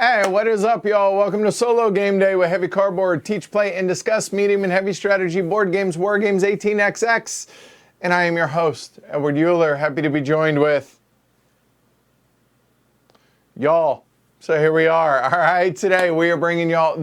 Hey, what is up, y'all? Welcome to Solo Game Day with Heavy Cardboard. Teach, play, and discuss medium and heavy strategy board games, war games, 18xx. And I am your host, Edward Euler. Happy to be joined with y'all. So here we are. All right, today we are bringing y'all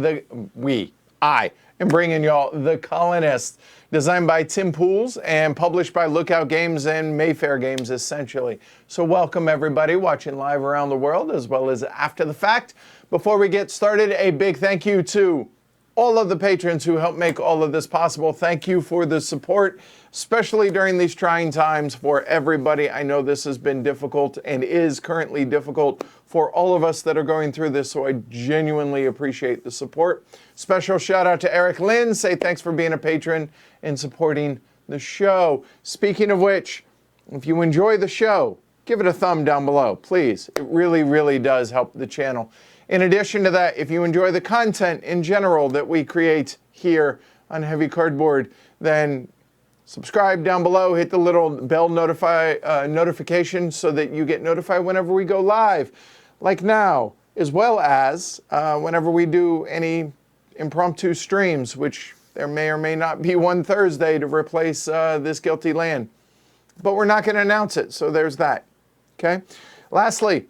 I am bringing y'all The Colonists, designed by Tim Pools and published by Lookout Games and Mayfair Games, essentially. So welcome everybody watching live around the world as well as after the fact. Before we get started, a big thank you to all of the patrons who help make all of this possible. Thank you for the support, especially during these trying times for everybody. I know this has been difficult and is currently difficult for all of us that are going through this, so I genuinely appreciate the support. Special shout out to Eric Lynn. Say thanks for being a patron and supporting the show. Speaking of which, if you enjoy the show, give it a thumb down below, please. It really, really does help the channel. In addition to that, if you enjoy the content in general that we create here on Heavy Cardboard, then subscribe down below, hit the little bell notification so that you get notified whenever we go live, like now, as well as whenever we do any impromptu streams, which there may or may not be one Thursday to replace This Guilty Land. But we're not going to announce it, so there's that. Okay? Lastly,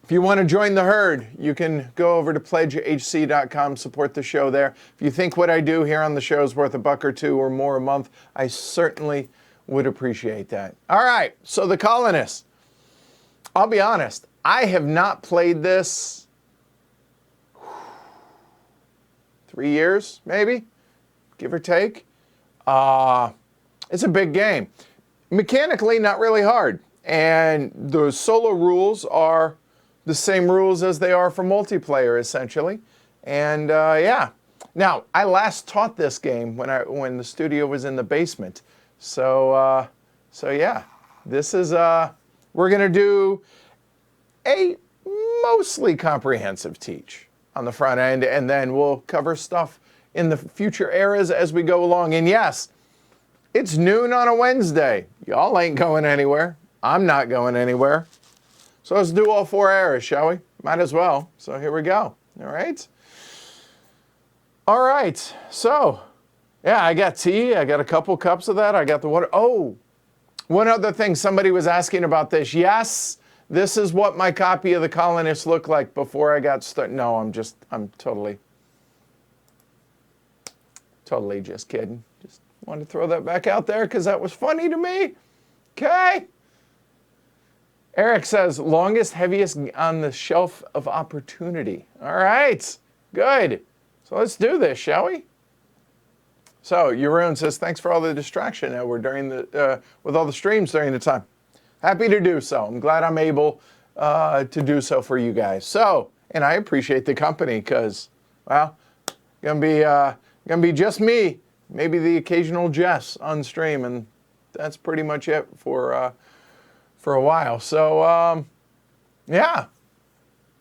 if you want to join the herd, you can go over to pledgehc.com, support the show there. If you think what I do here on the show is worth $1 or $2 or more a month, I certainly would appreciate that. All right, so The Colonists. I'll be honest, I have not played this 3 years, maybe, give or take. It's a big game. Mechanically, not really hard. And the solo rules are the same rules as they are for multiplayer, essentially. And yeah. Now, I last taught this game when the studio was in the basement. So yeah, this is, we're gonna do a mostly comprehensive teach on the front end, and then we'll cover stuff in the future eras as we go along. And yes, it's noon on a Wednesday. Y'all ain't going anywhere. I'm not going anywhere. So let's do all 4 eras, shall we? Might as well. So here we go. All right. All right. So, yeah, I got tea. I got a couple cups of that. I got the water. Oh, one other thing. Somebody was asking about this. Yes, this is what my copy of The Colonists looked like before I got started. No, I'm totally just kidding. Just wanted to throw that back out there because that was funny to me. Okay. Eric says, longest, heaviest on the shelf of opportunity. All right, good. So let's do this, shall we? So Jeroen says, thanks for all the distraction, Edward, with all the streams during the time. Happy to do so. I'm glad I'm able to do so for you guys. So, and I appreciate the company because, well, gonna be just me, maybe the occasional Jess on stream, and that's pretty much it for a while. So, yeah.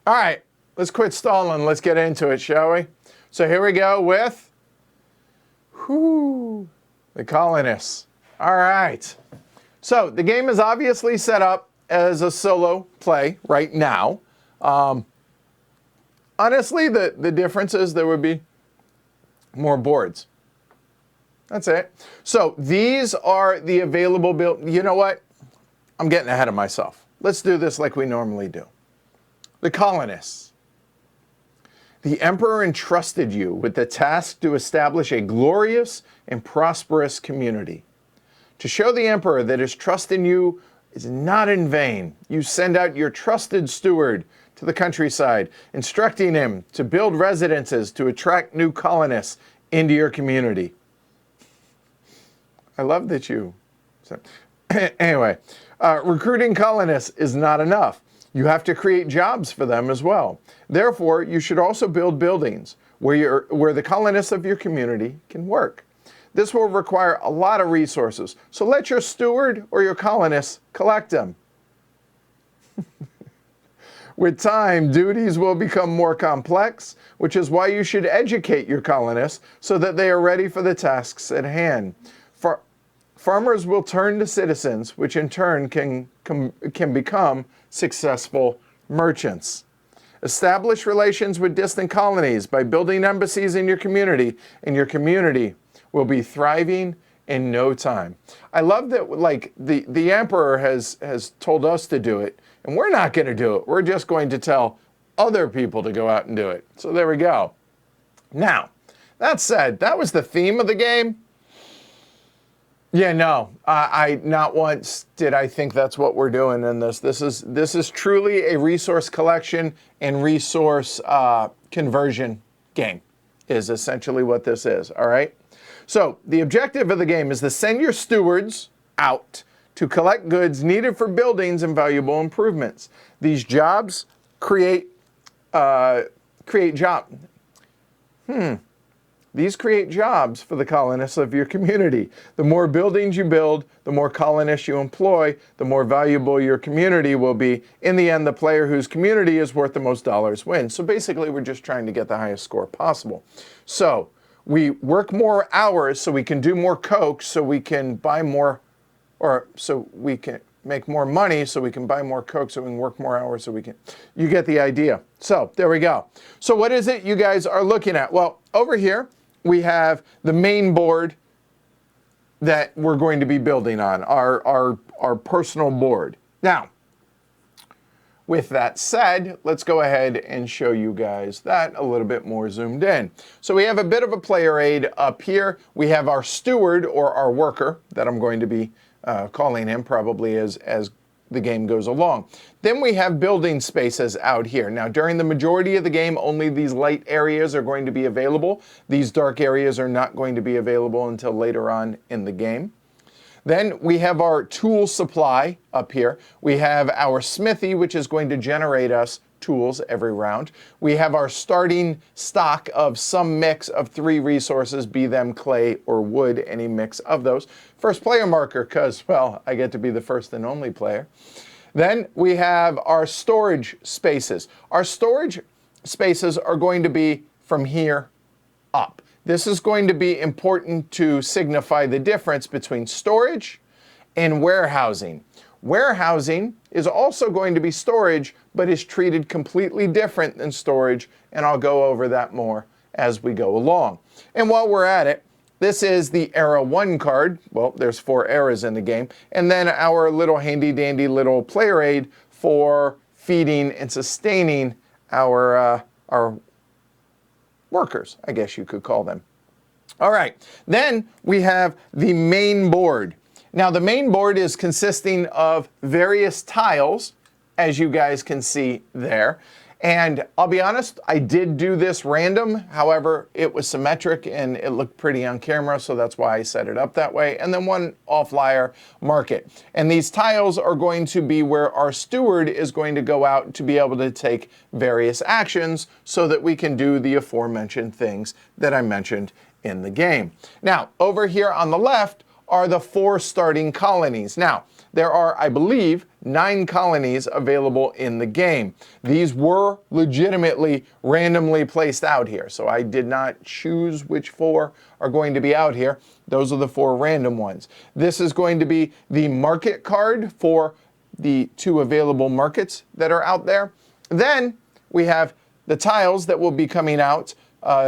All right, let's quit stalling. Let's get into it, shall we? So here we go with The Colonists. All right. So the game is obviously set up as a solo play right now. Honestly, the difference is there would be more boards. That's it. So these are the available build. You know what? I'm getting ahead of myself. Let's do this like we normally do. The Colonists. The Emperor entrusted you with the task to establish a glorious and prosperous community. To show the Emperor that his trust in you is not in vain, you send out your trusted steward to the countryside, instructing him to build residences to attract new colonists into your community. I love that you... Anyway, recruiting colonists is not enough. You have to create jobs for them as well. Therefore, you should also build buildings where the colonists of your community can work. This will require a lot of resources, so let your steward or your colonists collect them. With time, duties will become more complex, which is why you should educate your colonists so that they are ready for the tasks at hand. Farmers will turn to citizens, which in turn can become successful merchants. Establish relations with distant colonies by building embassies in your community, and your community will be thriving in no time. I love that, like, the emperor has told us to do it, and we're not going to do it. We're just going to tell other people to go out and do it. So there we go. Now, that said, that was the theme of the game. Yeah, no, I not once did I think that's what we're doing in this. This is truly a resource collection and resource conversion game, is essentially what this is, all right? So the objective of the game is to send your stewards out to collect goods needed for buildings and valuable improvements. These jobs create jobs. These create jobs for the colonists of your community. The more buildings you build, the more colonists you employ, the more valuable your community will be. In the end, the player whose community is worth the most dollars wins. So basically, we're just trying to get the highest score possible. So we work more hours so we can do more coke, so we can buy more, or so we can make more money so we can buy more coke, so we can work more hours so we can, you get the idea. So there we go. So what is it you guys are looking at? Well, over here, we have the main board that we're going to be building on, our personal board. Now, with that said, let's go ahead and show you guys that a little bit more zoomed in. So we have a bit of a player aid up here. We have our steward, or our worker, that I'm going to be calling him probably as the game goes along. Then we have building spaces out here. Now, during the majority of the game, only these light areas are going to be available. These dark areas are not going to be available until later on in the game. Then we have our tool supply up here. We have our smithy, which is going to generate us tools every round. We have our starting stock of some mix of 3 resources, be them clay or wood, any mix of those. First player marker, because, well, I get to be the first and only player. Then we have our storage spaces. Our storage spaces are going to be from here up. This is going to be important to signify the difference between storage and warehousing. Warehousing is also going to be storage, but is treated completely different than storage, and I'll go over that more as we go along. And while we're at it, this is the Era 1 card. Well, there's 4 eras in the game. And then our little handy-dandy little player aid for feeding and sustaining our workers, I guess you could call them. All right, then we have the main board. Now, the main board is consisting of various tiles, as you guys can see there. And I'll be honest, I did do this random. However, it was symmetric and it looked pretty on camera, so that's why I set it up that way. And then one off-lier market. And these tiles are going to be where our steward is going to go out to be able to take various actions so that we can do the aforementioned things that I mentioned in the game. Now, over here on the left are the 4 starting colonies. Now, there are, I believe, 9 colonies available in the game. These were legitimately randomly placed out here, so I did not choose which 4 are going to be out here. Those are the 4 random ones. This is going to be the market card for the 2 available markets that are out there. Then we have the tiles that will be coming out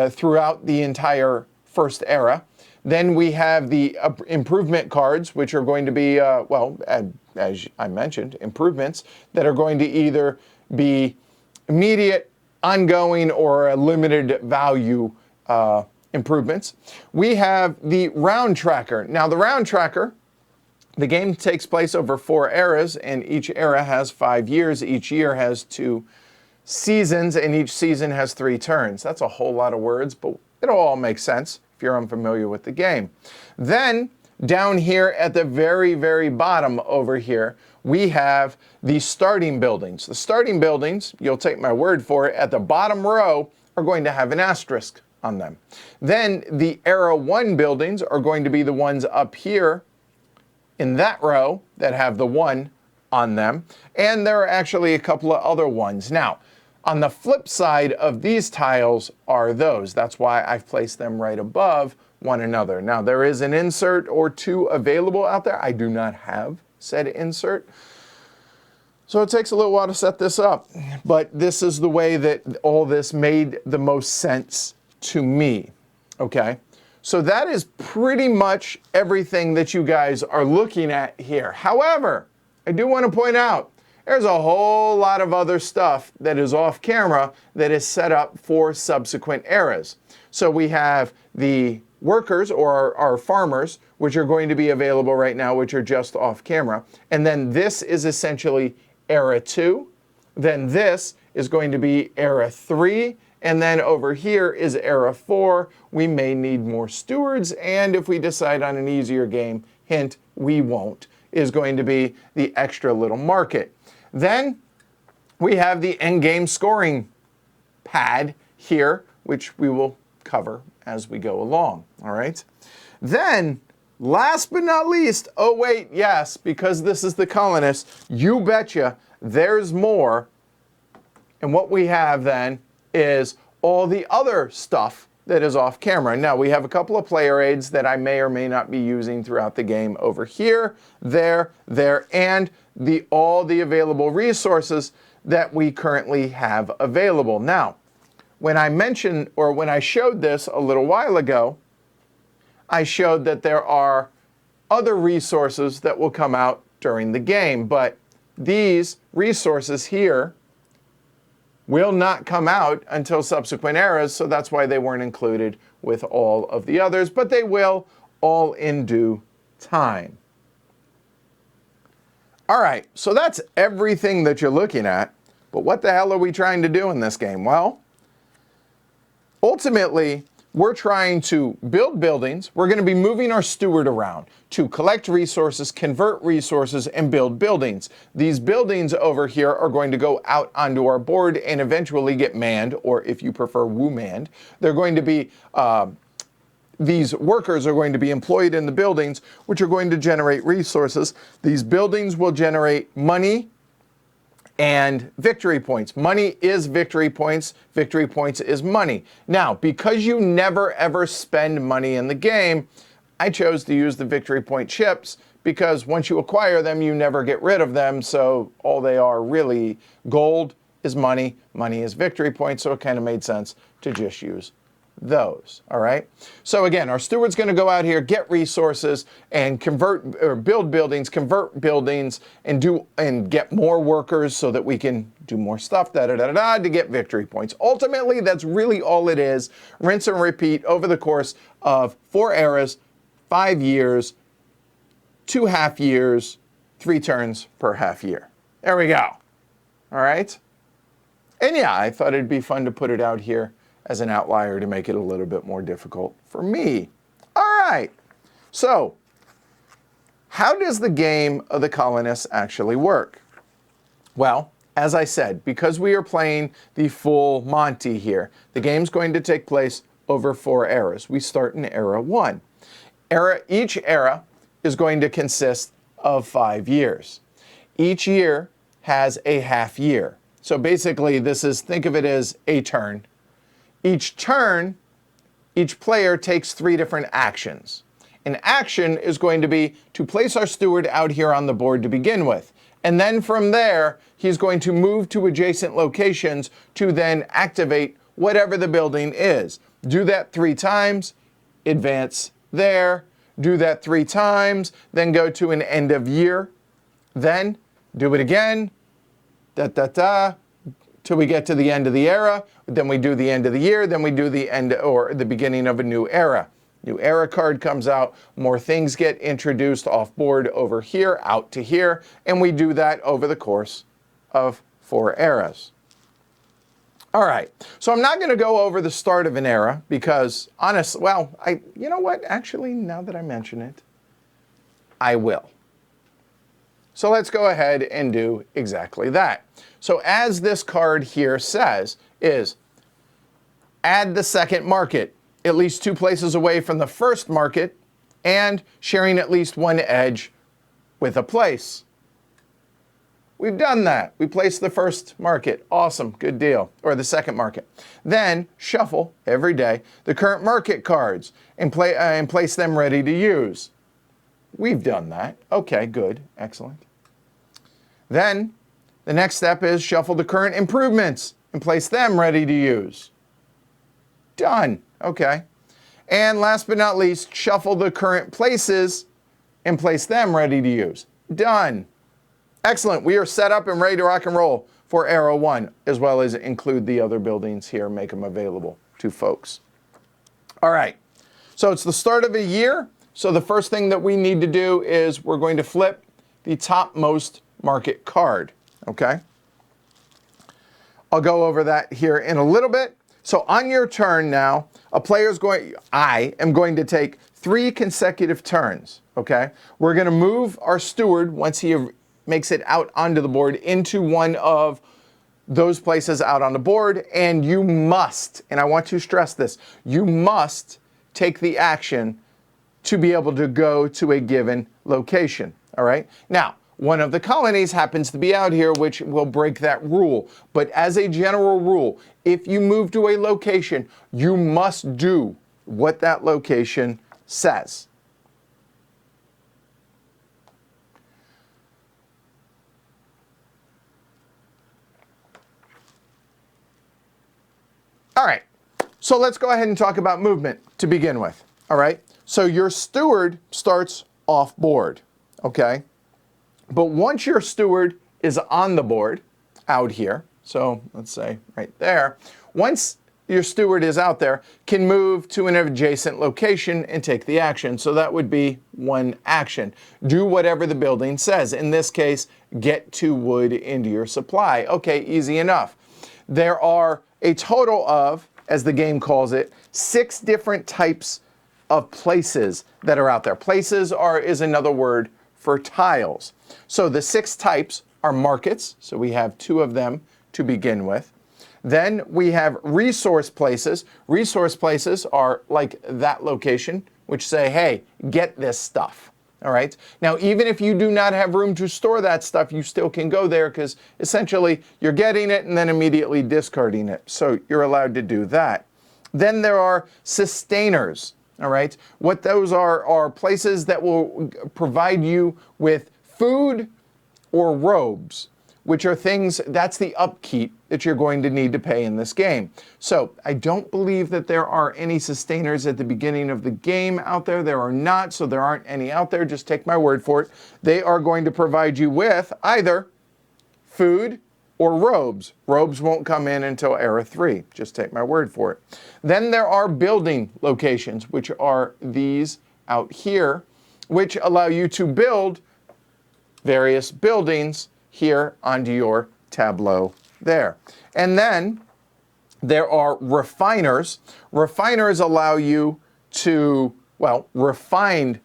throughout the entire first era. Then we have the improvement cards, which are going to be, well, as I mentioned, improvements that are going to either be immediate, ongoing, or a limited value improvements. We have the round tracker. Now, the round tracker, the game takes place over 4 eras, and each era has 5 years. Each year has 2 seasons, and each season has 3 turns. That's a whole lot of words, but it'll all make sense if you're unfamiliar with the game. Then down here at the very, very bottom over here, we have the starting buildings. The starting buildings, you'll take my word for it, at the bottom row are going to have an asterisk on them. Then the Era 1 buildings are going to be the ones up here in that row that have the 1 on them. And there are actually a couple of other ones. Now, on the flip side of these tiles are those. That's why I've placed them right above one another. Now, there is an insert or 2 available out there. I do not have said insert. So it takes a little while to set this up, but this is the way that all this made the most sense to me, okay? So that is pretty much everything that you guys are looking at here. However, I do want to point out, there's a whole lot of other stuff that is off camera that is set up for subsequent eras. So we have the workers or our farmers, which are going to be available right now, which are just off camera. And then this is essentially era 2. Then this is going to be era 3. And then over here is era 4. We may need more stewards. And if we decide on an easier game, hint, we won't, is going to be the extra little market. Then we have the end game scoring pad here, which we will cover as we go along, all right? Then, last but not least, oh wait, yes, because this is the Colonists, you betcha, there's more. And what we have then is all the other stuff that is off camera. Now, we have a couple of player aids that I may or may not be using throughout the game over here, there, and all the available resources that we currently have available. Now, when I mentioned, or when I showed this a little while ago, I showed that there are other resources that will come out during the game, but these resources here will not come out until subsequent eras, so that's why they weren't included with all of the others, but they will all in due time. All right, so that's everything that you're looking at, but what the hell are we trying to do in this game? Well, ultimately, we're trying to build buildings. We're going to be moving our steward around to collect resources, convert resources, and build buildings. These buildings over here are going to go out onto our board and eventually get manned, or if you prefer, woo-manned. They're going to be, these workers are going to be employed in the buildings, which are going to generate resources. These buildings will generate money and victory points. Money is victory points. Victory points is money. Now, because you never ever spend money in the game, I chose to use the victory point chips because once you acquire them, you never get rid of them. So all they are really, gold is money, money is victory points. So it kind of made sense to just use those. All right. So again, our steward's going to go out here, get resources, and convert or build buildings, convert buildings, and get more workers so that we can do more stuff. To get victory points. Ultimately, that's really all it is. Rinse and repeat over the course of 4 eras, 5 years, 2 half years, 3 turns per half year. There we go. All right. And yeah, I thought it'd be fun to put it out here as an outlier to make it a little bit more difficult for me. All right, so how does the game of the Colonists actually work? Well, as I said, because we are playing the full Monty here, the game's going to take place over 4 eras. We start in era 1. Each era is going to consist of 5 years. Each year has a half year. So basically, think of it as a turn. Each turn, each player takes 3 different actions. An action is going to be to place our steward out here on the board to begin with. And then from there, he's going to move to adjacent locations to then activate whatever the building is. Do that 3 times, advance there. Do that 3 times, then go to an end of year. Then do it again, till we get to the end of the era, then we do the end of the year, then we do the end or the beginning of a new era. New era card comes out, more things get introduced off board over here, out to here, and we do that over the course of 4 eras. All right, so I'm not gonna go over the start of an era because honestly, you know what? Actually, now that I mention it, I will. So let's go ahead and do exactly that. So as this card here says, is add the second market, at least 2 places away from the first market, and sharing at least 1 edge with a place. We've done that. We placed the first market. Awesome, good deal. Or the second market. Then shuffle every day the current market cards and place them ready to use. We've done that. Okay, good, excellent. Then The next step is shuffle the current improvements and place them ready to use. Done. Okay. And last but not least, shuffle the current places and place them ready to use. Done. Excellent. We are set up and ready to rock and roll for Arrow 1, as well as include the other buildings here, make them available to folks. All right. So it's the start of a year. So the first thing that we need to do is we're going to flip the topmost market card. Okay. I'll go over that here in a little bit. So on your turn now, I am going to take 3 consecutive turns, okay? We're going to move our steward, once he makes it out onto the board, into one of those places out on the board, and you must, and I want to stress this, you must take the action to be able to go to a given location, all right? Now, one of the colonies happens to be out here, which will break that rule. But as a general rule, if you move to a location, you must do what that location says. All right, so let's go ahead and talk about movement to begin with, all right? So your steward starts off board, okay? But once your steward is on the board out here, so let's say right there, once your steward is out there, can move to an adjacent location and take the action. So that would be one action. Do whatever the building says. In this case, get 2 wood into your supply. Okay, easy enough. There are a total of, as the game calls it, 6 different types of places that are out there. Places is another word for tiles. So the 6 types are markets. So we have 2 of them to begin with. Then we have resource places. Resource places are like that location, which say, hey, get this stuff. All right. Now, even if you do not have room to store that stuff, you still can go there because essentially you're getting it and then immediately discarding it. So you're allowed to do that. Then there are sustainers. All right. What those are places that will provide you with food or robes, which are things, that's the upkeep that you're going to need to pay in this game. So I don't believe that there are any sustainers at the beginning of the game out there. There are not, so there aren't any out there. Just take my word for it. They are going to provide you with either food or robes. Robes won't come in until Era 3. Just take my word for it. Then there are building locations, which are these out here, which allow you to build various buildings here onto your tableau there. And then there are refiners. Refiners allow you to, well, refine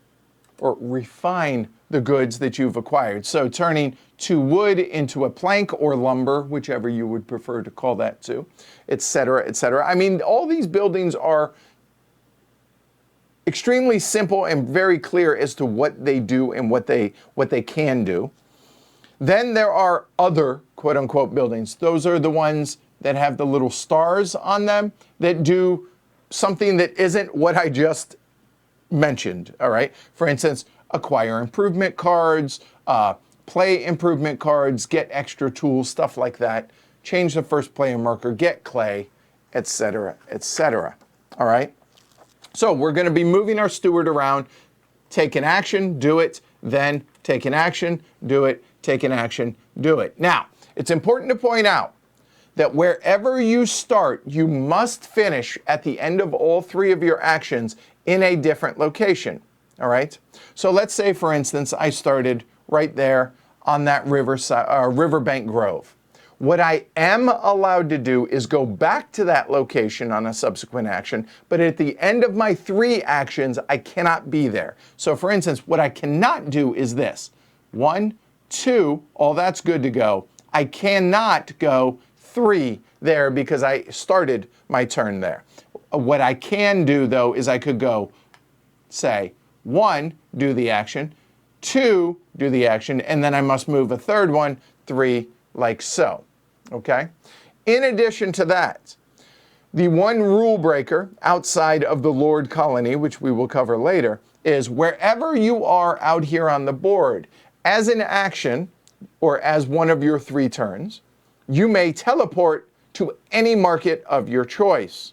the goods that you've acquired. So turning 2 wood into a plank or lumber, whichever you would prefer to call that to, et cetera, et cetera. I mean, all these buildings are extremely simple and very clear as to what they do and what they can do. Then there are other quote-unquote buildings. Those are the ones that have the little stars on them that do something that isn't what I just mentioned, all right? For instance, acquire improvement cards, play improvement cards, get extra tools, stuff like that. Change the first player marker, get clay, etc., etc., all right? So we're going to be moving our steward around. Take an action, do it, then take an action, do it, take an action, do it. Now, it's important to point out that wherever you start, you must finish at the end of all 3 of your actions in a different location, all right? So let's say, for instance, I started right there on that riverbank grove. What I am allowed to do is go back to that location on a subsequent action, but at the end of my 3 actions, I cannot be there. So for instance, what I cannot do is this. 1, 2, all that's good to go. I cannot go 3 there because I started my turn there. What I can do, though, is I could go, say, 1, do the action, 2, do the action, and then I must move a 3rd one, 3, like so. Okay? In addition to that, the one rule breaker outside of the Lord Colony, which we will cover later, is wherever you are out here on the board, as an action, or as one of your 3 turns, you may teleport to any market of your choice.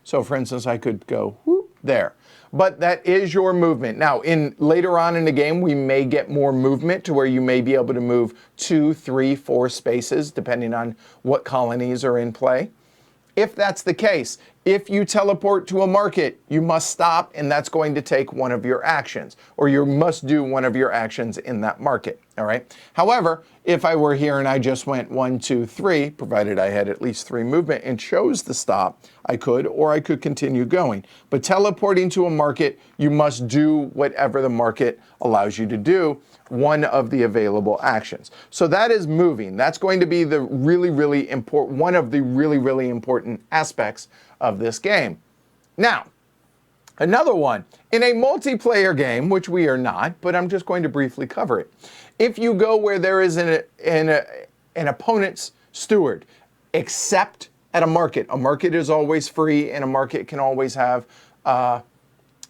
So for instance, I could go whoop, there. But that is your movement. Now, later on in the game, we may get more movement to where you may be able to move 2, 3, 4 spaces, depending on what colonies are in play. If that's the case, if you teleport to a market, you must stop, and that's going to take one of your actions, or you must do one of your actions in that market, all right? However, if I were here and I just went 1, 2, 3, provided I had at least 3 movement and chose to stop, I could, or I could continue going. But teleporting to a market, you must do whatever the market allows you to do, one of the available actions. So that is moving. That's going to be the really important, one of the really important aspects of this game. Now, another one, in a multiplayer game, which we are not, but I'm just going to briefly cover it. If you go where there is an opponent's steward, except at a market is always free, and a market can always have,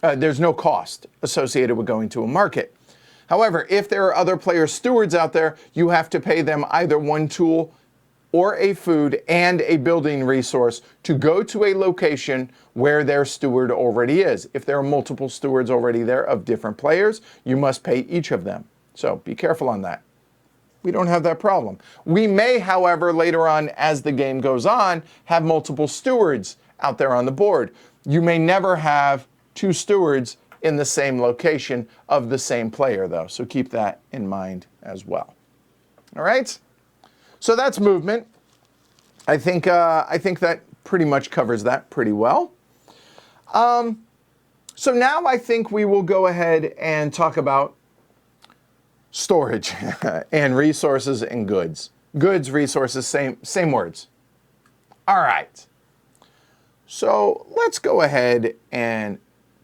there's no cost associated with going to a market. However, if there are other player stewards out there, you have to pay them either 1 tool or a food and a building resource to go to a location where their steward already is. If there are multiple stewards already there of different players, you must pay each of them. So be careful on that. We don't have that problem. We may, however, later on as the game goes on, have multiple stewards out there on the board. You may never have 2 stewards in the same location of the same player, though. So keep that in mind as well. All right? So that's movement. I think that pretty much covers that pretty well. So now I think we will go ahead and talk about storage and resources and goods. Goods, resources, same words. All right. So let's go ahead and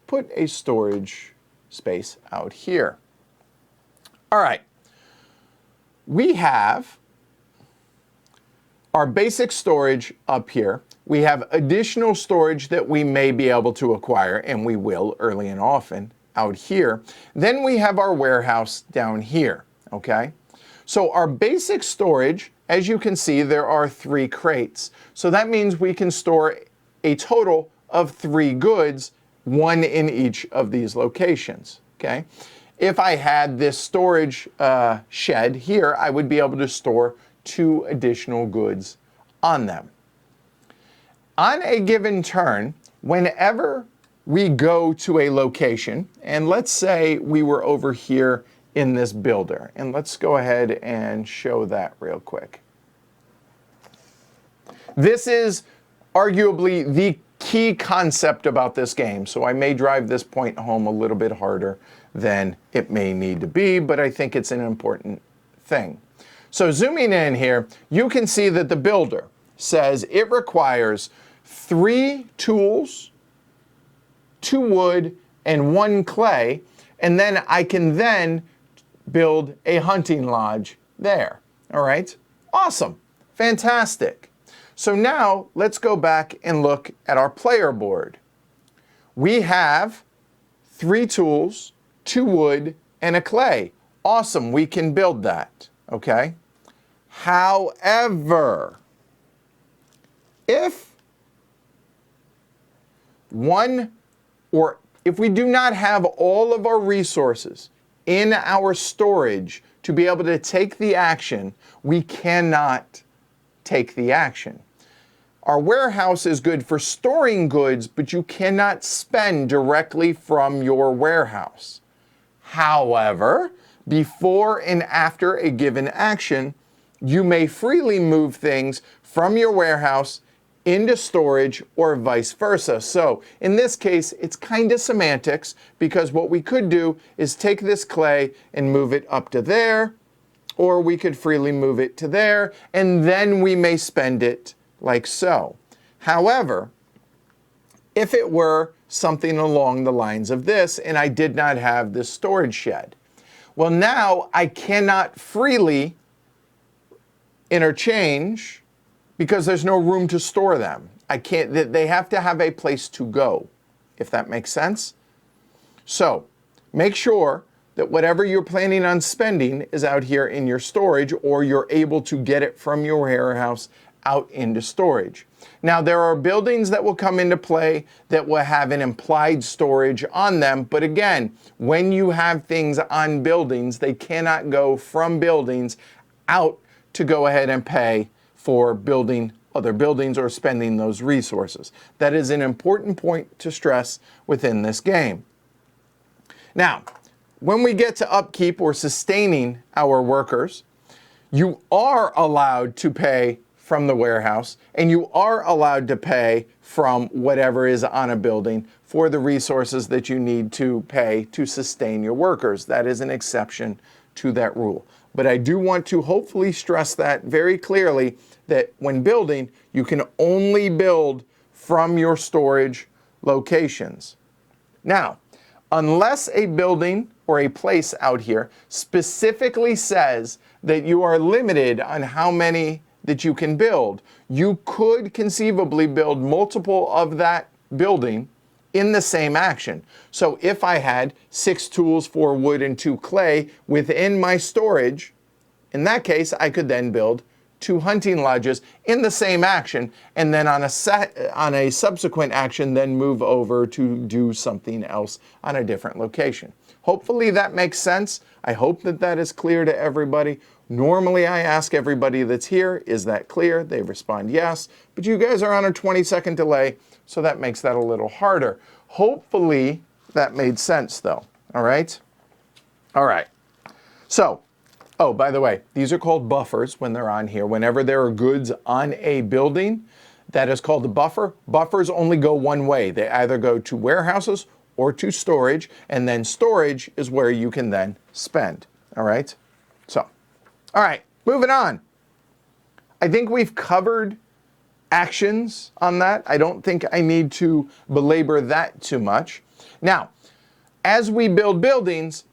put a storage space out here. All right. We have our basic storage up here. We have additional storage that we may be able to acquire, and we will early and often out here. Then we have our warehouse down here, okay? So our basic storage, as you can see, there are 3 crates. So that means we can store a total of 3 goods, 1 in each of these locations, okay? If I had this storage shed here, I would be able to store 2 additional goods on them. On a given turn, whenever we go to a location, and let's say we were over here in this builder, and let's go ahead and show that real quick. This is arguably the key concept about this game, so I may drive this point home a little bit harder than it may need to be, but I think it's an important thing. So zooming in here, you can see that the builder says it requires 3 tools, 2 wood, and 1 clay, and then I can then build a hunting lodge there. All right? Awesome. Fantastic. So now let's go back and look at our player board. We have 3 tools, 2 wood, and a clay. Awesome. We can build that. Okay? However, if we do not have all of our resources in our storage to be able to take the action, we cannot take the action. Our warehouse is good for storing goods, but you cannot spend directly from your warehouse. However, before and after a given action, you may freely move things from your warehouse into storage or vice versa. So in this case, it's kind of semantics, because what we could do is take this clay and move it up to there, or we could freely move it to there, and then we may spend it like so. However, if it were something along the lines of this, and I did not have this storage shed, well, now I cannot freely interchange because there's no room to store them. They have to have a place to go, if that makes sense. So make sure that whatever you're planning on spending is out here in your storage, or you're able to get it from your warehouse out into storage. Now, there are buildings that will come into play that will have an implied storage on them, but again, when you have things on buildings, they cannot go from buildings out to go ahead and pay for building other buildings or spending those resources. That is an important point to stress within this game. Now, when we get to upkeep or sustaining our workers, you are allowed to pay from the warehouse, and you are allowed to pay from whatever is on a building for the resources that you need to pay to sustain your workers. That is an exception to that rule. But I do want to hopefully stress that very clearly, that when building, you can only build from your storage locations. Now, unless a building or a place out here specifically says that you are limited on how many that you can build, you could conceivably build multiple of that building in the same action. So if I had 6 tools, 4 wood, and 2 clay within my storage, in that case, I could then build 2 hunting lodges in the same action, and then on a subsequent action, then move over to do something else on a different location. Hopefully that makes sense. I hope that that is clear to everybody. Normally I ask everybody that's here, is that clear? They respond yes, but you guys are on a 20-second delay, so that makes that a little harder. Hopefully that made sense though, all right? All right, so, oh, by the way, these are called buffers when they're on here. Whenever there are goods on a building, that is called a buffer. Buffers only go one way. They either go to warehouses or to storage, and then storage is where you can then spend, all right? So, all right, moving on. I think we've covered actions on that. I don't think I need to belabor that too much. Now, as we build buildings,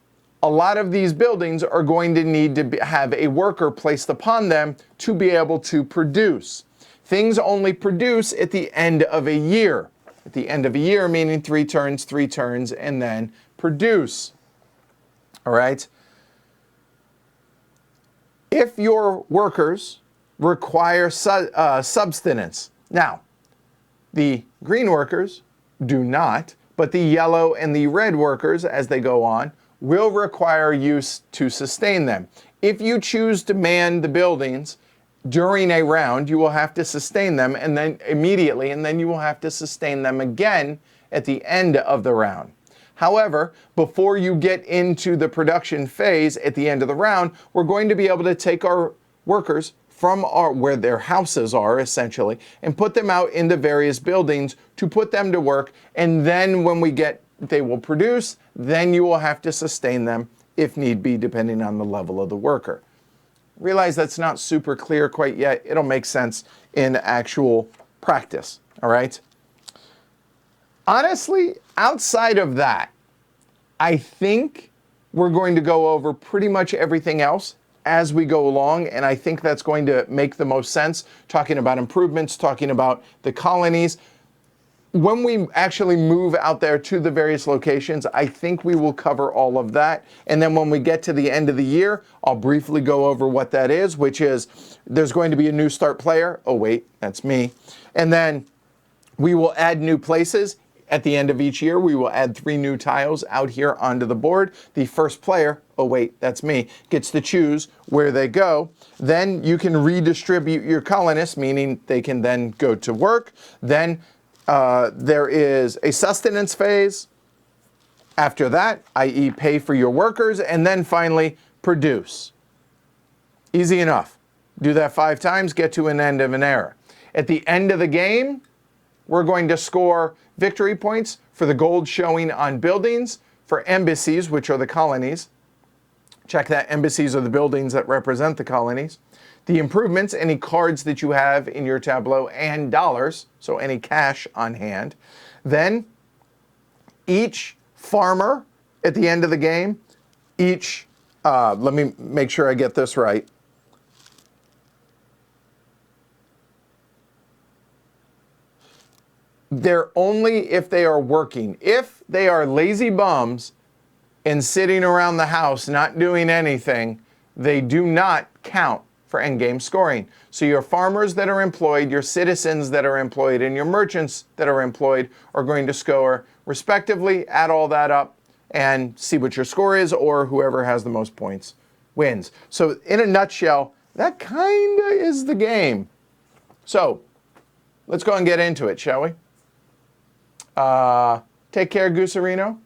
a lot of these buildings are going to need to have a worker placed upon them to be able to produce. Things only produce at the end of a year. At the end of a year, meaning 3 turns, and then produce. All right? If your workers require subsistence, now, the green workers do not, but the yellow and the red workers, as they go on, will require use to sustain them. If you choose to man the buildings during a round, you will have to sustain them and then immediately, and then you will have to sustain them again at the end of the round. However, before you get into the production phase at the end of the round, we're going to be able to take our workers from where their houses are essentially and put them out into various buildings to put them to work, and then when they will produce, then you will have to sustain them if need be, depending on the level of the worker. Realize that's not super clear quite yet. It'll make sense in actual practice, all right? Honestly, outside of that, I think we're going to go over pretty much everything else as we go along, and I think that's going to make the most sense, talking about improvements, talking about the colonies. When we actually move out there to the various locations, I think we will cover all of that. And then when we get to the end of the year, I'll briefly go over what that is, which is there's going to be a new start player. Oh, wait, that's me. And then we will add new places. At the end of each year, we will add 3 new tiles out here onto the board. The first player, oh wait, that's me, gets to choose where they go. Then you can redistribute your colonists, meaning they can then go to work. Then there is a sustenance phase. After that, i.e. pay for your workers, and then finally produce. Easy enough. Do that 5 times, get to an end of an era. At the end of the game, we're going to score victory points for the gold showing on buildings, for embassies, which are the colonies. Check that, embassies are the buildings that represent the colonies. The improvements, any cards that you have in your tableau, and dollars, so any cash on hand. Then each farmer at the end of the game, let me make sure I get this right. They're only if they are working. If they are lazy bums and sitting around the house not doing anything, they do not count for endgame scoring. So your farmers that are employed, your citizens that are employed, and your merchants that are employed are going to score respectively. Add all that up and see what your score is, or whoever has the most points wins. So in a nutshell, that kind of is the game. So let's go and get into it, shall we? Take care, Gooserino.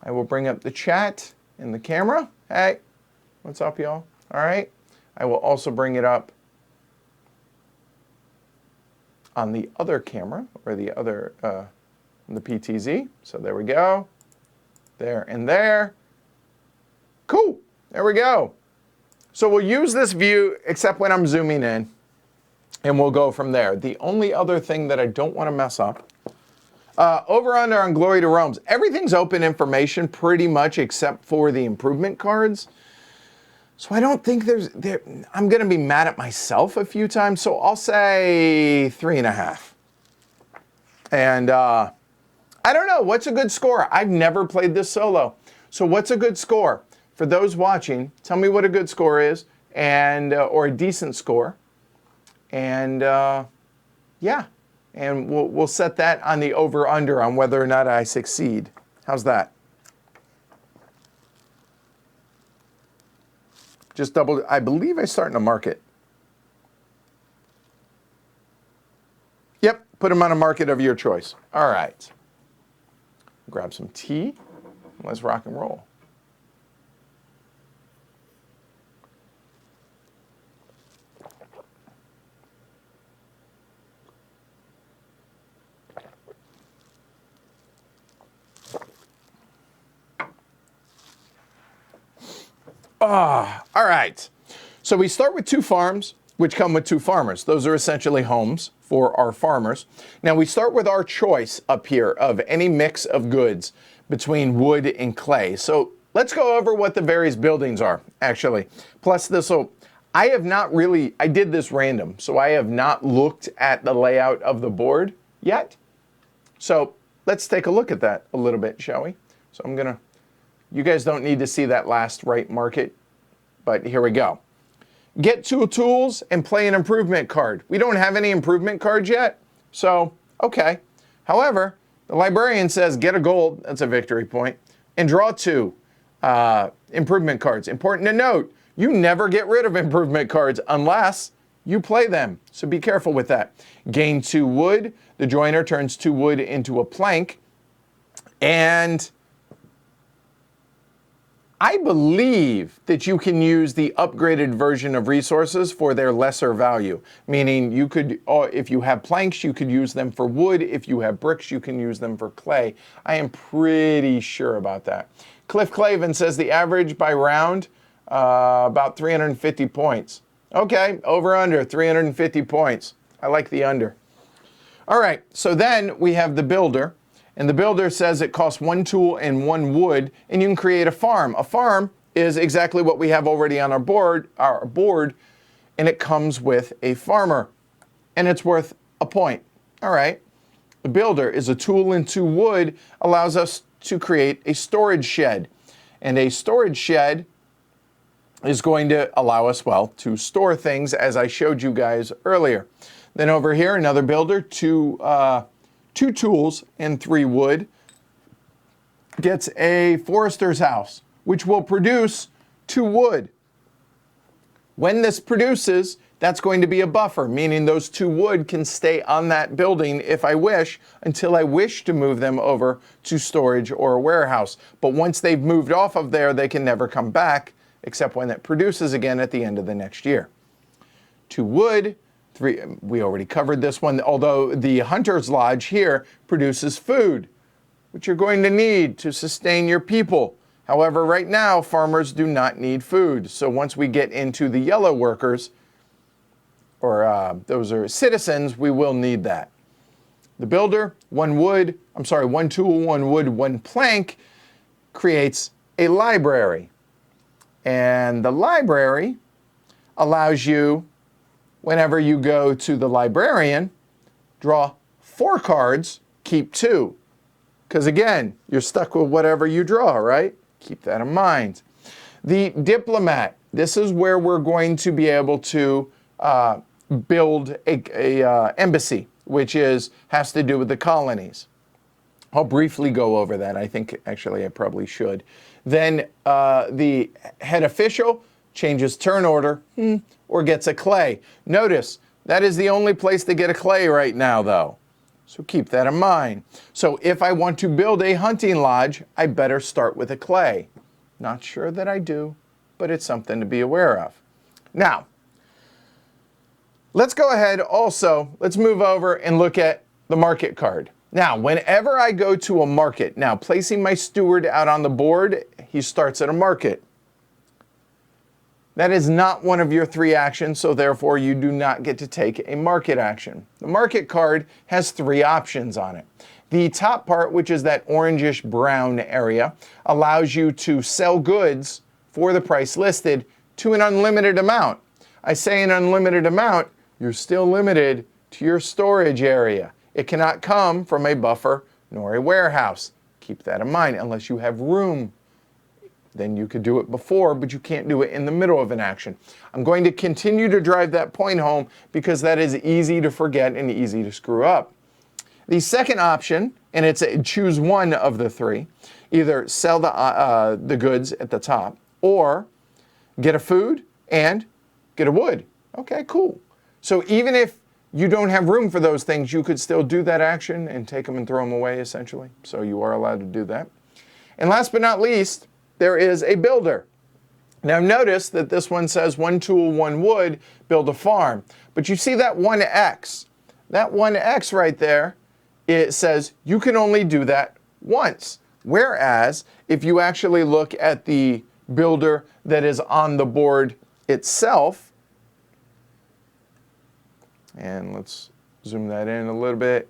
I will bring up the chat in the camera. Hey, what's up, y'all? All right. I will also bring it up on the other camera, or the other, the PTZ. So there we go. There and there. Cool. There we go. So we'll use this view, except when I'm zooming in, and we'll go from there. The only other thing that I don't want to mess up, over under on Glory to Rome's, everything's open information pretty much except for the improvement cards. So I don't think I'm going to be mad at myself a few times. So I'll say 3.5. And I don't know, what's a good score? I've never played this solo. So what's a good score? For those watching, tell me what a good score is, and or a decent score. And yeah, and we'll set that on the over-under on whether or not I succeed. How's that? Just double, I believe I start in a market. Yep, put them on a market of your choice. All right. Grab some tea, and let's rock and roll. All right. So we start with 2 farms, which come with 2 farmers. Those are essentially homes for our farmers. Now we start with our choice up here of any mix of goods between wood and clay. So let's go over what the various buildings are, actually. Plus I did this random, so I have not looked at the layout of the board yet. So let's take a look at that a little bit, shall we? So you guys don't need to see that last right market, but here we go. Get 2 tools and play an improvement card. We don't have any improvement cards yet, so okay. However, the librarian says get a gold, that's a victory point, and draw 2 improvement cards. Important to note, you never get rid of improvement cards unless you play them, so be careful with that. Gain 2 wood, the joiner turns 2 wood into a plank, and I believe that you can use the upgraded version of resources for their lesser value, meaning you could, if you have planks, you could use them for wood. If you have bricks, you can use them for clay. I am pretty sure about that. Cliff Clavin says the average by round, about 350 points. Okay, over under, 350 points. I like the under. All right, so then we have the builder. And the builder says it costs 1 tool and 1 wood, and you can create a farm. A farm is exactly what we have already on our board, and it comes with a farmer, and it's worth a point. All right. The builder is a tool and 2 wood, allows us to create a storage shed. And a storage shed is going to allow us, well, to store things, as I showed you guys earlier. Then over here, another builder, 2 tools and 3 wood, gets a forester's house, which will produce 2 wood. When this produces, that's going to be a buffer, meaning those 2 wood can stay on that building if I wish, until I wish to move them over to storage or a warehouse. But once they've moved off of there, they can never come back, except when it produces again at the end of the next year. 2 wood, 3, we already covered this one, although the Hunter's Lodge here produces food, which you're going to need to sustain your people. However, right now, farmers do not need food. So once we get into the yellow workers, or those are citizens, we will need that. The builder, 1 tool, 1 wood, 1 plank, creates a library. And the library allows you, whenever you go to the librarian, draw 4 cards, keep 2. because again, you're stuck with whatever you draw, right? Keep that in mind. The diplomat, this is where we're going to be able to build a embassy, which has to do with the colonies. I'll briefly go over that. I think actually I probably should. Then the head official changes turn order or gets a clay. Notice that is the only place to get a clay right now, though. So keep that in mind. So if I want to build a hunting lodge, I better start with a clay. Not sure that I do, but it's something to be aware of. Now, let's go ahead also, let's move over and look at the market card. Now, whenever I go to a market, now placing my steward out on the board, he starts at a market. That is not one of your 3 actions, so therefore you do not get to take a market action. The market card has 3 options on it. The top part, which is that orangish brown area, allows you to sell goods for the price listed to an unlimited amount. I say an unlimited amount, you're still limited to your storage area. It cannot come from a buffer nor a warehouse. Keep that in mind, unless you have room. Then you could do it before, but you can't do it in the middle of an action. I'm going to continue to drive that point home because that is easy to forget and easy to screw up. The second option, and it's choose one of the 3, either sell the goods at the top or get a food and get a wood. Okay, cool. So even if you don't have room for those things, you could still do that action and take them and throw them away, essentially. So you are allowed to do that. And last but not least, there is a builder. Now notice that this one says 1 tool, 1 wood, build a farm. But you see that 1x. That 1x right there, it says you can only do that once. Whereas if you actually look at the builder that is on the board itself, and let's zoom that in a little bit,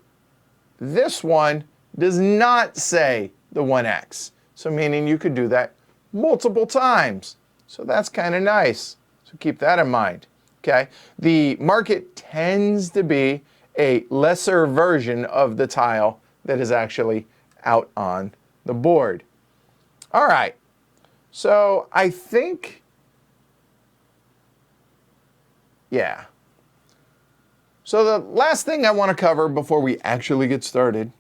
this one does not say the 1x. So meaning you could do that multiple times. So that's kind of nice. So keep that in mind. Okay. The market tends to be a lesser version of the tile that is actually out on the board. All right. So I think, yeah. So the last thing I want to cover before we actually get started,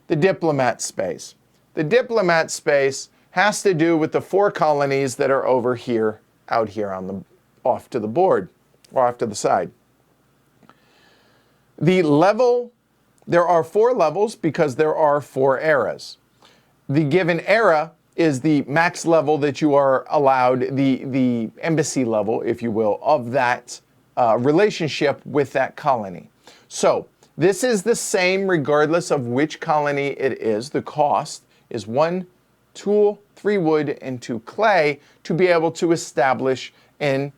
the diplomat space. The diplomat space has to do with the 4 colonies that are over here, out here on the, off to the board, or off to the side. The level, there are 4 levels because there are 4 eras. The given era is the max level that you are allowed, the embassy level, if you will, of that relationship with that colony. So this is the same regardless of which colony it is. The cost is 1 tool, 3 wood, and 2 clay to be able to establish an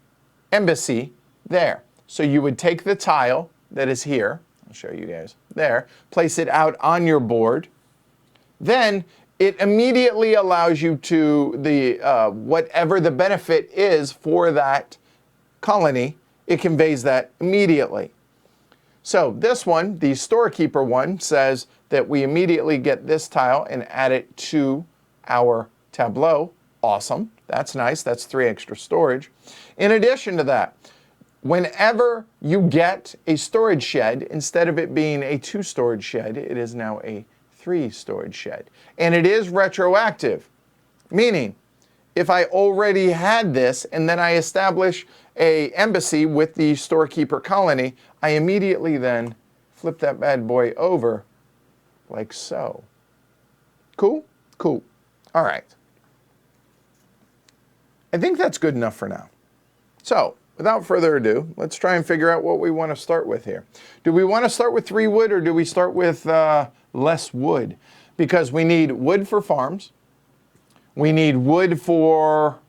embassy there. So you would take the tile that is here, I'll show you guys there, place it out on your board. Then it immediately allows you to, whatever the benefit is for that colony, it conveys that immediately. So this one, the storekeeper one, says that we immediately get this tile and add it to our tableau. Awesome. That's nice. That's 3 extra storage. In addition to that, whenever you get a storage shed, instead of it being a 2 storage shed, it is now a 3 storage shed. And it is retroactive, meaning if I already had this and then I establish a embassy with the storekeeper colony, I immediately then flip that bad boy over like so. Cool? Cool. All right. I think that's good enough for now. So, without further ado, let's try and figure out what we want to start with here. Do we want to start with 3 wood or do we start with less wood? Because we need wood for farms. We need wood for...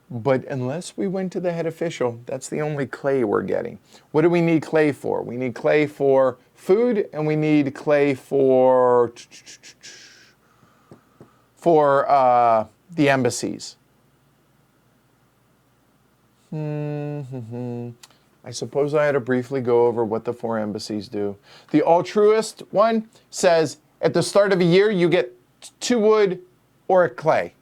But unless we went to the head official, that's the only clay we're getting. What do we need clay for? We need clay for food, and we need clay for the embassies. I'm I suppose I had to briefly go over what the 4 embassies do. The altruist one says at the start of a year, you get 2 wood or a clay.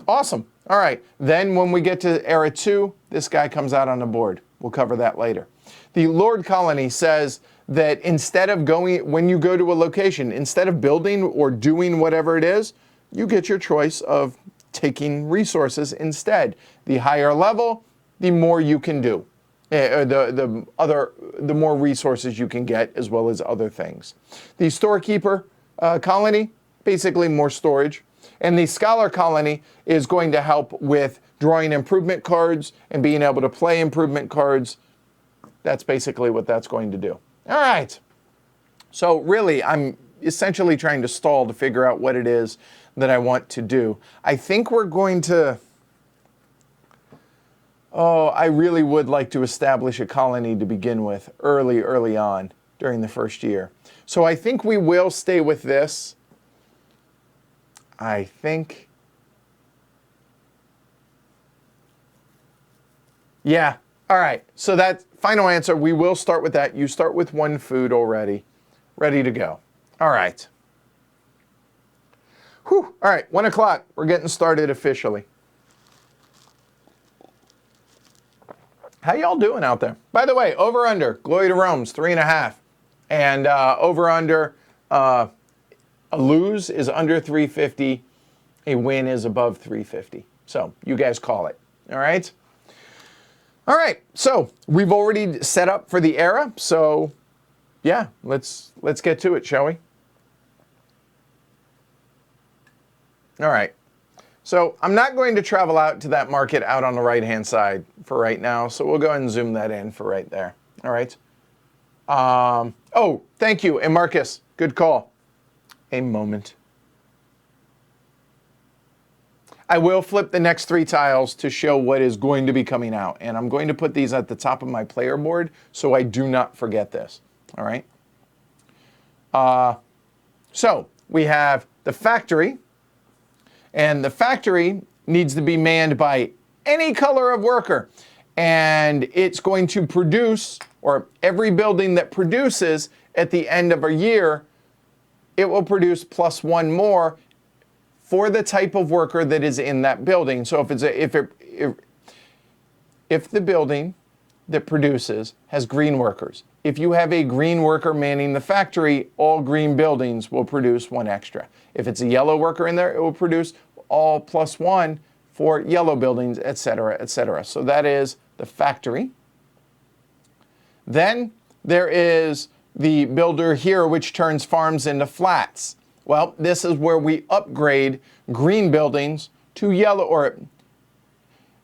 Awesome. All right. Then when we get to era 2, this guy comes out on the board. We'll cover that later. The Lord Colony says that instead of going, when you go to a location, instead of building or doing whatever it is, you get your choice of taking resources instead. The higher level, the more you can do. The more resources you can get, as well as other things. The Storekeeper Colony, basically more storage. And the Scholar Colony is going to help with drawing improvement cards and being able to play improvement cards. That's basically what that's going to do. All right. So really, I'm essentially trying to stall to figure out what it is that I want to do. I think we're going to... Oh, I really would like to establish a colony to begin with early on during the first year. So I think we will stay with this. I think. Yeah. All right. So that final answer, we will start with that. You start with 1 food already. Ready to go. All right. Whew. All right. 1 o'clock. We're getting started officially. How y'all doing out there? By the way, over under, Glory to Rome's 3.5. And over under, a lose is under 350. A win is above 350. So you guys call it. All right. All right. So we've already set up for the era. So yeah, let's get to it, shall we? All right. So I'm not going to travel out to that market out on the right-hand side for right now. So we'll go ahead and zoom that in for right there. All right. Oh, thank you. And Marcus, good call. A moment. I will flip the next 3 tiles to show what is going to be coming out. And I'm going to put these at the top of my player board so I do not forget this. All right. So we have the factory. And the factory needs to be manned by any color of worker. And it's going to produce, or every building that produces at the end of a year, it will produce +1 more for the type of worker that is in that building. So if the building that produces has green workers, if you have a green worker manning the factory, all green buildings will produce 1 extra. If it's a yellow worker in there, it will produce all +1 for yellow buildings, etc., etc. So that is the factory. Then there is the builder here, which turns farms into flats. Well, this is where we upgrade green buildings to yellow, or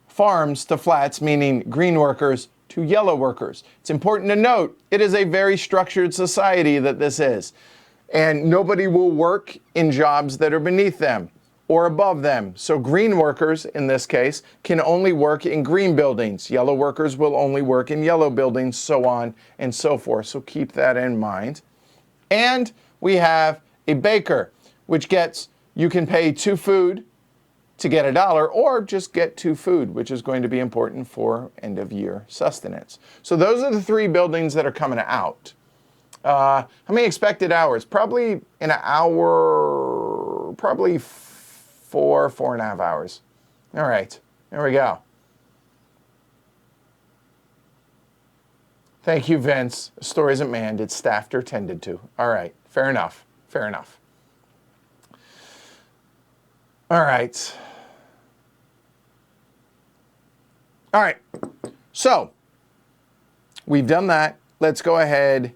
farms to flats, meaning green workers to yellow workers. It's important to note, it is a very structured society that this is. And nobody will work in jobs that are beneath them or above them. So green workers, in this case, can only work in green buildings. Yellow workers will only work in yellow buildings, so on and so forth. So keep that in mind. And we have a baker, which gets, you can pay 2 food to get $1, or just get 2 food, which is going to be important for end of year sustenance. So those are the 3 buildings that are coming out. How many expected hours? Probably in an hour, probably 4.5 hours. All right, there we go. Thank you, Vince. The store isn't manned, it's staffed or tended to. All right, fair enough, fair enough. All right. All right, so we've done that. Let's go ahead.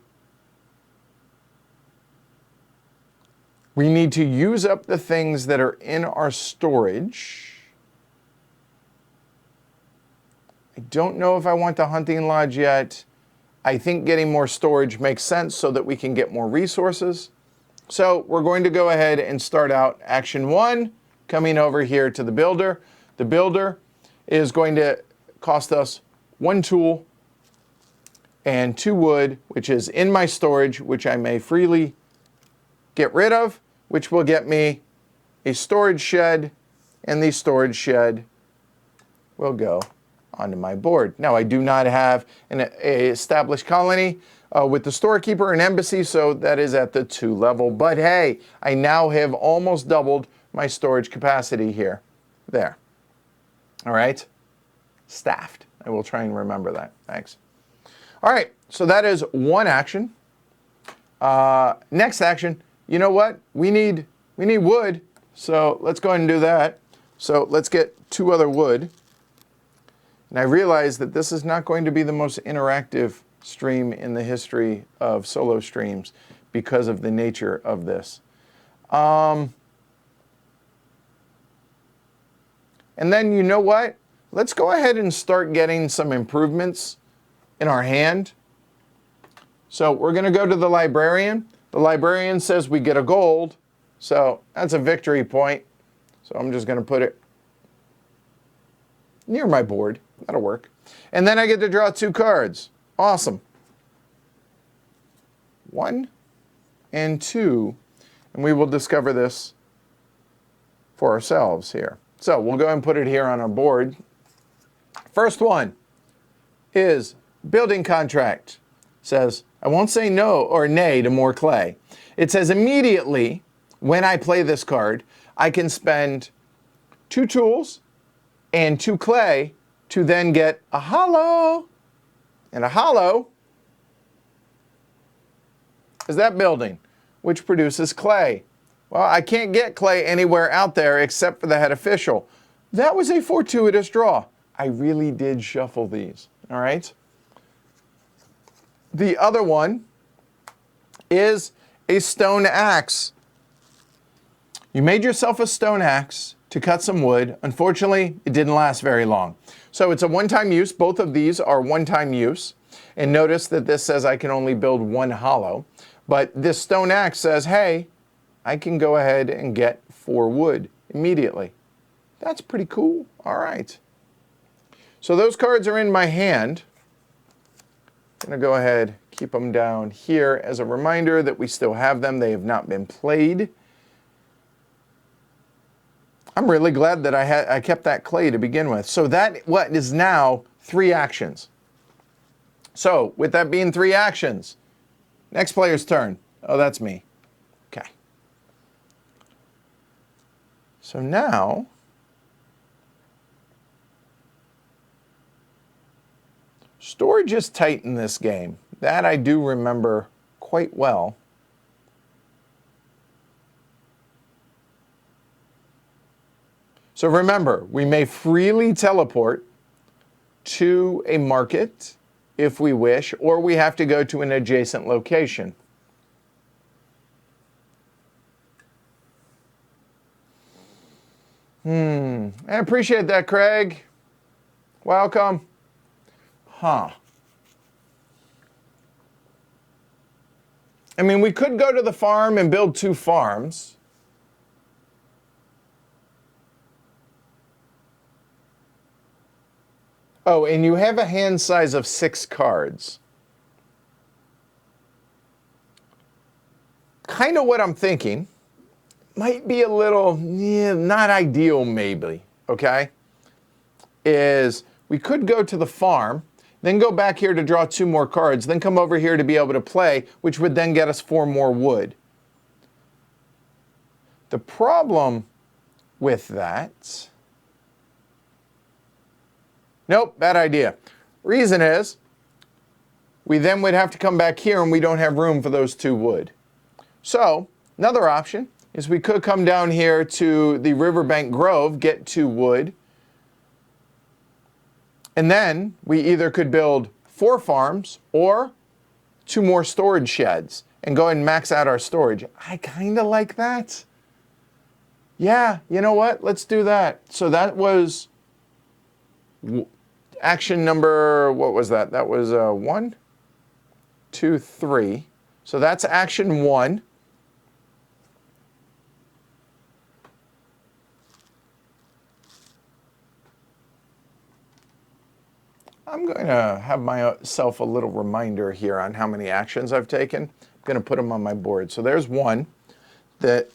We need to use up the things that are in our storage. I don't know if I want the hunting lodge yet. I think getting more storage makes sense so that we can get more resources. So we're going to go ahead and start out action 1, coming over here to the builder. The builder is going to cost us 1 tool and 2 wood, which is in my storage, which I may freely get rid of, which will get me a storage shed, and the storage shed will go onto my board. Now, I do not have an established colony with the storekeeper and embassy, so that is at the 2 level. But hey, I now have almost doubled my storage capacity here. There. All right. Staffed. I will try and remember that. Thanks. All right. So that is one action. Next action. You know what? We need wood. So let's go ahead and do that. So let's get 2 other wood. And I realize that this is not going to be the most interactive stream in the history of solo streams because of the nature of this. And then you know what? Let's go ahead and start getting some improvements in our hand. So we're going to go to the librarian. The librarian says we get a gold. So that's a victory point. So I'm just going to put it near my board. That'll work. And then I get to draw 2 cards. Awesome. 1 and 2. And we will discover this for ourselves here. So we'll go ahead and put it here on our board. First one is building contract. Says, I won't say no or nay to more clay. It says immediately when I play this card, I can spend 2 tools and 2 clay to then get a hollow. And a hollow is that building, which produces clay. Well, I can't get clay anywhere out there except for the head official. That was a fortuitous draw. I really did shuffle these, all right? The other one is a stone axe. You made yourself a stone axe to cut some wood. Unfortunately, it didn't last very long. So it's a one-time use. Both of these are one-time use. And notice that this says I can only build 1 hollow. But this stone axe says, hey, I can go ahead and get 4 wood immediately. That's pretty cool. All right. So those cards are in my hand. I'm going to go ahead, keep them down here as a reminder that we still have them. They have not been played. I'm really glad that I kept that clay to begin with. So that what is now 3 actions. So with that being 3 actions, next player's turn. Oh, that's me. Okay. So now storage is tight in this game. That I do remember quite well. So remember, we may freely teleport to a market if we wish, or we have to go to an adjacent location. I appreciate that, Craig. Welcome. Huh. I mean, we could go to the farm and build 2 farms. Oh, and you have a hand size of 6 cards. Kind of what I'm thinking. Might be a little, not ideal maybe, okay? Is we could go to the farm, then go back here to draw 2 more cards, then come over here to be able to play, which would then get us 4 more wood. The problem with that... Nope, bad idea. Reason is, we then would have to come back here and we don't have room for those 2 wood. So, another option is we could come down here to the Riverbank Grove, get 2 wood, and then we either could build 4 farms or 2 more storage sheds and go ahead and max out our storage. I kind of like that. Yeah, you know what? Let's do that. So that was action number, what was that? That was 1, 2, 3. So that's action 1. I'm going to have myself a little reminder here on how many actions I've taken. I'm going to put them on my board. So there's 1. That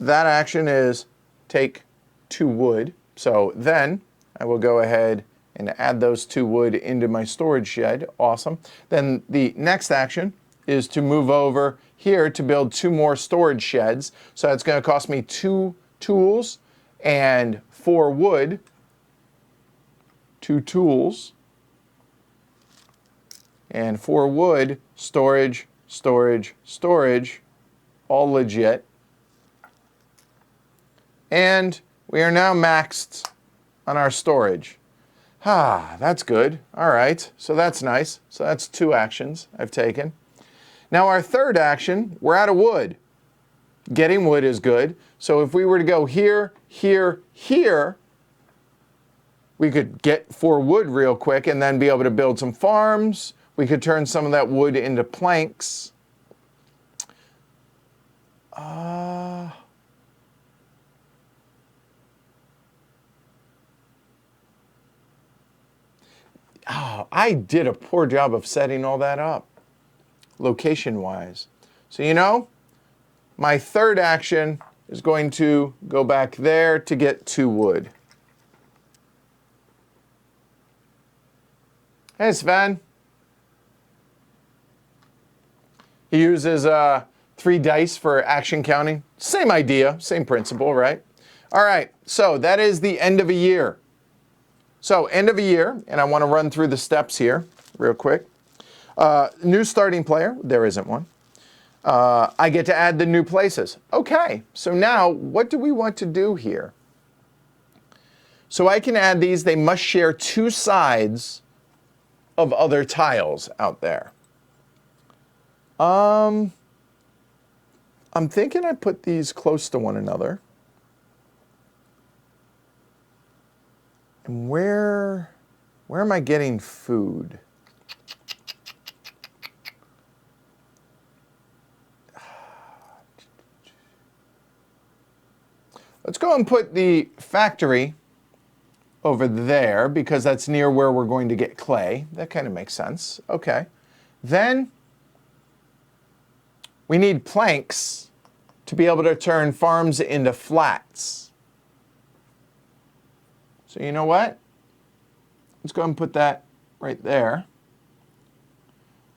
action is take 2 wood. So then I will go ahead and add those 2 wood into my storage shed. Awesome. Then the next action is to move over here to build 2 more storage sheds. So that's going to cost me 2 tools and 4 wood. 2 tools and 4 wood, storage, storage, storage, all legit. And we are now maxed on our storage. That's good. All right, so that's nice. So that's 2 actions I've taken. Now our third action, we're out of wood. Getting wood is good. So if we were to go here, here, here, we could get 4 wood real quick and then be able to build some farms. We could turn some of that wood into planks. I did a poor job of setting all that up, location-wise. So you know, my third action is going to go back there to get 2 wood. Hey, Sven. He uses 3 dice for action counting. Same idea, same principle, right? All right, so that is the end of a year. So end of a year, and I want to run through the steps here real quick. New starting player, there isn't one. I get to add the new places. Okay, so now what do we want to do here? So I can add these. They must share 2 sides of other tiles out there. I'm thinking I put these close to one another. And where am I getting food? Let's go and put the factory over there because that's near where we're going to get clay. That kind of makes sense. Okay. Then we need planks to be able to turn farms into flats. So you know what? Let's go ahead and put that right there.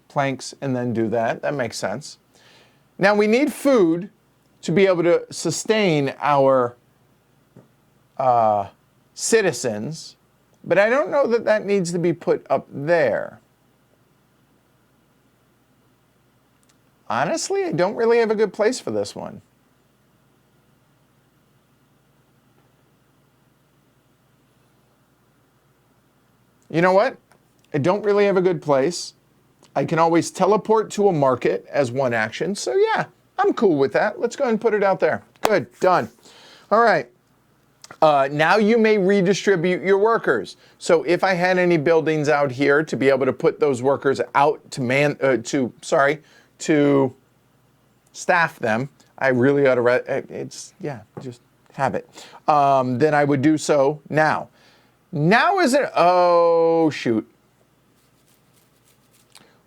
Planks and then do that. That makes sense. Now we need food to be able to sustain our citizens, but I don't know that that needs to be put up there. Honestly, I don't really have a good place for this one. You know what? I don't really have a good place. I can always teleport to a market as one action. So yeah, I'm cool with that. Let's go ahead and put it out there. Good, done. All right. Now you may redistribute your workers. So if I had any buildings out here to be able to put those workers out to to staff them, I really ought to, just have it. Then I would do so now. Now is it, oh shoot.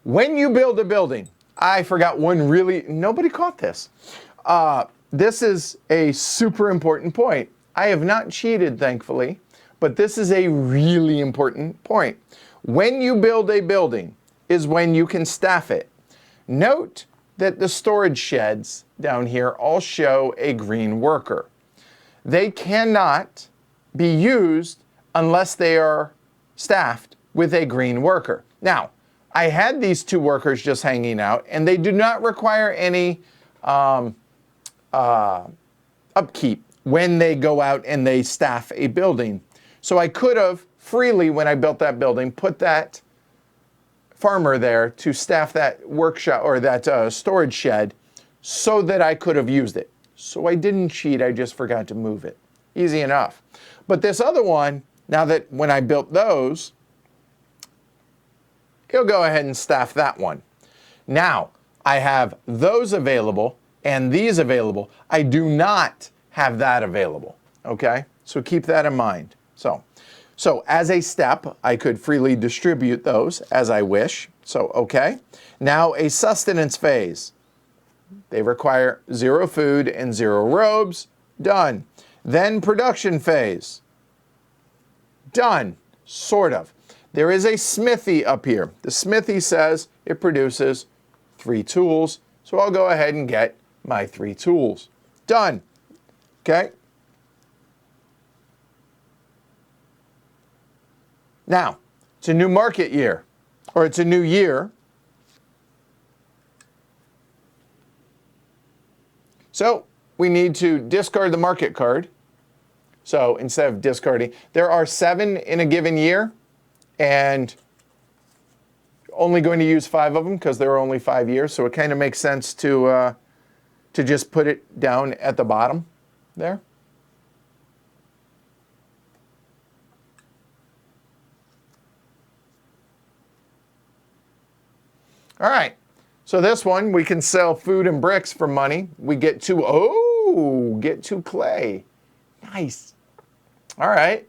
When you build a building, I forgot one really, nobody caught this. This is a super important point. I have not cheated, thankfully, but this is a really important point. When you build a building is when you can staff it. Note that the storage sheds down here all show a green worker. They cannot be used unless they are staffed with a green worker. Now, I had these 2 workers just hanging out, and they do not require any upkeep when they go out and they staff a building. So I could have freely, when I built that building, put that farmer there to staff that workshop or that storage shed so that I could have used it. So I didn't cheat, I just forgot to move it. Easy enough. But this other one, now that when I built those, he'll go ahead and staff that one. Now, I have those available and these available. I do not have that available, okay? So keep that in mind. So as a step, I could freely distribute those as I wish. So, okay. Now a sustenance phase. They require 0 food and 0 robes. Done. Then production phase. Done. Sort of. There is a smithy up here. The smithy says it produces 3 tools. So I'll go ahead and get my 3 tools. Done. Okay. Now, it's a new market year, or it's a new year. So we need to discard the market card. So instead of discarding, there are 7 in a given year, and only going to use 5 of them because there are only 5 years. So it kind of makes sense to just put it down at the bottom there. All right. So this one, we can sell food and bricks for money. We get 2, get 2 clay. Nice. All right.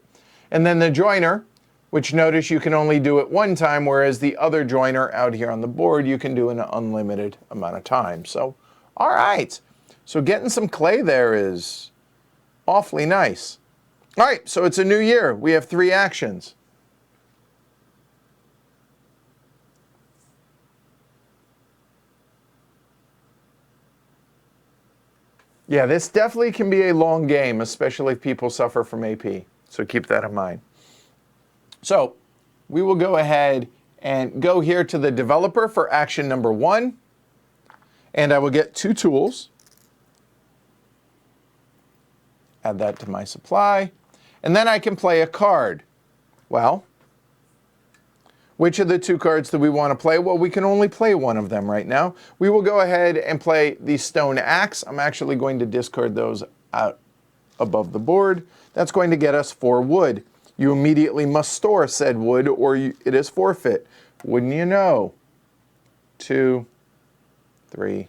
And then the joiner, which notice you can only do it 1 time, whereas the other joiner out here on the board, you can do an unlimited amount of time. So, all right. So getting some clay there is awfully nice. All right. So it's a new year. We have 3 actions. Yeah, this definitely can be a long game, especially if people suffer from AP. So keep that in mind. So we will go ahead and go here to the developer for action number 1. And I will get 2 tools. Add that to my supply. And then I can play a card. Well, which of the 2 cards do we want to play? Well, we can only play one of them right now. We will go ahead and play the stone axe. I'm actually going to discard those out above the board. That's going to get us 4 wood. You immediately must store said wood or it is forfeit. Wouldn't you know? 2, 3,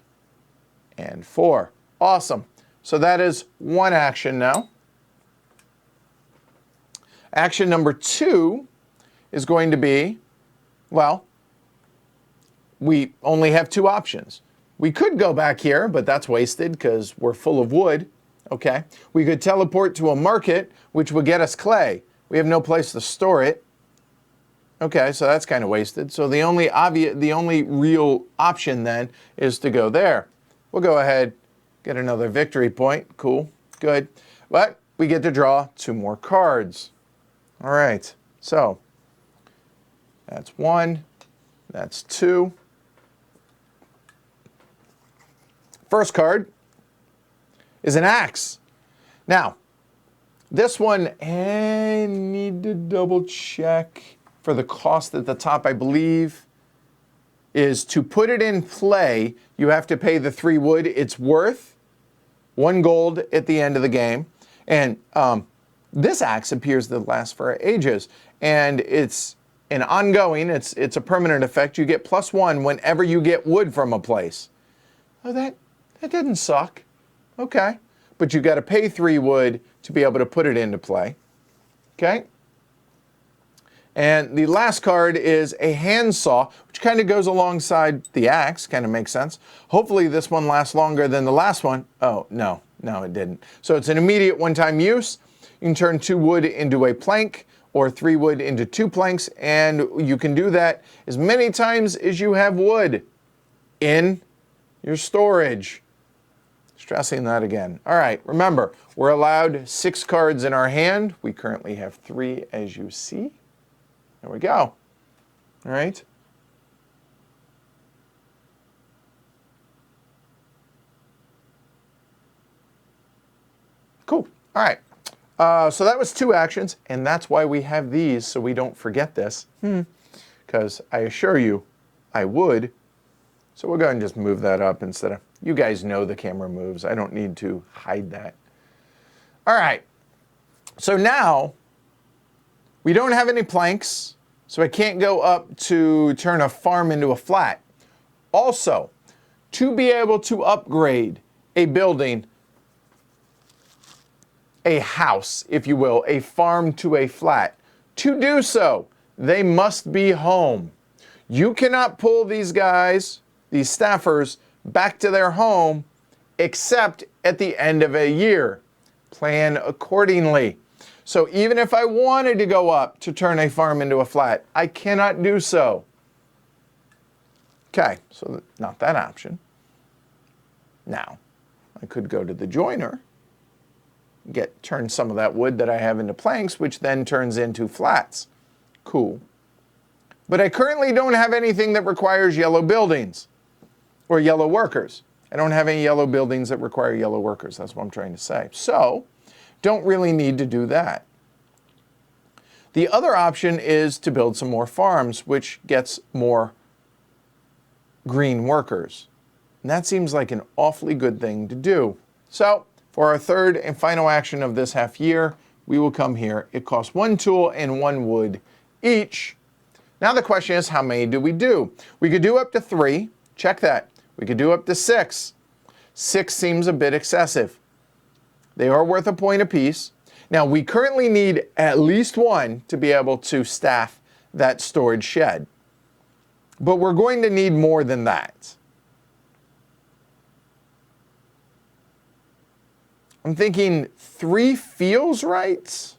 and 4. Awesome. So that is 1 action now. Action number 2 is going to be, well, we only have 2 options. We could go back here, but that's wasted because we're full of wood. Okay. We could teleport to a market, which would get us clay. We have no place to store it. Okay, so that's kind of wasted. So the only real option then is to go there. We'll go ahead, get another victory point. Cool, good. But we get to draw 2 more cards. All right, so that's 1, that's 2. First card is an axe. Now, this one, I need to double check for the cost at the top, I believe, is to put it in play, you have to pay the 3 wood. It's worth 1 gold at the end of the game. And this axe appears to last for ages. And it's an ongoing, it's a permanent effect. You get +1 whenever you get wood from a place. Oh, that didn't suck. Okay. But you got to pay 3 wood to be able to put it into play. Okay. And the last card is a handsaw, which kind of goes alongside the axe, kind of makes sense. Hopefully this one lasts longer than the last one. Oh, no, it didn't. So it's an immediate one-time use. You can turn 2 wood into a plank or 3 wood into 2 planks, and you can do that as many times as you have wood in your storage. Stressing that again. All right, remember, we're allowed 6 cards in our hand. We currently have 3, as you see. There we go. All right. Cool. All right. So that was 2 actions, and that's why we have these, so we don't forget this. Because I assure you, I would. So we'll go ahead and just move that up instead of, you guys know the camera moves. I don't need to hide that. All right. So now, we don't have any planks, so I can't go up to turn a farm into a flat. Also, to be able to upgrade a building, a house, if you will, a farm to a flat, to do so, they must be home. You cannot pull these guys, these staffers, back to their home except at the end of a year. Plan accordingly. So even if I wanted to go up to turn a farm into a flat, I cannot do so. Okay, so not that option. Now, I could go to the joiner, turn some of that wood that I have into planks, which then turns into flats. Cool. But I currently don't have anything that requires yellow buildings or yellow workers. I don't have any yellow buildings that require yellow workers. That's what I'm trying to say. So, don't really need to do that. The other option is to build some more farms, which gets more green workers. And that seems like an awfully good thing to do. So, for our third and final action of this half year, we will come here. It costs 1 tool and 1 wood each. Now the question is, how many do we do? We could do up to 3. Check that. We could do up to 6. 6 seems a bit excessive. They are worth a point apiece. Now, we currently need at least 1 to be able to staff that storage shed. But we're going to need more than that. I'm thinking 3 feels right.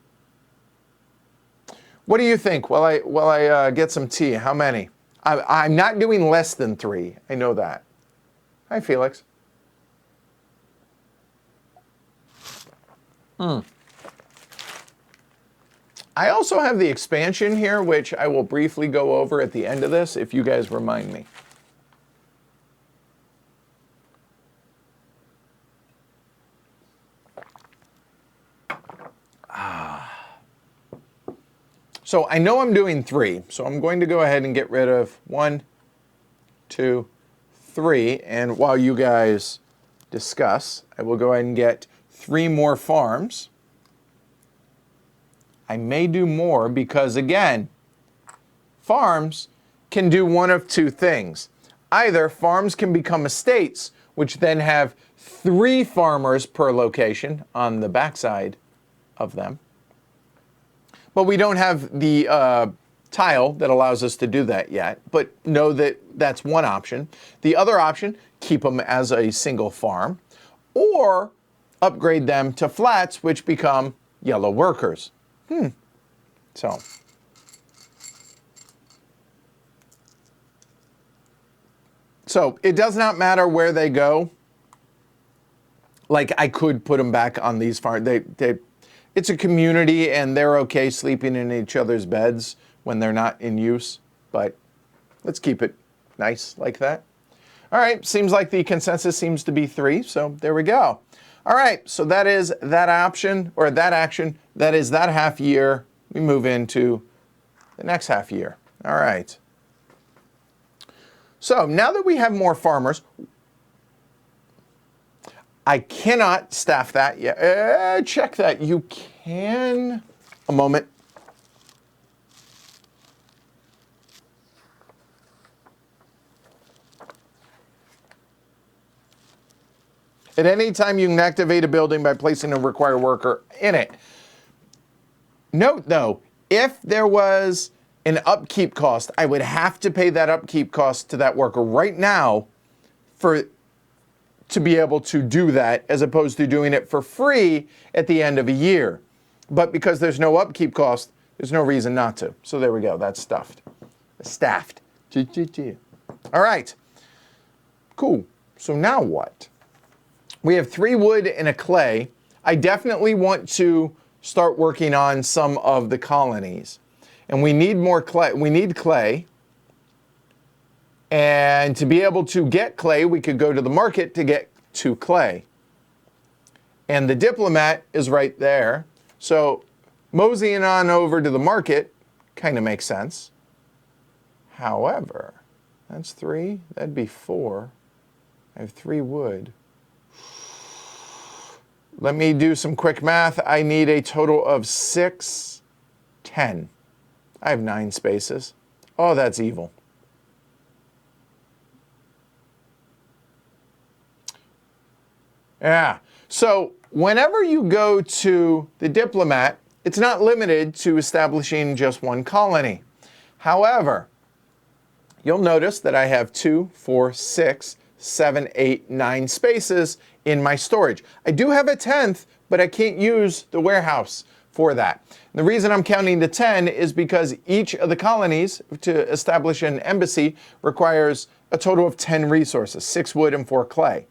What do you think? While I get some tea, how many? I'm not doing less than 3. I know that. Hi, Felix. I also have the expansion here, which I will briefly go over at the end of this, if you guys remind me. So I know I'm doing 3, so I'm going to go ahead and get rid of 1, 2, 3, and while you guys discuss, I will go ahead and get 3 more farms. I may do more because, again, farms can do one of 2 things. Either farms can become estates, which then have 3 farmers per location on the backside of them. But we don't have the tile that allows us to do that yet, but know that that's one option. The other option, keep them as a single farm, or upgrade them to flats, which become yellow workers. So it does not matter where they go. Like, I could put them back on these farms. It's a community, and they're okay sleeping in each other's beds when they're not in use, but let's keep it nice like that. All right, seems like the consensus seems to be 3, so there we go. All right, so that is that option, or that action. That is that half year. We move into the next half year. All right. So now that we have more farmers, I cannot staff that yet. Check that. You can. A moment. At any time, you can activate a building by placing a required worker in it. Note, though, if there was an upkeep cost, I would have to pay that upkeep cost to that worker right now to be able to do that, as opposed to doing it for free at the end of a year. But because there's no upkeep cost, there's no reason not to. So there we go. That's stuffed. Staffed. All right. Cool. So now what? We have 3 wood and a clay. I definitely want to start working on some of the colonies. And we need more clay. We need clay. And to be able to get clay, we could go to the market to get 2 clay. And the diplomat is right there. So moseying on over to the market kind of makes sense. However, that's 3. That'd be 4. I have 3 wood. Let me do some quick math. I need a total of 6, 10. I have 9 spaces. Oh, that's evil. Yeah. So whenever you go to the diplomat, it's not limited to establishing just 1 colony. However, you'll notice that I have 2, 4, 6, 7, 8, 9 spaces in my storage. I do have a 10th, but I can't use the warehouse for that. The reason I'm counting to 10 is because each of the colonies to establish an embassy requires a total of 10 resources, 6 wood and 4 clay.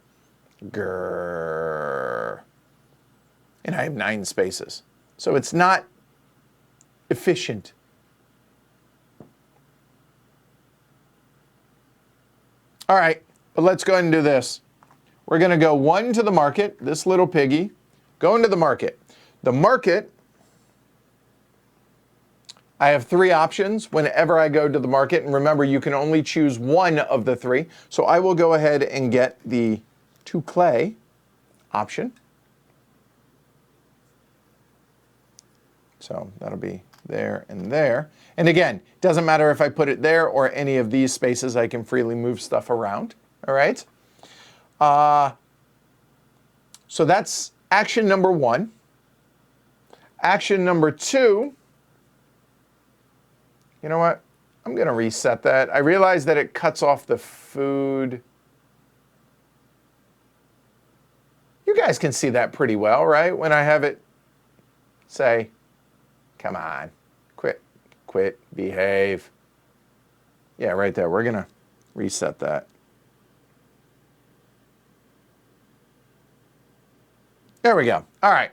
Grrr. And I have 9 spaces. So it's not efficient. All right, but let's go ahead and do this. We're going to go 1 to the market, this little piggy, go into the market. The market, I have 3 options whenever I go to the market. And remember, you can only choose 1 of the 3. So I will go ahead and get the 2 clay option. So that'll be there and there. And again, it doesn't matter if I put it there or any of these spaces, I can freely move stuff around. All right. So that's action number 1. Action number 2, you know what? I'm going to reset that. I realize that it cuts off the food. You guys can see that pretty well, right? When I have it say, come on, quit, behave. Yeah, right there. We're going to reset that. There we go. All right.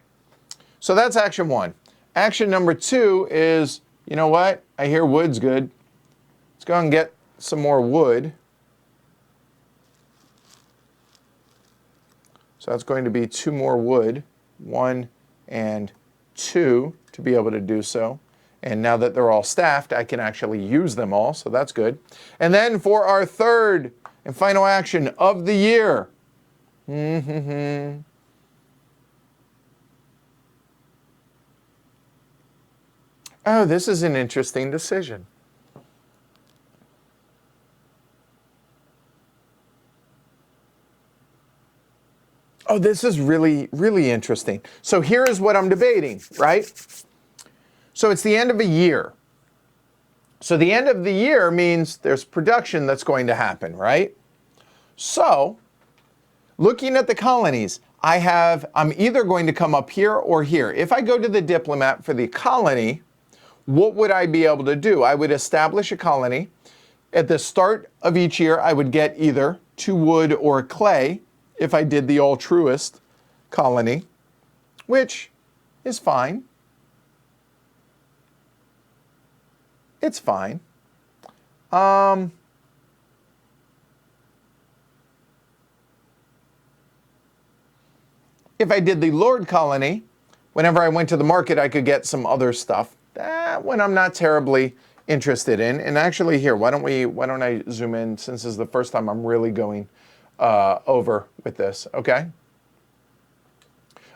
So that's action 1. Action number 2 is, you know what? I hear wood's good. Let's go and get some more wood. So that's going to be 2 more wood, 1 and 2 to be able to do so. And now that they're all staffed, I can actually use them all, so that's good. And then for our 3rd and final action of the year. Oh, this is an interesting decision. Oh, this is really, really interesting. So here is what I'm debating, right? So it's the end of a year. So the end of the year means there's production that's going to happen, right? So looking at the colonies, I'm either going to come up here or here. If I go to the diplomat for the colony, what would I be able to do? I would establish a colony. At the start of each year, I would get either 2 wood or clay if I did the altruist colony, which is fine. It's fine. If I did the Lord colony, whenever I went to the market, I could get some other stuff. That one I'm not terribly interested in. And actually here, why don't I zoom in, since this is the first time I'm really going over with this, okay?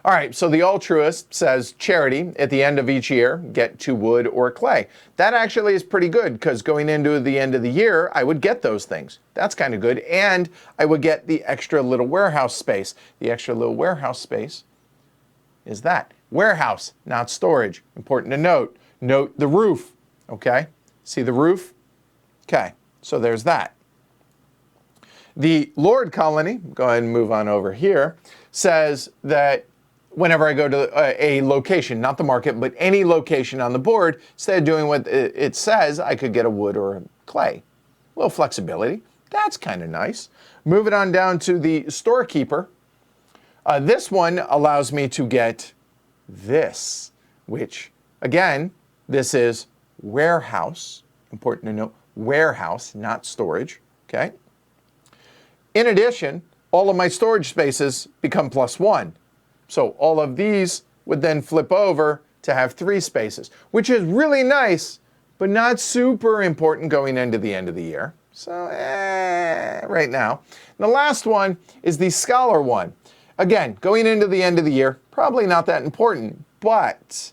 All right, so the altruist says charity at the end of each year, get 2 wood or clay. That actually is pretty good, because going into the end of the year, I would get those things. That's kind of good. And I would get the extra little warehouse space. The extra little warehouse space is that. Warehouse, not storage. Important to note. Note the roof, okay? See the roof? Okay, so there's that. The Lord colony, go ahead and move on over here, says that whenever I go to a location, not the market, but any location on the board, instead of doing what it says, I could get a wood or a clay. A little flexibility. That's kind of nice. Move it on down to the storekeeper. This one allows me to get this, which, again, this is warehouse. Important to note, warehouse, not storage, okay? In addition, all of my storage spaces become +1. So all of these would then flip over to have 3 spaces, which is really nice, but not super important going into the end of the year. So, right now. And the last one is the scholar one. Again, going into the end of the year, probably not that important, but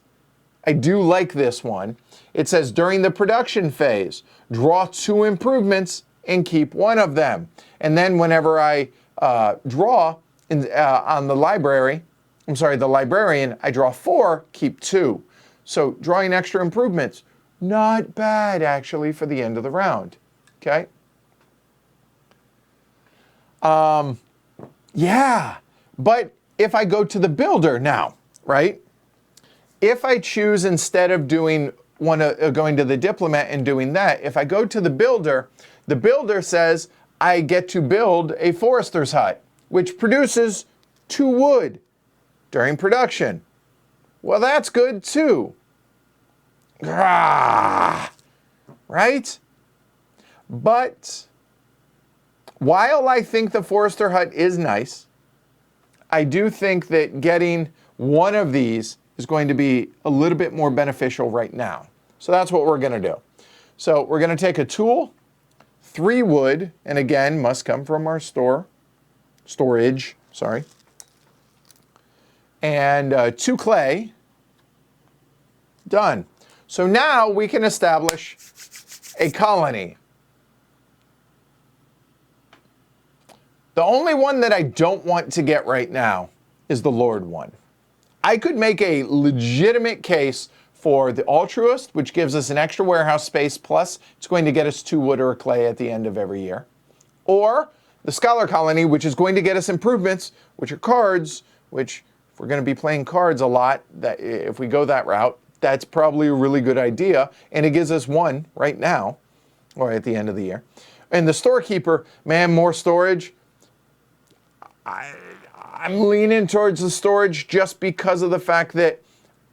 I do like this one. It says during the production phase, draw 2 improvements and keep 1 of them. And then whenever I draw on the librarian, I draw 4, keep 2. So drawing extra improvements, not bad actually for the end of the round. Okay? Yeah, but if I go to the builder now, right? if I choose instead of doing going to the diplomat and doing that, if I go to the builder says I get to build a forester's hut, which produces 2 wood during production. Well, that's good too. Right? But while I think the forester hut is nice, I do think that getting one of these is going to be a little bit more beneficial right now. So that's what we're going to do. So we're going to take a tool, 3 wood, and again, must come from our storage, and 2 clay. Done. So now we can establish a colony. The only one that I don't want to get right now is the Lord one. I could make a legitimate case for the Altruist, which gives us an extra warehouse space, plus it's going to get us 2 wood or clay at the end of every year. Or the Scholar Colony, which is going to get us improvements, which are cards, which if we're going to be playing cards a lot, that if we go that route, that's probably a really good idea. And it gives us 1 right now, or at the end of the year. And the Storekeeper, man, more storage. I'm leaning towards the storage just because of the fact that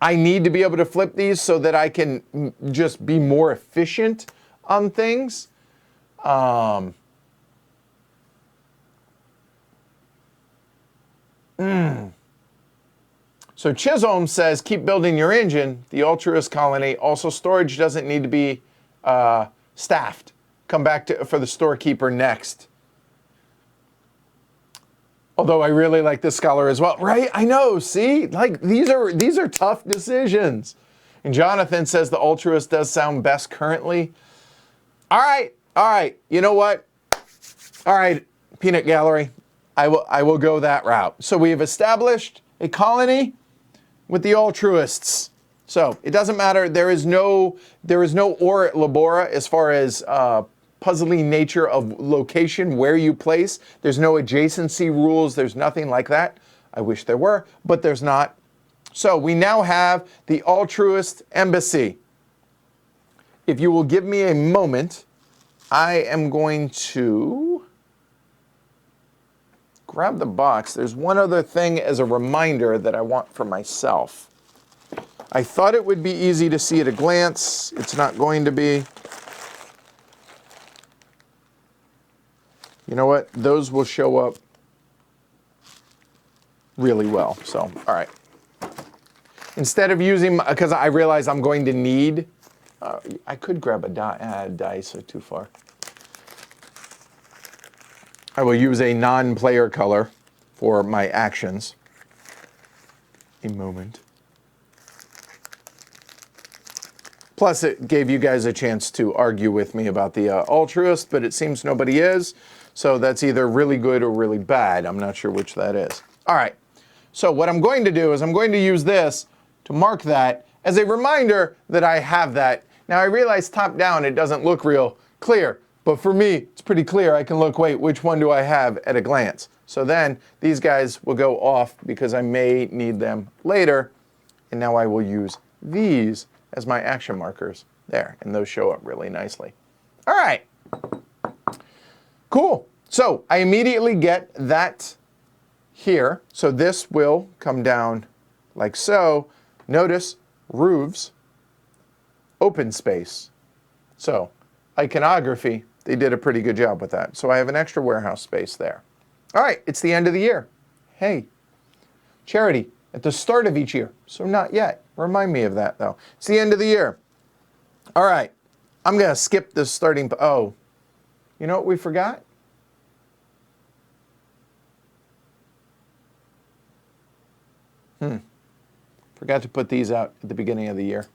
I need to be able to flip these so that I can just be more efficient on things. So Chisholm says, keep building your engine. The Altruist Colony. Also, storage doesn't need to be staffed. Come back for the Storekeeper next. Although I really like this Scholar as well. Right? I know, see? Like, these are tough decisions. And Jonathan says the Altruist does sound best currently. All right. You know what? All right, Peanut Gallery. I will go that route. So we have established a colony with the Altruists. So it doesn't matter. There is no Ora et Labora as far as puzzling nature of location, where you place. There's no adjacency rules. There's nothing like that. I wish there were, but there's not. So we now have the Altruist Embassy. If you will give me a moment, I am going to grab the box. There's one other thing as a reminder that I want for myself. I thought it would be easy to see at a glance. It's not going to be. You know what? Those will show up really well. So, all right. Instead of using, because I realize I'm going to need, I could grab a dice or too far. I will use a non-player color for my actions. A moment. Plus, it gave you guys a chance to argue with me about the Altruist, but it seems nobody is. So that's either really good or really bad. I'm not sure which that is. All right. So what I'm going to do is I'm going to use this to mark that as a reminder that I have that. Now, I realize top down it doesn't look real clear, but for me, it's pretty clear. I can look, wait, which one do I have at a glance? So then these guys will go off because I may need them later. And now I will use these as my action markers there, and those show up really nicely. All right. Cool. So I immediately get that here. So this will come down like so. Notice roofs, open space. So iconography, they did a pretty good job with that. So I have an extra warehouse space there. All right, it's the end of the year. Hey, charity at the start of each year. So not yet. Remind me of that though. It's the end of the year. All right, I'm going to skip this starting. Oh, you know what we forgot? Forgot to put these out at the beginning of the year.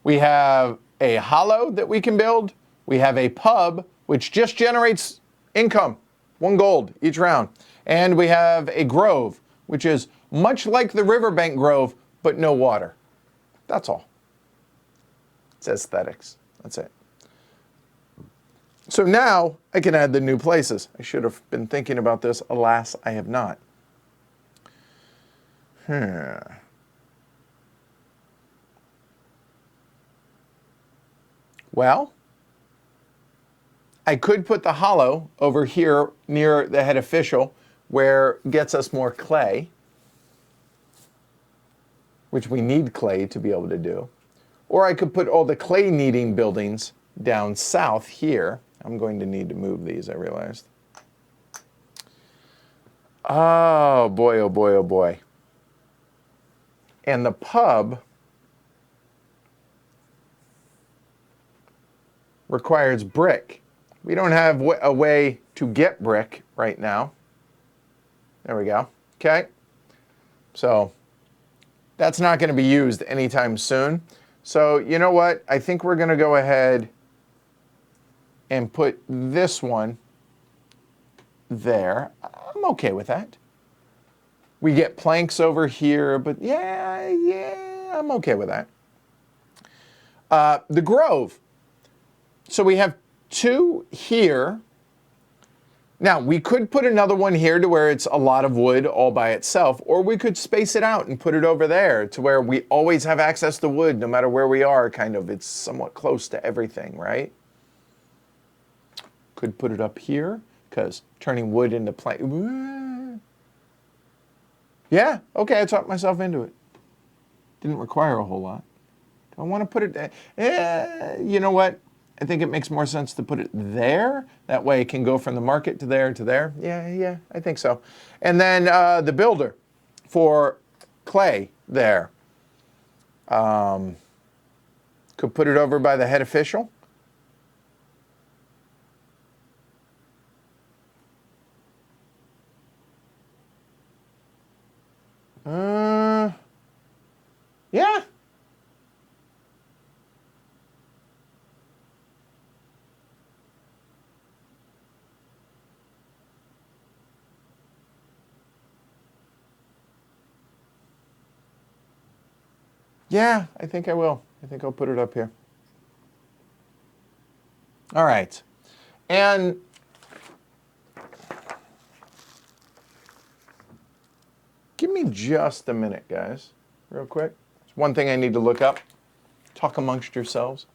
We have a hollow that we can build. We have a pub, which just generates income, 1 gold each round. And we have a grove, which is much like the riverbank grove, but no water. That's all. It's aesthetics. That's it. So now I can add the new places. I should have been thinking about this. Alas, I have not. Well, I could put the hollow over here near the head official where it gets us more clay, which we need clay to be able to do. Or I could put all the clay needing buildings down south here. I'm going to need to move these, I realized. Oh boy, oh boy, oh boy. And the pub requires brick. We don't have a way to get brick right now. There we go. Okay. So that's not going to be used anytime soon. So you know what? I think we're going to go ahead and put this one there. I'm okay with that. We get planks over here, but yeah, I'm okay with that. The Grove. So we have two here. Now, we could put another one here to where it's a lot of wood all by itself, or we could space it out and put it over there to where we always have access to wood no matter where we are, kind of. It's somewhat close to everything, right? Could put it up here, because turning wood into plank. Yeah, okay, I talked myself into it. Didn't require a whole lot. Do I want to put it there? You know what? I think it makes more sense to put it there. That way it can go from the market to there to there. Yeah, I think so. And then the builder for clay there. Could put it over by the head official. Yeah. Yeah, I think I will. I think I'll put it up here. All right. And give me just a minute, guys, real quick. There's one thing I need to look up. Talk amongst yourselves.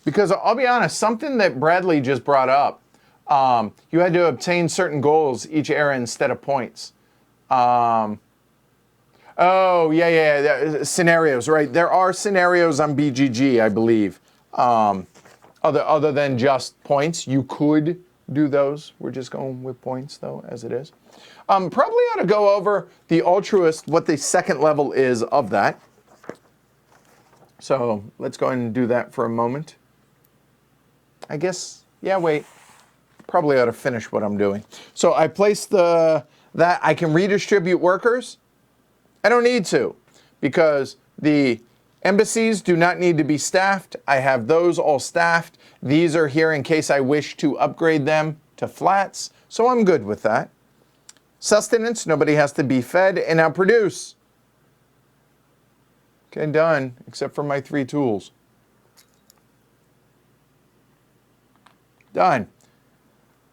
Because I'll be honest, something that Bradley just brought up, you had to obtain certain goals each era instead of points. Oh, yeah. Scenarios, right? There are scenarios on BGG, I believe. Other than just points, you could do those. We're just going with points, though, as it is. Probably ought to go over the Altruist, what the second level is of that. So let's go ahead and do that for a moment. I guess, yeah, wait. Probably ought to finish what I'm doing. So I placed that I can redistribute workers. I don't need to, because the embassies do not need to be staffed. I have those all staffed. These are here in case I wish to upgrade them to flats. So I'm good with that. Sustenance, nobody has to be fed. And now produce. Okay, done, except for my 3 tools. Done.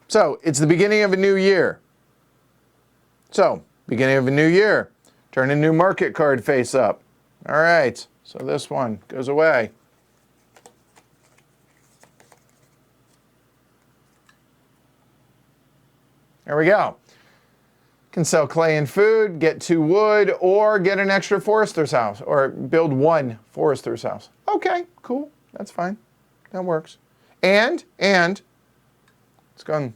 So it's the beginning of a new year. So, beginning of a new year. Turn a new market card face up. All right, so this one goes away. There we go. Can sell clay and food, get 2 wood, or get an extra forester's house, or build 1 forester's house. Okay, cool, that's fine. That works. And let's go and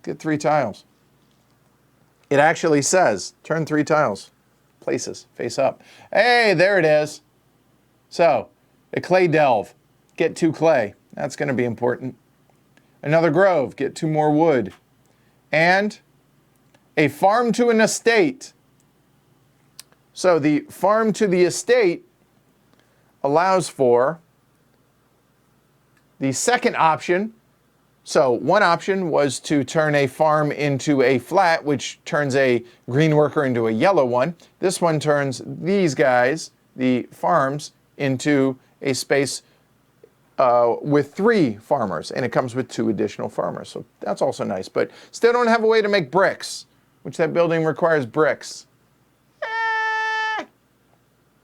get 3 tiles. It actually says, turn 3 tiles. Places, face up. Hey, there it is. So, a clay delve, get 2 clay. That's going to be important. Another grove, get 2 more wood. And a farm to an estate. So the farm to the estate allows for the second option. So one option was to turn a farm into a flat, which turns a green worker into a yellow one. This one turns these guys, the farms, into a space with 3 farmers, and it comes with 2 additional farmers. So that's also nice. But still don't have a way to make bricks, which that building requires bricks.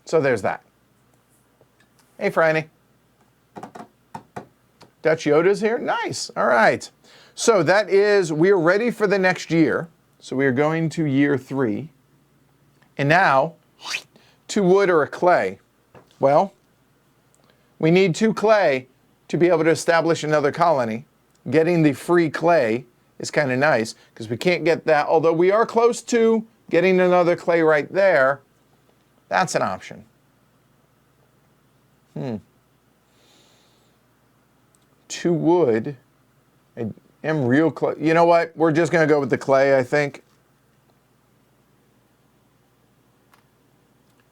So there's that. Hey, Franny. Dutch Yoda's here? Nice. All right. So that is, we are ready for the next year. So we are going to year 3. And now, 2 wood or a clay. Well, we need 2 clay to be able to establish another colony. Getting the free clay is kind of nice because we can't get that, although we are close to getting another clay right there. That's an option. 2 wood. I am real close. You know what? We're just going to go with the clay, I think.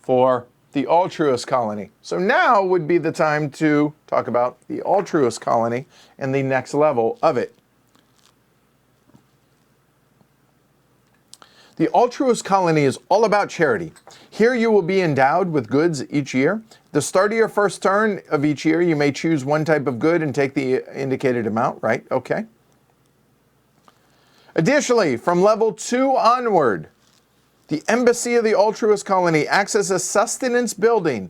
For the altruist colony. So now would be the time to talk about the altruist colony and the next level of it. The altruist colony is all about charity. Here you will be endowed with goods each year. The start of your first turn of each year, you may choose one type of good and take the indicated amount, right? Okay. Additionally, from level 2 onward, the embassy of the altruist colony acts as a sustenance building,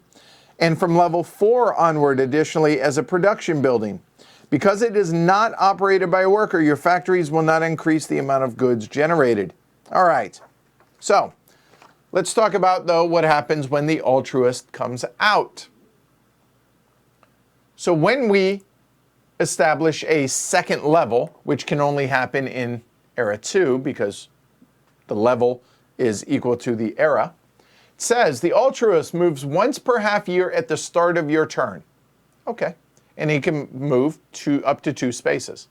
and from level 4 onward, additionally, as a production building. Because it is not operated by a worker, your factories will not increase the amount of goods generated. All right, so let's talk about, though, what happens when the altruist comes out. So when we establish a second level, which can only happen in era 2 because the level is equal to the era, it says the altruist moves once per half year at the start of your turn. Okay, and he can move up to 2 spaces.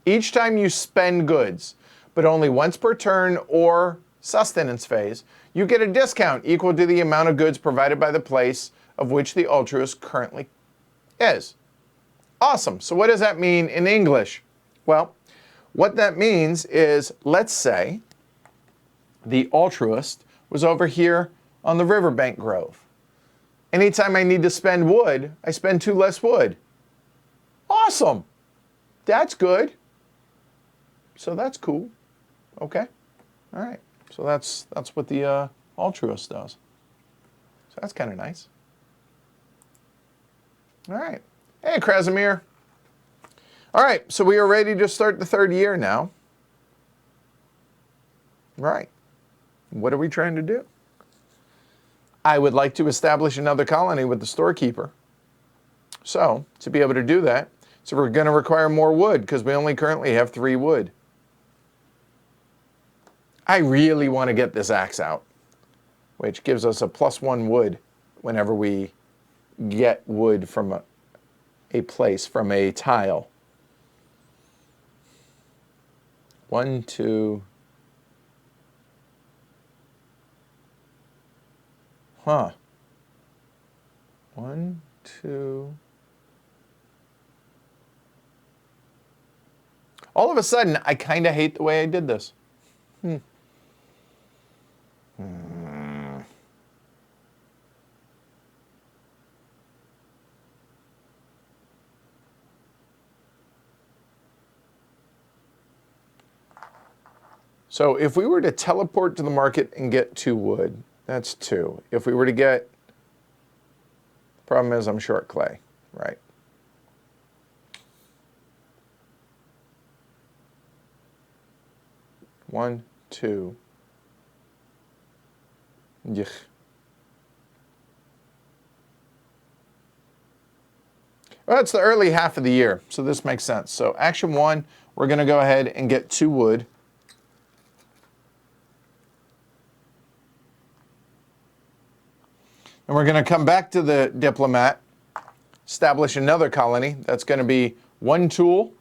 Each time you spend goods, but only once per turn or sustenance phase, you get a discount equal to the amount of goods provided by the place of which the altruist currently is. Awesome. So what does that mean in English? Well, what that means is, let's say the altruist was over here on the riverbank grove. Anytime I need to spend wood, I spend 2 less wood. Awesome. That's good. So that's cool. Okay. All right. So that's what the altruist does. So that's kind of nice. All right. Hey, Krasimir. All right. So we are ready to start the 3rd year now. Right. What are we trying to do? I would like to establish another colony with the storekeeper. So, to be able to do that, so we're going to require more wood because we only currently have 3 wood. I really want to get this axe out, which gives us a +1 wood whenever we get wood from a place, from a tile. 1, 2. Huh. 1, 2. All of a sudden, I kind of hate the way I did this. So if we were to teleport to the market and get 2 wood, that's 2. If we were to get, problem is I'm short clay, right? One, 2. Yuck. Well, it's the early half of the year, so this makes sense. So action 1, we're going to go ahead and get 2 wood. And we're going to come back to the diplomat, establish another colony. That's going to be 1 tool,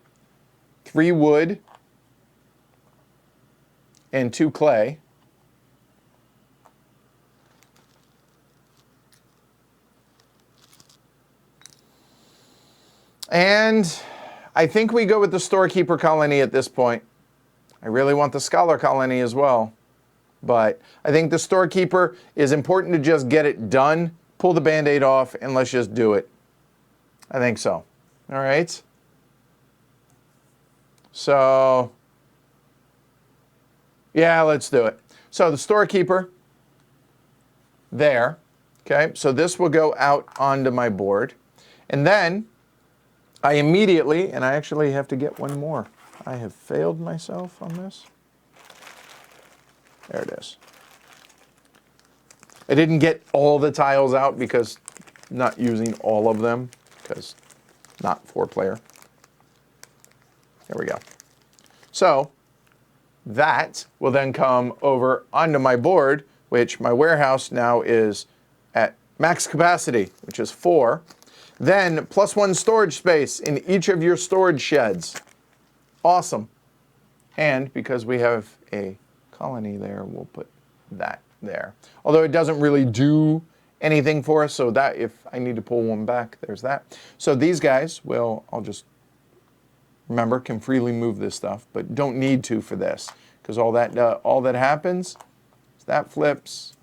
3 wood, and 2 clay. And I think we go with the storekeeper colony at this point. I really want the scholar colony as well. But I think the storekeeper is important to just get it done, pull the Band-Aid off, and let's just do it. I think so. All right. So, yeah, let's do it. So the storekeeper there. Okay, so this will go out onto my board. And then I immediately, and I actually have to get one more. I have failed myself on this. There it is. I didn't get all the tiles out because not using all of them, because not 4-player. There we go. So that will then come over onto my board, which my warehouse now is at max capacity, which is 4. Then +1 storage space in each of your storage sheds. Awesome. And because we have a colony there, we'll put that there. Although it doesn't really do anything for us, so that if I need to pull one back, there's that. So these guys will, I'll just remember, can freely move this stuff, but don't need to for this, because all that happens is that flips.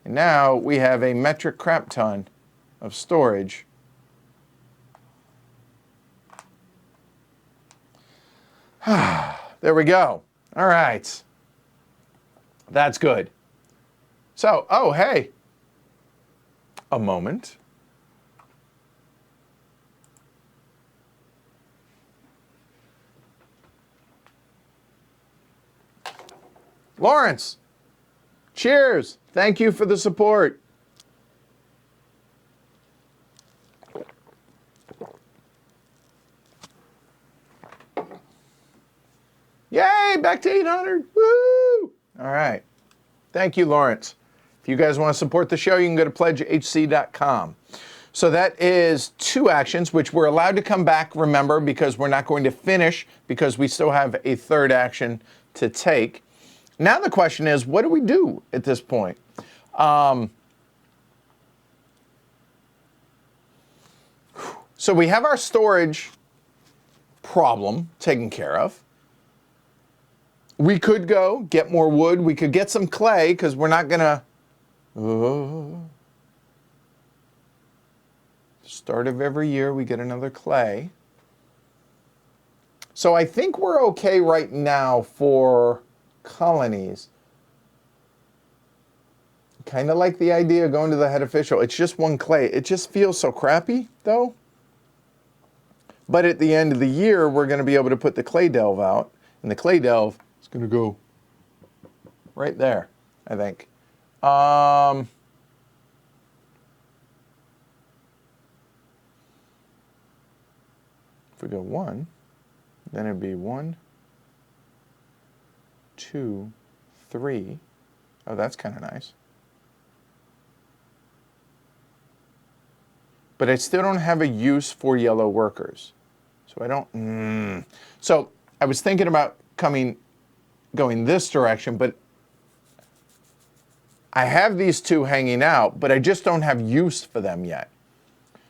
And now we have a metric crap ton of storage. There we go. All right. That's good. So, oh, hey. A moment. Lawrence, cheers. Thank you for the support. Yay, back to 800. Woo! All right. Thank you, Lawrence. If you guys want to support the show, you can go to pledgehc.com. So that is 2 actions, which we're allowed to come back, remember, because we're not going to finish, because we still have a 3rd action to take. Now the question is, what do we do at this point? So we have our storage problem taken care of. We could go get more wood. We could get some clay, because we're not going to... Start of every year, we get another clay. So I think we're okay right now for colonies. Kind of like the idea of going to the head official. It's just 1 clay. It just feels so crappy, though. But at the end of the year, we're going to be able to put the clay delve out. And the clay delve is going to go right there, I think. If we go 1, then it'd be 1, 2, 3. Oh, that's kind of nice. But I still don't have a use for yellow workers. So I don't... So I was thinking about going this direction, but I have these 2 hanging out, but I just don't have use for them yet.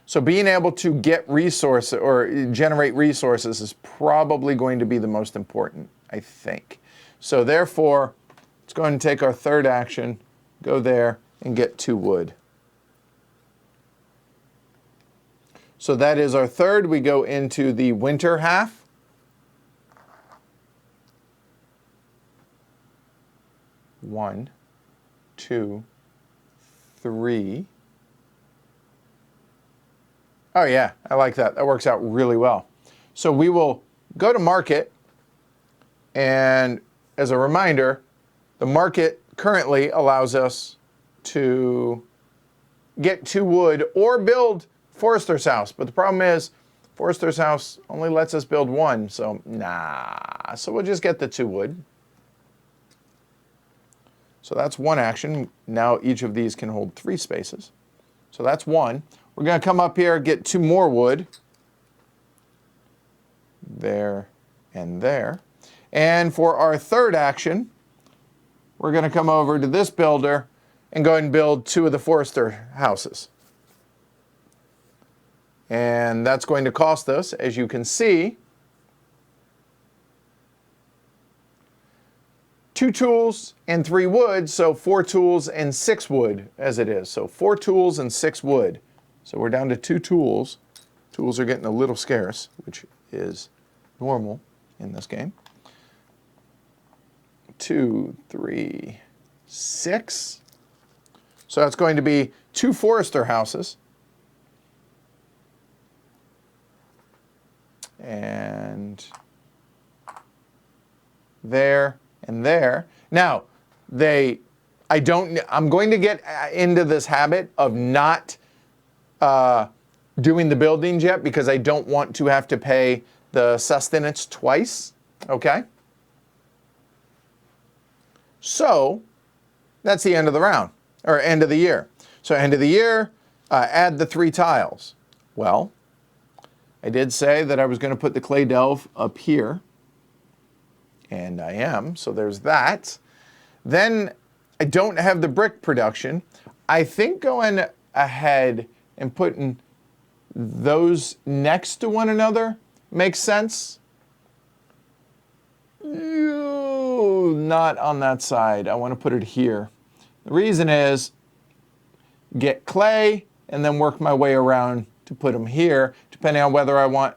So being able to get resources or generate resources is probably going to be the most important, I think. So therefore, let's go ahead and take our 3rd action, go there, and get 2 wood. So that is our 3rd. We go into the winter half. One, 2, 3. Oh yeah, I like that. That works out really well. So we will go to market, and as a reminder, the market currently allows us to get 2 wood or build Forester's house. But the problem is, Forester's house only lets us build 1, so nah. So we'll just get the 2 wood. So that's 1 action. Now each of these can hold 3 spaces. So that's 1. We're going to come up here, get 2 more wood. There and there. And for our 3rd action, we're going to come over to this builder and go ahead and build 2 of the Forester houses. And that's going to cost us, as you can see, 2 tools and 3 wood, so 4 tools and 6 wood as it is. So 4 tools and 6 wood. So we're down to 2 tools Tools are getting a little scarce, which is normal in this game. 2, 3, 6. So that's going to be 2 Forester houses. And there and there. Now, I'm going to get into this habit of not doing the buildings yet because I don't want to have to pay the sustenance twice, okay? So, that's the end of the round, or end of the year. So end of the year, add the 3 tiles. Well, I did say that I was going to put the clay delve up here, and I am, so there's that. Then I don't have the brick production. I think going ahead and putting those next to one another makes sense. Not on that side. I want to put it here. The reason is get clay and then work my way around to put them here, depending on whether I want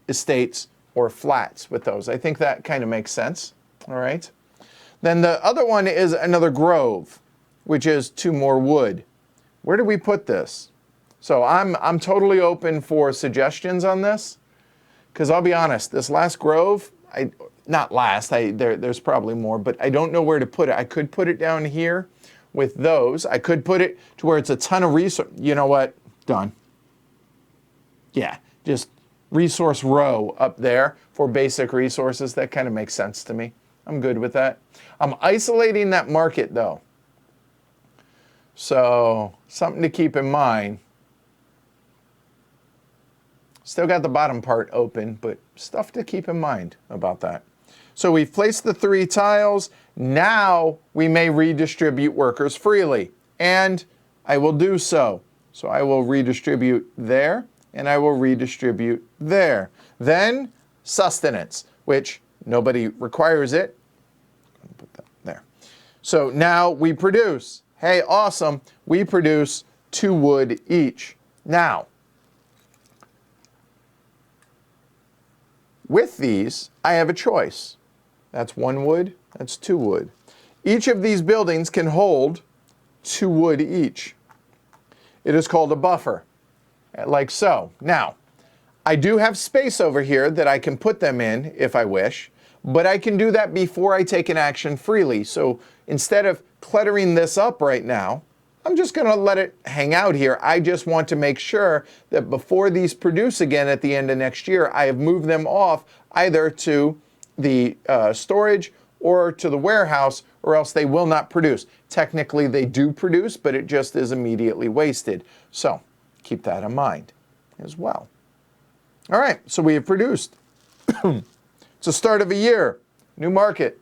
estates or flats with those. I think that kind of makes sense. All right. Then the other one is another grove, which is 2 more wood. Where do we put this? So I'm totally open for suggestions on this, because I'll be honest, this last grove, there's probably more, but I don't know where to put it. I could put it down here with those. I could put it to where it's a ton of resource. You know what? Done. Yeah, just resource row up there for basic resources. That kind of makes sense to me. I'm good with that. I'm isolating that market though. So something to keep in mind. Still got the bottom part open, but stuff to keep in mind about that. So we've placed the 3 tiles. Now we may redistribute workers freely, and I will do so. So I will redistribute there, and I will redistribute there. Then sustenance, which nobody requires it. Put that there. So now we produce. Hey, awesome. We produce 2 wood each. Now, with these, I have a choice. That's 1 wood, that's 2 wood. Each of these buildings can hold 2 wood each. It is called a buffer, like so. Now, I do have space over here that I can put them in if I wish, but I can do that before I take an action freely. So instead of cluttering this up right now, I'm just going to let it hang out here. I just want to make sure that before these produce again at the end of next year, I have moved them off either to the storage or to the warehouse, or else they will not produce. Technically, they do produce, but it just is immediately wasted. So keep that in mind as well. All right, so we have produced. It's the start of a year, new market.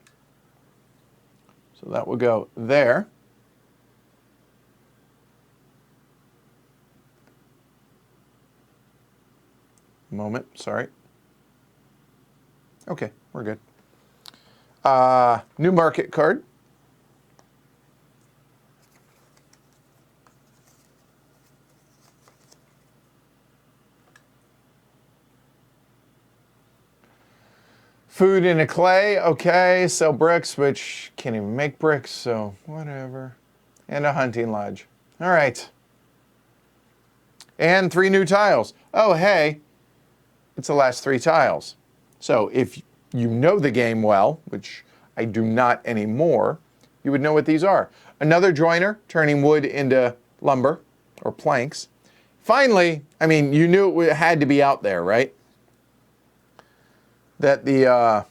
So that will go there. Moment, sorry. Okay, we're good. New market card. Food in a clay, okay. Sell bricks, which can't even make bricks, so whatever. And a hunting lodge. All right. And 3 new tiles. Oh, hey. It's the last 3 tiles. So if you know the game well, which I do not anymore, you would know what these are. Another joiner, turning wood into lumber or planks. Finally, I mean, you knew it had to be out there, right? That the,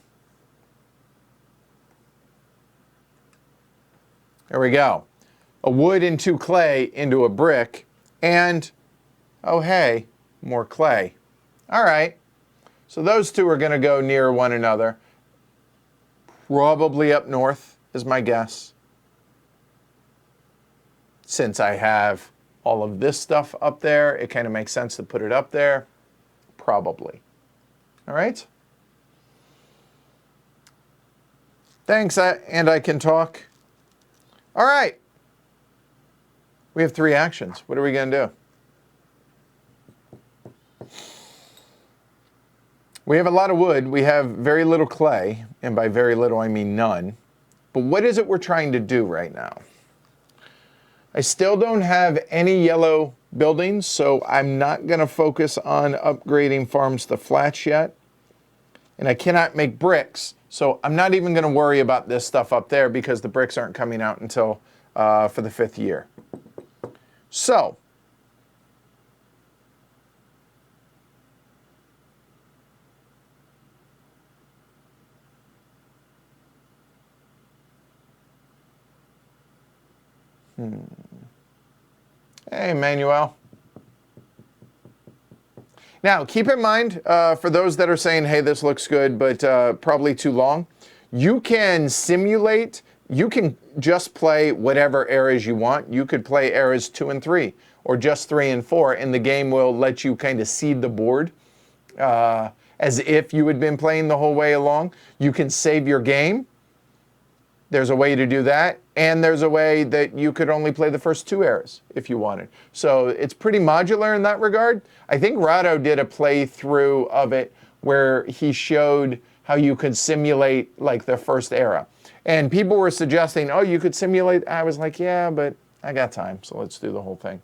there we go. A wood into clay into a brick, and, oh hey, more clay. All right. So those 2 are going to go near one another. Probably up north is my guess. Since I have all of this stuff up there, it kind of makes sense to put it up there. Probably. All right. Thanks, and I can talk. All right. We have 3 actions. What are we going to do? We have a lot of wood. We have very little clay, and by very little I mean none. But what is it we're trying to do right now? I still don't have any yellow buildings, so I'm not going to focus on upgrading farms to flats yet. And I cannot make bricks, so I'm not even going to worry about this stuff up there because the bricks aren't coming out until for the 5th year. So, hey, Manuel. Now, keep in mind, for those that are saying, hey, this looks good, but probably too long, you can simulate, you can just play whatever eras you want. You could play eras 2 and 3, or just 3 and 4, and the game will let you kind of seed the board as if you had been playing the whole way along. You can save your game. There's a way to do that, and there's a way that you could only play the first 2 eras if you wanted. So it's pretty modular in that regard. I think Rado did a playthrough of it where he showed how you could simulate like the first era. And people were suggesting, oh, you could simulate. I was like, yeah, but I got time, so let's do the whole thing.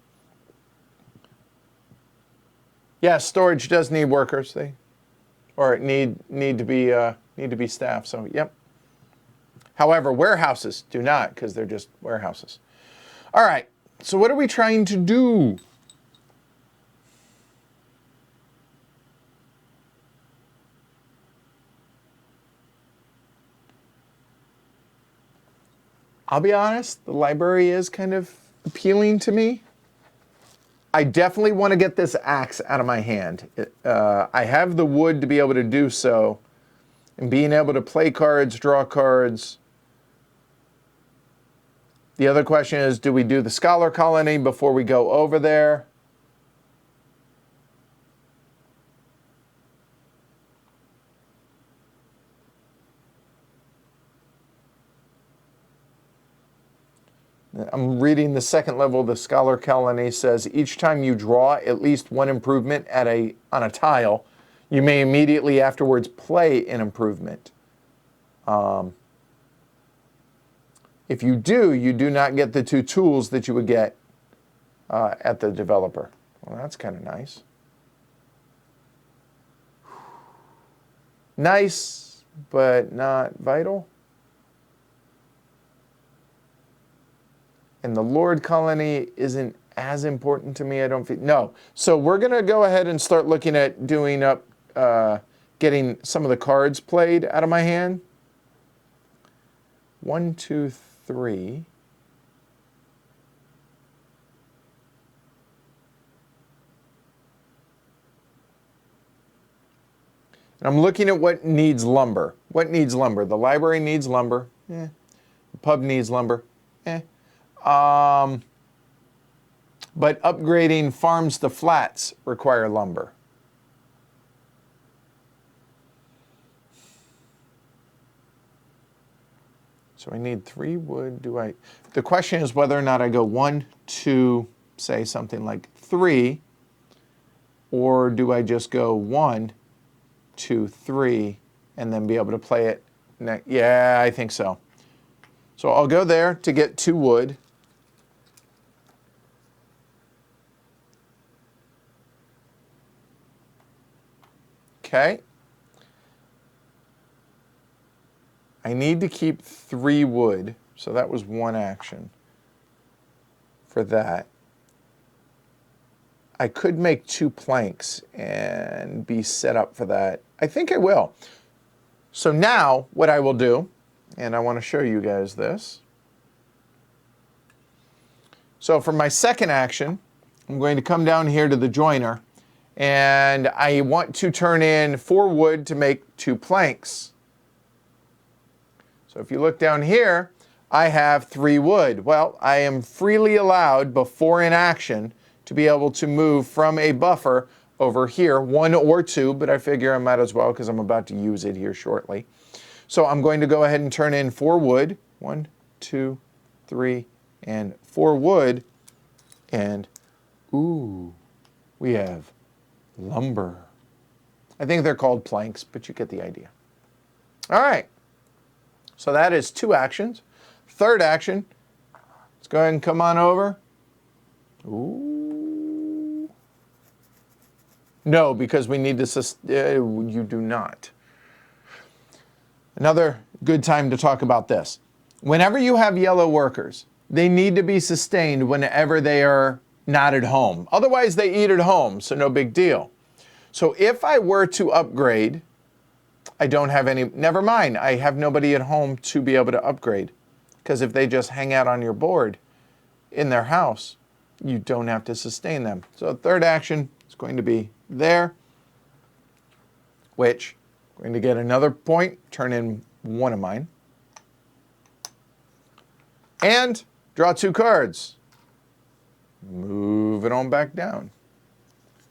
Yeah, storage does need workers, or need to be staffed. So, yep. However, warehouses do not, because they're just warehouses. All right, so what are we trying to do? I'll be honest, the library is kind of appealing to me. I definitely want to get this axe out of my hand. I have the wood to be able to do so, and being able to play cards, draw cards. The other question is, do we do the scholar colony before we go over there? I'm reading the second level of the scholar colony. Says each time you draw at least one improvement on a tile, you may immediately afterwards play an improvement. If you do not get the 2 tools that you would get at the developer. Well, that's kind of nice. Nice, but not vital. And the Lord colony isn't as important to me, I don't feel. No. So we're going to go ahead and start looking at doing up, getting some of the cards played out of my hand. 1, 2, 3. And I'm looking at what needs lumber. What needs lumber? The library needs lumber. The pub needs lumber. But upgrading farms to flats require lumber. So I need 3 wood. The question is whether or not I go 1, 2, say something like 3, or do I just go 1, 2, 3, and then be able to play it next? Yeah, I think so. So I'll go there to get 2 wood. Okay. I need to keep 3 wood, so that was 1 action for that. I could make 2 planks and be set up for that. I think I will. So now what I will do, and I want to show you guys this. So for my second action, I'm going to come down here to the joiner, and I want to turn in 4 wood to make 2 planks. So if you look down here, I have 3 wood. Well, I am freely allowed before in action to be able to move from a buffer over here, 1 or 2, but I figure I might as well because I'm about to use it here shortly. So I'm going to go ahead and turn in 4 wood. 1, 2, 3, and 4 wood. And, ooh, we have lumber. I think they're called planks, but you get the idea. All right. So that is 2 actions. Third action, let's go ahead and come on over. Ooh. No, because we need to, you do not. Another good time to talk about this. Whenever you have yellow workers, they need to be sustained whenever they are not at home. Otherwise, they eat at home, so no big deal. So if I were to upgrade, I don't have any, never mind, I have nobody at home to be able to upgrade. Because if they just hang out on your board in their house, you don't have to sustain them. So third action is going to be there, which I'm going to get another point, turn in one of mine. And draw 2 cards. Move it on back down.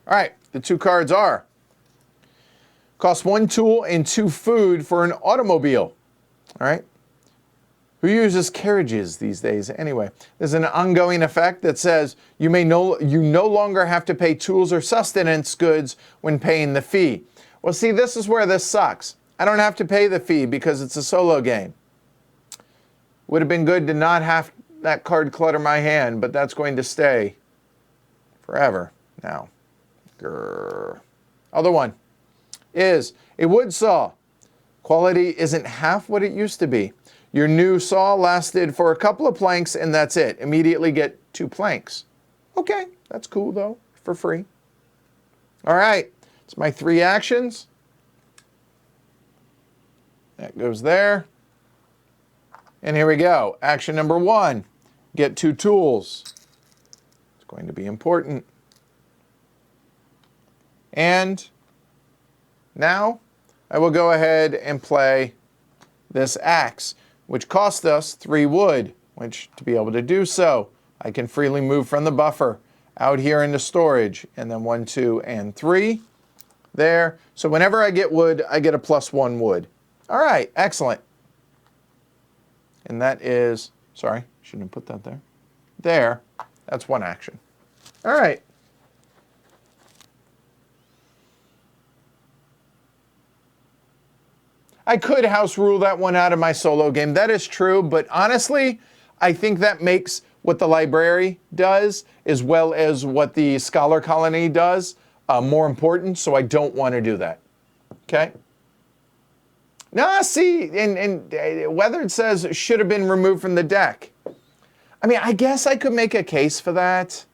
All right, the 2 cards are cost 1 tool and 2 food for an automobile. All right. Who uses carriages these days anyway? There's an ongoing effect that says you no longer have to pay tools or sustenance goods when paying the fee. Well, see, this is where this sucks. I don't have to pay the fee because it's a solo game. Would have been good to not have that card clutter my hand, but that's going to stay forever now. Grr. Other one is a wood saw. Quality isn't half what it used to be. Your new saw lasted for a couple of planks and that's it. Immediately get 2 planks. Okay, that's cool though, for free. All right, it's my 3 actions. That goes there. And here we go. Action number 1, get 2 tools. It's going to be important. And now I will go ahead and play this axe, which cost us 3 wood, which to be able to do so, I can freely move from the buffer out here into storage, and then 1, 2, and 3 there. So whenever I get wood, I get a +1 wood. All right, excellent. And that is, sorry, shouldn't have put that there. There, that's 1 action. All right. I could house rule that one out of my solo game. That is true, but honestly, I think that makes what the library does, as well as what the scholar colony does, more important, so I don't want to do that. Okay? No, see, and Weathered says should have been removed from the deck. I mean, I guess I could make a case for that.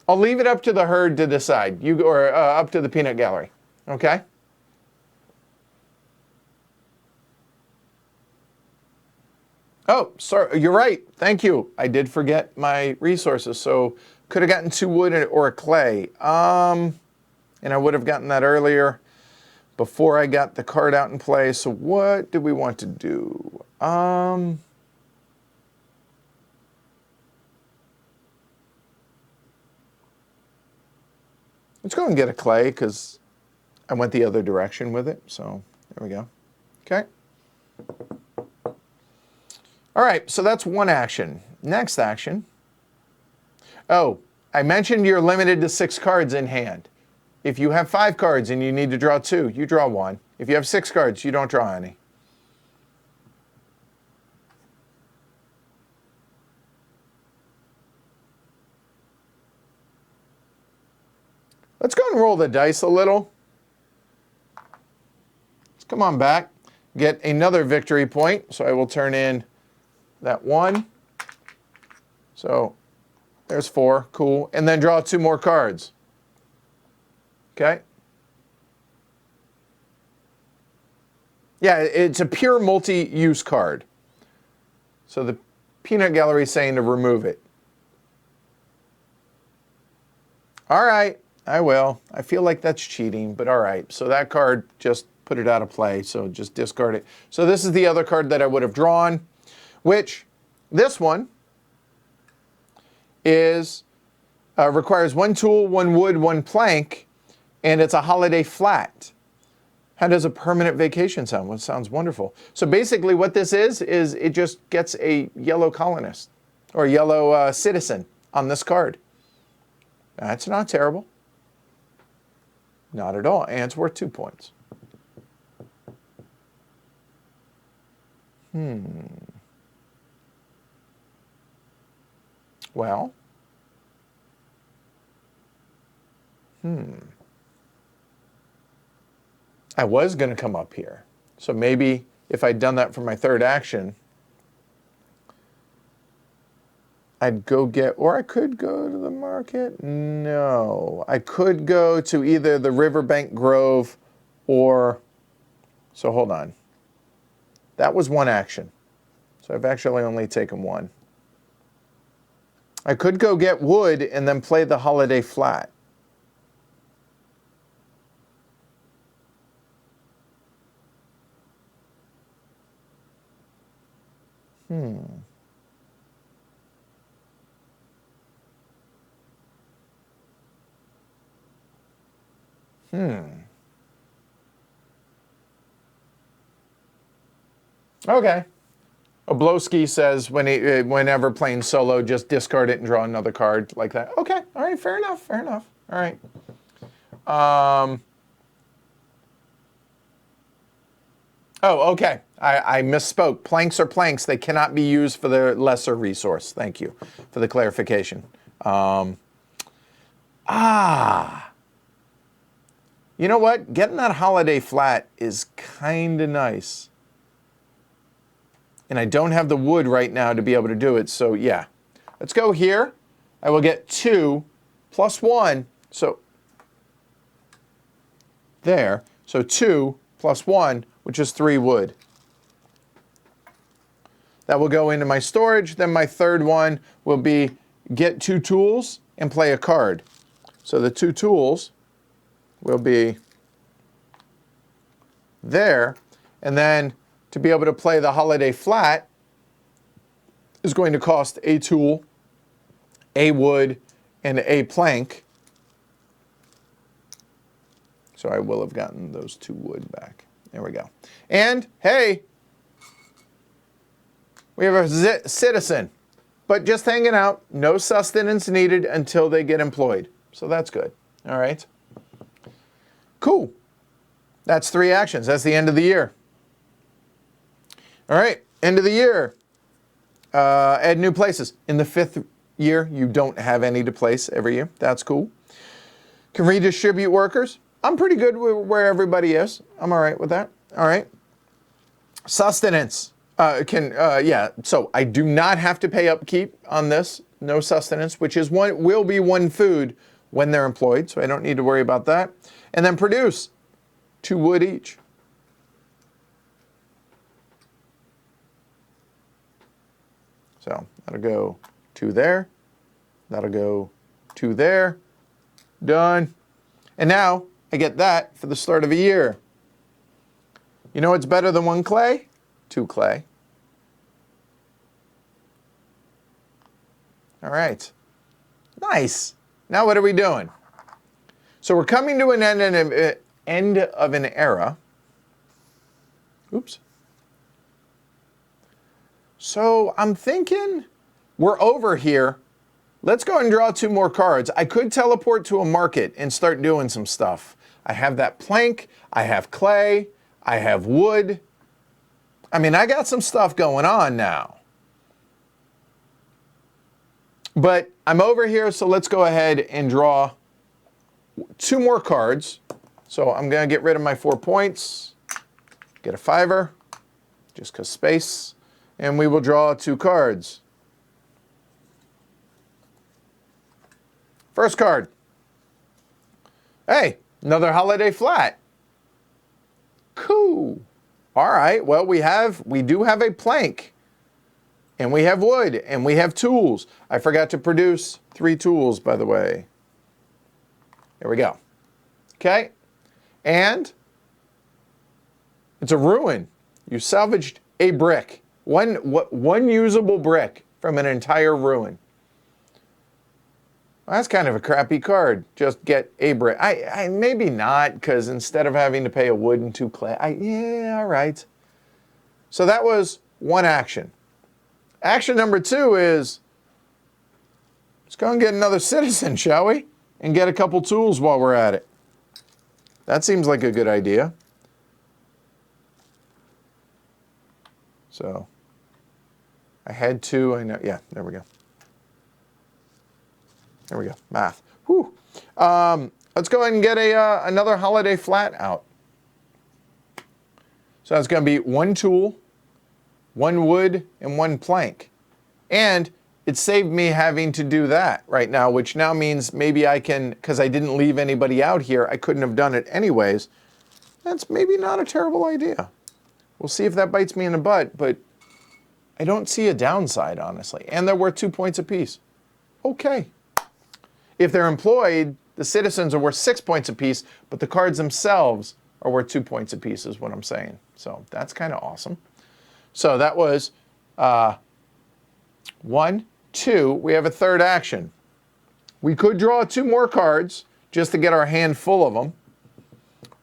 I'll leave it up to the herd to decide, or up to the peanut gallery. Okay? Oh, sorry, you're right. Thank you. I did forget my resources, so could have gotten 2 wood or a clay. And I would have gotten that earlier before I got the card out in play. So what do we want to do? Let's go and get a clay because I went the other direction with it. So there we go. Okay. All right, so that's 1 action. Next action. Oh, I mentioned you're limited to 6 cards in hand. If you have 5 cards and you need to draw 2, you draw 1. If you have 6 cards, you don't draw any. Let's go and roll the dice a little. Let's come on back, get another victory point. So I will turn in that 1. So there's 4, cool. And then draw 2 more cards. Okay. Yeah, it's a pure multi-use card. So the peanut gallery is saying to remove it. All right, I will. I feel like that's cheating, but all right. So that card, just put it out of play, so just discard it. So this is the other card that I would have drawn, which this one is requires 1 tool, 1 wood, 1 plank, and it's a holiday flat. How does a permanent vacation sound? Well, it sounds wonderful. So basically what this is it just gets a yellow colonist or yellow citizen on this card. That's not terrible. Not at all. And it's worth 2 points. Well. I was going to come up here. So maybe if I'd done that for my third action, I'd go get, or I could go to the market. No, I could go to either the Riverbank Grove or, so hold on. That was one action. So I've actually only taken one. I could go get wood and then play the Holiday Flat. Okay. Oblowski says whenever playing solo, just discard it and draw another card like that. Okay. All right. Fair enough. Fair enough. All right. Oh, okay. I misspoke. Planks are planks. They cannot be used for the lesser resource. Thank you for the clarification. You know what? Getting that Holiday Flat is kind of nice. And I don't have the wood right now to be able to do it. So yeah, let's go here. I will get 2 plus 1. So there. So 2 plus 1, which is 3 wood. That will go into my storage. Then my third one will be get 2 tools and play a card. So the 2 tools will be there. And then to be able to play the Holiday Flat is going to cost a tool, a wood, and a plank. So I will have gotten those 2 wood back. There we go. And hey, we have a citizen, but just hanging out. No sustenance needed until they get employed. So that's good. All right. Cool. That's 3 actions. That's the end of the year. All right, end of the year. Add new places. In the 5th year, you don't have any to place every year. That's cool. Can redistribute workers. I'm pretty good with where everybody is. I'm all right with that. All right. Sustenance. Yeah, so I do not have to pay upkeep on this. No sustenance, which is will be 1 food when they're employed, so I don't need to worry about that. And then produce. 2 wood each. So that'll go 2 there. That'll go 2 there. Done. And now I get that for the start of a year. You know what's better than 1 clay? 2 clay. All right. Nice. Now what are we doing? So we're coming to an end of an era. Oops. So I'm thinking we're over here. Let's go and draw 2 more cards. I could teleport to a market and start doing some stuff. I have that plank. I have clay. I have wood. I mean, I got some stuff going on now. But I'm over here, so let's go ahead and draw 2 more cards. So I'm going to get rid of my 4 points. Get a 5er, just because space. And we will draw 2 cards. First card. Hey, another Holiday Flat. Cool. All right, well, we do have a plank. And we have wood. And we have tools. I forgot to produce 3 tools, by the way. There we go. Okay. And it's a ruin. You salvaged a brick. One usable brick from an entire ruin. Well, that's kind of a crappy card. Just get a brick. I maybe not, because instead of having to pay a wood and 2 clay, yeah, all right. So that was 1 action. Action number 2 is, let's go and get another citizen, shall we? And get a couple tools while we're at it. That seems like a good idea. So I had two. I know. Yeah, there we go. There we go. Math. Whew. Let's go ahead and get another holiday flat out. So it's going to be one tool, one wood, and one plank. And it saved me having to do that right now, which now means maybe I can, because I didn't leave anybody out here, I couldn't have done it anyways. That's maybe not a terrible idea. We'll see if that bites me in the butt, but I don't see a downside, honestly. And they're worth 2 points apiece. Okay. If they're employed, the citizens are worth 6 points apiece, but the cards themselves are worth 2 points apiece, is what I'm saying. So that's kind of awesome. So that was 1, 2. We have a third action. We could draw 2 more cards just to get our hand full of them.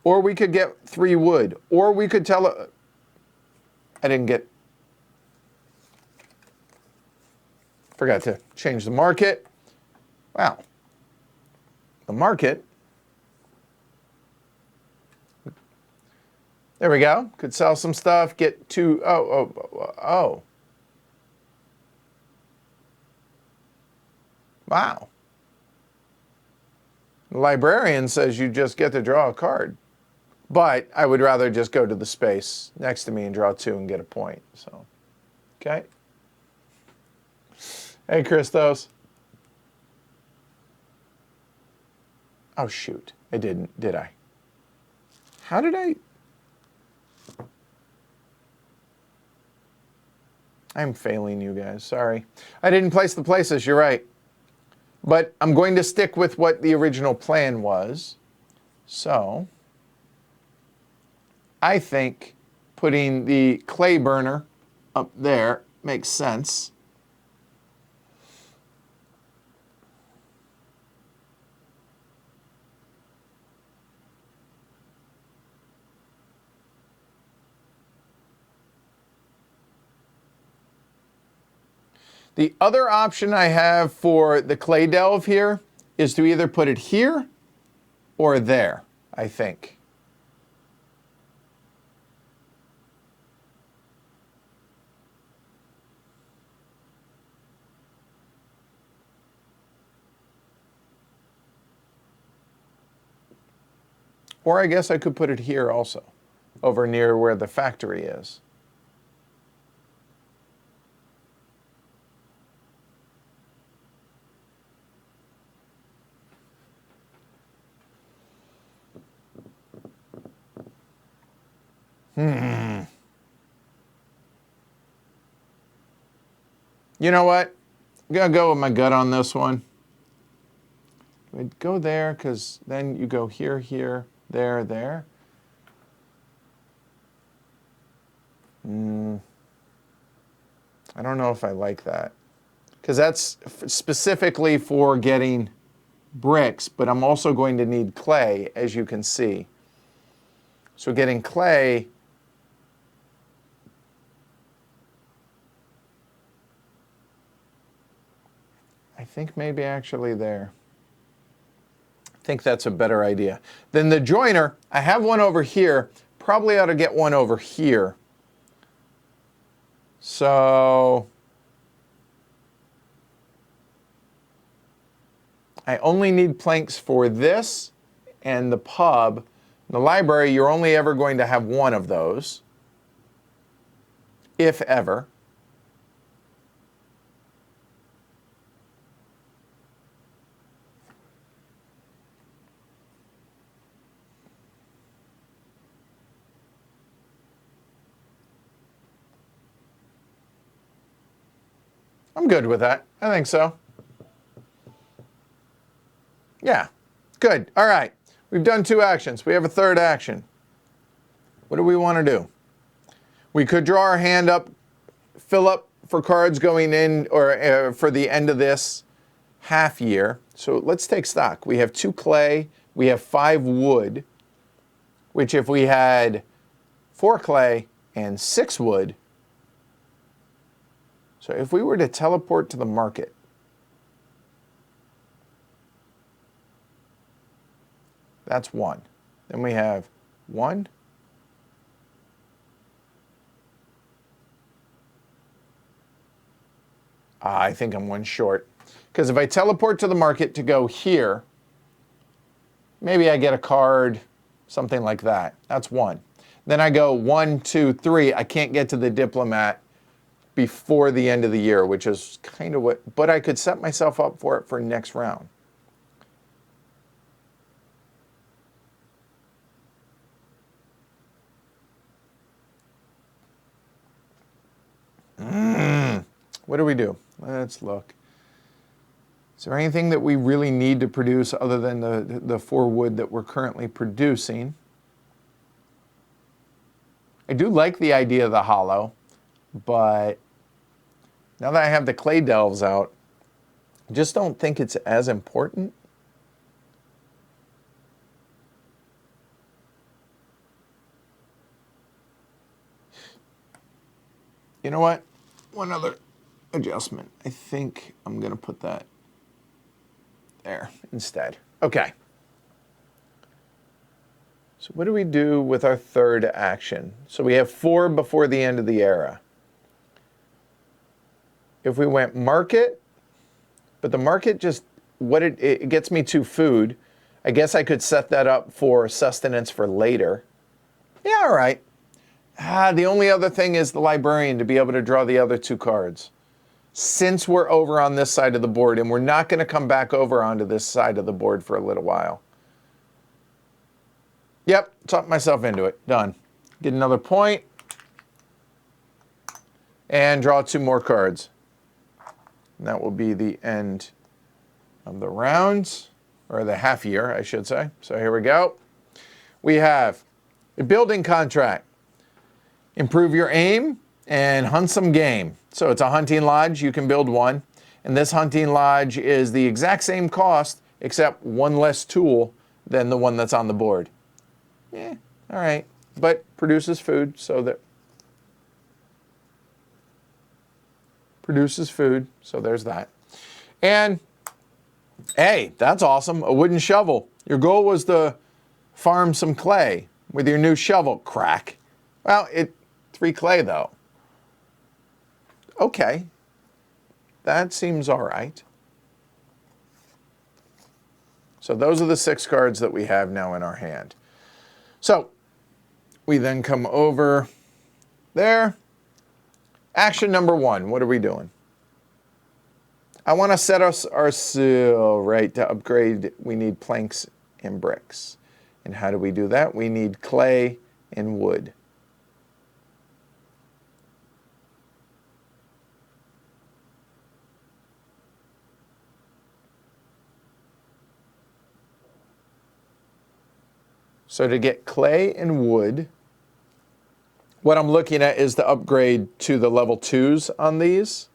Or we could get 3 wood. Or we could tell... I didn't get... Forgot to change the market. Wow. The market. There we go. Could sell some stuff, get 2... Oh. Wow. The librarian says you just get to draw a card. But I would rather just go to the space next to me and draw 2 and get a point. So, okay. Hey, Christos. Oh, shoot. I didn't, did I? How did I? I'm failing you guys. Sorry. I didn't place the places. You're right. But I'm going to stick with what the original plan was. So I think putting the clay burner up there makes sense. The other option I have for the clay delve here is to either put it here or there, I think. Or I guess I could put it here also, over near where the factory is. You know what? I'm going to go with my gut on this one. I'd go there because then you go here, here, there, there. I don't know if I like that. Because that's specifically for getting bricks, but I'm also going to need clay, as you can see. So getting clay... I think maybe actually there. I think that's a better idea. Then the joiner, I have one over here. Probably ought to get one over here. So I only need planks for this and the pub. In the library, you're only ever going to have one of those, if ever. I'm good with that. I think so. Yeah, good. All right. We've done 2 actions. We have a third action. What do we want to do? We could draw our hand up, fill up for cards going in or for the end of this half year. So let's take stock. We have 2 clay. We have 5 wood, which if we had 4 clay and 6 wood, so if we were to teleport to the market, that's 1. Then we have 1. I think I'm 1 short. Because if I teleport to the market to go here, maybe I get a card, something like that. That's 1. Then I go 1, 2, 3. I can't get to the diplomat before the end of the year, which is kind of what, but I could set myself up for it for next round. What do we do? Let's look. Is there anything that we really need to produce other than the 4 wood that we're currently producing? I do like the idea of the hollow, but now that I have the clay delves out, I just don't think it's as important. You know what? One other adjustment. I think I'm going to put that there instead. Okay. So what do we do with our third action? So we have 4 before the end of the era. If we went market, but the market just, it gets me 2 food. I guess I could set that up for sustenance for later. Yeah, all right. The only other thing is the librarian to be able to draw the other 2 cards. Since we're over on this side of the board, and we're not going to come back over onto this side of the board for a little while. Yep, talked myself into it. Done. Get another point. And draw 2 more cards. And that will be the end of the rounds, or the half year, I should say. So here we go. We have a building contract. Improve your aim and hunt some game. So it's a hunting lodge. You can build 1. And this hunting lodge is the exact same cost, except 1 less tool than the one that's on the board. Yeah, all right. But produces food, so that produces food, so there's that. And hey, that's awesome. A wooden shovel. Your goal was to farm some clay with your new shovel. Crack. Well, 3 clay though. Okay. That seems all right. So those are the 6 cards that we have now in our hand. So we then come over there. Action number 1, what are we doing? I want to set us our seal, right? To upgrade, we need planks and bricks. And how do we do that? We need clay and wood. So to get clay and wood, what I'm looking at is the upgrade to the level 2s on these.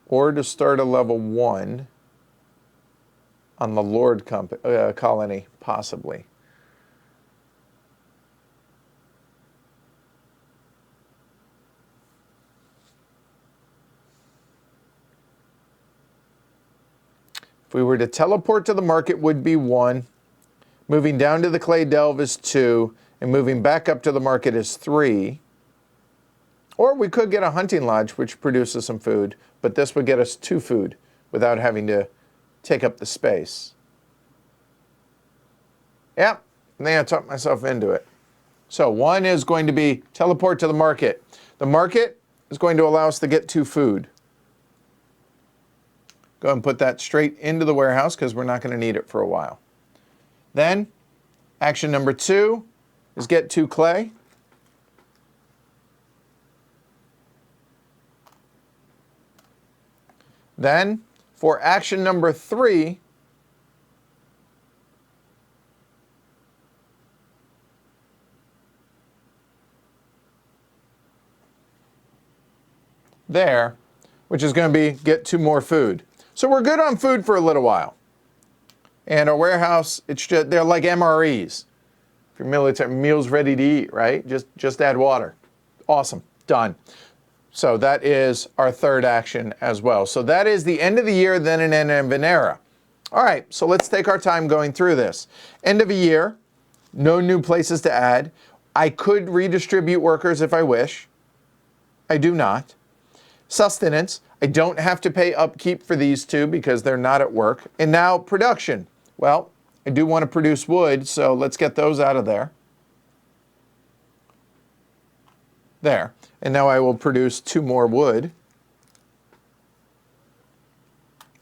Or to start a level 1 on the Lord colony, possibly. If we were to teleport to the market, would be 1. Moving down to the clay delve is 2. And moving back up to the market is 3. Or we could get a hunting lodge, which produces some food. But this would get us 2 food without having to take up the space. Yep, I think I talked myself into it. So 1 is going to be teleport to the market. The market is going to allow us to get 2 food. Go ahead and put that straight into the warehouse because we're not going to need it for a while. Then, action number 2 is get 2 clay. Then, for action number 3, there, which is going to be get 2 more food. So we're good on food for a little while. And our warehouse, they're like MREs. If you're military, meals ready to eat, right? Just add water. Awesome. Done. So that is our third action as well. So that is the end of the year, then an end of an era. All right, so let's take our time going through this. End of a year, no new places to add. I could redistribute workers if I wish. I do not. Sustenance, I don't have to pay upkeep for these two because they're not at work. And now production. Well, I do want to produce wood, so let's get those out of there. There. And now I will produce 2 more wood.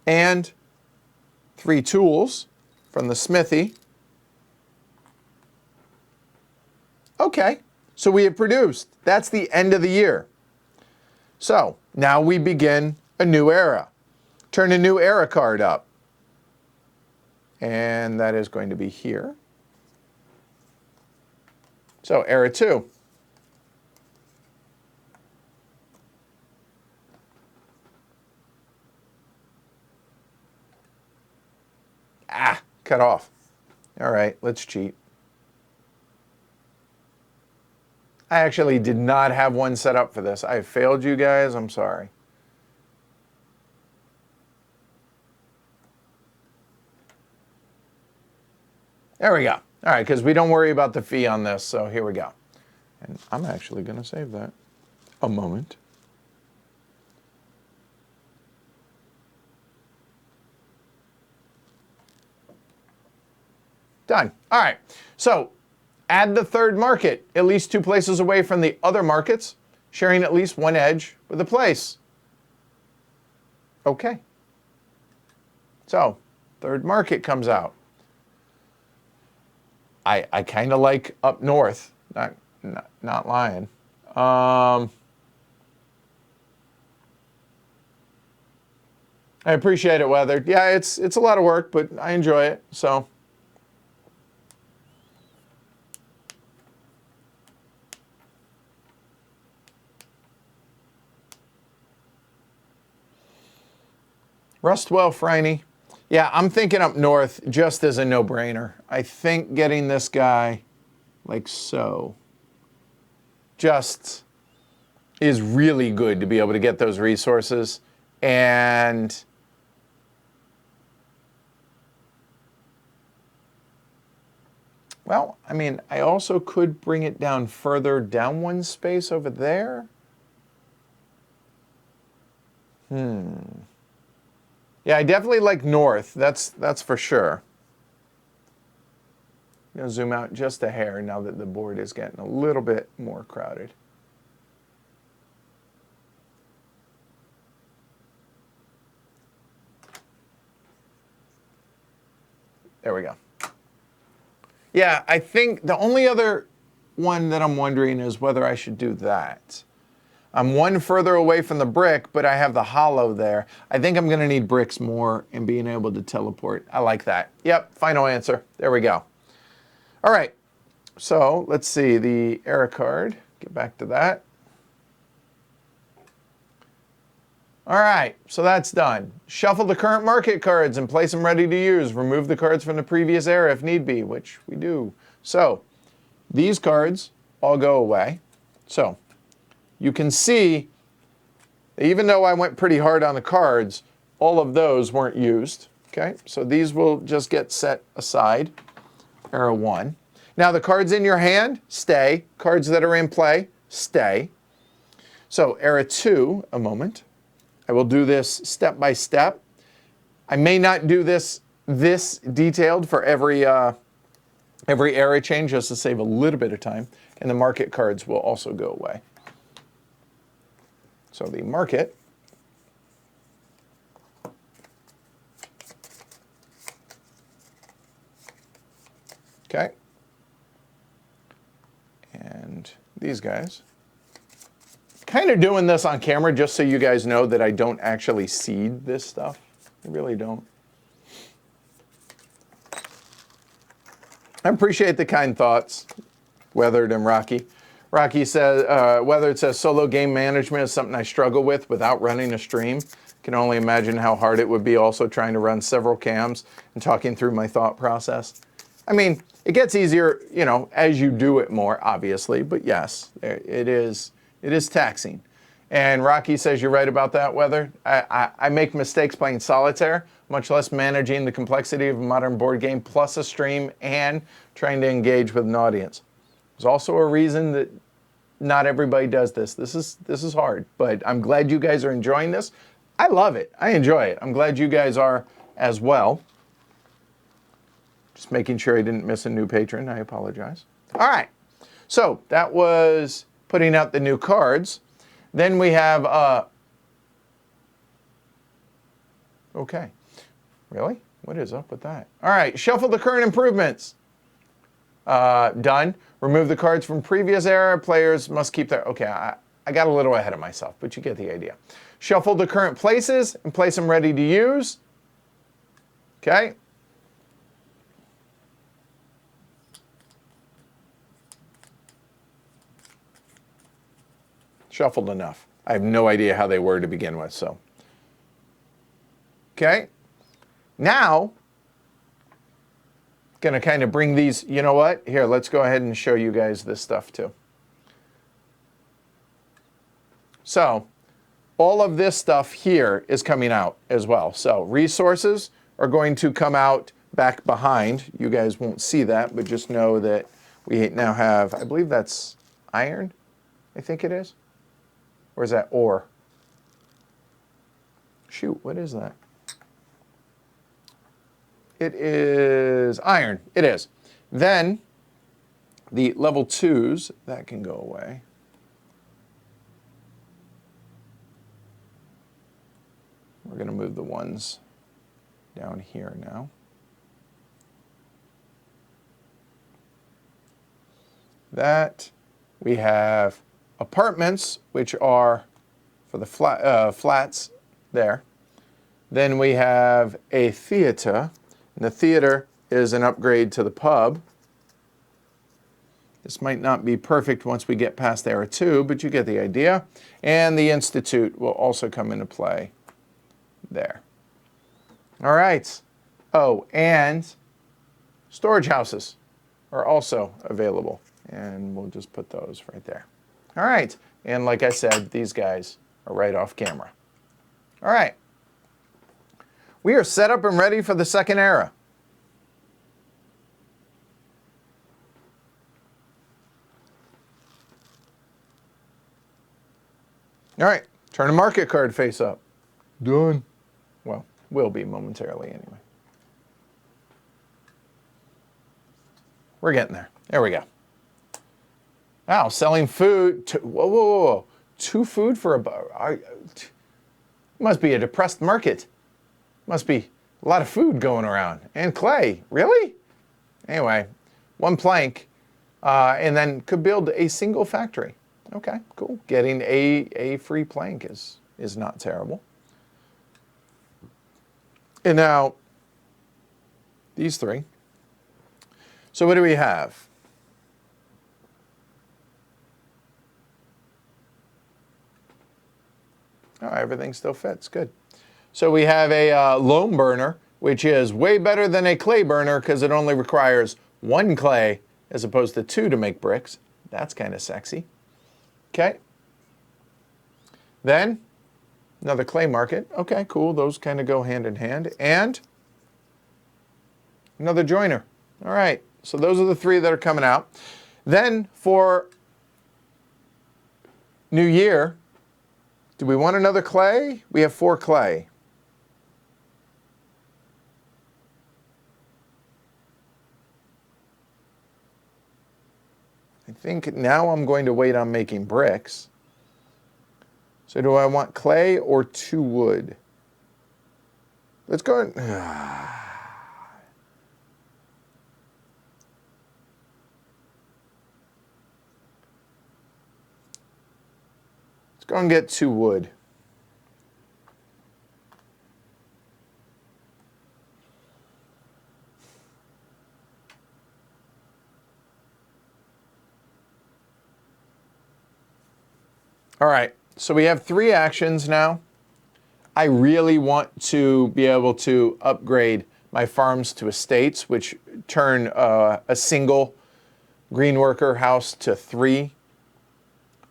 And 3 tools from the smithy. Okay, so we have produced. That's the end of the year. So now we begin a new era. Turn a new era card up. And that is going to be here. So era 2. Cut off. All right, let's cheat. I actually did not have one set up for this. I failed you guys. I'm sorry. There we go. All right, because we don't worry about the fee on this, so here we go. And I'm actually going to save that. A moment. Done. All right. So add the third market, at least 2 places away from the other markets, sharing at least 1 edge with a place. Okay. So third market comes out. I kind of like up north, not lying. I appreciate it, weathered. Yeah, it's a lot of work, but I enjoy it. So. Rustwell, Franny. Yeah, I'm thinking up north just as a no-brainer. I think getting this guy like so just is really good to be able to get those resources. And well, I mean, I also could bring it down further down 1 space over there. Yeah, I definitely like north. That's for sure. I'm going to zoom out just a hair now that the board is getting a little bit more crowded. There we go. Yeah, I think the only other one that I'm wondering is whether I should do that. I'm 1 further away from the brick, but I have the hollow there. I think I'm going to need bricks more and being able to teleport. I like that. Yep, final answer. There we go. All right, so let's see the era card. Get back to that. All right, so that's done. Shuffle the current market cards and place them ready to use. Remove the cards from the previous era if need be, which we do. So these cards all go away. So you can see, even though I went pretty hard on the cards, all of those weren't used. Okay, so these will just get set aside. Era 1. Now the cards in your hand, stay. Cards that are in play, stay. So era 2, a moment. I will do this step by step. I may not do this detailed for every era change, just to save a little bit of time. And the market cards will also go away. So the market okay, and these guys. Kind of doing this on camera just so you guys know that I don't actually seed this stuff. I really don't. I appreciate the kind thoughts, Weathered and Rocky. Rocky says, Weathered says, solo game management is something I struggle with without running a stream. Can only imagine how hard it would be also trying to run several cams and talking through my thought process. I mean, it gets easier, you know, as you do it more, obviously, but yes, it is taxing. And Rocky says you're right about that, Weather. I make mistakes playing solitaire, much less managing the complexity of a modern board game, plus a stream and trying to engage with an audience. There's also a reason that not everybody does this. This is hard, but I'm glad you guys are enjoying this. I love it. I enjoy it. I'm glad you guys are as well. Just making sure I didn't miss a new patron. I apologize. All right. So that was putting out the new cards. Then we have, okay. Really? What is up with that? All right. Shuffle the current improvements. Done. Remove the cards from previous era. Players must keep their, okay. I got a little ahead of myself, but you get the idea. Shuffle the current places and place them ready to use. Okay. Shuffled enough. I have no idea how they were to begin with, so. Okay. Now, gonna kind of bring these, you know what? Here, let's go ahead and show you guys this stuff too. So, all of this stuff here is coming out as well. So, resources are going to come out back behind. You guys won't see that, but just know that we now have, I believe that's iron, I think it is. Or is that ore? Shoot, what is that? It is iron. It is. Then the level 2s, that can go away. We're going to move the ones down here now. That we have apartments, which are for the flats there. Then we have a theater. And the theater is an upgrade to the pub. This might not be perfect once we get past era 2, but you get the idea. And the institute will also come into play there. All right. Oh, and storage houses are also available. And we'll just put those right there. All right. And like I said, these guys are right off camera. All right. We are set up and ready for the second era. All right. Turn a market card face up. Done. Well, will be momentarily anyway. We're getting there. There we go. Wow, selling food. Whoa. 2 food for a... Must be a depressed market. Must be a lot of food going around. And clay. Really? Anyway, 1 plank. And then could build a single factory. Okay, cool. Getting a free plank is not terrible. And now, these 3. So what do we have? Oh, everything still fits. Good. So we have a loam burner, which is way better than a clay burner because it only requires 1 clay as opposed to 2 to make bricks. That's kind of sexy. Okay. Then another clay market. Okay, cool. Those kind of go hand in hand. And another joiner. All right. So those are the 3 that are coming out. Then for New Year, do we want another clay? We have 4 clay. I think now I'm going to wait on making bricks. So do I want clay or 2 wood? Let's go and... Let's go and get 2 wood. All right, so we have 3 actions now. I really want to be able to upgrade my farms to estates, which turn a single green worker house to 3.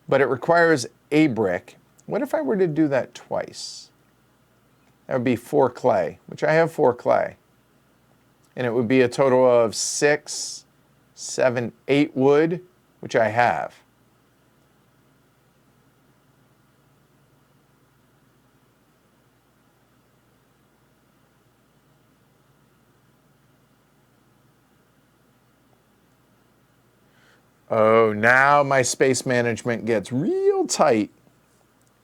But it requires a brick, What if I were to do that twice? That would be 4 clay, which I have 4 clay. And it would be a total of 6, 7, 8 wood, which I have. Oh, now my space management gets real tight.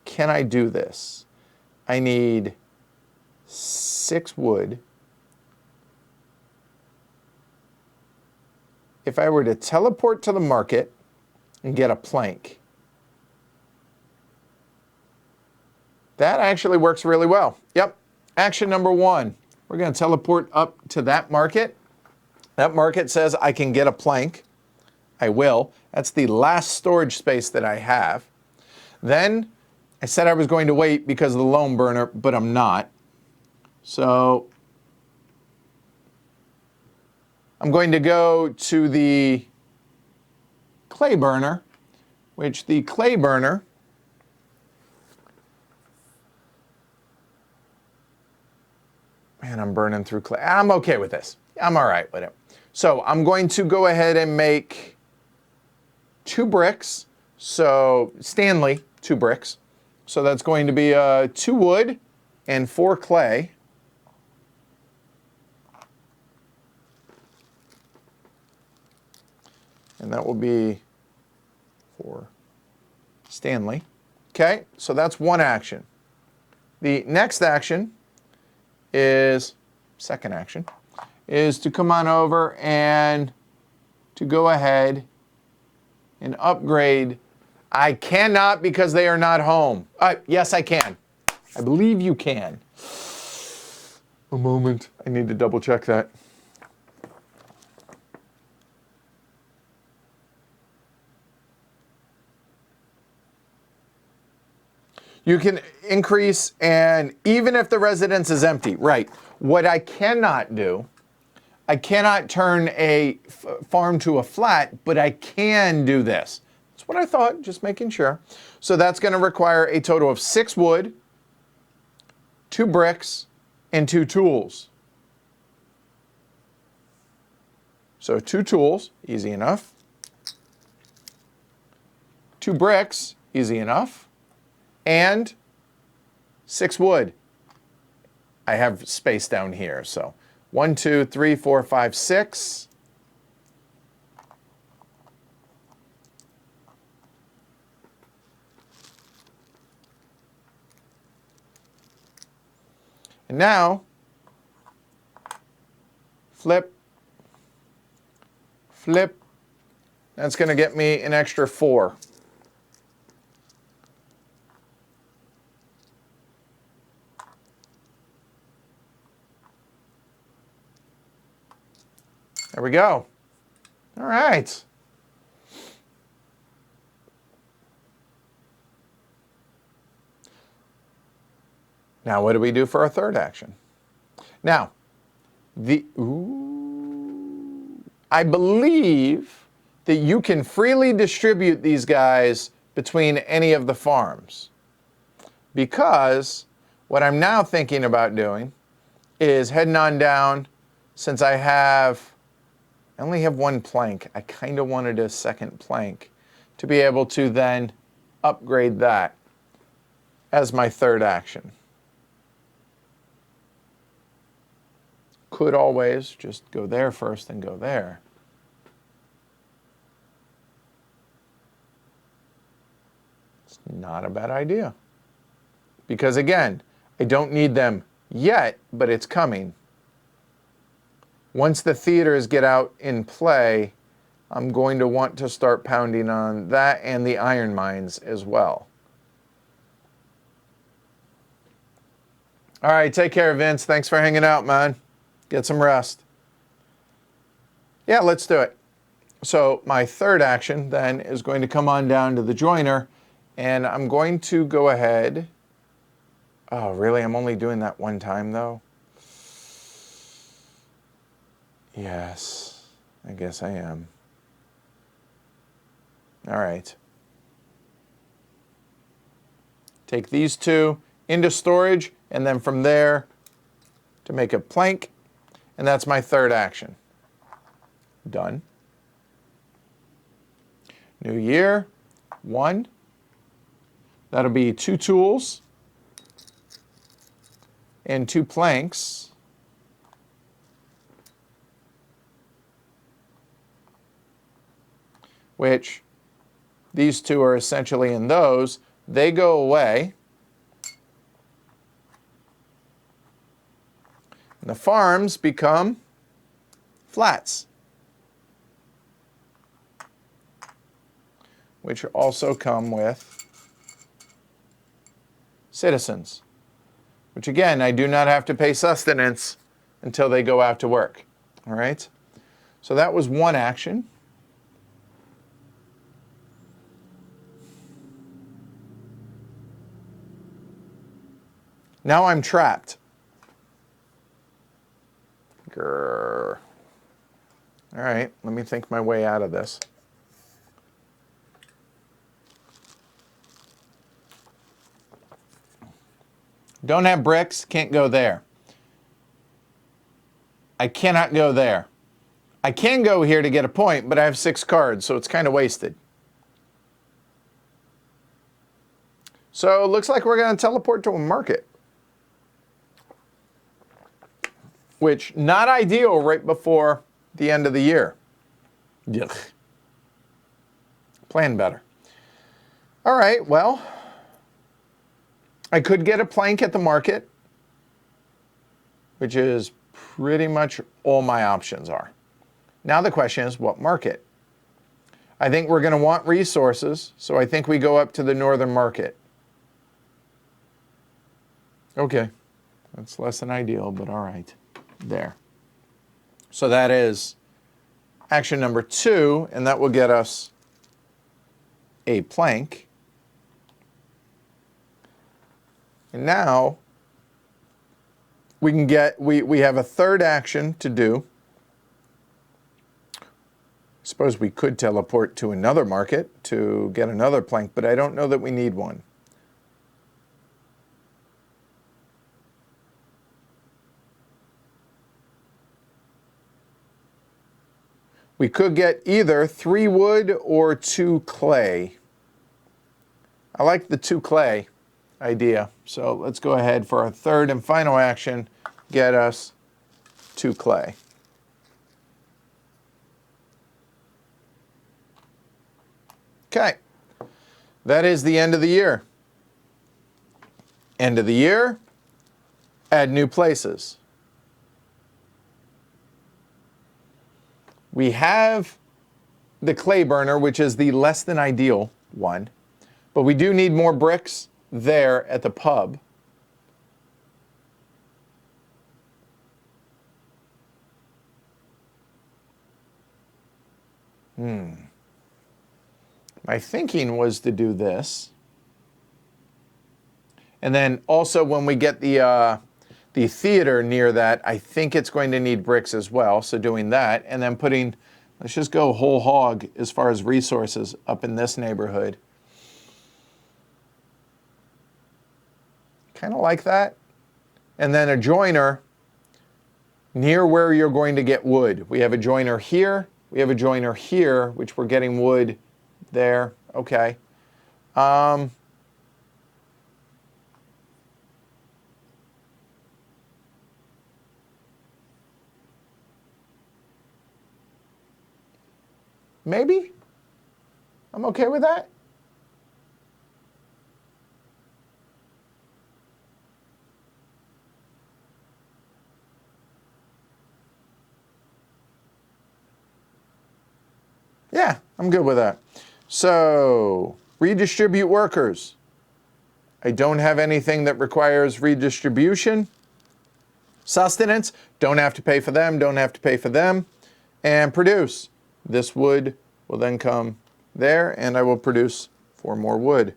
Can I do this? I need 6 wood. If I were to teleport to the market and get a plank, that actually works really well. Yep, action number 1. We're going to teleport up to that market. That market says I can get a plank. I will. That's the last storage space that I have. Then I said I was going to wait because of the loam burner, but I'm not. So I'm going to go to the clay burner, which the clay burner man, I'm burning through clay. I'm okay with this. I'm all right with it. So I'm going to go ahead and make 2 bricks. So Stanley, 2 bricks. So that's going to be 2 wood and 4 clay. And that will be for Stanley. Okay, so that's one action. The next action is, second action, is to come on over and to go ahead and upgrade. I cannot because they are not home. Yes, I can. I believe you can. A moment. I need to double check that. You can increase, and even if the residence is empty, right. What I cannot do, I cannot turn a farm to a flat, but I can do this. That's what I thought, just making sure. So that's going to require a total of 6 wood, 2 bricks, and 2 tools. So 2 tools, easy enough. 2 bricks, easy enough. And 6 wood. I have space down here, so 1, 2, 3, 4, 5, 6. And now, flip, flip. That's going to get me an extra 4. There we go. All right. Now, what do we do for our third action? Now, I believe that you can freely distribute these guys between any of the farms. Because what I'm now thinking about doing is heading on down, since I only have 1 plank. I kind of wanted a second plank to be able to then upgrade that as my third action. Could always just go there first and go there. It's not a bad idea. Because again, I don't need them yet, but it's coming. Once the theaters get out in play, I'm going to want to start pounding on that and the iron mines as well. All right, take care, Vince. Thanks for hanging out, man. Get some rest. Yeah, let's do it. So my third action then is going to come on down to the joiner, and I'm going to go ahead. Oh, really? I'm only doing that 1 time, though? Yes, I guess I am. All right. take these two into storage, and then from there to make a plank, and that's my third action. Done. New year, 1. That'll be 2 tools and 2 planks. Which these 2 are essentially in those. They go away. And the farms become flats, which also come with citizens, which again, I do not have to pay sustenance until they go out to work. All right? So that was one action. Now I'm trapped. Grrr. All right, let me think my way out of this. Don't have bricks, can't go there. I cannot go there. I can go here to get a point, but I have 6 cards, so it's kind of wasted. So it looks like we're going to teleport to a market. Which, not ideal right before the end of the year. Yuck. Plan better. All right, well, I could get a plank at the market, which is pretty much all my options are. Now the question is, what market? I think we're going to want resources, so I think we go up to the northern market. Okay, that's less than ideal, but all right. There. So that is action number 2, and that will get us a plank. And now we can get, we have a third action to do. Suppose we could teleport to another market to get another plank, but I don't know that we need one. We could get either 3 wood or 2 clay. I like the 2 clay idea. So let's go ahead for our third and final action, get us 2 clay. Okay, that is the end of the year. End of the year, add new places. We have the clay burner, which is the less than ideal one, but we do need more bricks there at the pub. My thinking was to do this. And then also when we get the theater near that, I think it's going to need bricks as well. So doing that and then putting, let's just go whole hog as far as resources up in this neighborhood. Kind of like that. And then a joiner near where you're going to get wood. We have a joiner here. We have a joiner here, which we're getting wood there. Okay. Maybe. I'm okay with that. Yeah, I'm good with that. So, redistribute workers. I don't have anything that requires redistribution. Sustenance, don't have to pay for them, don't have to pay for them. And produce. This wood will then come there, and I will produce 4 more wood.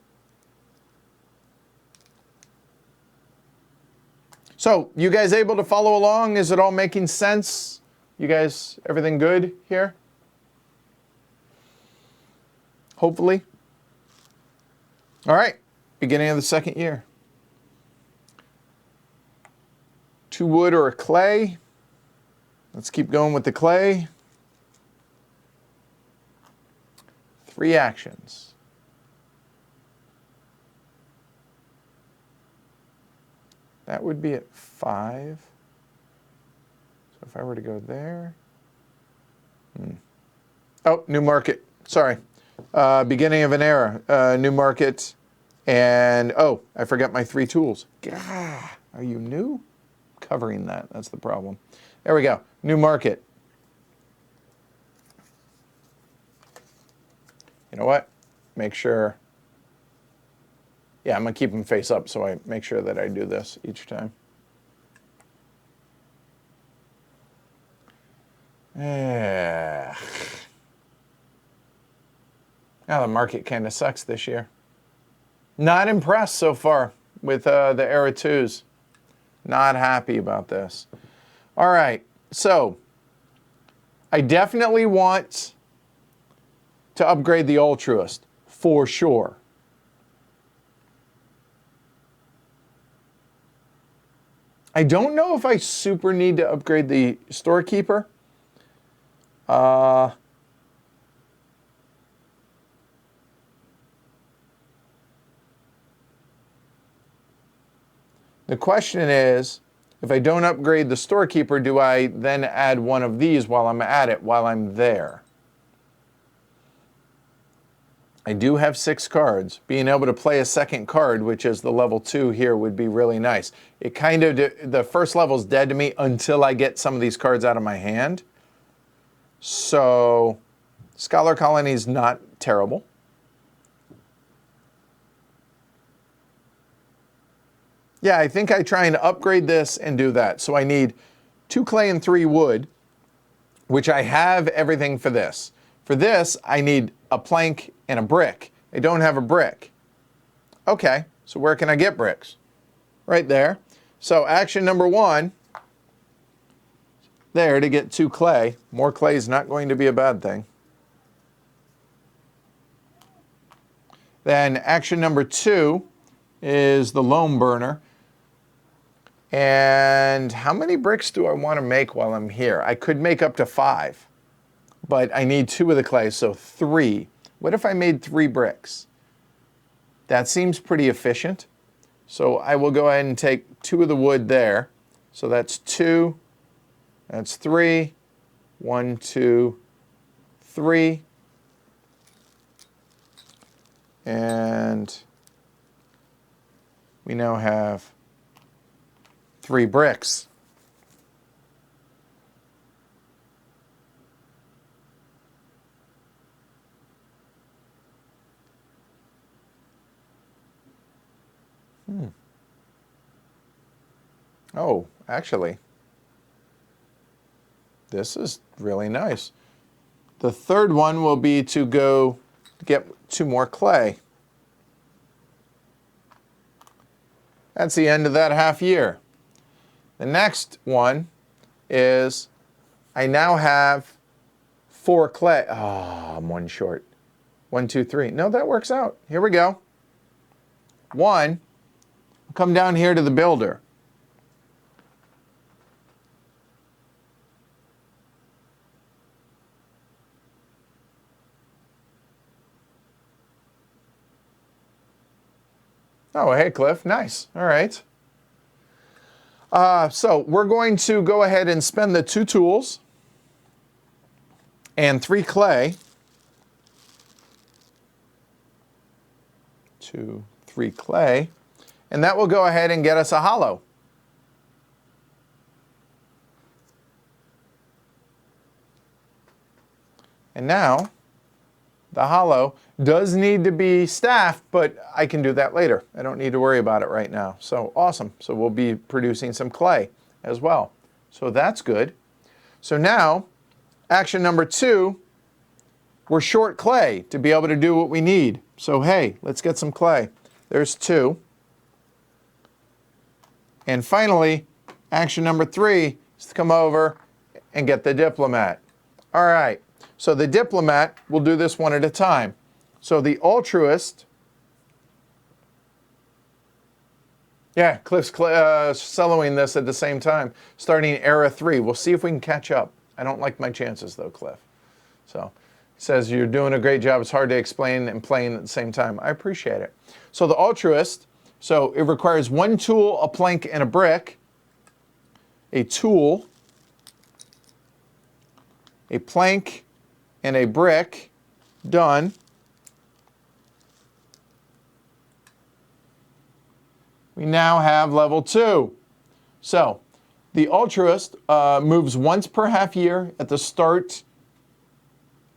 So, you guys able to follow along? Is it all making sense? You guys, everything good here? Hopefully. All right. beginning of the second year. 2 wood or a clay. Let's keep going with the clay. 3 actions. That would be at 5. So if I were to go there. Oh, new market. Sorry. Beginning of an era. New market. And, oh, I forgot my 3 tools. Gah, are you new? Covering that. That's the problem. There we go. New market. You know what? Make sure. Yeah, I'm going to keep them face up so I make sure that I do this each time. Yeah. Now the market kind of sucks this year. Not impressed so far with the Era 2s. Not happy about this. All right, so I definitely want to upgrade the Altruist, for sure. I don't know if I super need to upgrade the Storekeeper. The question is, if I don't upgrade the Storekeeper, do I then add one of these while I'm at it, while I'm there? I do have 6 cards. Being able to play a second card, which is the level 2 here, would be really nice. It kind of, the first level's dead to me until I get some of these cards out of my hand. So, Scholar Colony is not terrible. Yeah, I think I try and upgrade this and do that. So I need 2 clay and 3 wood, which I have everything for this. For this, I need a plank and a brick. I don't have a brick. Okay, so where can I get bricks? Right there. So action number 1, there to get 2 clay. More clay is not going to be a bad thing. Then action number 2 is the loam burner. And how many bricks do I want to make while I'm here? I could make up to 5, but I need 2 of the clay, so 3. What if I made 3 bricks? That seems pretty efficient. So I will go ahead and take 2 of the wood there. So that's 2, that's 3, 1, 2, 3. And we now have 3 bricks. Oh, actually, this is really nice. The third one will be to go get 2 more clay. That's the end of that half year. The next one is I now have 4 clay. Oh, I'm 1 short. 1, 2, 3. No, that works out. Here we go. 1, come down here to the builder. Oh, hey, Cliff. Nice. All right. So we're going to go ahead and spend the 2 tools and 3 clay. 2, 3 clay. And that will go ahead and get us a hollow. And now, the hollow does need to be staffed, but I can do that later. I don't need to worry about it right now. So awesome. So we'll be producing some clay as well. So that's good. So now, action number 2, we're short clay to be able to do what we need. So hey, let's get some clay. There's 2. And finally, action number 3 is to come over and get the diplomat. All right. So the diplomat, we'll do this one at a time. So the altruist Yeah, Cliff's soloing this at the same time, starting era 3. We'll see if we can catch up. I don't like my chances, though, Cliff. So he says, you're doing a great job. It's hard to explain and playing at the same time. I appreciate it. So the Altruist, so it requires one tool, a plank, and a brick. A tool, a plank, and a brick. Done. We now have level 2. So the Altruist moves once per half year at the start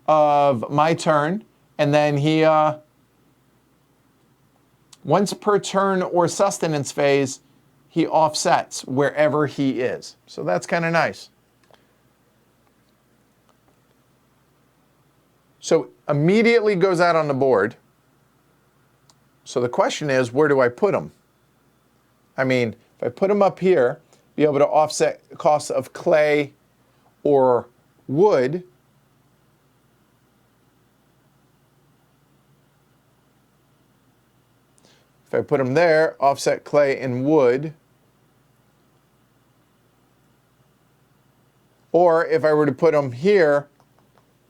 of my turn, and then he, once per turn or sustenance phase, he offsets wherever he is. So that's kind of nice. So immediately goes out on the board. So the question is, where do I put him? I mean, if I put him up here, be able to offset costs of clay or wood. If I put him there, offset clay and wood. Or if I were to put him here,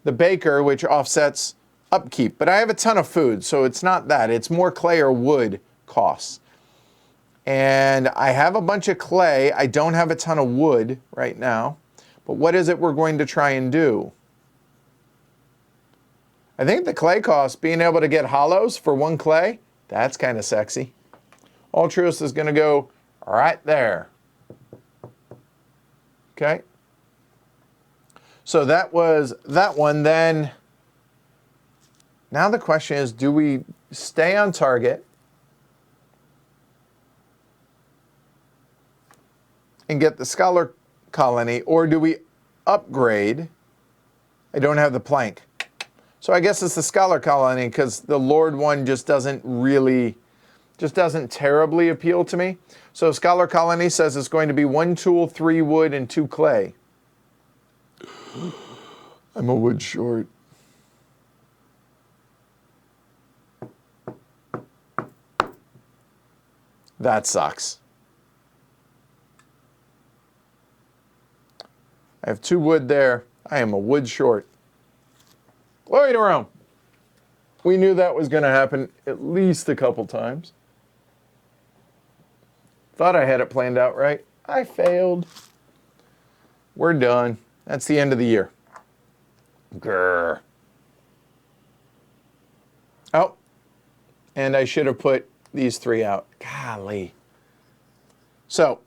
the baker, which offsets upkeep. But I have a ton of food, so it's not that. It's more clay or wood costs. And I have a bunch of clay. I don't have a ton of wood right now. But what is it we're going to try and do? I think the clay cost, being able to get hollows for one clay, that's kind of sexy. Altruist is going to go right there. Okay. So that was that one. Then, now the question is, do we stay on target and get the Scholar Colony, or do we upgrade? I don't have the plank. So I guess it's the Scholar Colony, because the Lord one just doesn't terribly appeal to me. So Scholar Colony says it's going to be 1 tool, 3 wood, and 2 clay. I'm a wood short. That sucks. I have 2 wood there. I am a wood short. Glory to Rome. We knew that was going to happen at least a couple times. Thought I had it planned out right. I failed. We're done. That's the end of the year. Grr. Oh, and I should have put these 3 out. Golly. So,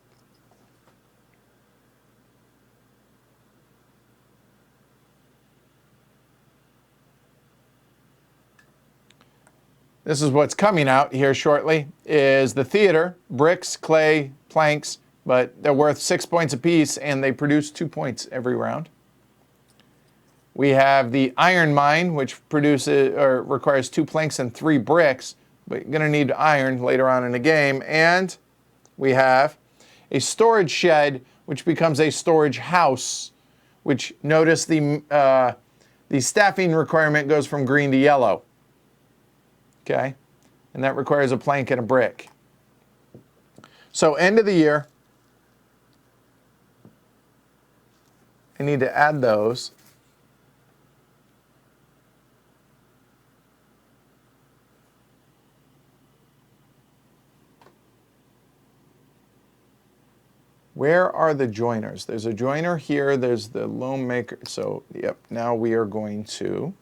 this is what's coming out here shortly, is the theater, bricks, clay, planks, but they're worth 6 points apiece, and they produce 2 points every round. We have the iron mine, which requires 2 planks and 3 bricks, but you're going to need iron later on in the game. And we have a storage shed, which becomes a storage house, which, notice the staffing requirement goes from green to yellow. Okay, and that requires a plank and a brick. So end of the year, I need to add those. Where are the joiners? There's a joiner here, there's the loam maker. So, yep, now we are going to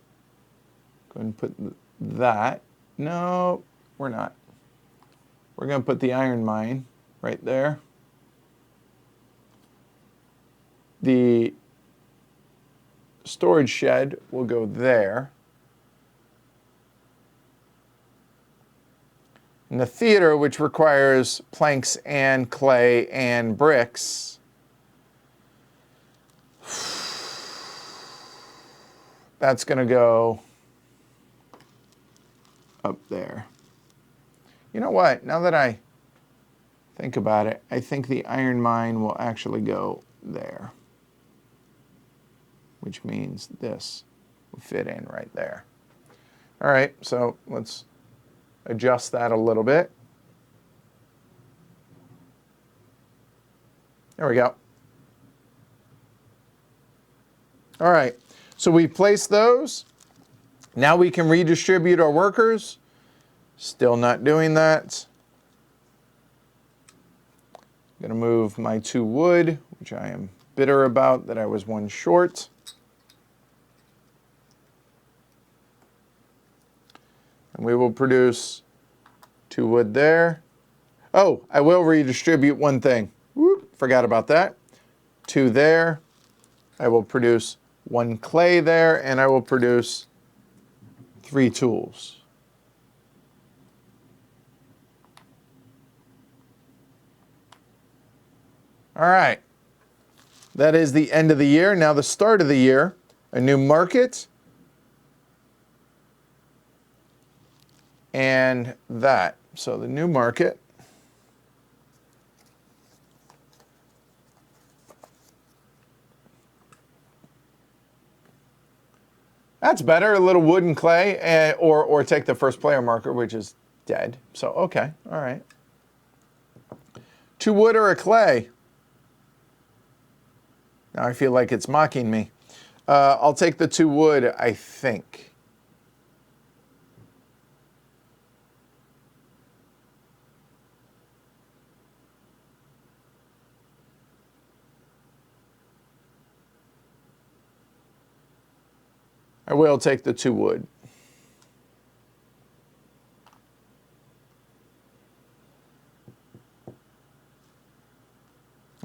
go and put that. No, we're not. We're going to put the iron mine right there. The storage shed will go there. And the theater, which requires planks and clay and bricks, that's going to go up there. You know what? Now that I think about it, I think the iron mine will actually go there, which means this will fit in right there. All right, so let's adjust that a little bit. There we go. All right, so we placed those. Now we can redistribute our workers. Still not doing that. I'm going to move my 2 wood, which I am bitter about that I was 1 short. And we will produce 2 wood there. Oh, I will redistribute one thing. Whoop, forgot about that. 2 there. I will produce 1 clay there, and I will produce 3 tools. All right. That is the end of the year. Now the start of the year, a new market. And that. So the new market. That's better, a little wood and clay, or take the first player marker, which is dead. So, okay, all right. 2 wood or a clay? Now I feel like it's mocking me. I'll take the 2 wood, I think. I will take the 2 wood.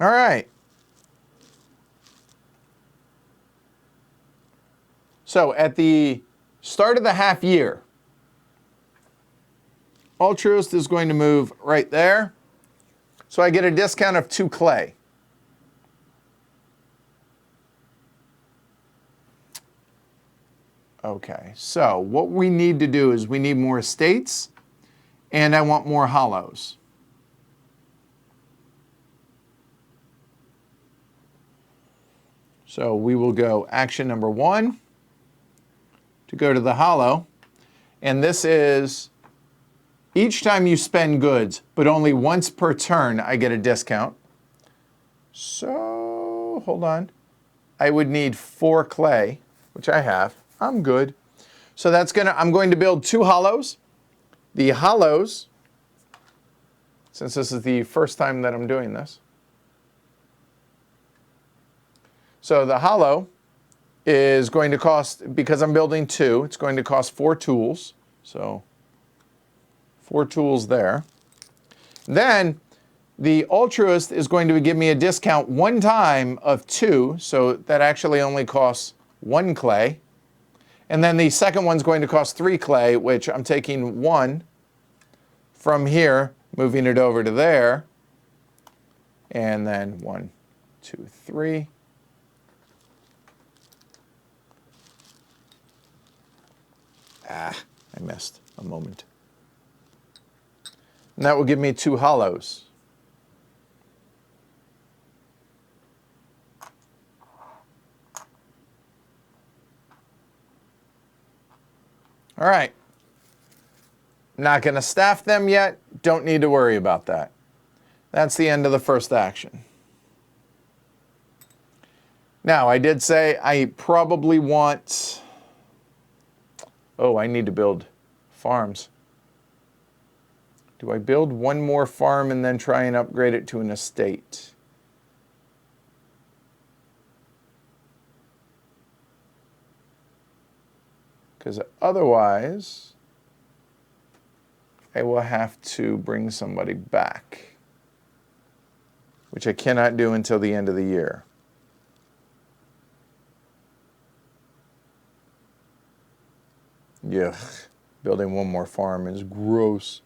All right. So at the start of the half year, Altruist is going to move right there. So I get a discount of 2 clay. Okay, so what we need to do is we need more estates, and I want more hollows. So we will go action number 1 to go to the hollow. And this is each time you spend goods, but only once per turn, I get a discount. So hold on. I would need 4 clay, which I have. I'm good. So I'm going to build 2 hollows. The hollows, since this is the first time that I'm doing this. So the hollow is going to cost, because I'm building 2, it's going to cost 4 tools. So 4 tools there. Then the Altruist is going to give me a discount 1 time of 2, so that actually only costs 1 clay. And then the second one's going to cost 3 clay, which I'm taking 1 from here, moving it over to there. And then 1, 2, 3. I missed a moment. And that will give me 2 hollows. All right. Not going to staff them yet. Don't need to worry about that. That's the end of the first action. Now, I did say I probably want... Oh, I need to build farms. Do I build 1 more farm and then try and upgrade it to an estate? Because otherwise, I will have to bring somebody back, which I cannot do until the end of the year. Yuck, building 1 more farm is gross.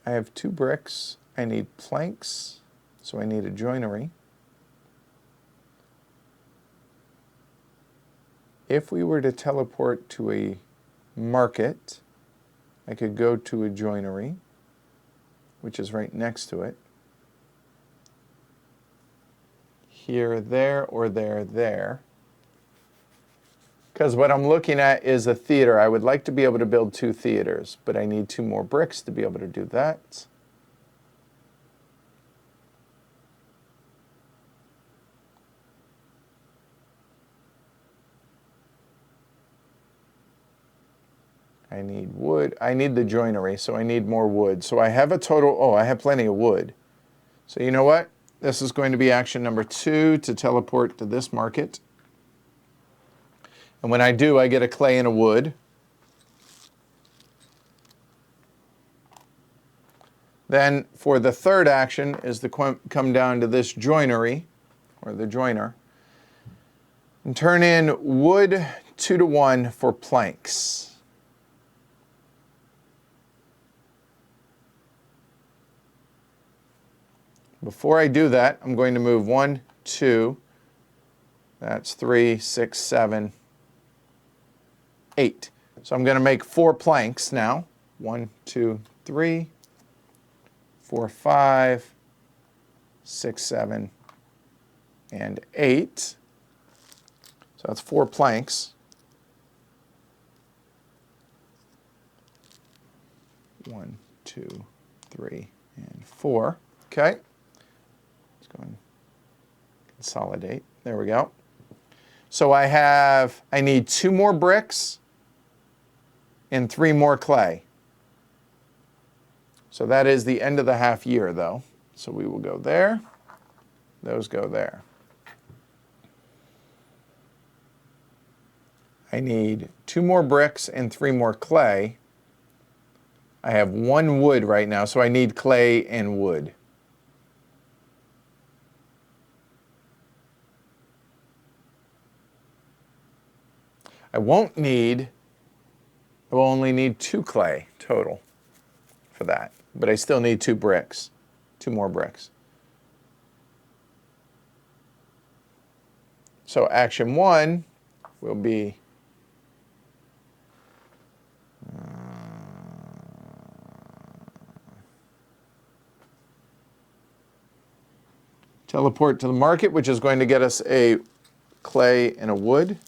I have 2 bricks. I need planks, so I need a joinery. If we were to teleport to a market, I could go to a joinery, which is right next to it. here, there, or there, there. Because what I'm looking at is a theater. I would like to be able to build 2 theaters, but I need 2 more bricks to be able to do that. I need wood. I need the joinery, so I need more wood. So I have a total, oh, I have plenty of wood. So you know what? This is going to be action number 2 to teleport to this market. And when I do, I get a clay and a wood. Then for the third action is to come down to this joinery, or the joiner, and turn in wood 2 to 1 for planks. Before I do that, I'm going to move 1, 2, that's 3, 6, 7, 8. So I'm going to make 4 planks now. 1, 2, 3, 4, 5, 6, 7, and 8. So that's 4 planks. 1, 2, 3, and 4. Okay. Let's go and consolidate. There we go. So I need 2 more bricks and 3 more clay. So that is the end of the half year, though. So we will go there. Those go there. I need 2 more bricks and 3 more clay. I have 1 wood right now, so I need clay and wood. I will only need 2 clay total for that, but I still need 2 bricks, 2 more bricks. So action 1 will be teleport to the market, which is going to get us a clay and a wood.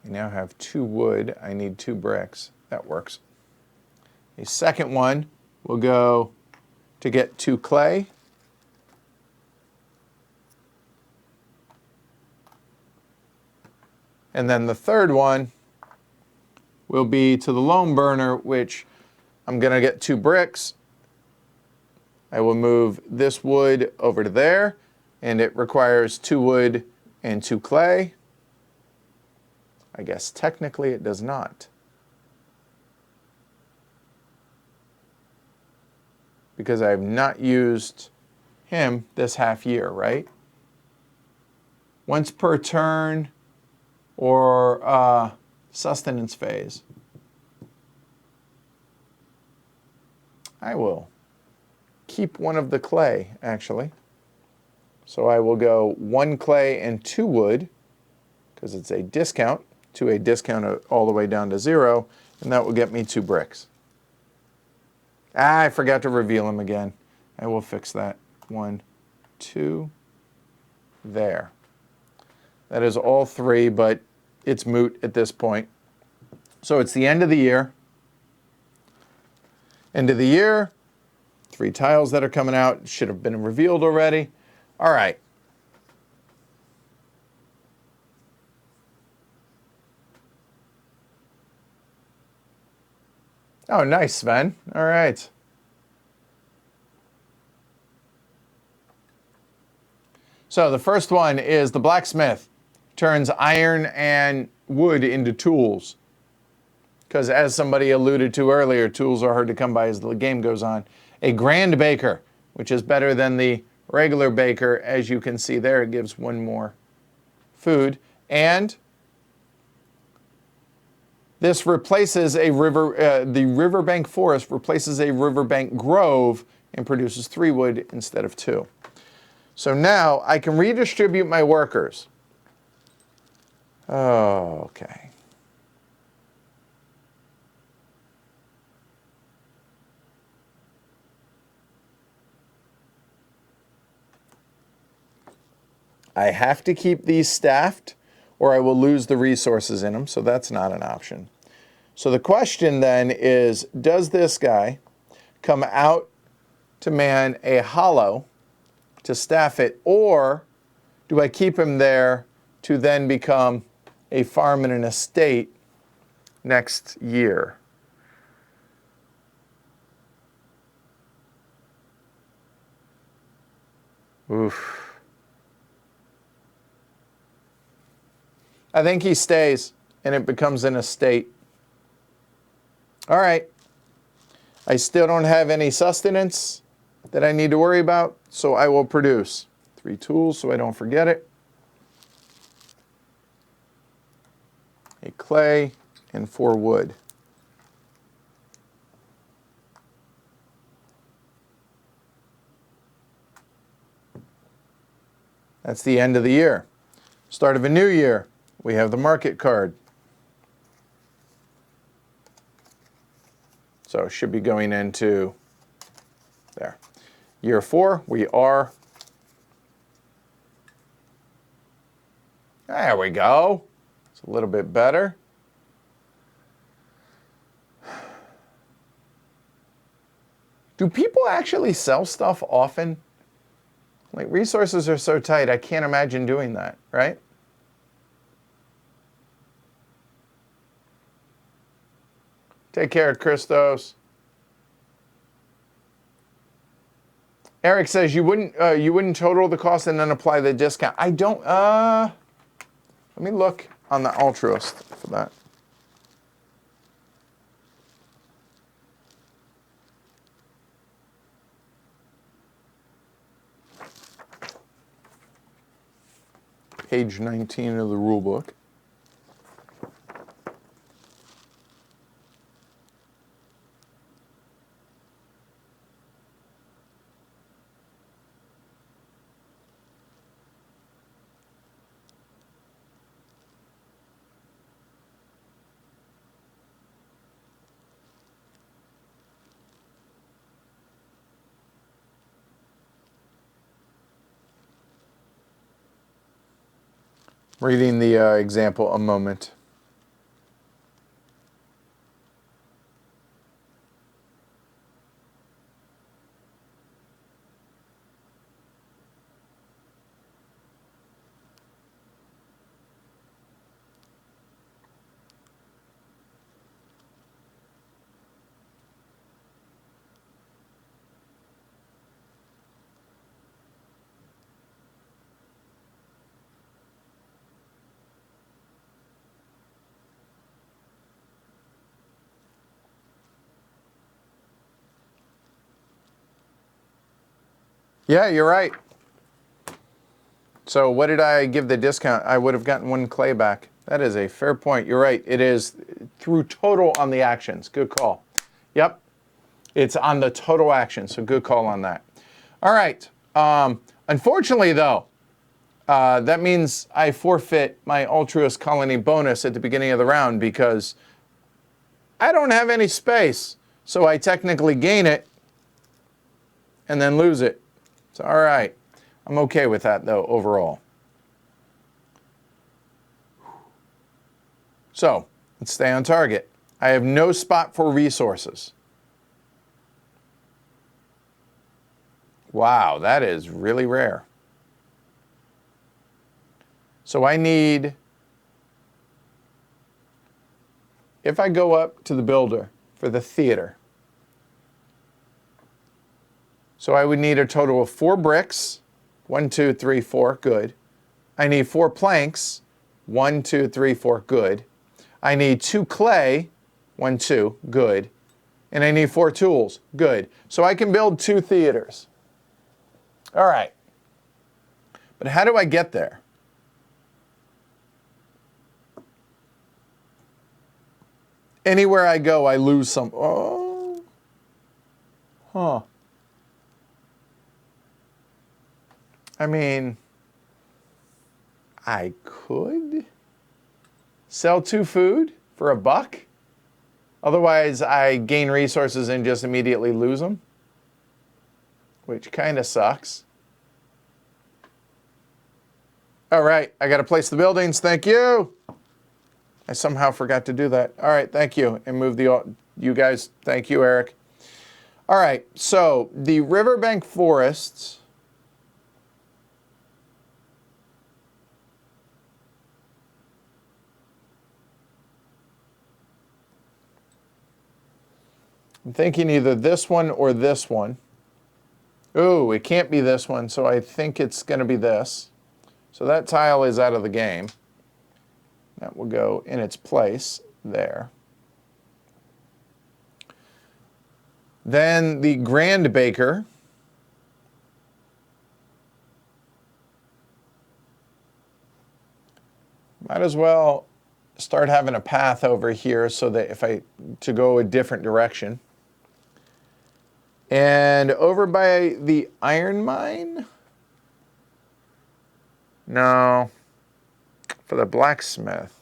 I now have 2 wood. I need 2 bricks. That works. A second one will go to get 2 clay. And then the third one will be to the loam burner, which I'm going to get 2 bricks. I will move this wood over to there, and it requires 2 wood and 2 clay. I guess technically it does not, because I have not used him this half year, right? Once per turn or sustenance phase. I will keep 1 of the clay, actually. So I will go 1 clay and 2 wood, because it's a discount, to a discount all the way down to 0, and that will get me 2 bricks. I forgot to reveal them again. I will fix that. 1, 2, there. That is all 3, but it's moot at this point. So it's the end of the year. End of the year. 3 tiles that are coming out. Should have been revealed already. All right. Oh, nice, Sven. All right. So the first one is the blacksmith turns iron and wood into tools. Because as somebody alluded to earlier, tools are hard to come by as the game goes on. A grand baker, which is better than the regular baker. As you can see there, it gives 1 more food. And this replaces a river, the riverbank forest replaces a riverbank grove and produces 3 wood instead of 2. So now I can redistribute my workers. Oh, okay. I have to keep these staffed or I will lose the resources in them, so that's not an option. So the question then is, does this guy come out to man a hollow to staff it, or do I keep him there to then become a farm and an estate next year? Oof. I think he stays and it becomes an estate. All right. I still don't have any sustenance that I need to worry about, so I will produce 3 tools so I don't forget it. A clay and 4 wood. That's the end of the year. Start of a new year. We have the market card. So it should be going into there. Year 4, we are. There we go. It's a little bit better. Do people actually sell stuff often? Like, resources are so tight, I can't imagine doing that, right? Take care, Christos. Eric says you wouldn't total the cost and then apply the discount. I don't. Let me look on the altruist for that. Page 19 of the rule book. Reading the example a moment. Yeah, you're right. So what did I give the discount? I would have gotten 1 clay back. That is a fair point. You're right. It is through total on the actions. Good call. Yep. It's on the total action, so good call on that. All right. Unfortunately, though, that means I forfeit my altruist colony bonus at the beginning of the round because I don't have any space. So I technically gain it and then lose it. It's all right. I'm okay with that, though, overall. So let's stay on target. I have no spot for resources. Wow, that is really rare. So I need, if I go up to the builder for the theater, so I would need a total of 4 bricks. 1, 2, 3, 4, good. I need 4 planks. 1, 2, 3, 4, good. I need 2 clay. 1, 2, good. And I need 4 tools, good. So I can build 2 theaters. All right. But how do I get there? Anywhere I go, I lose some. Oh. Huh. I mean, I could. Sell 2 food for $1. Otherwise, I gain resources and just immediately lose them, which kind of sucks. All right, I got to place the buildings. Thank you. I somehow forgot to do that. All right, thank you. And move you guys. Thank you, Eric. All right, so the riverbank forests. I'm thinking either this one or this one. Ooh, it can't be this one, so I think it's going to be this. So that tile is out of the game. That will go in its place there. Then the Grand Baker. Might as well start having a path over here so that to go a different direction. And over by the iron mine? No. For the blacksmith.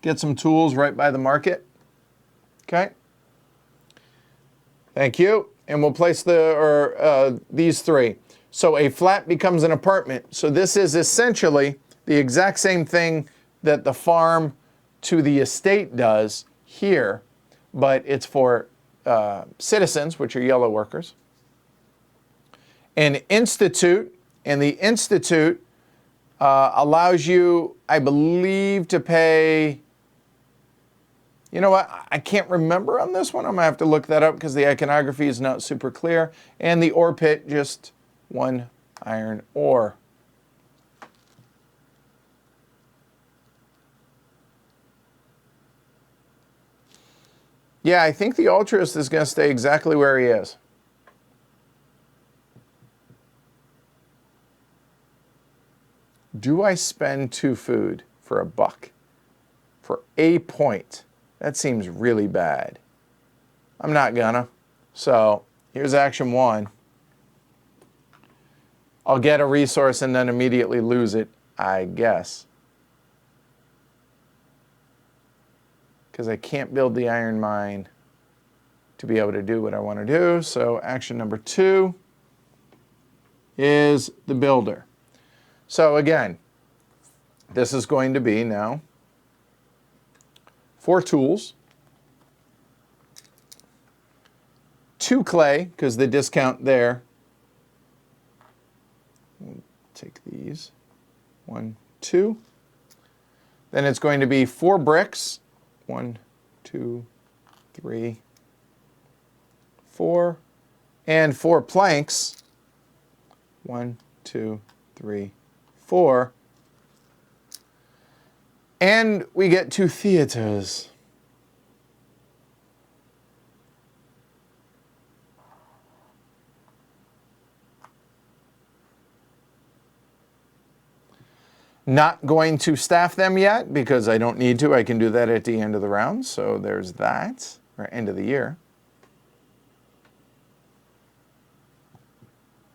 Get some tools right by the market. Okay. Thank you. And we'll place these 3. So a flat becomes an apartment. So this is essentially the exact same thing that the farm to the estate does here, but it's for citizens, which are yellow workers. An institute, and the institute allows you, I believe, to pay. You know what? I can't remember on this one. I'm going to have to look that up because the iconography is not super clear. And the ore pit, just 1 iron ore. Yeah, I think the altruist is going to stay exactly where he is. Do I spend 2 food for $1? For a point? That seems really bad. I'm not gonna. So here's action 1. I'll get a resource and then immediately lose it, I guess. Because I can't build the iron mine to be able to do what I want to do. So action number 2 is the builder. So again, this is going to be now 4 tools, 2 clay, because the discount there. We'll take these. 1, 2. Then it's going to be 4 bricks. 1, 2, 3, 4. And 4 planks. 1, 2, 3, 4. And we get 2 theaters. Not going to staff them yet because I don't need to. I can do that at the end of the round. So there's that, or end of the year.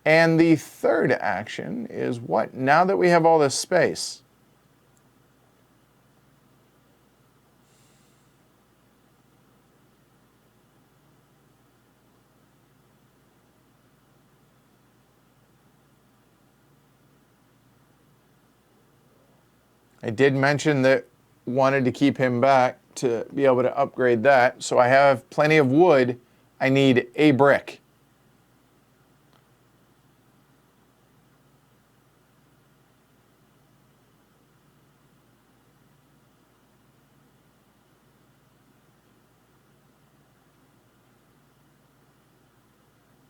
And the third action is what? Now that we have all this space. I did mention that wanted to keep him back to be able to upgrade that. So I have plenty of wood. I need a brick.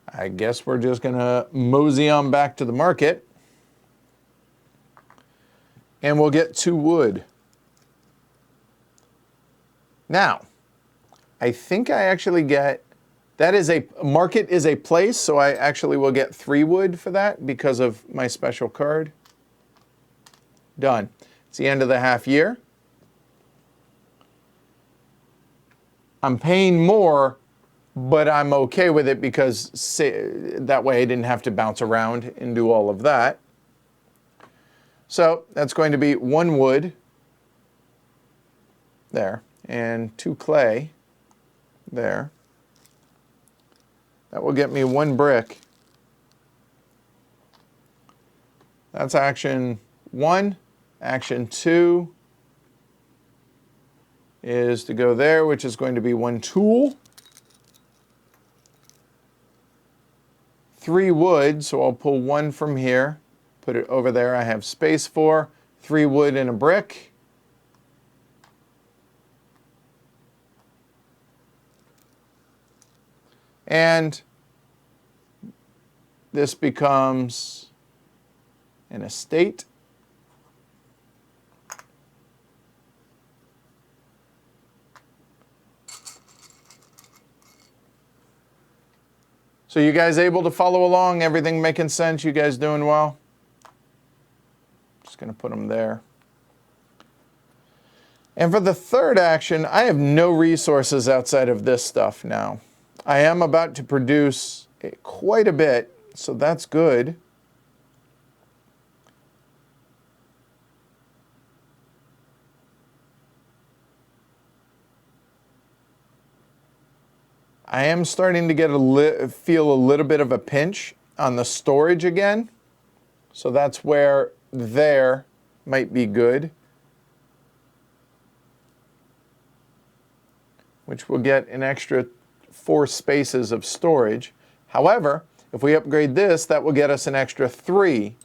I guess we're just going to mosey on back to the market. And we'll get 2 wood. Now, I think I actually get, that is a, market is a place, so I actually will get 3 wood for that because of my special card. Done. It's the end of the half year. I'm paying more, but I'm okay with it because that way I didn't have to bounce around and do all of that. So that's going to be 1 wood there and 2 clay there. That will get me 1 brick. That's action 1. Action 2 is to go there, which is going to be 1 tool. 3 wood, so I'll pull 1 from here, put it over there. I have space for 3 wood and a brick. And this becomes an estate. So you guys able to follow along? Everything making sense? You guys doing well? Just going to put them there. And for the third action, I have no resources outside of this stuff now. I am about to produce quite a bit, so that's good. I am starting to get feel a little bit of a pinch on the storage again. So that's where there might be good, which will get an extra 4 spaces of storage. However, if we upgrade this, that will get us an extra 3.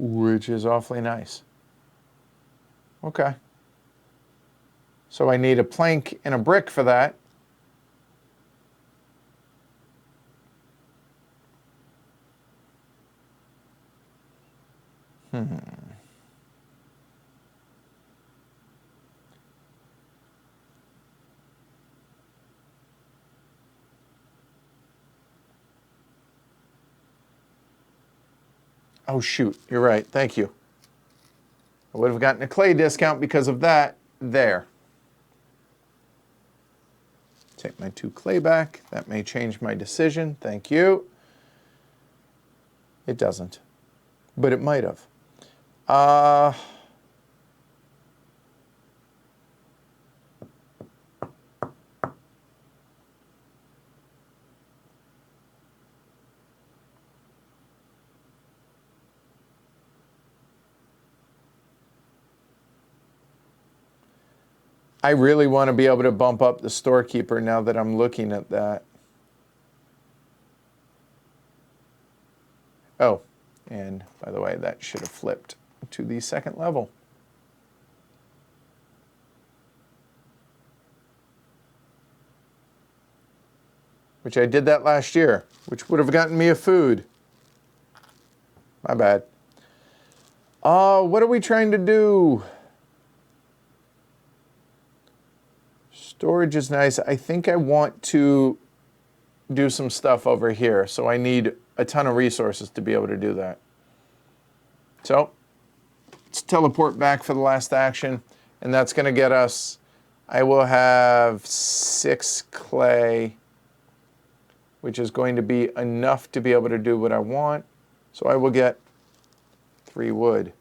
Which is awfully nice. Okay. So I need a plank and a brick for that. Oh, shoot. You're right. Thank you. I would have gotten a clay discount because of that there. Take my 2 clay back. That may change my decision. Thank you. It doesn't, but it might have. I really want to be able to bump up the storekeeper now that I'm looking at that. Oh, and by the way, that should have flipped to the 2nd level. Which I did that last year, which would have gotten me a food. My bad. What are we trying to do? Storage is nice. I think I want to do some stuff over here, so I need a ton of resources to be able to do that. So let's teleport back for the last action, and that's going to get us, I will have 6 clay, which is going to be enough to be able to do what I want. So I will get 3 wood.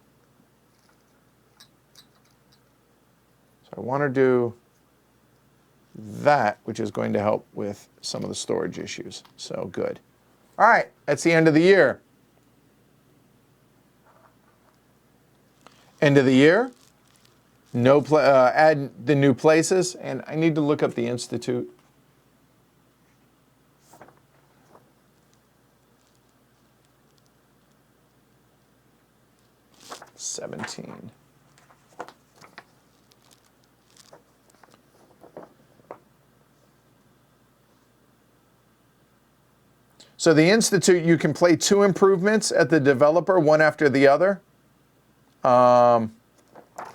So I want to do that, which is going to help with some of the storage issues. So good. All right, that's the end of the year. End of the year. No add the new places, and I need to look up the Institute. $17. So the Institute, you can play 2 improvements at the developer, one after the other.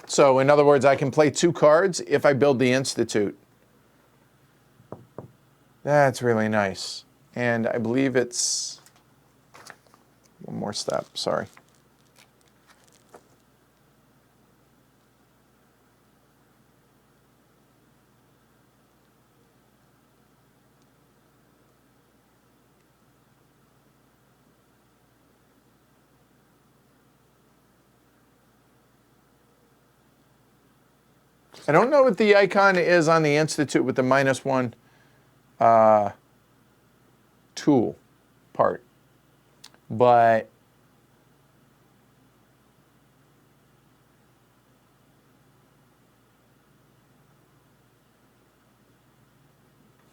So in other words, I can play 2 cards if I build the Institute. That's really nice. And I believe it's one more step, sorry. I don't know what the icon is on the Institute with the -1 tool part, but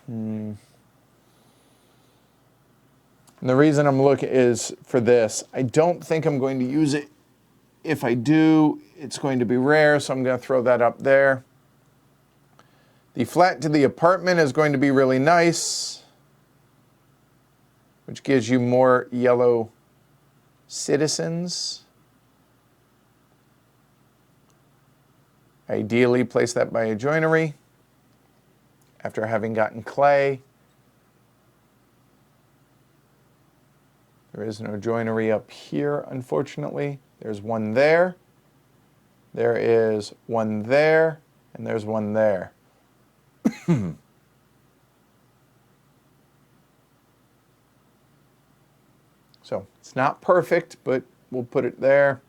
and the reason I'm looking is for this. I don't think I'm going to use it. If I do, it's going to be rare, so I'm going to throw that up there. The flat to the apartment is going to be really nice, which gives you more yellow citizens. Ideally, place that by a joinery after having gotten clay. There is no joinery up here, unfortunately. There's one there. There is one there, and there's one there. So it's not perfect, but we'll put it there.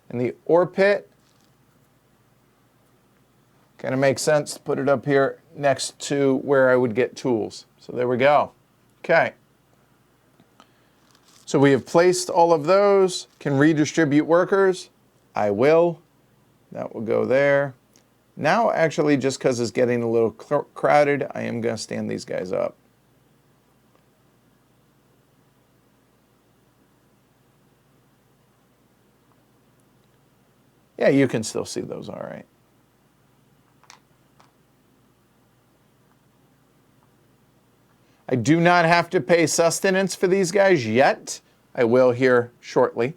And the ore pit, kind of makes sense to put it up here next to where I would get tools. So there we go. Okay. So we have placed all of those. Can redistribute workers. I will. That will go there. Now, actually, just because it's getting a little crowded, I am going to stand these guys up. Yeah, you can still see those all right. I do not have to pay sustenance for these guys yet. I will here shortly.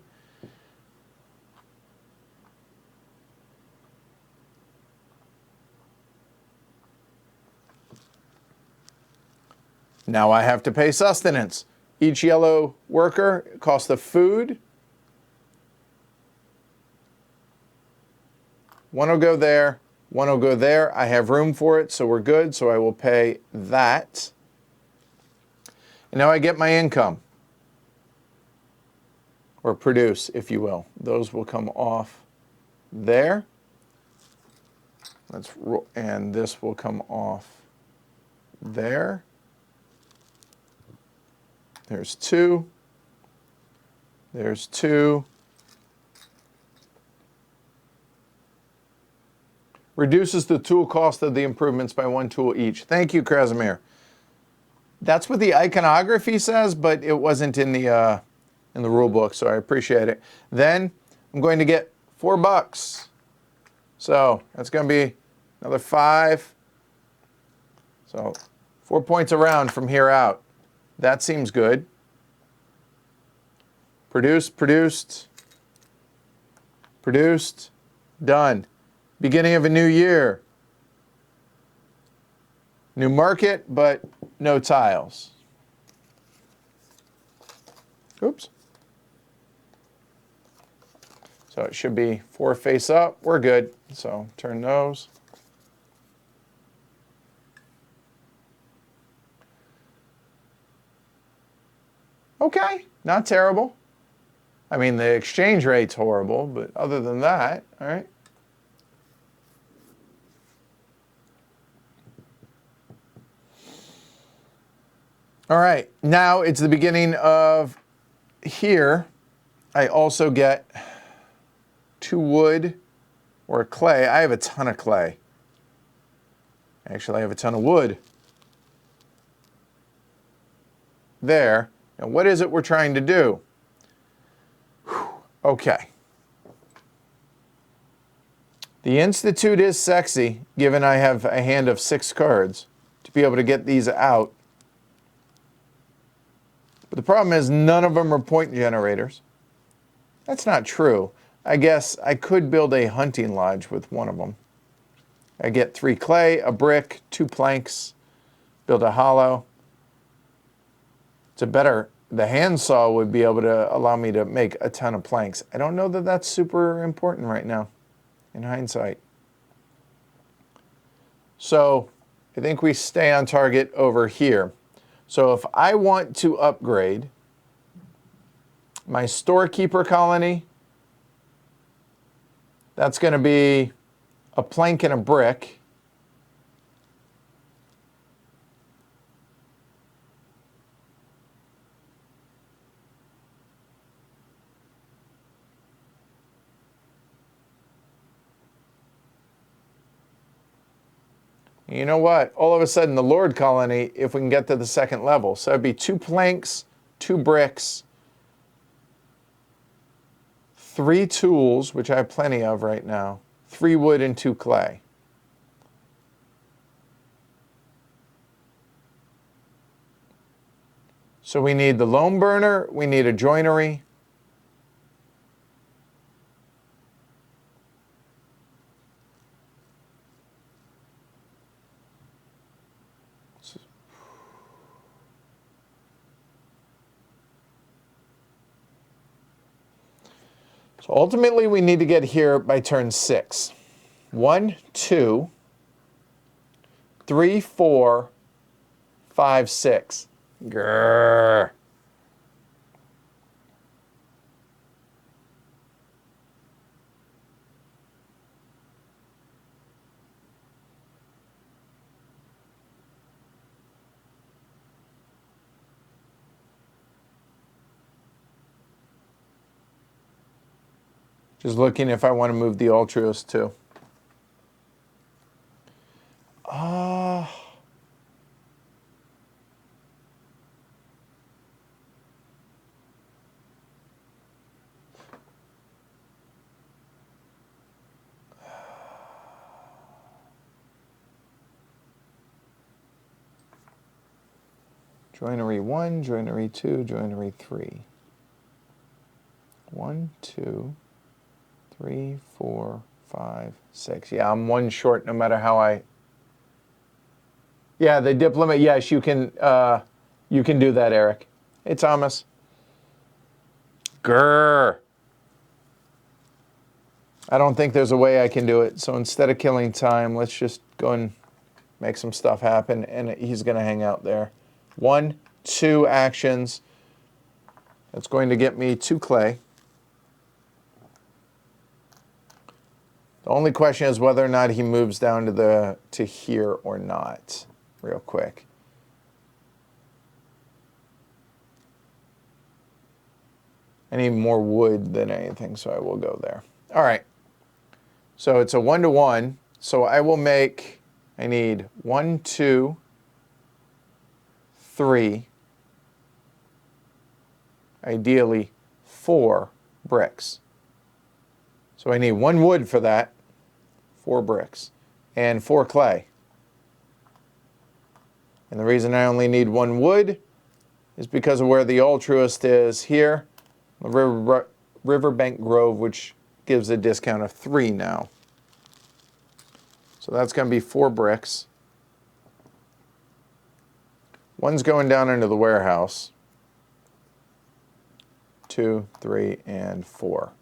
Now I have to pay sustenance. Each yellow worker costs of food. One will go there, one will go there. I have room for it, so we're good. So I will pay that. And now I get my income, or produce, if you will. Those will come off there. And this will come off there. There's two. There's two. Reduces the tool cost of the improvements by 1 tool each. Thank you, Krasimir. That's what the iconography says, but it wasn't in the rule book, so I appreciate it. Then I'm going to get $4. So that's going to be another 5. So 4 points around from here out. That seems good. Produced, produced, produced, done. Beginning of a new year. New market, but no tiles. Oops. So it should be 4 face up. We're good. So turn those. Okay, not terrible. I mean, the exchange rate's horrible, but other than that, all right. All right, now it's the beginning of here. I also get 2 wood or clay. I have a ton of clay. Actually, I have a ton of wood. There. Now, what is it we're trying to do? Whew. Okay. The Institute is sexy, given I have a hand of 6 cards, to be able to get these out. But the problem is none of them are point generators. That's not true. I guess I could build a hunting lodge with one of them. I get 3 clay, a brick, 2 planks, build a hollow. The handsaw would be able to allow me to make a ton of planks. I don't know that that's super important right now, in hindsight. So I think we stay on target over here. So if I want to upgrade my storekeeper colony, that's going to be a plank and a brick. You know what? All of a sudden, the Lord colony, if we can get to the second level. So it'd be 2 planks, 2 bricks, 3 tools, which I have plenty of right now, 3 wood and 2 clay. So we need the loam burner, we need a joinery. So ultimately, we need to get here by turn 6. 1, 2, 3, 4, 5, 6. Grrr. Just looking if I want to move the altruist too. Joinery 1, joinery 2, joinery 3. 1, 2, 3, 4, 5, 6. Yeah, I'm 1 short no matter how I... Yeah, the diplomat, yes, you can do that, Eric. Hey, Thomas. Grrr. I don't think there's a way I can do it. So instead of killing time, let's just go and make some stuff happen, and he's going to hang out there. 1, 2 actions. That's going to get me 2 clay. The only question is whether or not he moves down to here or not, real quick. I need more wood than anything, so I will go there. All right. So it's a 1-to-1. So I will make, I need 1, 2, 3, ideally 4 bricks. So I need 1 wood for that, 4 bricks, and 4 clay. And the reason I only need 1 wood is because of where the altruist is here, Riverbank Grove, which gives a discount of 3 now. So that's going to be 4 bricks. 1's going down into the warehouse. 2, 3, and 4.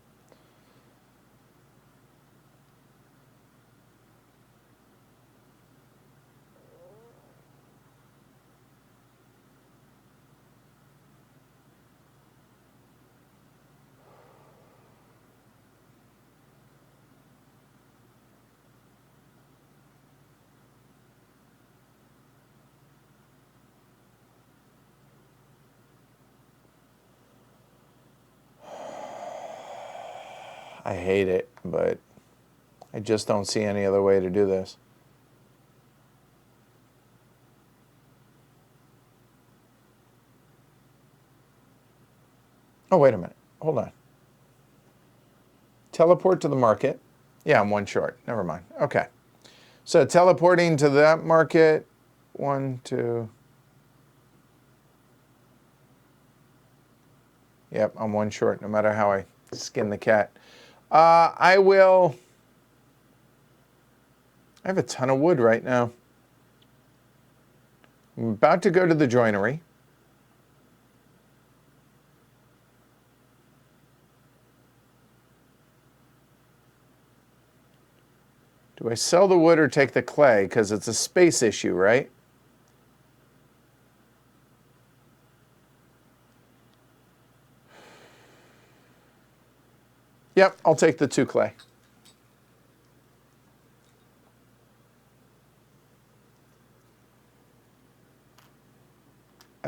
I hate it, but I just don't see any other way to do this. Oh, wait a minute. Hold on. Teleport to the market. Yeah, I'm 1 short. Never mind. Okay. So teleporting to that market. 1, 2. Yep, I'm 1 short, no matter how I skin the cat. I have a ton of wood right now. I'm about to go to the joinery. Do I sell the wood or take the clay? Because it's a space issue, right? Yep, I'll take the 2 clay.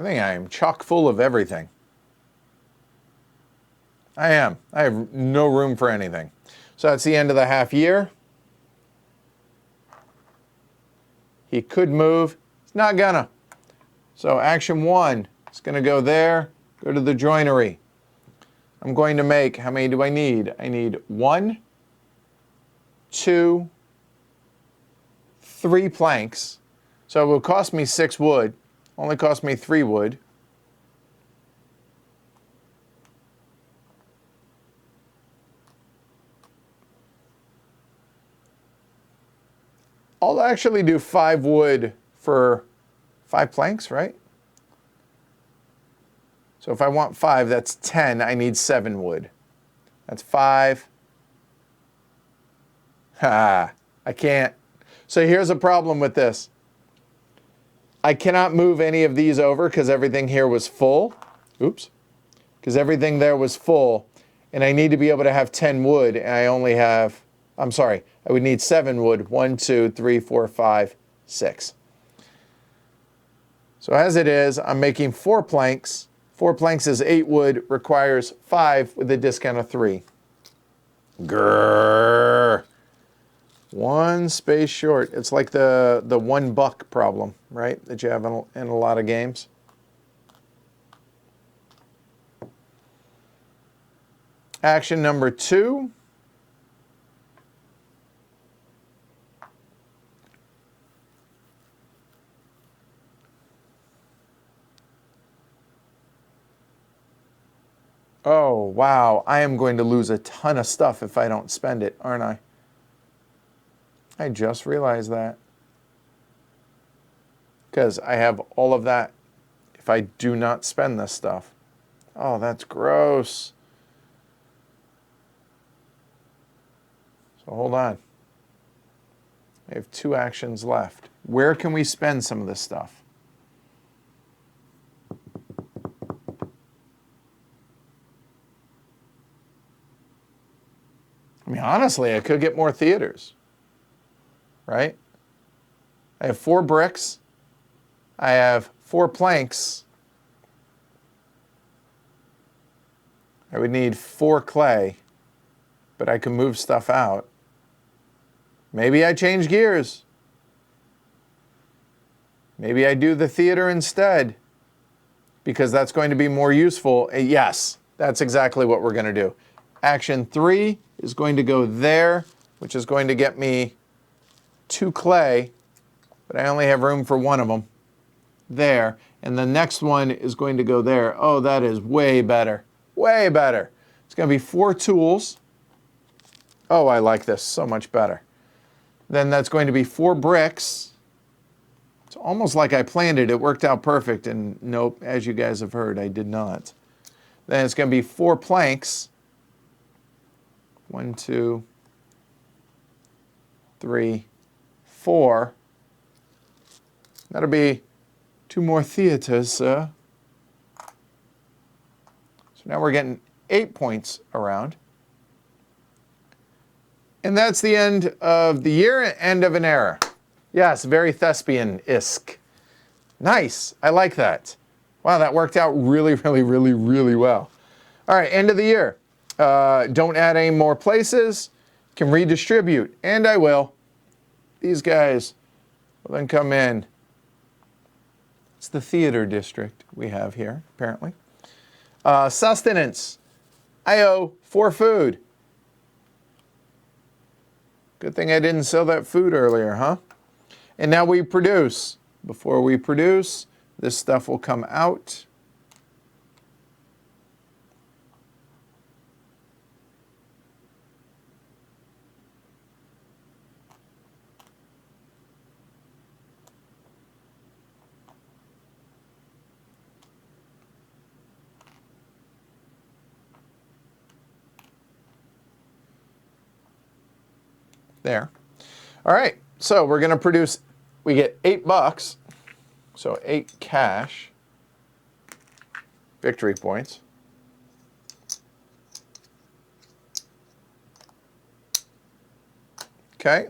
I think I am chock full of everything. I am. I have no room for anything. So that's the end of the half year. He could move. He's not gonna. So action 1 is going to go there, go to the joinery. I'm going to make, how many do I need? I need 1, 2, 3 planks. So it will cost me 6 wood. Only cost me 3 wood. I'll actually do 5 wood for 5 planks, right? So if I want 5, that's 10. I need 7 wood. That's 5. Ha, I can't. So here's a problem with this. I cannot move any of these over because everything here was full. Oops. Because everything there was full. And I need to be able to have 10 wood. And I only have, I'm sorry, I would need 7 wood. 1, 2, 3, 4, 5, 6. So as it is, I'm making 4 planks. 4 planks is 8 wood, requires 5 with a discount of 3. Grrr. 1 space short. It's like the $1 problem, right? That you have in a lot of games. Action number 2. Oh, wow. I am going to lose a ton of stuff if I don't spend it, aren't I? I just realized that. Because I have all of that if I do not spend this stuff. Oh, that's gross. So hold on. I have 2 actions left. Where can we spend some of this stuff? I mean, honestly, I could get more theaters, right? I have 4 bricks. I have 4 planks. I would need 4 clay, but I can move stuff out. Maybe I change gears. Maybe I do the theater instead, because that's going to be more useful. Yes, that's exactly what we're going to do. Action 3 is going to go there, which is going to get me 2 clay, but I only have room for 1 of them. There. And the next one is going to go there. Oh, that is way better. Way better. It's going to be 4 tools. Oh, I like this so much better. Then that's going to be 4 bricks. It's almost like I planned it. It worked out perfect. And nope, as you guys have heard, I did not. Then it's going to be 4 planks. 1, 2, 3, 4. That'll be 2 more theaters, sir. So now we're getting 8 points around. And that's the end of the year, end of an era. Yes, very thespian-esque. Nice. I like that. Wow, that worked out really, really, really, really well. All right, end of the year. Don't add any more places. Can redistribute, and I will. These guys will then come in. It's the theater district we have here, apparently. Sustenance. I owe 4 food. Good thing I didn't sell that food earlier, huh? And now we produce. Before we produce, this stuff will come out. There. All right, so we're going to produce, we get $8, so 8 cash, victory points. Okay,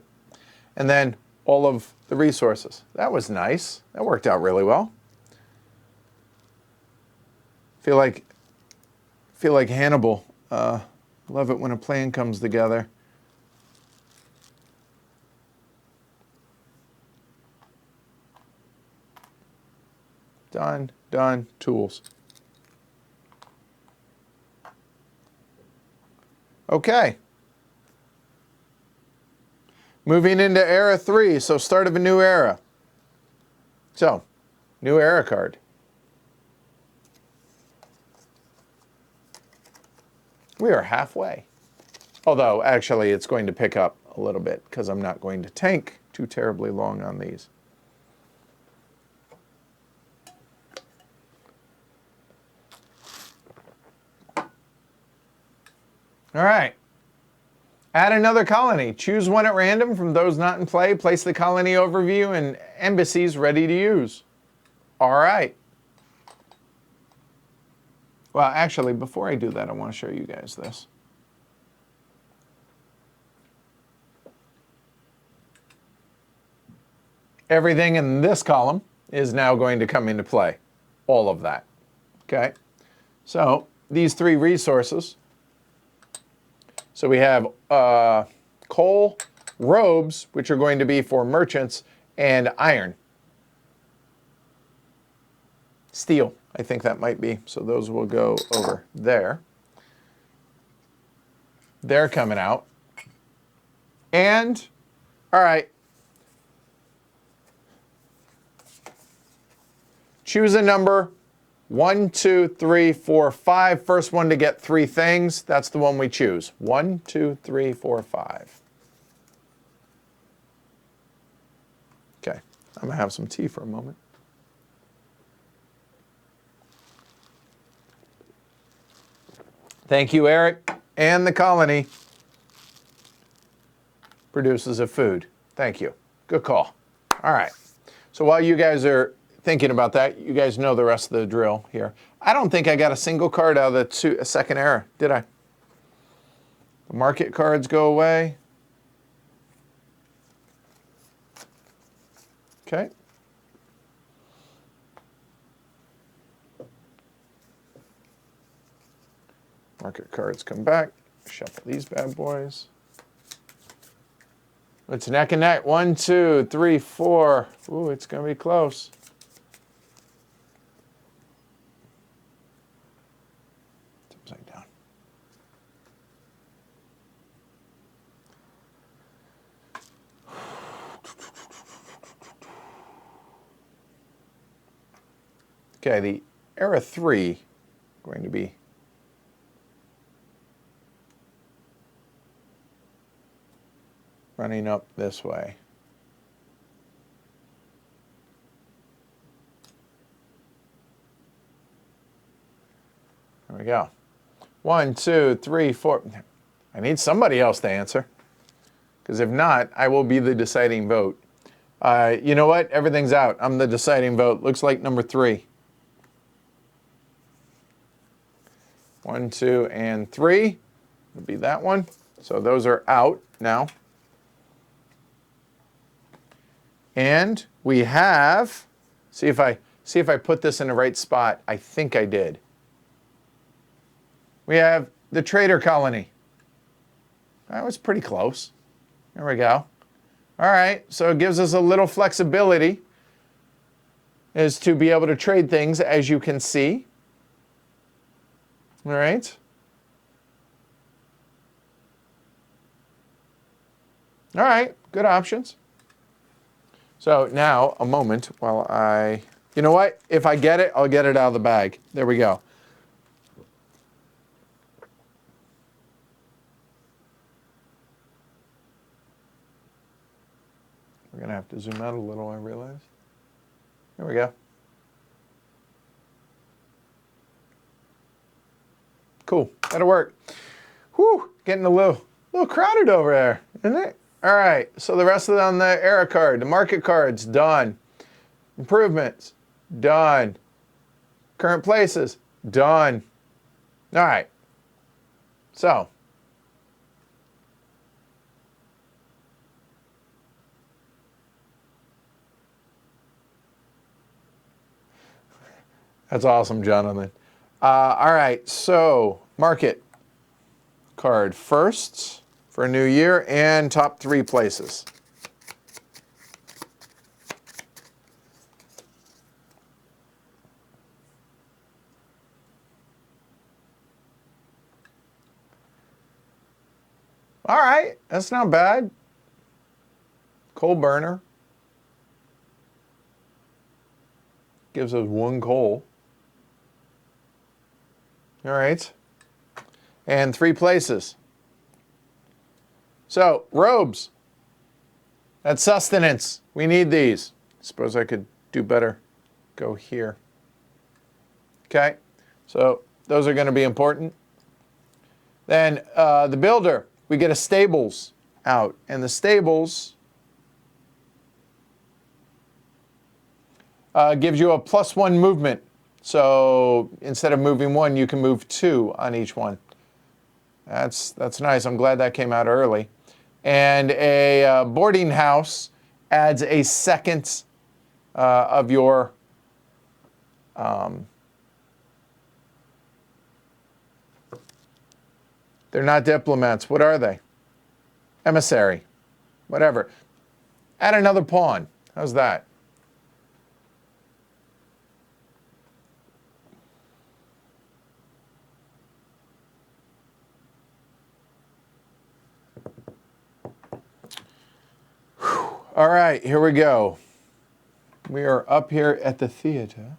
and then all of the resources. That was nice. That worked out really well. Feel like Hannibal. Love it when a plan comes together. Done, done, tools. Okay. Moving into era 3, so start of a new era. So, new era card. We are halfway. Although, actually, it's going to pick up a little bit because I'm not going to tank too terribly long on these. All right. Add another colony. Choose one at random from those not in play. Place the colony overview and embassies ready to use. All right. Well, actually, before I do that, I want to show you guys this. Everything in this column is now going to come into play. All of that. Okay? So, these 3 resources. So we have coal, robes, which are going to be for merchants, and iron. Steel, I think that might be. So those will go over there. They're coming out. And, all right. Choose a number. 1, 2, 3, 4, 5. First one to get 3 things. That's the one we choose. 1, 2, 3, 4, 5. Okay, I'm going to have some tea for a moment. Thank you, Eric. And the colony produces a food. Thank you. Good call. All right. So while you guys are thinking about that, you guys know the rest of the drill here. I don't think I got a single card out of the second era, did I? The market cards go away. Okay. Market cards come back. Shuffle these bad boys. It's neck and neck. 1, 2, 3, 4. Ooh, it's going to be close. Upside down. Okay, the era 3 going to be running up this way. There we go. 1, 2, 3, 4. I need somebody else to answer, because if not, I will be the deciding vote. You know what? Everything's out. I'm the deciding vote. Looks like number 3. 1, 2, and 3 would be that one. So those are out now. And we have, see if I put this in the right spot. I think I did. We have the trader colony. That was pretty close. There we go. All right, so it gives us a little flexibility is to be able to trade things, as you can see. All right. All right, good options. So now, a moment while you know what? If I get it, I'll get it out of the bag. There we go. We're going to have to zoom out a little, I realize. There we go. Cool, that'll work. Whew, getting a little crowded over there, isn't it? All right, so the rest of it on the era card, the market cards, done. Improvements, done. Current places, done. All right, so. That's awesome, Jonathan. All right, so market card first for a new year and top 3 places. All right, that's not bad. Coal burner. Gives us 1 coal. All right. And 3 places. So, robes. That's sustenance. We need these. Suppose I could do better. Go here. Okay. So, those are going to be important. Then the builder. We get a stables out. And the stables gives you a +1 movement. So instead of moving 1, you can move 2 on each one. That's nice. I'm glad that came out early. And a boarding house adds a second of your they're not diplomats. What are they? Emissary. Whatever. Add another pawn. How's that? All right, here we go. We are up here at the theater.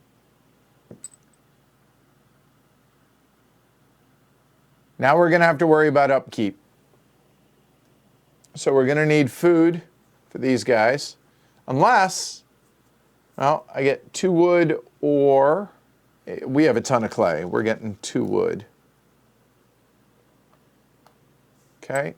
Now we're going to have to worry about upkeep. So we're going to need food for these guys. Unless, well, I get 2 wood or we have a ton of clay. We're getting 2 wood. Okay.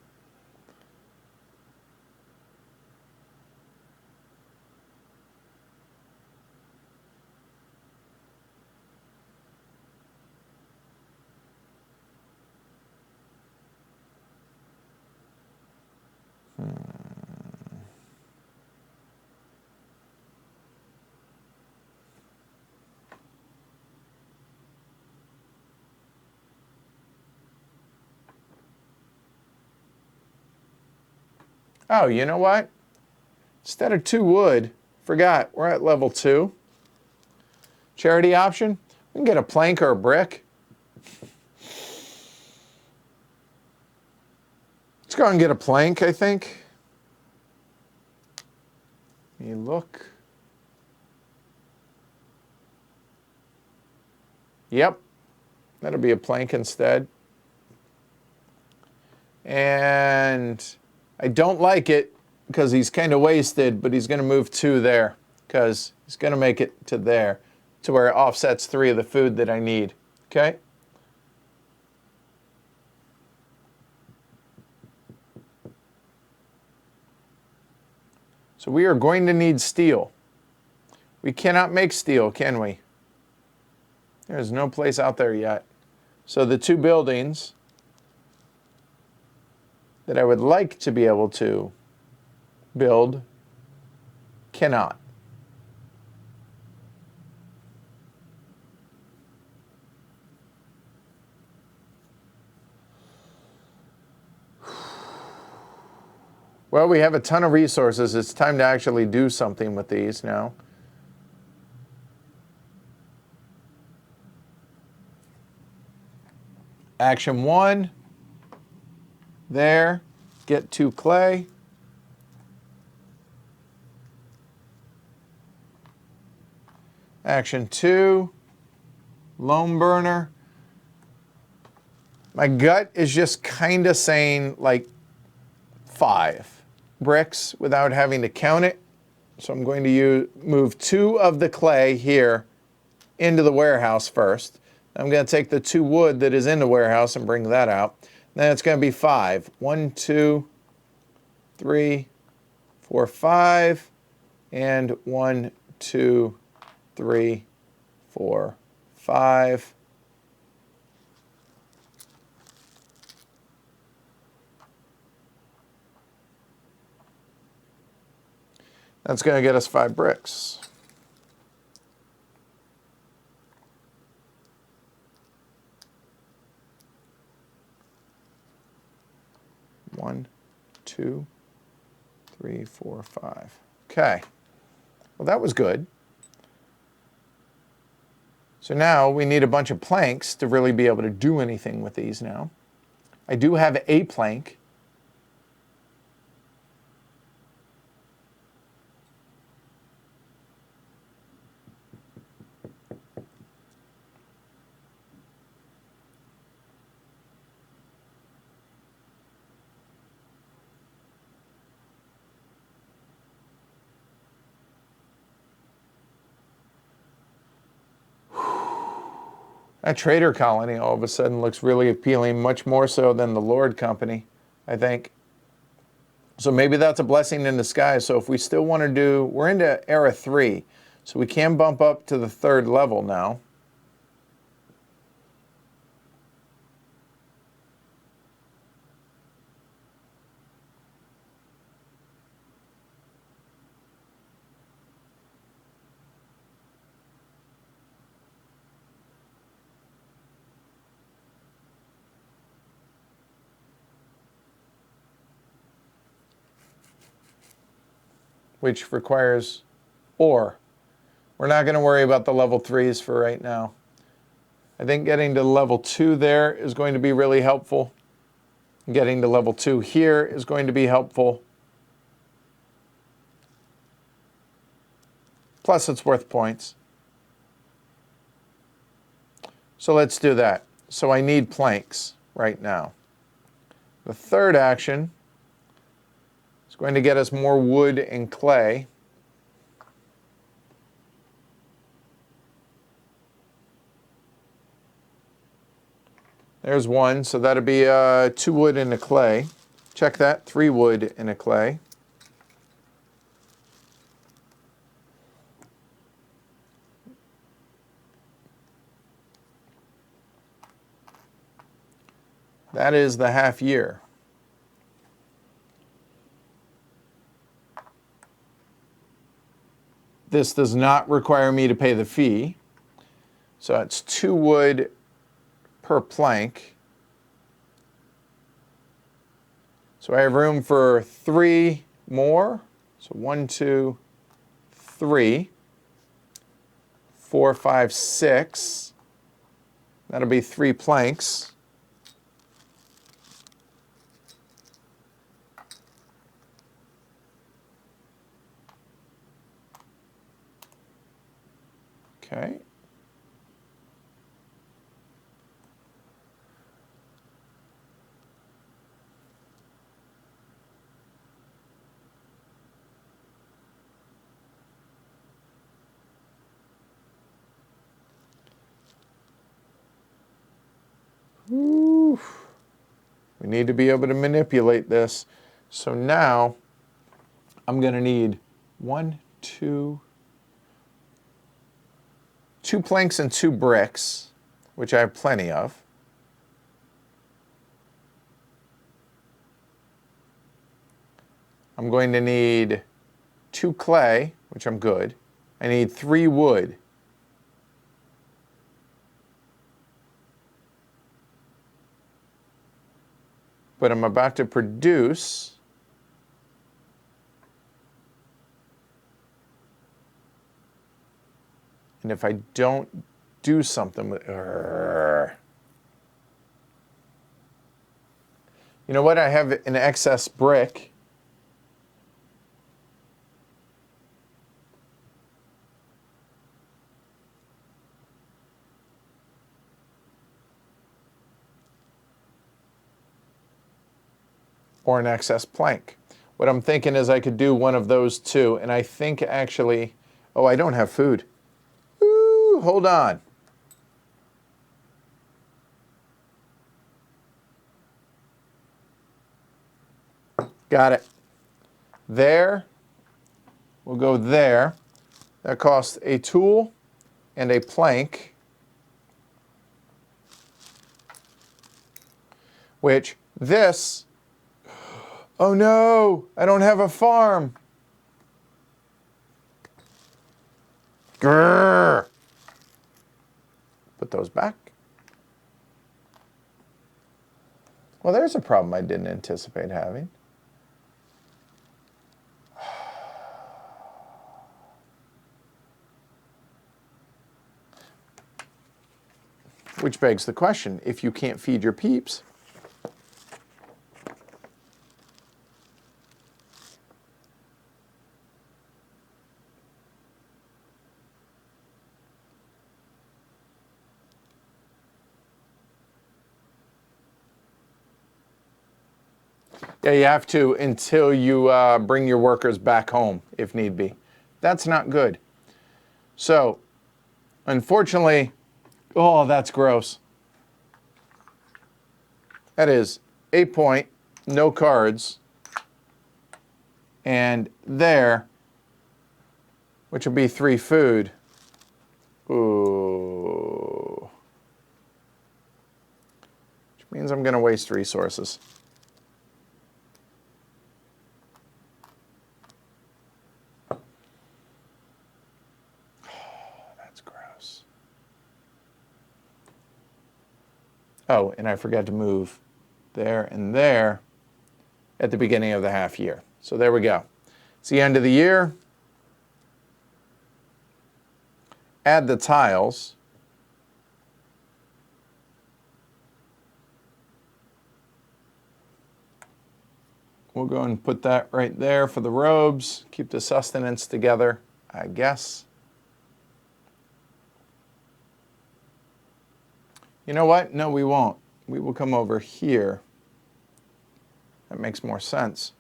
Oh, you know what? Instead of 2 wood, forgot, we're at level 2. Charity option, we can get a plank or a brick. Let's go and get a plank, I think. Let me look. Yep, that'll be a plank instead. And I don't like it because he's kind of wasted, but he's going to move 2 there because he's going to make it to there, to where it offsets 3 of the food that I need. Okay? So we are going to need steel. We cannot make steel, can we? There's no place out there yet. So the 2 buildings that I would like to be able to build cannot. Well, we have a ton of resources. It's time to actually do something with these now. Action 1. There. Get 2 clay. Action 2. Loam burner. My gut is just kind of saying like 5 bricks without having to count it. So I'm going to move 2 of the clay here into the warehouse first. I'm going to take the 2 wood that is in the warehouse and bring that out. Then it's going to be 5. 1, 2, 3, 4, 5. And 1, 2, 3, 4, 5. That's going to get us 5 bricks. 2, 3, 4, 5. Okay. Well, that was good. So now we need a bunch of planks to really be able to do anything with these now. I do have a plank. That trader colony all of a sudden looks really appealing, much more so than the Lord Company, I think. So maybe that's a blessing in disguise. So if we still want to do, we're into era 3, so we can bump up to the 3rd level now. Which requires ore. We're not going to worry about the level 3s for right now. I think getting to level 2 there is going to be really helpful. Getting to level 2 here is going to be helpful. Plus it's worth points. So let's do that. So I need planks right now. The 3rd action is going to get us more wood and clay. There's 1, so that'll be 2 wood and a clay. Check that, 3 wood and a clay. That is the half year. This does not require me to pay the fee. So it's 2 wood per plank. So I have room for 3 more. So 1, 2, 3, 4, 5, 6. That'll be 3 planks. Okay. Ooh. We need to be able to manipulate this. So now I'm going to need 1, 2 planks and 2 bricks, which I have plenty of. I'm going to need 2 clay, which I'm good. I need 3 wood. But I'm about to produce and if I don't do something with you know what? I have an excess brick. Or an excess plank. What I'm thinking is I could do one of those 2, and I think actually, oh, I don't have food. Ooh, hold on. Got it. There, we'll go there. That costs a tool and a plank, which this, oh no, I don't have a farm. Grrr. Put those back. Well, there's a problem I didn't anticipate having. Which begs the question, if you can't feed your peeps, yeah, you have to until you bring your workers back home, if need be. That's not good. So, unfortunately, oh, that's gross. That is 8 point, no cards, and there, which would be 3 food. Ooh. Which means I'm going to waste resources. That's gross. Oh, and I forgot to move there and there at the beginning of the half year. So there we go. It's the end of the year. Add the tiles. We'll go and put that right there for the robes. Keep the sustenance together, I guess. You know what? No, we won't. We will come over here. That makes more sense.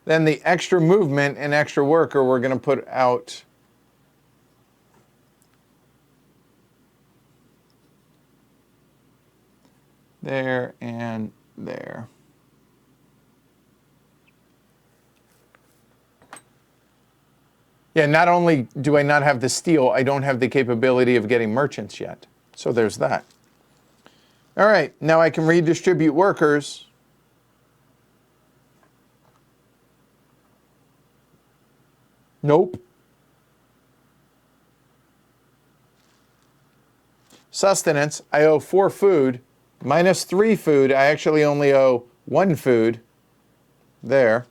Then the extra movement and extra worker we're going to put out there and there. Yeah, not only do I not have the steel, I don't have the capability of getting merchants yet. So there's that. All right, now I can redistribute workers. Nope. Sustenance, I owe 4 food, minus 3 food. I actually only owe 1 food there.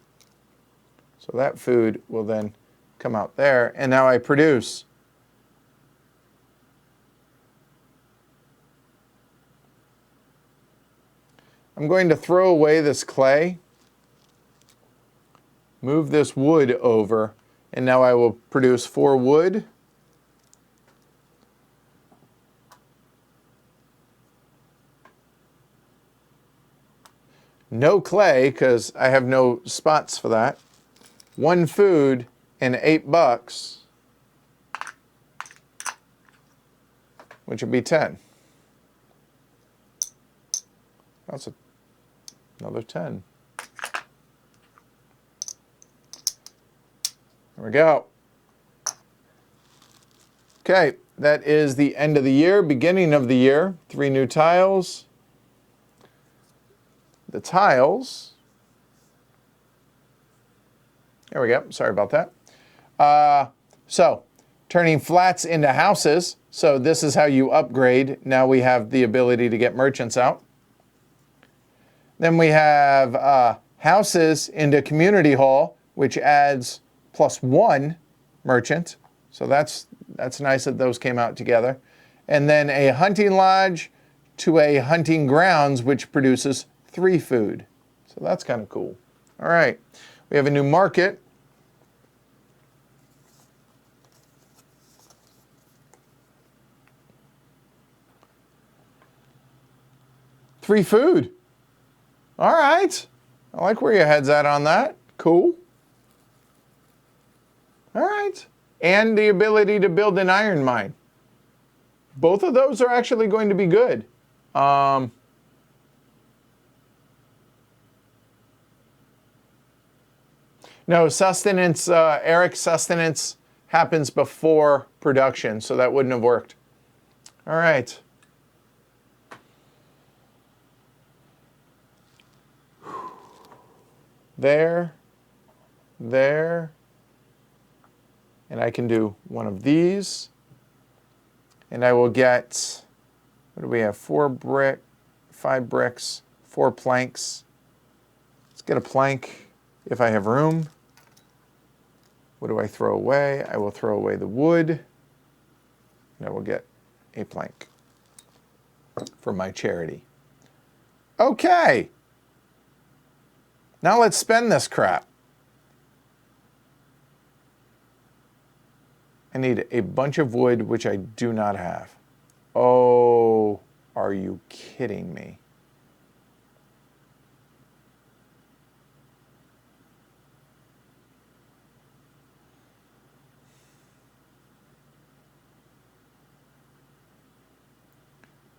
So that food will then come out there, and now I produce. I'm going to throw away this clay, move this wood over, and now I will produce 4 wood. No clay, because I have no spots for that. 1 food and $8, which would be 10. That's another 10. There we go. Okay, that is the end of the year, beginning of the year. 3 new tiles. The tiles. There we go. Sorry about that. So, turning flats into houses. So this is how you upgrade. Now we have the ability to get merchants out. Then we have houses into community hall, which adds +1 merchant. So that's nice that those came out together. And then a hunting lodge to a hunting grounds, which produces 3 food. So that's kind of cool. All right. We have a new market. Free food. All right. I like where your head's at on that. Cool. All right. And the ability to build an iron mine. Both of those are actually going to be good. No, sustenance, Eric's sustenance happens before production, so that wouldn't have worked. All right. There, there, and I can do one of these, and I will get, what do we have, 5 bricks, 4 planks. Let's get a plank if I have room. What do I throw away? I will throw away the wood, and I will get a plank. for my charity. Okay. Now let's spend this crap. I need a bunch of wood, which I do not have. Oh, are you kidding me?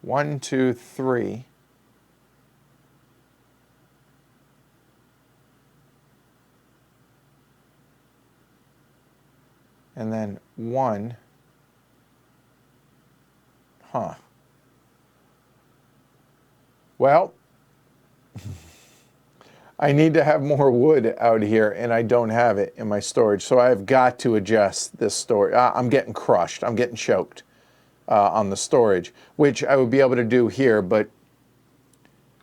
One, two, three. And then one. Huh. Well, I need to have more wood out here, and I don't have it in my storage. So I've got to adjust this storage. I'm getting crushed. I'm getting choked on the storage, which I would be able to do here. But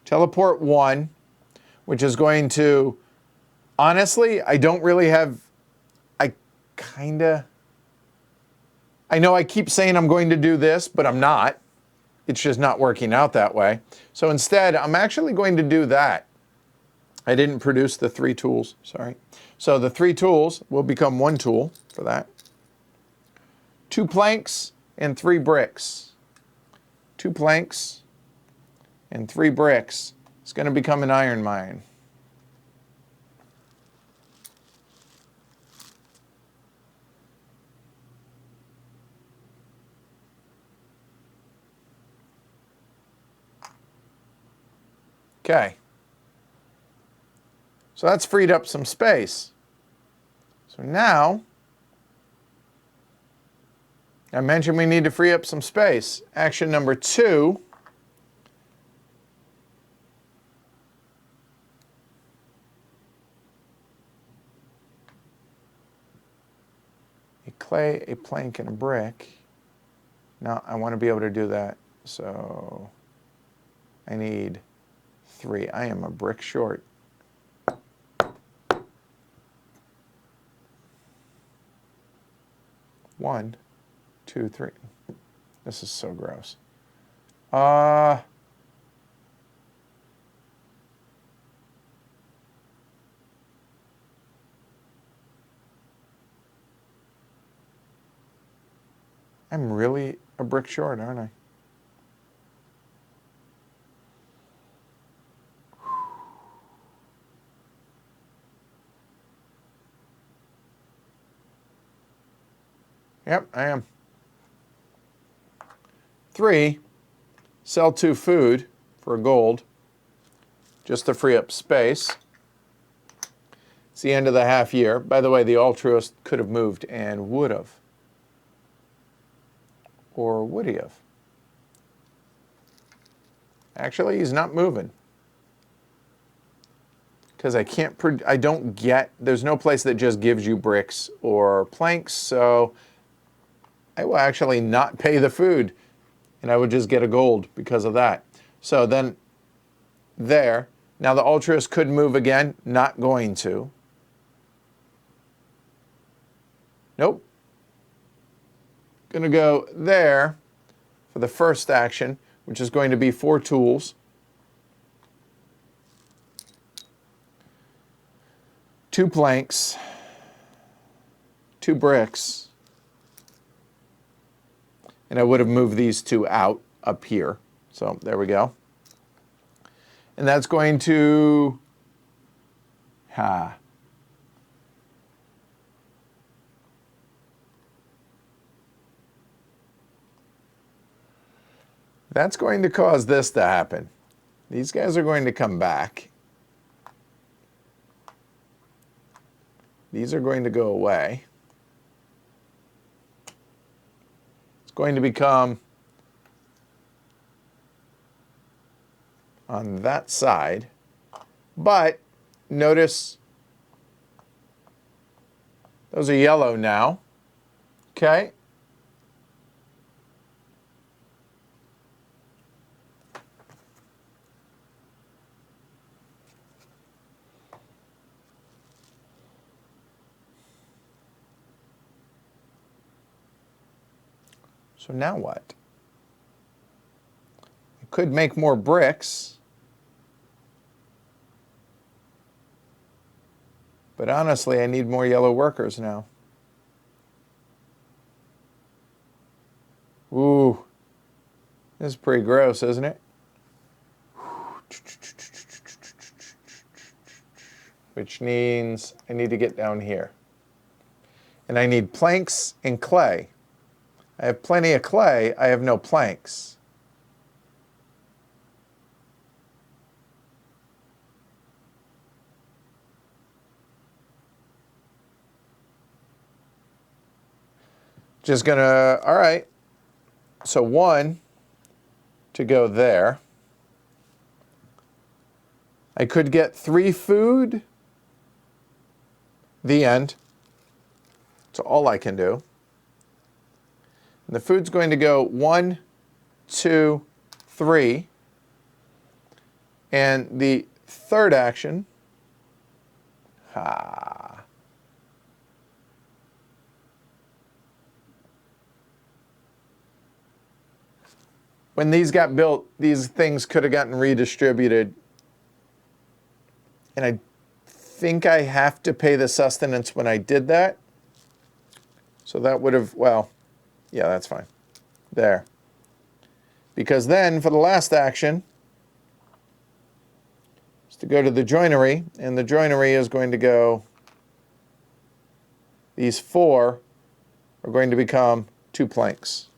teleport one, which is going to, honestly, I don't really have, I know I keep saying I'm going to do this, but I'm not. It's just not working out that way. So instead, I'm actually going to do that. I didn't produce the 3 tools, sorry. So the 3 tools will become 1 tool for that. 2 planks and 3 bricks. 2 planks and 3 bricks. It's going to become an iron mine. Okay. So that's freed up some space. So now, I mentioned we need to free up some space. Action number 2. A clay, a plank, and a brick. Now I want to be able to do that. So I need 3. I am a brick short. One, two, 3. This is so gross. I'm really a brick short, aren't I? Yep, I am. 3, sell 2 food for gold, just to free up space. It's the end of the half year. By the way, the altruist could have moved and would have. Or would he have? Actually, he's not moving. Because I don't get, there's no place that just gives you bricks or planks, so I will actually not pay the food, and I would just get a gold because of that. So then, there. Now the altruist could move again, not going to. Nope. Gonna go there for the first action, which is going to be 4 tools. 2 planks, 2 bricks, and I would have moved these 2 out up here. So there we go. And that's going to, that's going to cause this to happen. These guys are going to come back. These are going to go away. It's going to become on that side. But notice those are yellow now. Okay. So now what? I Could make more bricks. But honestly, I need more yellow workers now. Ooh. This is pretty gross, isn't it? Which means I need to get down here. And I need planks and clay. I have plenty of clay, I have no planks. Just gonna, all right. So 1 to go there. I could get 3 food. The end. That's all I can do. And the food's going to go 1, 2, 3. And the third action, when these got built, these things could have gotten redistributed. And I think I have to pay the sustenance when I did that. So that would have, well, yeah, that's fine. There. Because then for the last action, is to go to the joinery, and the joinery is going to go, these 4 are going to become 2 planks.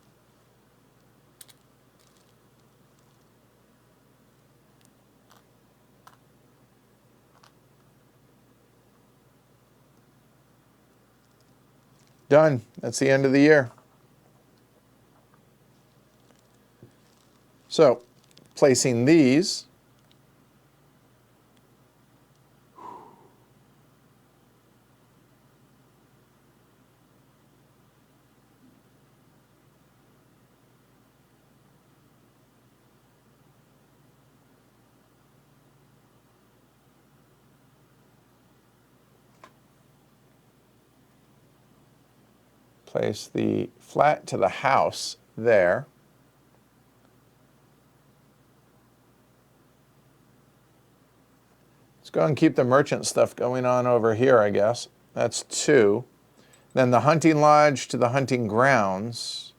Done. That's the end of the year. So, placing these, place the flat to the house there. Let's go and keep the merchant stuff going on over here, I guess. That's 2. Then the hunting lodge to the hunting grounds.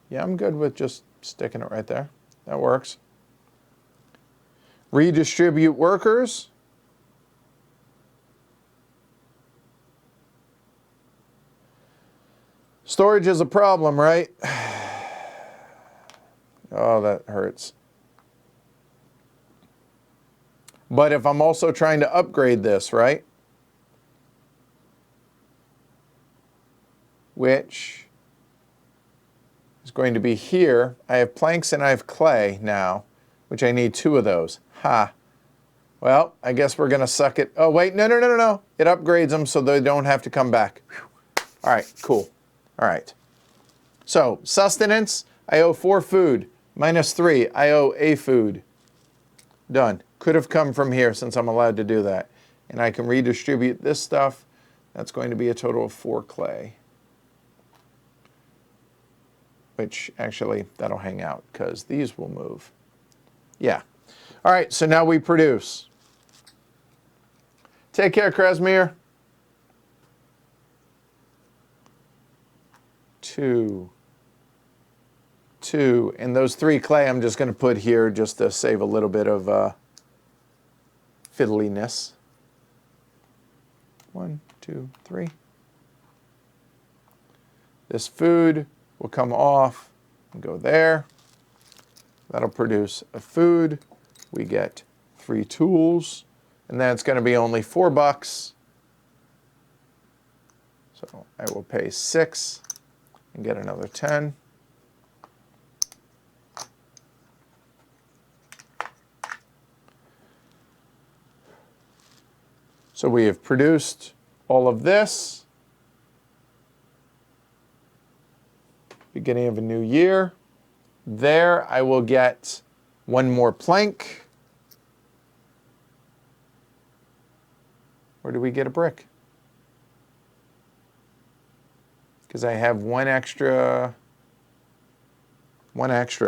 Yeah, I'm good with just sticking it right there. That works. Redistribute workers. Storage is a problem, right? Oh, that hurts. But if I'm also trying to upgrade this, right? Which is going to be here. I have planks and I have clay now, which I need 2 of those. Ha. Well, I guess we're going to suck it. Oh, wait. No. It upgrades them so they don't have to come back. Whew. All right, cool. All right. So, sustenance, I owe 4 food. Minus 3, I owe a food. Done. Could have come from here since I'm allowed to do that. And I can redistribute this stuff. That's going to be a total of 4 clay. Which, actually, that'll hang out because these will move. Yeah. All right, so now we produce. Take care, Krasmir. 2, 2, and those 3 clay I'm just going to put here just to save a little bit of fiddliness. 1, 2, 3. This food will come off and go there. That'll produce a food. We get 3 tools, and then it's going to be only $4. So I will pay 6 and get another 10. So we have produced all of this. Beginning of a new year. There I will get 1 more plank. Or do we get a brick? because I have one extra,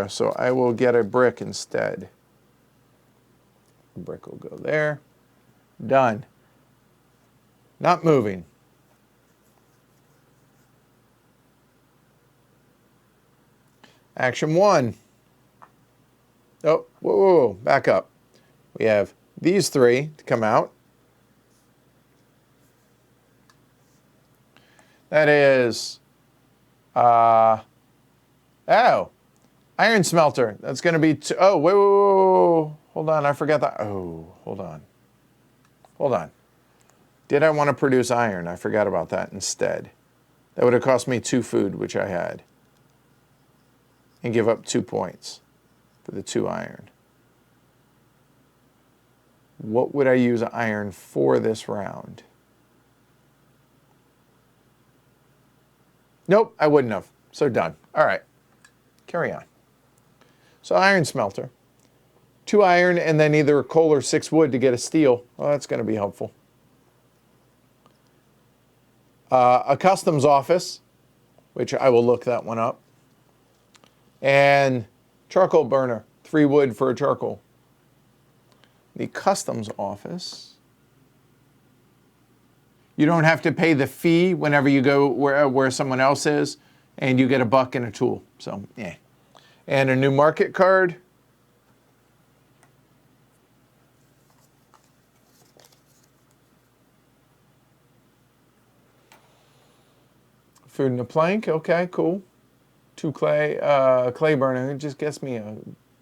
so I will get a brick instead. A brick will go there. Done. Not moving. Action 1. Oh, whoa, whoa, whoa, back up. We have these 3 to come out. That is, oh, iron smelter. That's going to be, oh, wait, wait, wait, wait, hold on, I forgot that. Oh, hold on. Hold on. Did I want to produce iron? I forgot about that instead. That would have cost me 2 food, which I had. And give up 2 points for the 2 iron. What would I use iron for this round? Nope, I wouldn't have. So done. All right, carry on. So iron smelter. 2 iron and then either a coal or 6 wood to get a steel. Well, that's going to be helpful. A customs office, which I will look that one up. And charcoal burner, 3 wood for a charcoal. The customs office. You don't have to pay the fee whenever you go where someone else is, and you get $1 and a tool. So, yeah. And a new market card. Food and a plank. Okay, cool. 2 clay burner. It just gets me a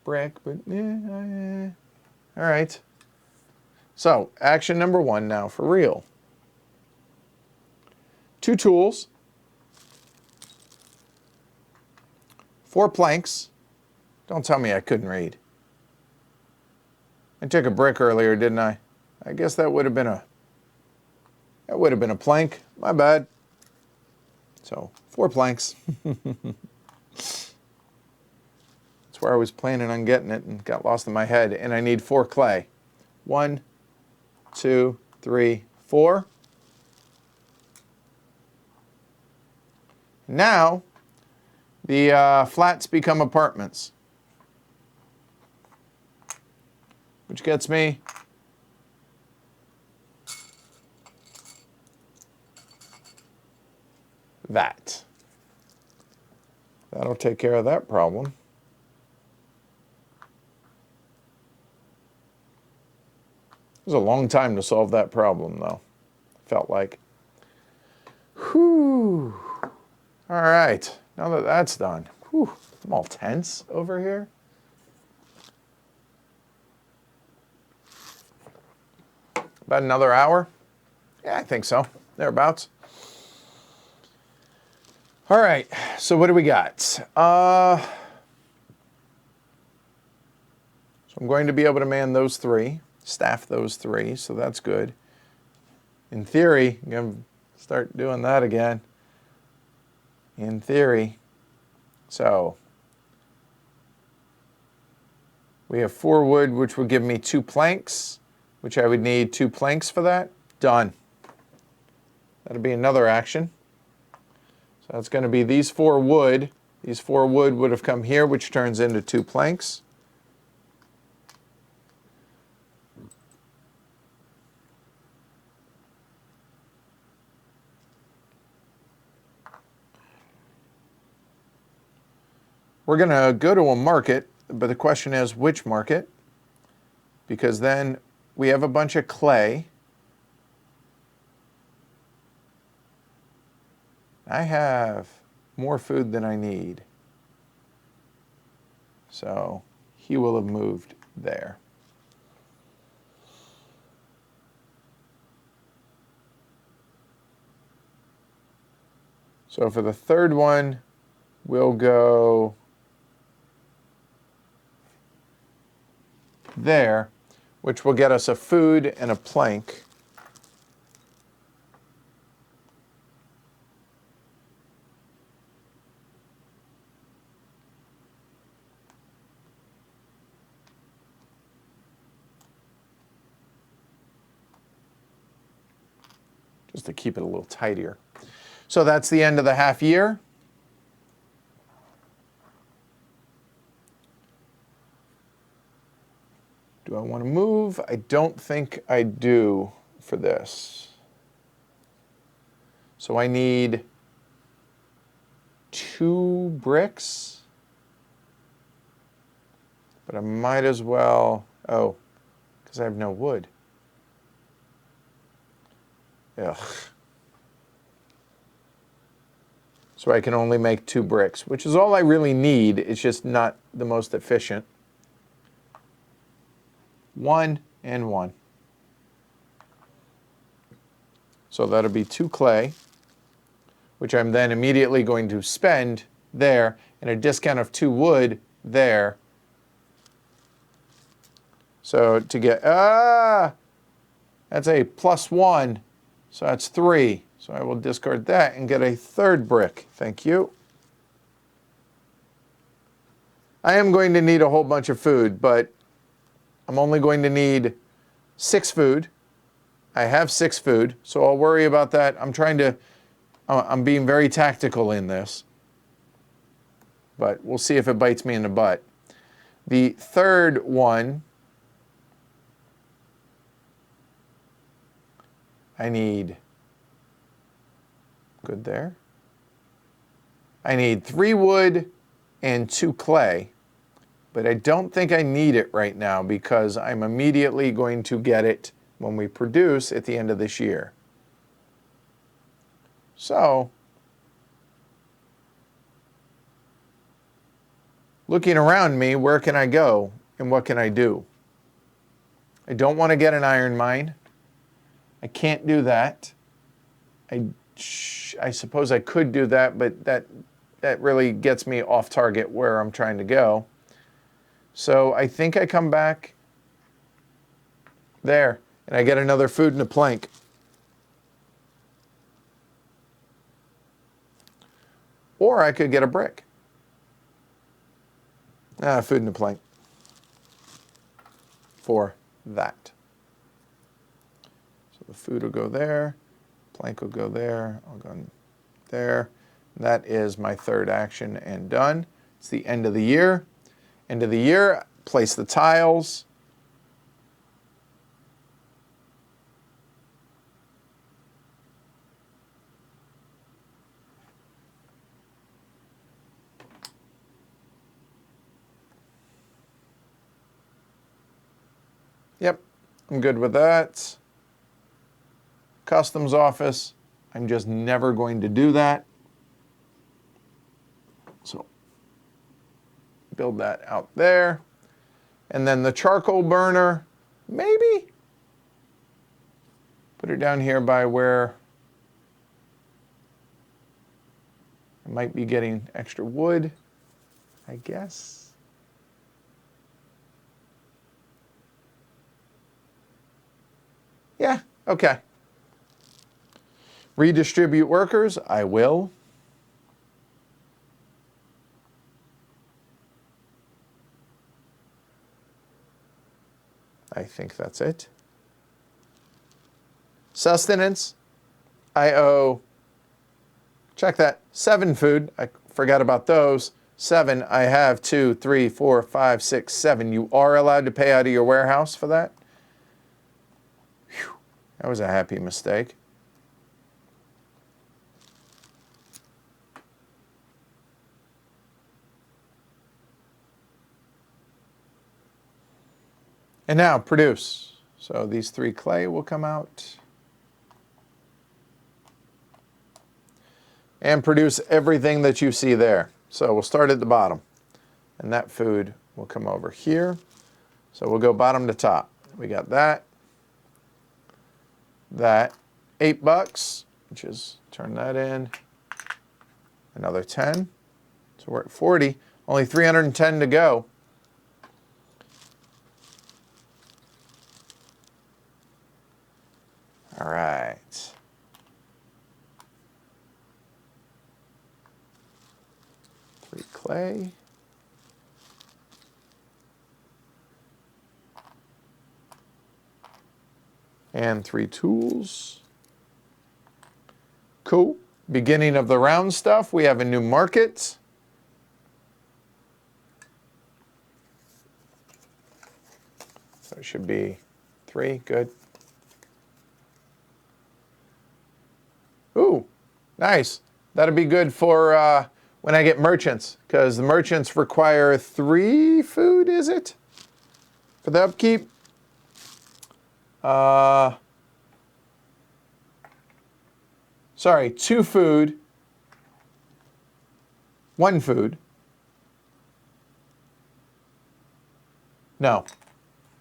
brick, but yeah. All right. So, action number 1 now for real. 2 tools, 4 planks. Don't tell me I couldn't read. I took a brick earlier, didn't I? I guess that would have been a plank. My bad. So 4 planks. That's where I was planning on getting it and got lost in my head. And I need 4 clay. 1, 2, 3, 4. Now, the flats become apartments, which gets me that. That'll take care of that problem. It was a long time to solve that problem, though. Felt like. Whew. All right, now that that's done, whew, I'm all tense over here. About another hour? Yeah, I think so, thereabouts. All right, so what do we got? So I'm going to be able to man those 3, staff those 3, so that's good. In theory, I'm going to start doing that again. In theory. So we have 4 wood, which would give me 2 planks, which I would need 2 planks for that. Done. That'll be another action. So that's going to be these 4 wood. These 4 wood would have come here, which turns into 2 planks. We're going to go to a market, but the question is which market? Because then we have a bunch of clay. I have more food than I need. So he will have moved there. So for the 3rd one, we'll go there, which will get us a food and a plank. Just to keep it a little tidier. So that's the end of the half year. Do I want to move? I don't think I do for this. So I need 2 bricks. But I might as well, because I have no wood. Ugh. So I can only make 2 bricks, which is all I really need. It's just not the most efficient. 1 and 1. So that'll be 2 clay, which I'm then immediately going to spend there, and a discount of 2 wood there. So to get, that's a +1, so that's 3. So I will discard that and get a 3rd brick. Thank you. I am going to need a whole bunch of food, but I'm only going to need 6 food. I have 6 food, so I'll worry about that. I'm being very tactical in this, but we'll see if it bites me in the butt. The 3rd one, I need, good there. I need 3 wood and 2 clay, but I don't think I need it right now because I'm immediately going to get it when we produce at the end of this year. So, looking around me, where can I go and what can I do? I don't want to get an iron mine. I can't do that. I suppose I could do that, but that really gets me off target where I'm trying to go. So I think I come back there and I get another food and a plank. Or I could get a brick. Food and a plank for that. So the food will go there, plank will go there, I'll go there. That is my 3rd action and done. It's the end of the year. End of the year, place the tiles. Yep, I'm good with that. Customs office, I'm just never going to do that. So build that out there. And then the charcoal burner, maybe put it down here by where I might be getting extra wood, I guess. Yeah, okay. Redistribute workers, I will. I think that's it. Sustenance, I owe, check that, 7 food. I forgot about those. 7, I have 2, 3, 4, 5, 6, 7. You are allowed to pay out of your warehouse for that. Whew, that was a happy mistake. And now produce. So these 3 clay will come out. And produce everything that you see there. So we'll start at the bottom. And that food will come over here. So we'll go bottom to top. We got that. That. $8, which is, turn that in. Another 10. So we're at 40. Only 310 to go. All right. Clay. And 3 tools. Cool. beginning of the round stuff, we have a new market. So it should be 3, good. Ooh, nice. That'll be good for when I get merchants, because the merchants require 3 food, is it? For the upkeep? Sorry, 2 food, 1 food. No,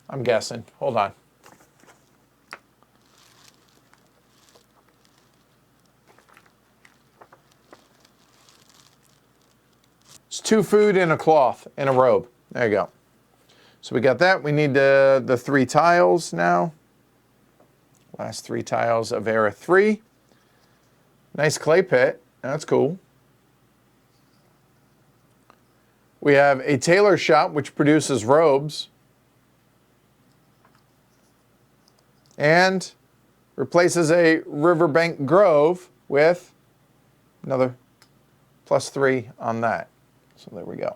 I'm guessing. Hold on. It's 2 food and a cloth and a robe. There you go. So we got that. We need the 3 tiles now. Last 3 tiles of era 3. Nice clay pit. That's cool. We have a tailor shop which produces robes. And replaces a riverbank grove with another +3 on that. So there we go.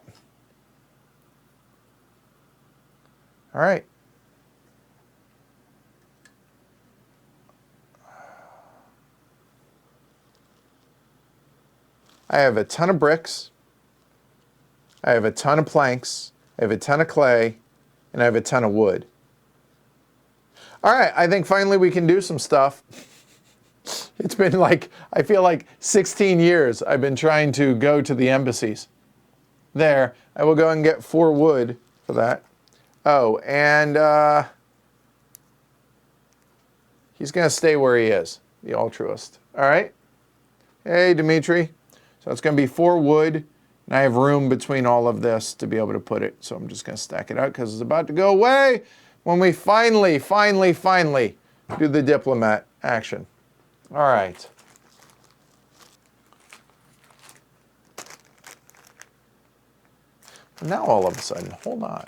All right. I have a ton of bricks. I have a ton of planks. I have a ton of clay. And I have a ton of wood. All right, I think finally we can do some stuff. It's been like, I feel like 16 years I've been trying to go to the embassies. There, I will go and get 4 wood for that. Oh, and he's going to stay where he is, the altruist. All right? Hey, Dimitri. So it's going to be 4 wood, and I have room between all of this to be able to put it. So I'm just going to stack it out because it's about to go away when we finally do the diplomat action. All right. Now all of a sudden, hold on.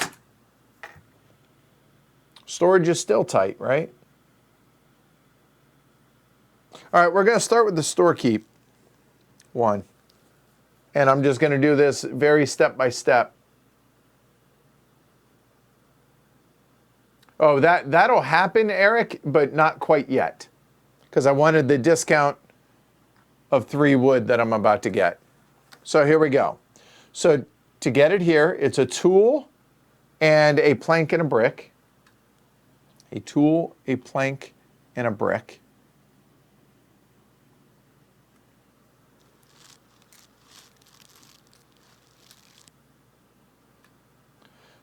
Storage is still tight, right? All right, we're going to start with the storekeep 1. And I'm just going to do this very step by step. Oh, that'll happen, Eric, but not quite yet. Because I wanted the discount of 3 wood that I'm about to get. So here we go. So to get it here, it's a tool and a plank and a brick. A tool, a plank, and a brick.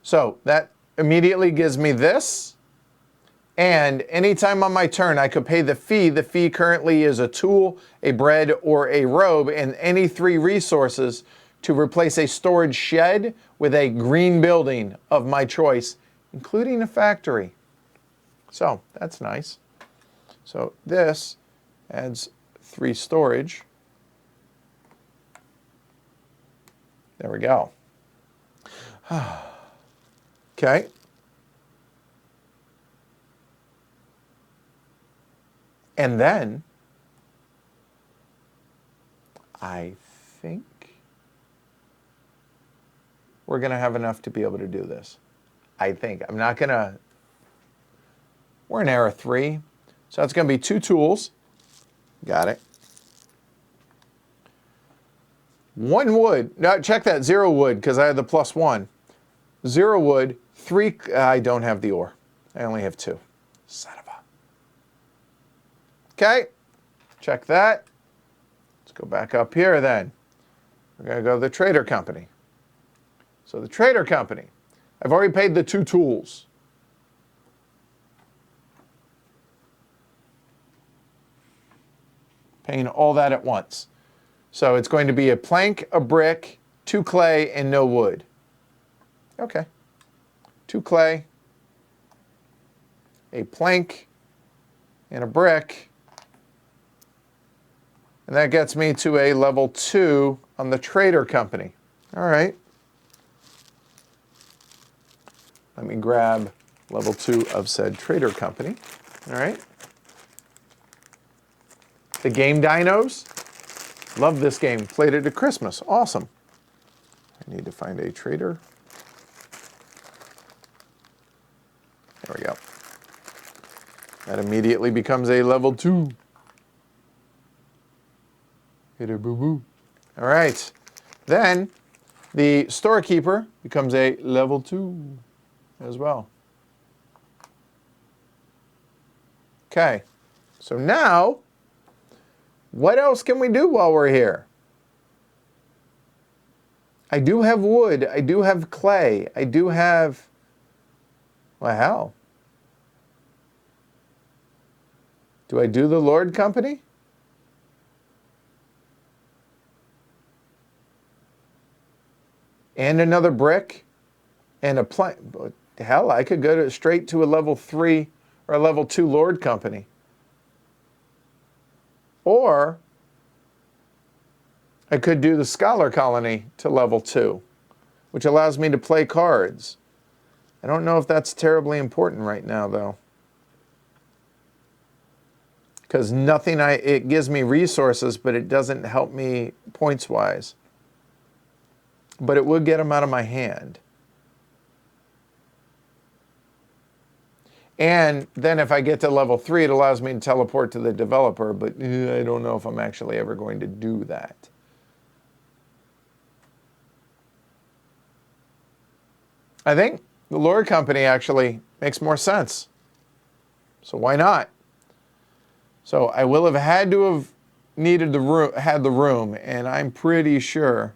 So that immediately gives me this. And anytime on my turn, I could pay the fee. The fee currently is a tool, a bread, or a robe, and any 3 resources to replace a storage shed with a green building of my choice, including a factory. So that's nice. So this adds 3 storage. There we go. Okay. And then I think we're going to have enough to be able to do this. I think. I'm not going to... We're in era 3. So it's going to be 2 tools. Got it. 1 wood. No, check that. 0 wood because I had the +1. 0 wood. 3. I don't have the ore. I only have 2. Son of a... Okay. Check that. Let's go back up here then. We're going to go to the trader company. So the trader company. I've already paid the 2 tools. Paying all that at once. So it's going to be a plank, a brick, 2 clay, and no wood. Okay. 2 clay, a plank, and a brick. And that gets me to a level 2 on the trader company. All right. Let me grab level 2 of said trader company. All right. The game dinos. Love this game. Played it at Christmas. Awesome. I need to find a trader. There we go. That immediately becomes a level 2. Hit her boo-boo. All right. Then the storekeeper becomes a level 2 as well. Okay. So now, what else can we do while we're here? I do have wood. I do have clay. I do have... Well, hell. Do I do the Lord Company? And another brick? And a plank? Hell, I could go straight to a level 3 or a level 2 Lord Company. Or I could do the Scholar Colony to level 2, which allows me to play cards. I don't know if that's terribly important right now, though. Because it gives me resources, but it doesn't help me points-wise. But it would get them out of my hand. And then if I get to level 3, it allows me to teleport to the developer, but I don't know if I'm actually ever going to do that. I think the Lord Company actually makes more sense. So why not? So I will have had to have needed the room, had the room, and I'm pretty sure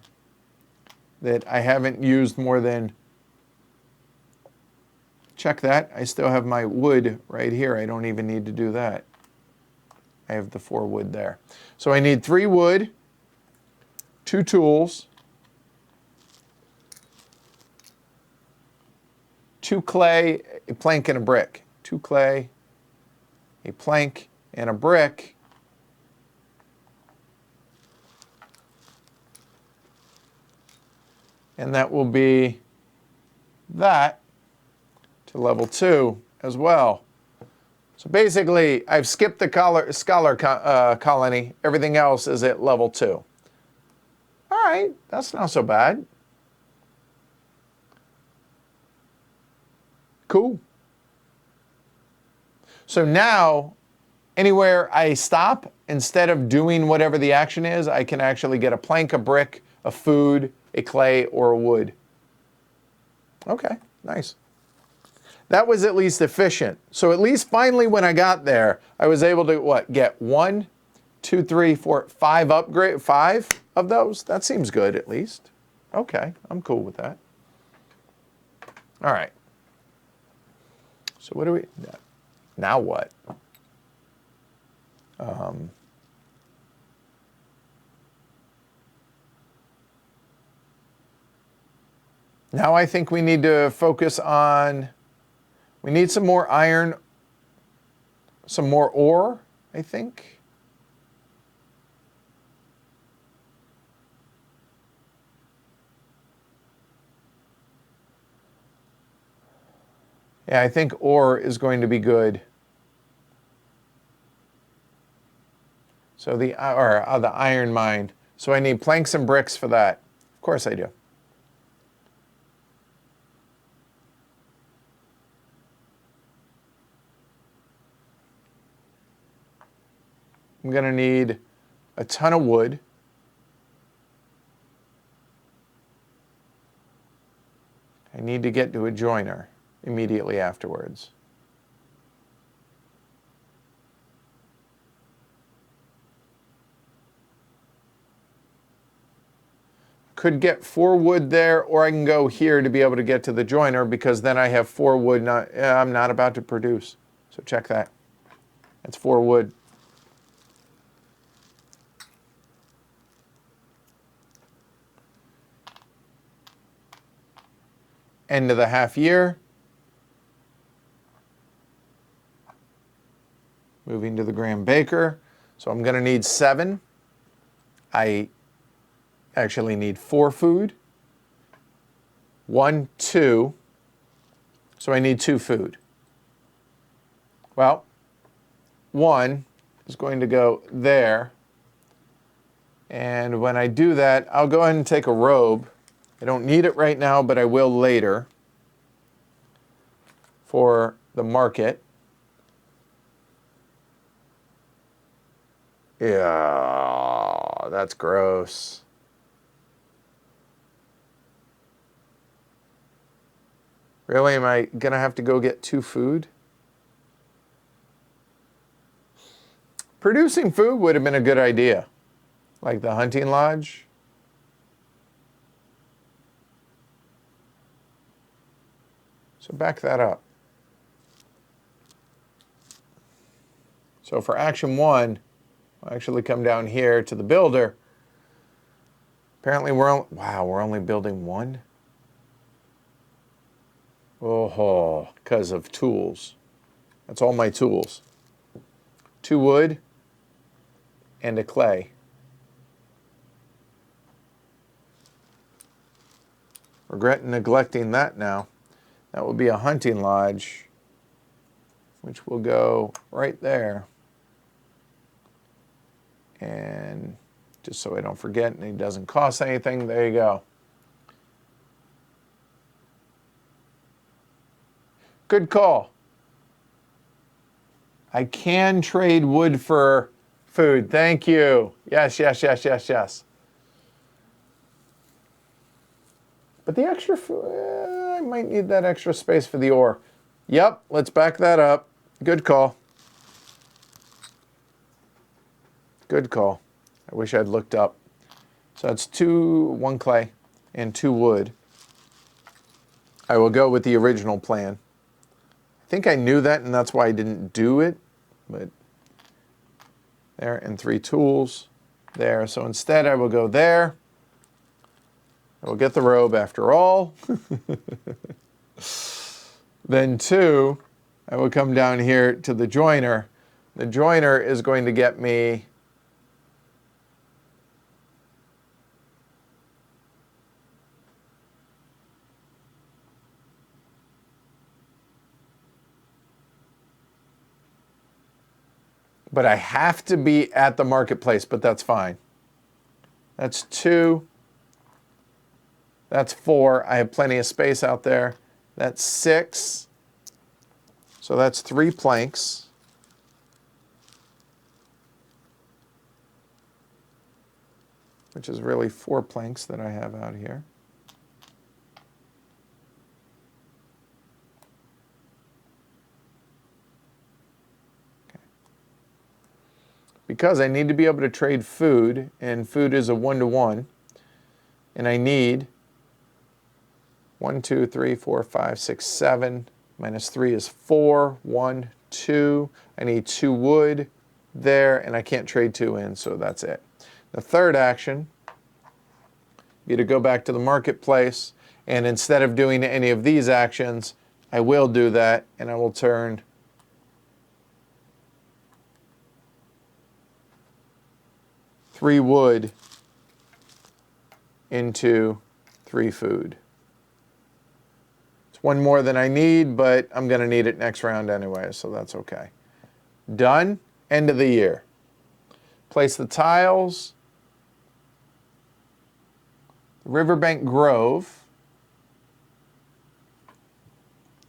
that I haven't used more than, check that, I still have my wood right here. I don't even need to do that. I have the 4 wood there. So I need 3 wood, 2 tools, 2 clay, a plank, and a brick. 2 clay, a plank, and a brick. And that will be that to level 2 as well. So basically, I've skipped the Scholar Colony. Everything else is at level 2. All right, that's not so bad. Cool. So now, anywhere I stop, instead of doing whatever the action is, I can actually get a plank, a brick, a food, a clay, or a wood. Okay, nice. That was at least efficient. So at least finally when I got there, I was able to, what, get 1, 2, 3, 4, 5 upgrade, 5 of those? That seems good at least. Okay, I'm cool with that. All right. So what do we, now what? Now I think we need to focus on, we need some more iron, some more ore, I think. Yeah, I think ore is going to be good. So the iron mine. So I need planks and bricks for that. Of course I do. I'm going to need a ton of wood. I need to get to a joiner immediately afterwards. Could get 4 wood there, or I can go here to be able to get to the joiner, because then I have 4 wood I'm not about to produce. So check that. That's 4 wood. End of the half year. Moving to the Graham Baker. So I'm going to need 7. I actually need 4 food. 1, 2. So I need 2 food. Well, 1 is going to go there. And when I do that, I'll go ahead and take a robe. I don't need it right now, but I will later for the market. Yeah, that's gross. Really, am I gonna have to go get 2 food? Producing food would have been a good idea, like the hunting lodge. So back that up. So for action 1, I'll actually come down here to the builder. Apparently we're only building 1. Oh, because of tools. That's all my tools. 2 wood and a clay. Regret neglecting that now. That will be a hunting lodge, which will go right there. And just so I don't forget and it doesn't cost anything, there you go. Good call. I can trade wood for food. Thank you. Yes, yes, yes, yes, yes. But the extra food, I might need that extra space for the ore. Yep, let's back that up. Good call. Good call. I wish I'd looked up. So that's 1 clay and 2 wood. I will go with the original plan. I think I knew that, and that's why I didn't do it. But there, and 3 tools there. So instead, I will go there. I will get the robe after all. Then 2, I will come down here to the joiner. The joiner is going to get me but I have to be at the marketplace, but that's fine. That's 2. That's 4. I have plenty of space out there. That's 6. So that's 3 planks. Which is really 4 planks that I have out here. Because I need to be able to trade food, and food is a 1-to-1, and I need 1, 2, 3, 4, 5, 6, 7, minus 3 is 4, 1, 2. I need 2 wood there, and I can't trade 2 in, so that's it. The third action be to go back to the marketplace, and instead of doing any of these actions, I will do that, and I will turn three wood into 3 food. It's 1 more than I need, but I'm going to need it next round anyway, so that's okay. Done. End of the year. Place the tiles. Riverbank Grove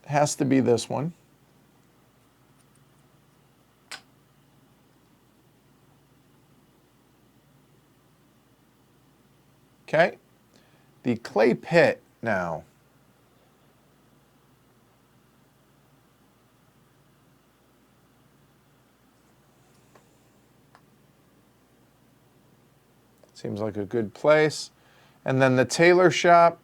has to be this one. Okay. The clay pit now. Seems like a good place. And then the tailor shop.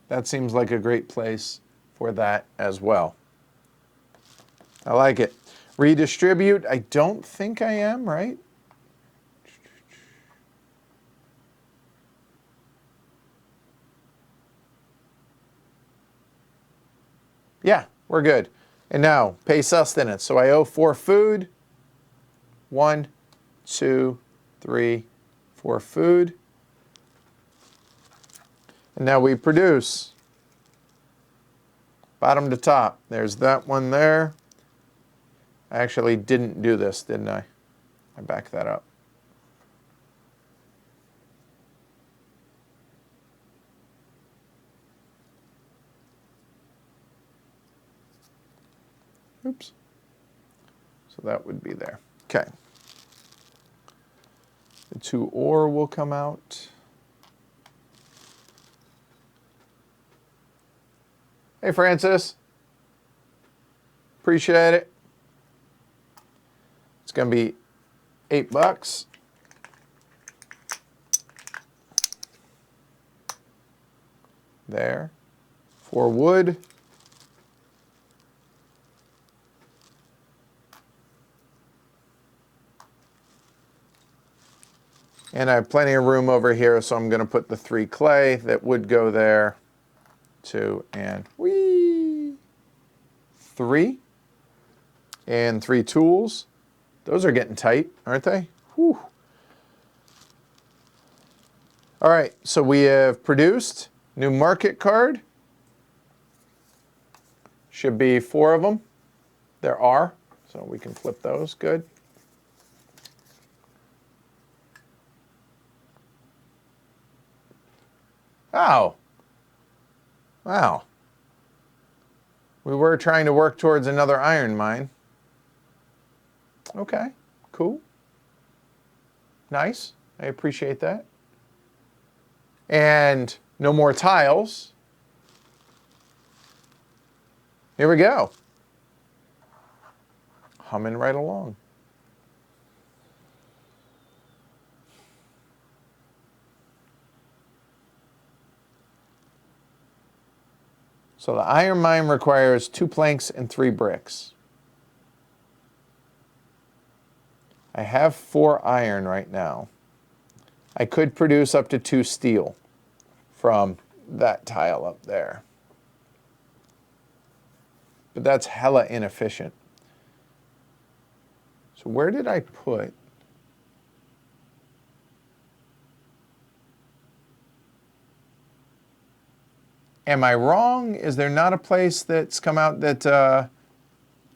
That seems like a great place for that as well. I like it. Redistribute. I don't think I am, right? Yeah, we're good. And now, pay sustenance. So I owe 4 food. 1, 2, 3, 4 food. And now we produce. Bottom to top. There's that one there. I actually didn't do this, didn't I? I back that up. Oops. So that would be there. Okay. The 2 ore will come out. Hey, Francis. Appreciate it. It's going to be $8. There. 4 wood. And I have plenty of room over here, so I'm going to put the 3 clay that would go there. 2 and 3. And 3 tools. Those are getting tight, aren't they? Whew. All right, so we have produced new market card. Should be 4 of them. There are, so we can flip those. Good. Oh. Wow. We were trying to work towards another iron mine. Okay, cool. Nice. I appreciate that. And no more tiles. Here we go. Humming right along. So the iron mine requires 2 planks and 3 bricks. I have 4 iron right now. I could produce up to 2 steel from that tile up there. But that's hella inefficient. So where did I put? Am I wrong? Is there not a place that's come out that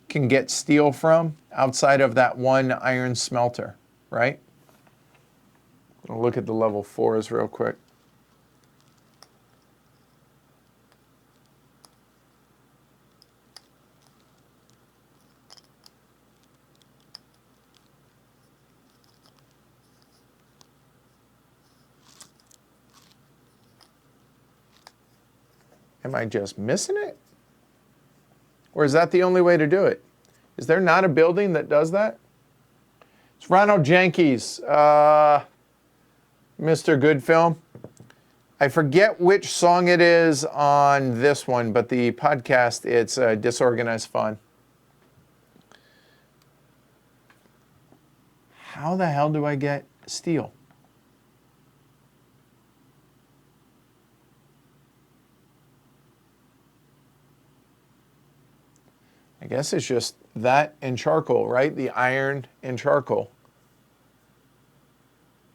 can get steel from outside of that one iron smelter, right? I'll look at the level 4s real quick. Am I just missing it? Or is that the only way to do it? Is there not a building that does that? It's Ronald Jenkins, Mr. Good Film. I forget which song it is on this one, but the podcast, it's Disorganized Fun. How the hell do I get steel? I guess it's just that and charcoal, right? The iron and charcoal.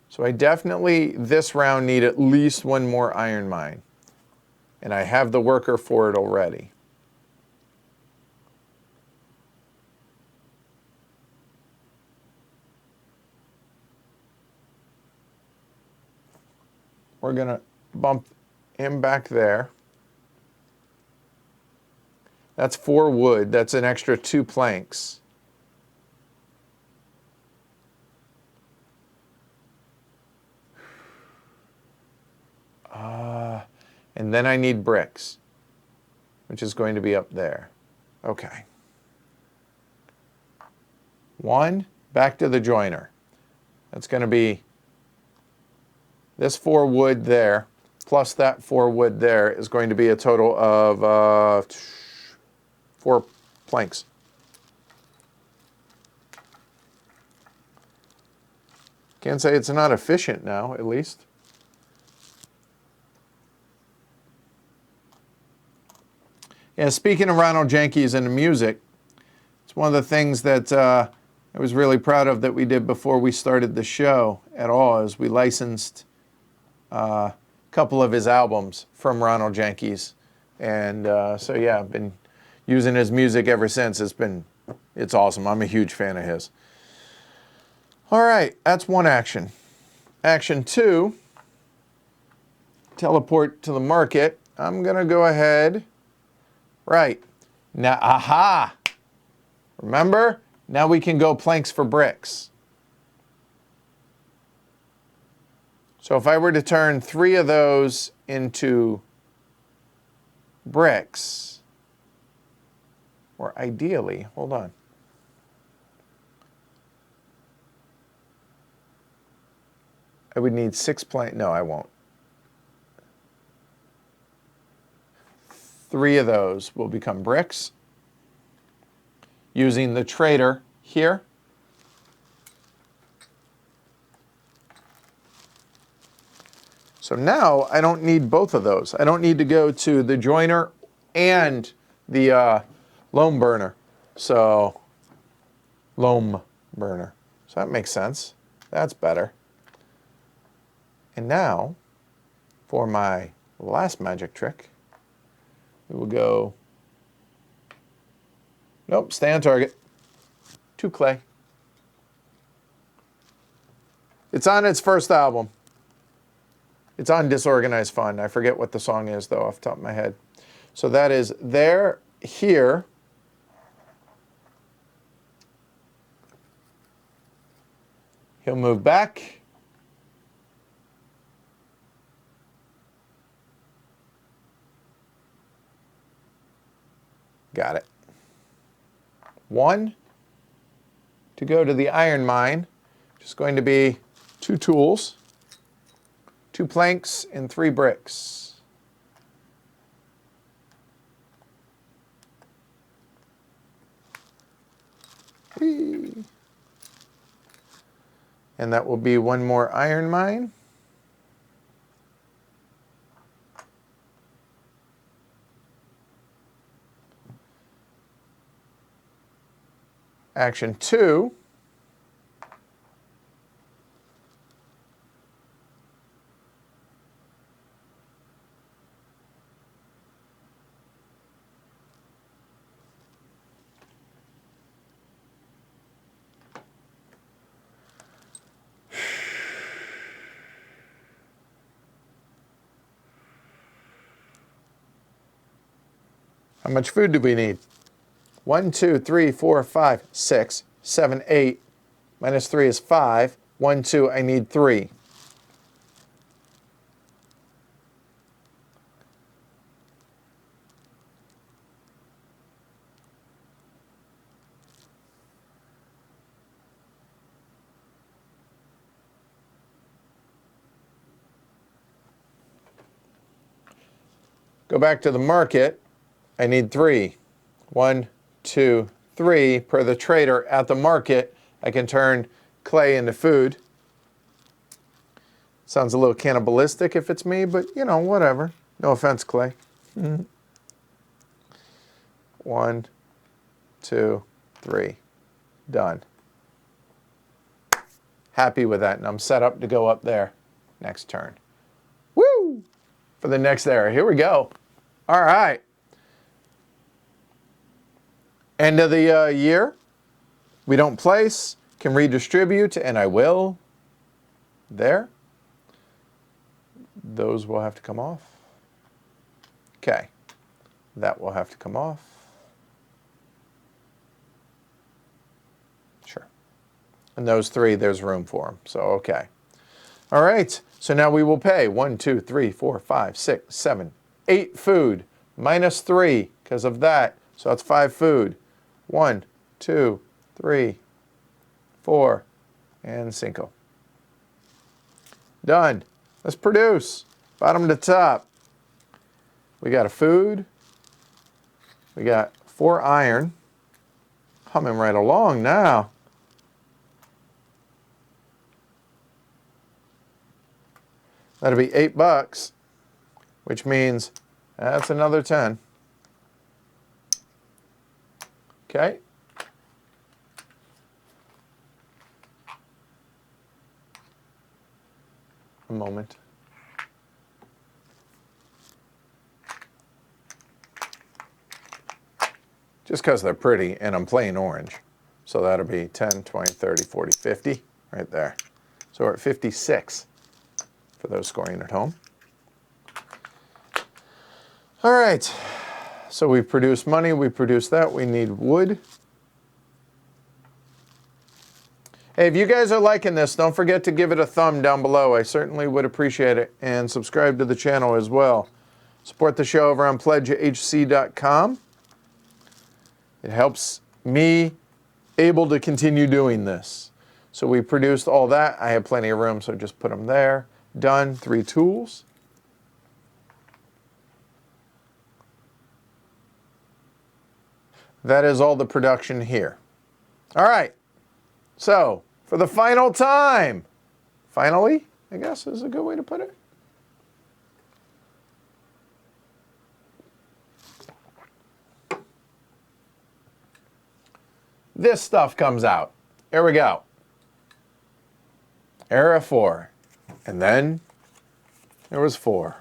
So I definitely, this round, need at least 1 more iron mine. And I have the worker for it already. We're going to bump him back there. That's 4 wood. That's an extra 2 planks. And then I need bricks, which is going to be up there. Okay. 1, back to the joiner. That's going to be this 4 wood there, plus that 4 wood there is going to be a total of 4 planks. Can't say it's not efficient now, at least. Yeah, speaking of Ronald Jenkins and the music, it's one of the things that I was really proud of that we did before we started the show at all, is we licensed a couple of his albums from Ronald Jenkins. And so yeah, I've been using his music ever since. It's awesome. I'm a huge fan of his. All right, that's one action. Action 2, teleport to the market. I'm going to go ahead. Right. Now, aha! Remember? Now we can go planks for bricks. So if I were to turn 3 of those into bricks, or ideally, hold on. I would need 6 planks. No, I won't. 3 of those will become bricks using the trader here. So now I don't need both of those. I don't need to go to the joiner and the loam burner. So loam burner. So that makes sense. That's better. And now for my last magic trick, we will go, nope, stay on target, 2 clay. It's on its first album. It's on Disorganized Fun. I forget what the song is, though, off the top of my head. So that is there, here. He'll move back. Got it. 1 to go to the iron mine. Just going to be 2 tools, 2 planks, and 3 bricks. Whee. And that will be 1 more iron mine. Action 2. How much food do we need? 1, 2, 3, 4, 5, 6, 7, 8. Minus 3 is 5. 1, 2, I need 3. Go back to the market. I need 3. 1, 2, 3. Per the trader at the market, I can turn clay into food. Sounds a little cannibalistic if it's me, but you know, whatever. No offense, Clay. 1, 2, 3. Done. Happy with that, and I'm set up to go up there next turn. Woo! For the next area. Here we go. All right. End of the year. We don't place. Can redistribute, and I will. There. Those will have to come off. Okay. That will have to come off. Sure. And those 3, there's room for them. So, okay. All right. So now we will pay 1, 2, 3, 4, 5, 6, 7, 8 food. Minus 3 because of that. So that's 5 food. 1, 2, 3, 4, and 5. Done. Let's produce. Bottom to top. We got a food. We got 4 iron. Humming right along now. That'll be $8, which means that's another 10. Okay. A moment. Just because they're pretty, and I'm playing orange. So that'll be 10, 20, 30, 40, 50, right there. So we're at 56 for those scoring at home. All right. So we produce money, we produce that, we need wood. Hey, if you guys are liking this, don't forget to give it a thumb down below. I certainly would appreciate it. And subscribe to the channel as well. Support the show over on pledgehc.com. It helps me able to continue doing this. So we produced all that. I have plenty of room, so just put them there. Done. 3 tools. That is all the production here. All right. So, for the final time, finally, I guess is a good way to put it. This stuff comes out. Here we go. Era 4. And then there was 4.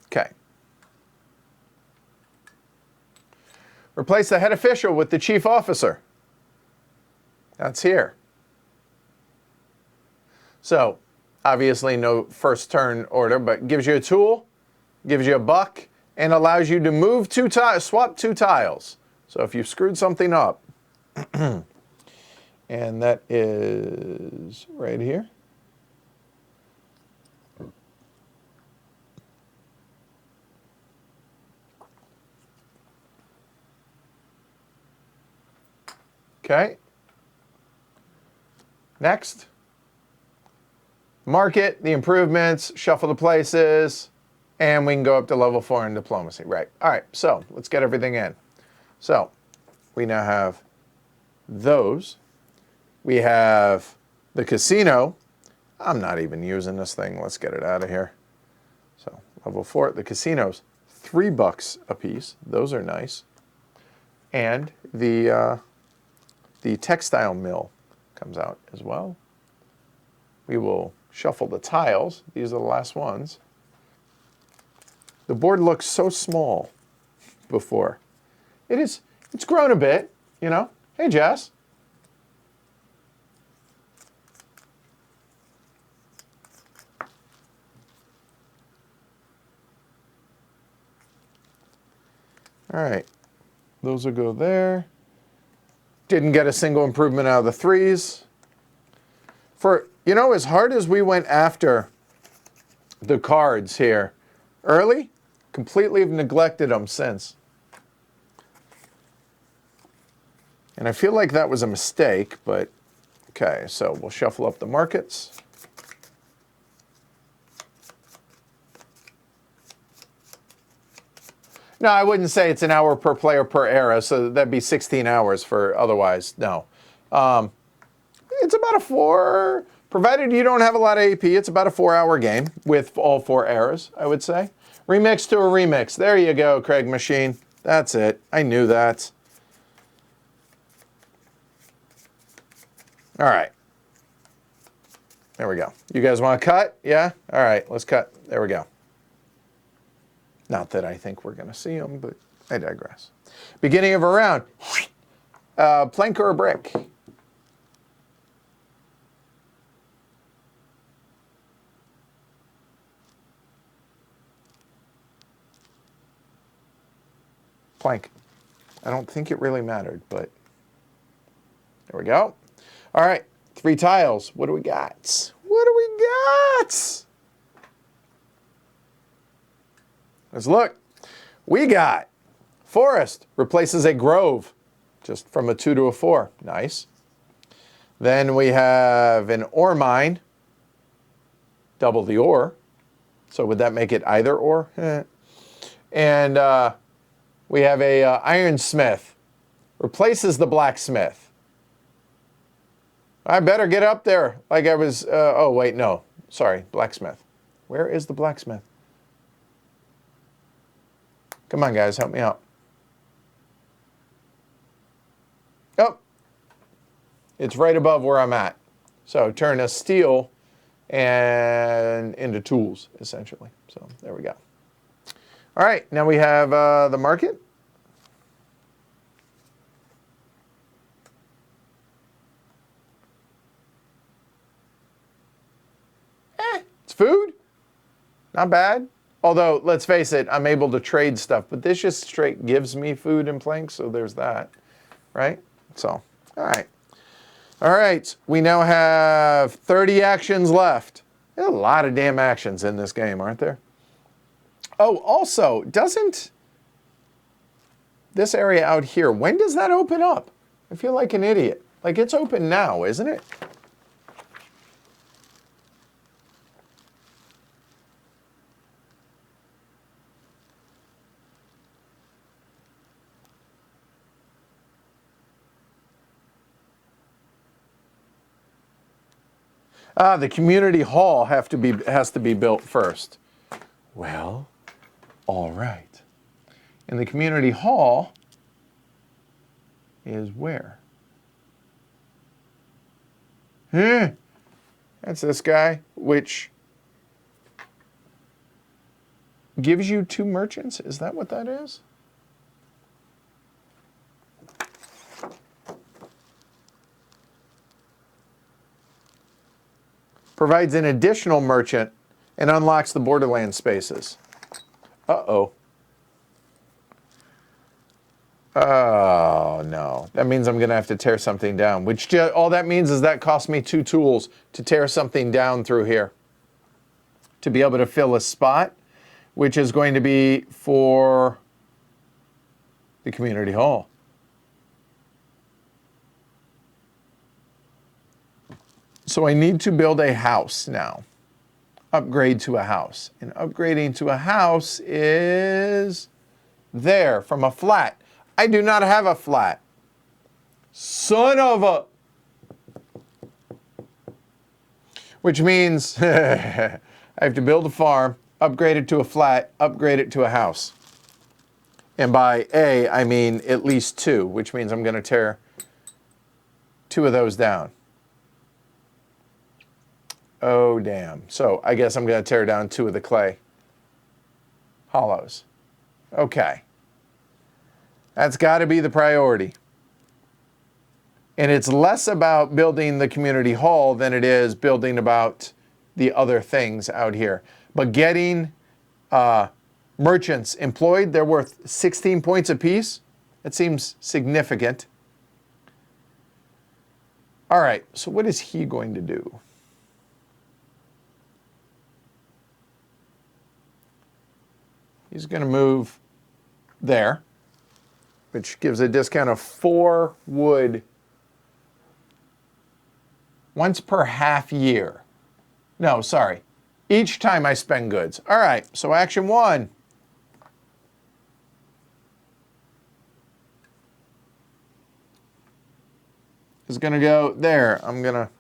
Okay. Replace the head official with the chief officer. That's here. So, obviously no first turn order, but gives you a tool, gives you a buck, and allows you to move 2 tiles, swap 2 tiles. So if you've screwed something up, and that is right here. Okay. Next. Mark it, the improvements, shuffle the places, and we can go up to level 4 in diplomacy. Right. All right. So let's get everything in. So we now have those. We have the casino. I'm not even using this thing. Let's get it out of here. So level 4, the casino's $3 a piece. Those are nice. And the textile mill comes out as well. We will shuffle the tiles. These are the last ones. The board looked so small before. It's grown a bit, you know. Hey, Jess. All right. Those will go there. Didn't get a single improvement out of the 3s. For, you know, as hard as we went after the cards here early, completely have neglected them since. And I feel like that was a mistake, but okay, so we'll shuffle up the markets. No, I wouldn't say it's an hour per player per era, so that'd be 16 hours for otherwise. No. It's about a 4, provided you don't have a lot of AP, it's about a 4-hour game with all 4 eras, I would say. Remix to a remix. There you go, Craig Machine. That's it. I knew that. All right. There we go. You guys want to cut? Yeah? All right, let's cut. There we go. Not that I think we're going to see them, but I digress. Beginning of a round. Plank or a brick? Plank. I don't think it really mattered, but there we go. All right, 3 tiles. What do we got? What do we got? Let's look. We got forest replaces a grove, just from a 2 to a 4. Nice. Then we have an ore mine, double the ore. So would that make it either or? And we have a ironsmith, replaces the blacksmith. I better get up there like I was, oh wait, no, sorry, blacksmith. Where is the blacksmith? Come on, guys, help me out. Oh, it's right above where I'm at. So turn a steel and into tools, essentially. So there we go. All right, now we have the market. It's food. Not bad. Although, let's face it, I'm able to trade stuff, but this just straight gives me food and planks, so there's that, right? So, all right. All right, we now have 30 actions left. There's a lot of damn actions in this game, aren't there? Oh, also, doesn't this area out here, when does that open up? I feel like an idiot. Like, it's open now, isn't it? Ah, the community hall has to be built first. Well, all right. And the community hall is where? That's this guy, which gives you 2 merchants. Is that what that is? Provides an additional merchant and unlocks the borderland spaces. Uh-oh. Oh, no. That means I'm going to have to tear something down, which all that means is that costs me 2 tools to tear something down through here to be able to fill a spot, which is going to be for the community hall. So I need to build a house now. Upgrade to a house. And upgrading to a house is there from a flat. I do not have a flat. Son of a... Which means I have to build a farm, upgrade it to a flat, upgrade it to a house. And by A, I mean at least 2, which means I'm going to tear 2 of those down. Oh, damn. So I guess I'm going to tear down 2 of the clay hollows. Okay. That's got to be the priority. And it's less about building the community hall than it is building about the other things out here. But getting merchants employed, they're worth 16 points apiece. That seems significant. All right, so what is he going to do? He's going to move there, which gives a discount of 4 wood once per half year. No, sorry. Each time I spend goods. All right, so action 1. Is going to go there. I'm going to...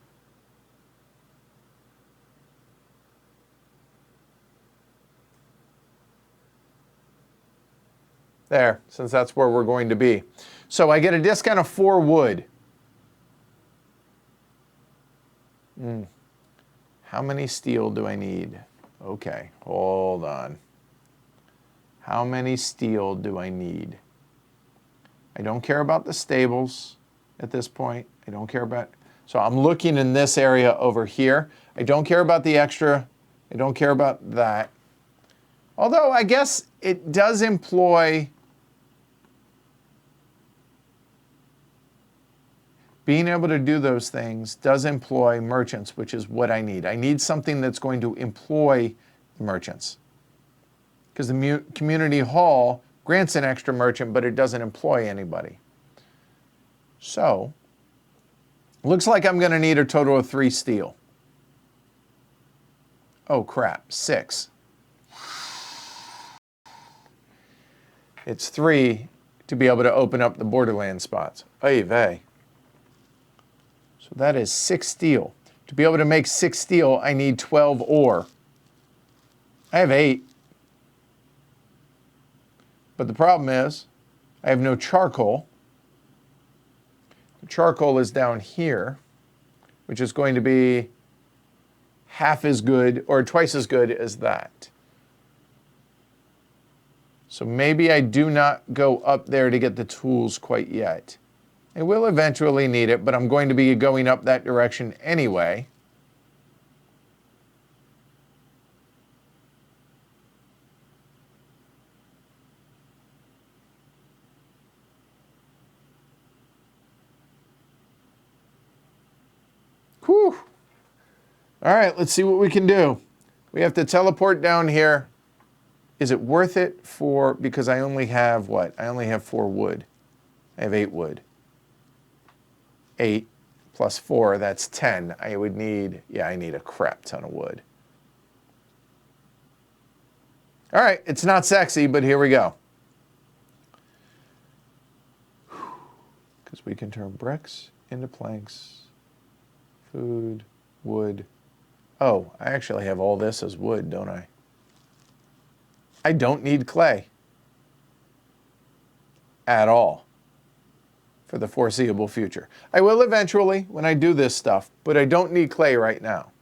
There, since that's where we're going to be. So I get a discount of 4 wood. How many steel do I need? Okay, hold on. How many steel do I need? I don't care about the stables at this point. I don't care about... So I'm looking in this area over here. I don't care about the extra. I don't care about that. Although I guess it does employ... Being able to do those things does employ merchants, which is what I need. I need something that's going to employ the merchants. Because the community hall grants an extra merchant, but it doesn't employ anybody. So, looks like I'm going to need a total of 3 steel. Oh crap, 6. It's 3 to be able to open up the borderland spots. Oy vey. So that is 6 steel. To be able to make 6 steel, I need 12 ore. I have 8. But the problem is, I have no charcoal. The charcoal is down here. which is going to be half as good or twice as good as that. So maybe I do not go up there to get the tools quite yet. I will eventually need it, but I'm going to be going up that direction anyway. Whew. All right, let's see what we can do. We have to teleport down here. Is it worth it because I only have what? I only have 4 wood. I have 8 wood. 8 plus 4, that's 10. I would need, I need a crap ton of wood. All right, it's not sexy, but here we go. Because we can turn bricks into planks. Food, wood. Oh, I actually have all this as wood, don't I? I don't need clay at all for the foreseeable future. I will eventually when I do this stuff, but I don't need clay right now.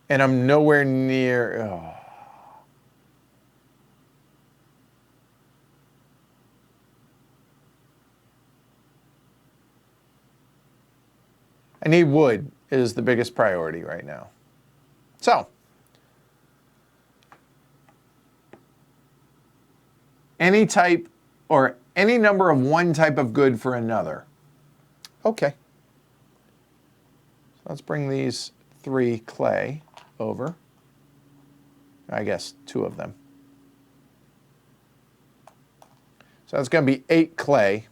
And I'm nowhere near... Oh. I need wood is the biggest priority right now. So, any type or any number of one type of good for another. Okay. So let's bring these 3 clay over. I guess 2 of them. So that's going to be 8 clay,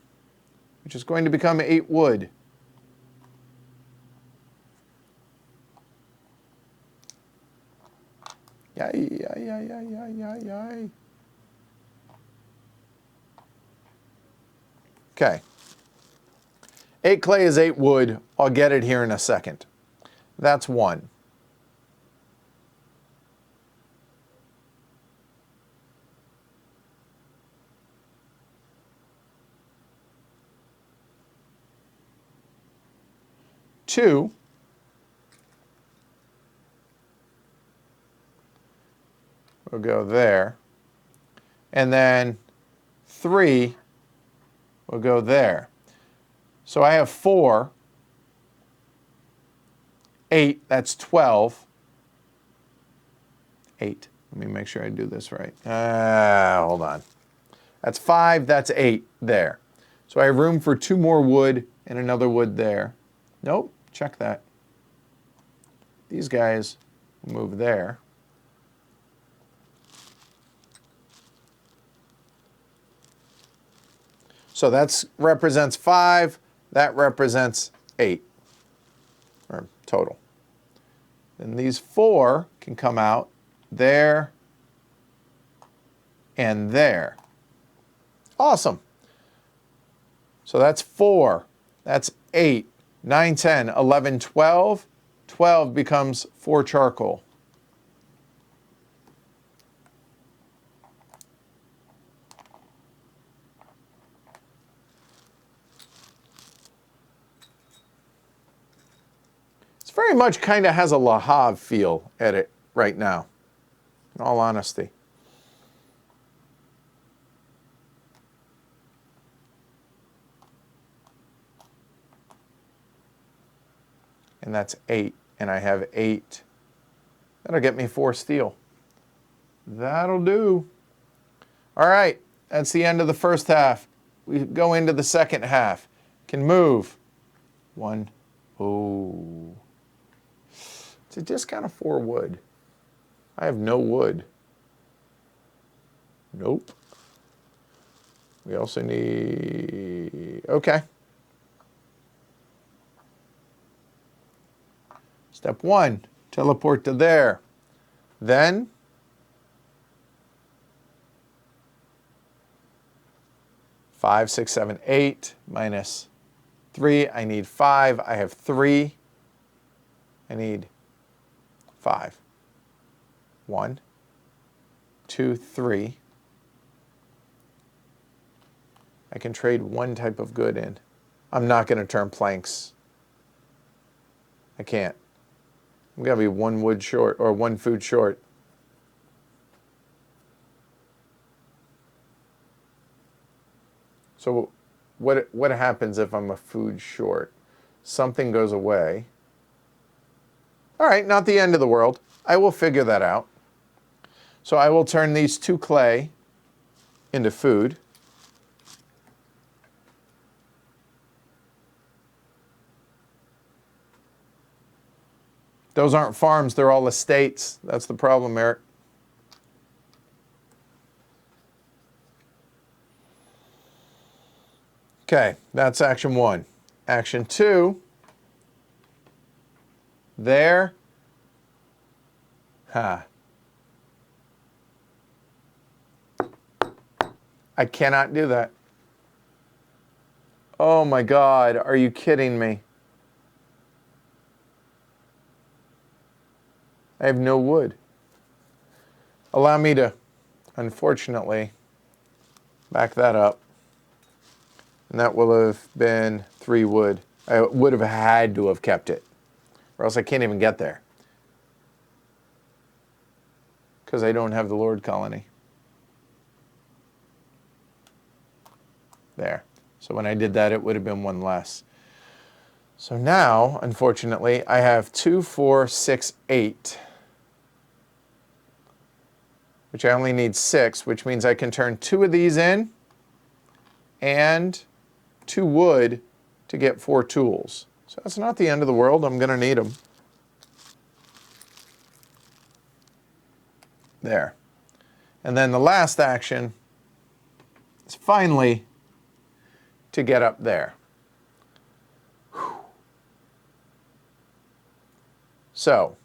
which is going to become 8 wood. Yay. Okay. 8 clay is 8 wood. I'll get it here in a second. That's 1. Two. We'll go there. And then 3 will go there. So I have 4. 8, that's 12. 8. Let me make sure I do this right. Hold on. That's 5, that's 8 there. So I have room for 2 more wood and another wood there. Nope, check that. These guys move there. So that represents 5, that represents 8, or total. Then these 4 can come out there and there. Awesome. So that's 4, that's 8, 9, 10, 11, 12. 12 becomes 4 charcoal. Very much kind of has a Le Havre feel at it right now, in all honesty. And that's 8, and I have 8. That'll get me 4 steel. That'll do. All right, that's the end of the first half. We go into the second half. Can move. 1. Oh. It's a discount of 4 wood. I have no wood. Nope. We also need... Okay. Step 1, teleport to there. Then... 5, 6, 7, 8 minus 3. I need 5. I have 3. I need 5. 1, 2, 3. I can trade 1 type of good in. I'm not going to turn planks. I can't. I'm going to be one wood short, or one food short. So what happens if I'm a food short? Something goes away. All right, not the end of the world. I will figure that out. So I will turn these 2 clay into food. Those aren't farms, they're all estates. That's the problem, Eric. Okay, that's action 1. Action 2, there. I cannot do that. Oh my God, are you kidding me? I have no wood. Allow me to, unfortunately, back that up. And that will have been 3 wood. I would have had to have kept it, or else I can't even get there. Because I don't have the Lord colony. There. So when I did that, it would have been 1 less. So now, unfortunately, I have 2, 4, 6, 8. Which I only need 6, which means I can turn 2 of these in and 2 wood to get 4 tools. So that's not the end of the world. I'm going to need them. There. And then the last action is finally to get up there. Whew. So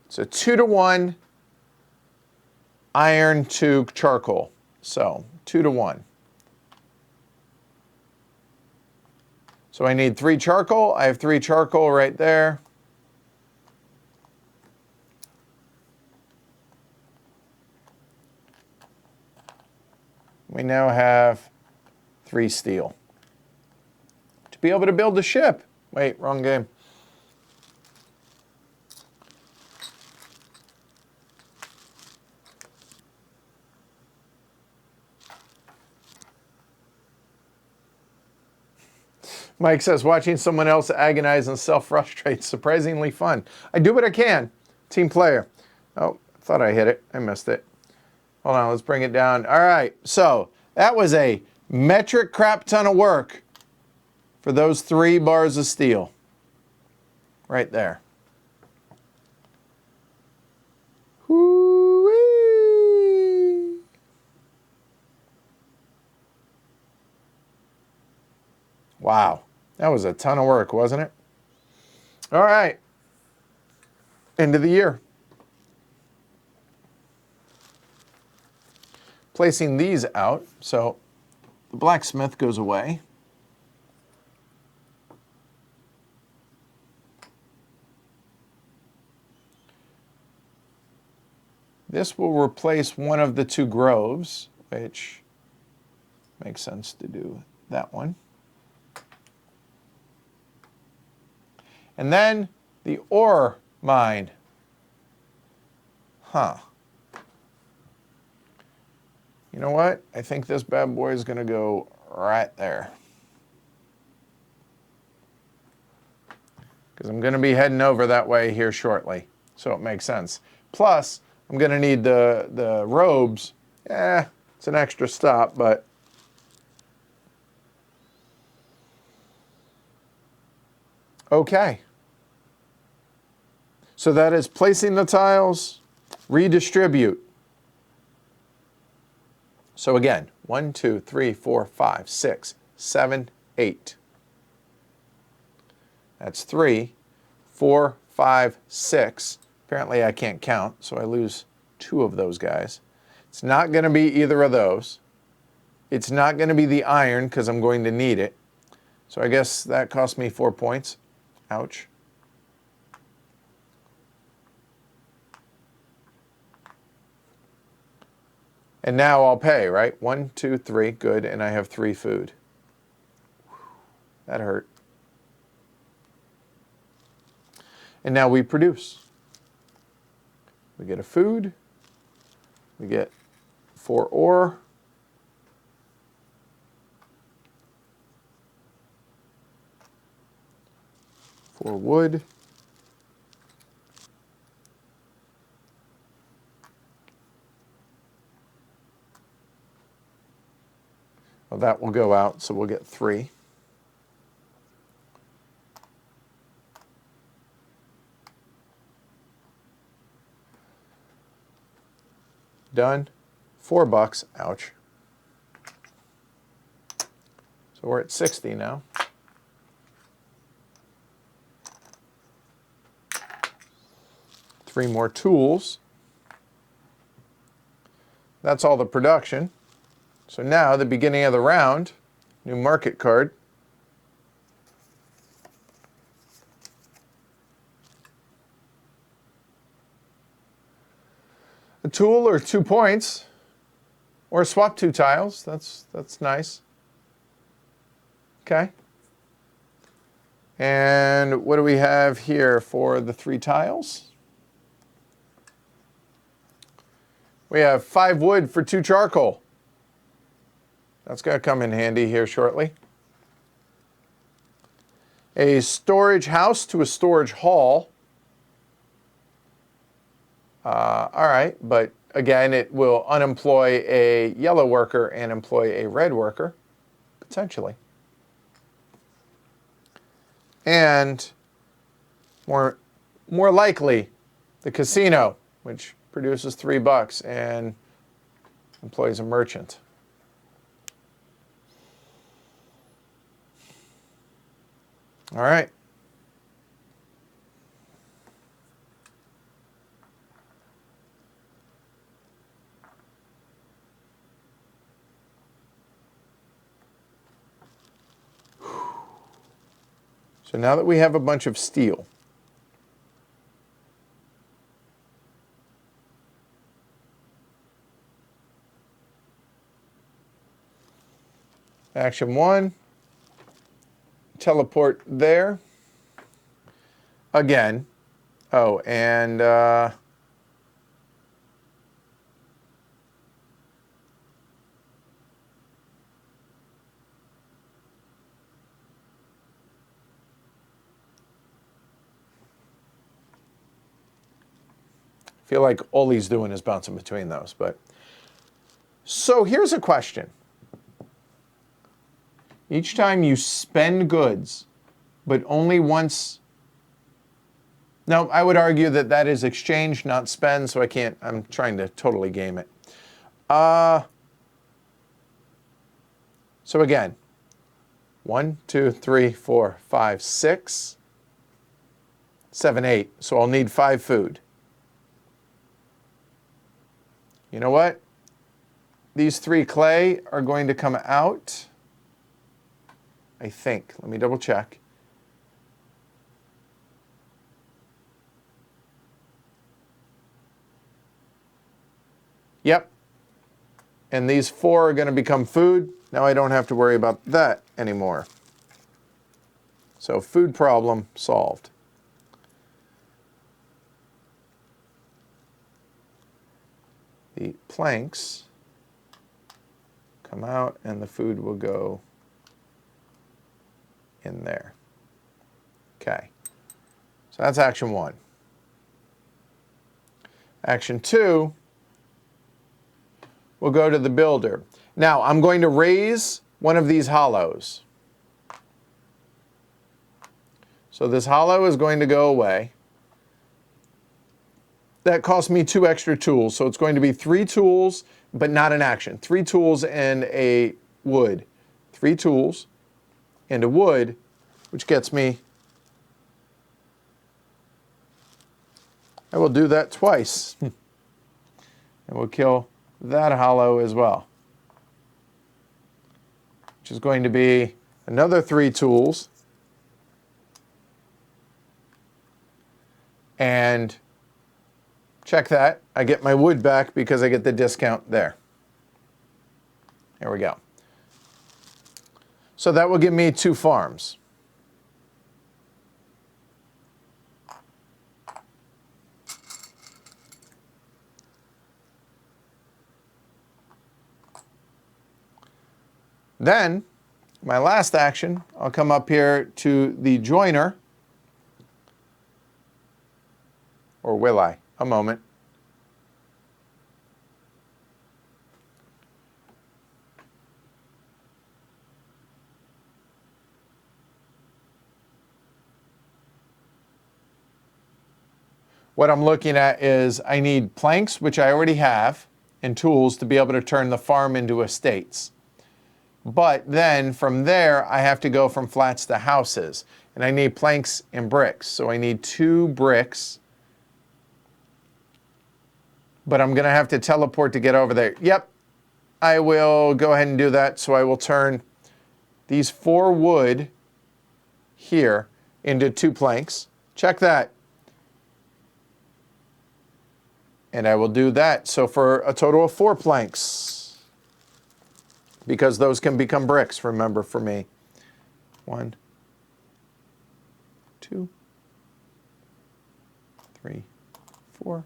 it's a 2-to-1 iron to charcoal. So 2-to-1. So I need 3 charcoal. I have 3 charcoal right there. We now have 3 steel to be able to build the ship. Wait, wrong game. Mike says, watching someone else agonize and self-frustrate, surprisingly fun. I do what I can. Team player. Oh, thought I hit it. I missed it. Hold on, let's bring it down. All right, so that was a metric crap ton of work for those 3 bars of steel. Right there. Whoo-wee. Wow, that was a ton of work, wasn't it? All right, end of the year. Placing these out, so the blacksmith goes away. This will replace one of the 2 groves, which makes sense to do that one. And then the ore mine. Huh. You know what? I think this bad boy is going to go right there. Because I'm going to be heading over that way here shortly. So it makes sense. Plus, I'm going to need the robes. It's an extra stop, but okay. So that is placing the tiles, redistribute. So again, 1, 2, 3, 4, 5, 6, 7, 8. That's 3, 4, 5, 6. Apparently I can't count, so I lose 2 of those guys. It's not going to be either of those. It's not going to be the iron because I'm going to need it. So I guess that cost me 4 points. Ouch. And now I'll pay, right? 1, 2, 3, good, and I have 3 food. That hurt. And now we produce. We get a food. We get 4 ore. For wood. Well, that will go out, so we'll get 3. Done. $4. Ouch. So we're at 60 now. Three more tools. That's all the production. So now, the beginning of the round, new market card. A tool or 2 points, or swap 2 tiles. That's nice. Okay. And what do we have here for the 3 tiles? We have 5 wood for 2 charcoal. That's going to come in handy here shortly. A storage house to a storage hall. All right, but again, it will unemploy a yellow worker and employ a red worker, potentially. And more likely, the casino, which produces $3 and employs a merchant. All right. So now that we have a bunch of steel, action 1, teleport there. Again. Oh, and I feel like all he's doing is bouncing between those. But so here's a question. Each time you spend goods, but only once. No, I would argue that that is exchange, not spend, so I'm trying to totally game it. So again, 1, 2, 3, 4, 5, 6, 7, 8. So I'll need 5 food. You know what? These 3 clay are going to come out. I think. Let me double check. Yep. And these 4 are going to become food. Now I don't have to worry about that anymore. So food problem solved. The planks come out and the food will go in there. Okay. So that's action 1. Action 2, we'll go to the builder. Now, I'm going to raise one of these hollows. So this hollow is going to go away. That cost me 2 extra tools, so it's going to be 3 tools, but not an action. 3 tools and a wood. 3 tools and a wood, which gets me. I will do that twice. And we'll kill that hollow as well, which is going to be another 3 tools. And check that. I get my wood back because I get the discount there. There we go. So that will give me 2 farms. Then, my last action, I'll come up here to the joiner. Or will I? A moment. What I'm looking at is I need planks, which I already have, and tools to be able to turn the farm into estates. But then from there, I have to go from flats to houses. And I need planks and bricks. So I need 2 bricks. But I'm going to have to teleport to get over there. Yep, I will go ahead and do that. So I will turn these 4 wood here into 2 planks. Check that. And I will do that. So for a total of 4 planks. Because those can become bricks, remember, for me. 1, 2, 3, 4.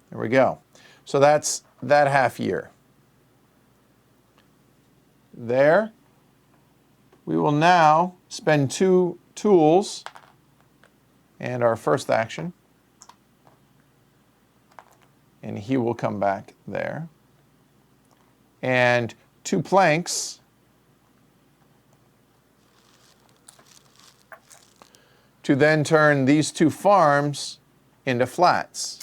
There we go. So that's that half year. There. We will now spend 2 tools and our first action. And he will come back there. And 2 planks to then turn these 2 farms into flats.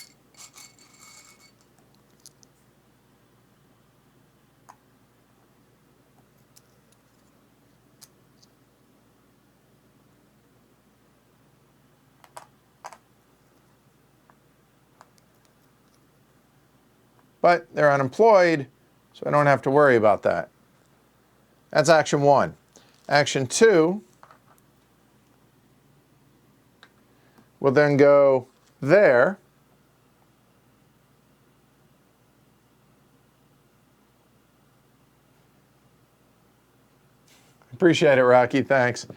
But they're unemployed, so I don't have to worry about that. That's action 1. Action 2 will then go there. Appreciate it, Rocky. Thanks.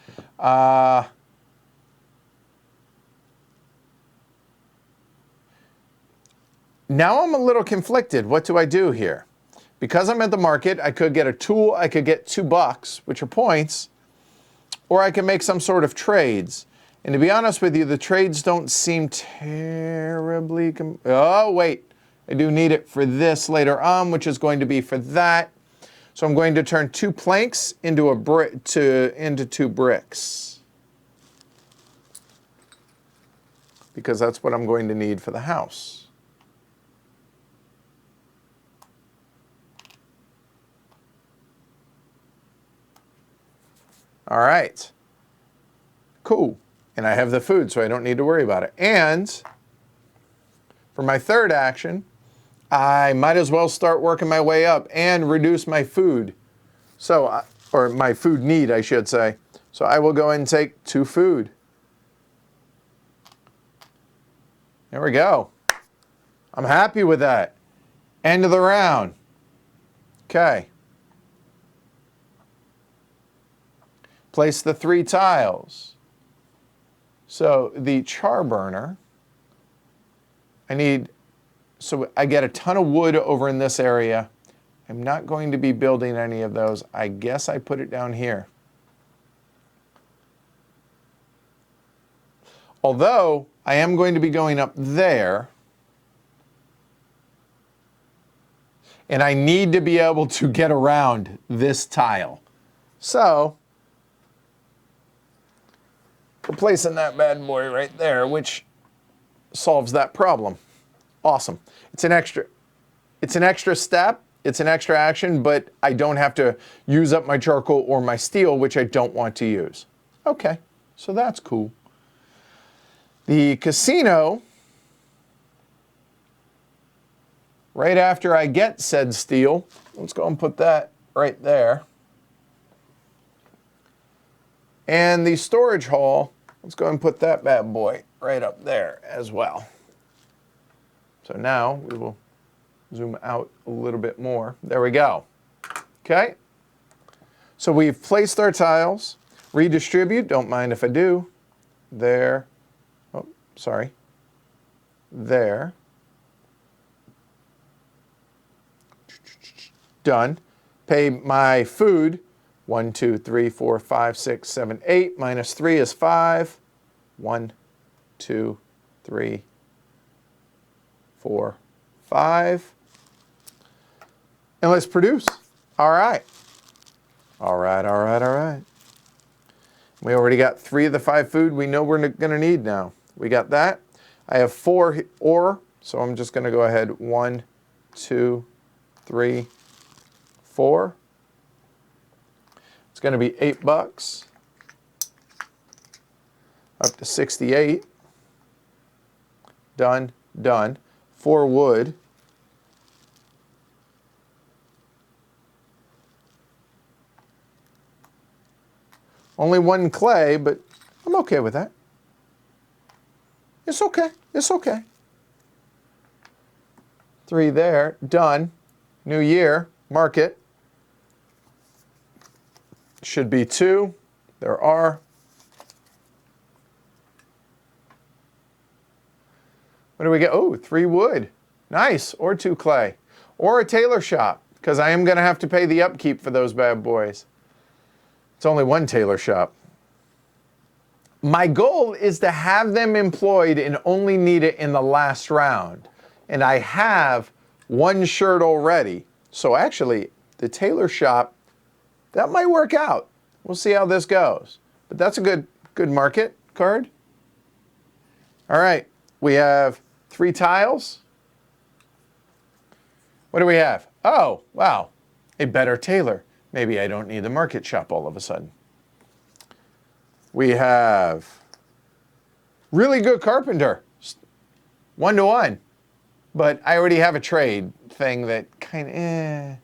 Now I'm a little conflicted. What do I do here? Because I'm at the market, I could get a tool, I could get $2, which are points, or I can make some sort of trades. And to be honest with you, the trades don't seem terribly... Oh, wait. I do need it for this later on, which is going to be for that. So I'm going to turn 2 planks into into 2 bricks. Because that's what I'm going to need for the house. All right. Cool. And I have the food, so I don't need to worry about it. And for my third action, I might as well start working my way up and reduce my food. So, or my food need, I should say. So I will go and take 2 food. There we go. I'm happy with that. End of the round. Okay. Place the 3 tiles. So the char burner, so I get a ton of wood over in this area. I'm not going to be building any of those. I guess I put it down here. Although I am going to be going up there. And I need to be able to get around this tile. So we're placing that bad boy right there, which solves that problem. Awesome. It's an extra step, it's an extra action, but I don't have to use up my charcoal or my steel, which I don't want to use. Okay, so that's cool. The casino, right after I get said steel, let's go and put that right there. And the storage hall, let's go and put that bad boy right up there as well. So now we will zoom out a little bit more. There we go. Okay. So we've placed our tiles. Redistribute, don't mind if I do. There. Oh, sorry. There. Done. Pay my food 1, 2, 3, 4, 5, 6, 7, 8. Minus 3 is 5. 1, 2, 3, 4, 5. And let's produce. All right. All right, all right, all right. We already got 3 of the 5 food we know we're going to need now. We got that. I have 4 ore, so I'm just going to go ahead. 1, 2, 3, 4. It's going to be $8. Up to 68. Done, done. 4 wood. Only 1 clay, but I'm okay with that. It's okay. It's okay. 3 there. Done. New year. Market. Should be 2. There are. What do we get? Oh, 3 wood. Nice. Or 2 clay. Or a tailor shop, because I am going to have to pay the upkeep for those bad boys. It's only 1 tailor shop. My goal is to have them employed and only need it in the last round. And I have 1 shirt already. So actually, the tailor shop, that might work out. We'll see how this goes. But that's a good market card. All right, we have 3 tiles. What do we have? Oh, wow, a better tailor. Maybe I don't need the market shop all of a sudden. We have really good carpenter, 1-to-1. But I already have a trade thing that kind of,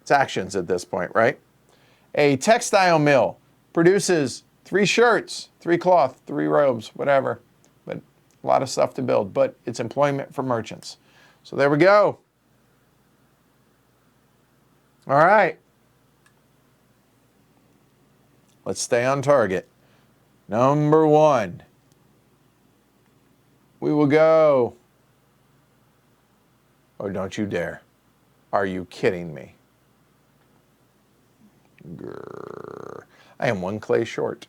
it's actions at this point, right? A textile mill produces 3 shirts, 3 cloth, 3 robes, whatever. But a lot of stuff to build, but it's employment for merchants. So there we go. All right. Let's stay on target. Number 1. We will go. Oh, don't you dare. Are you kidding me? Grrr. I am 1 clay short.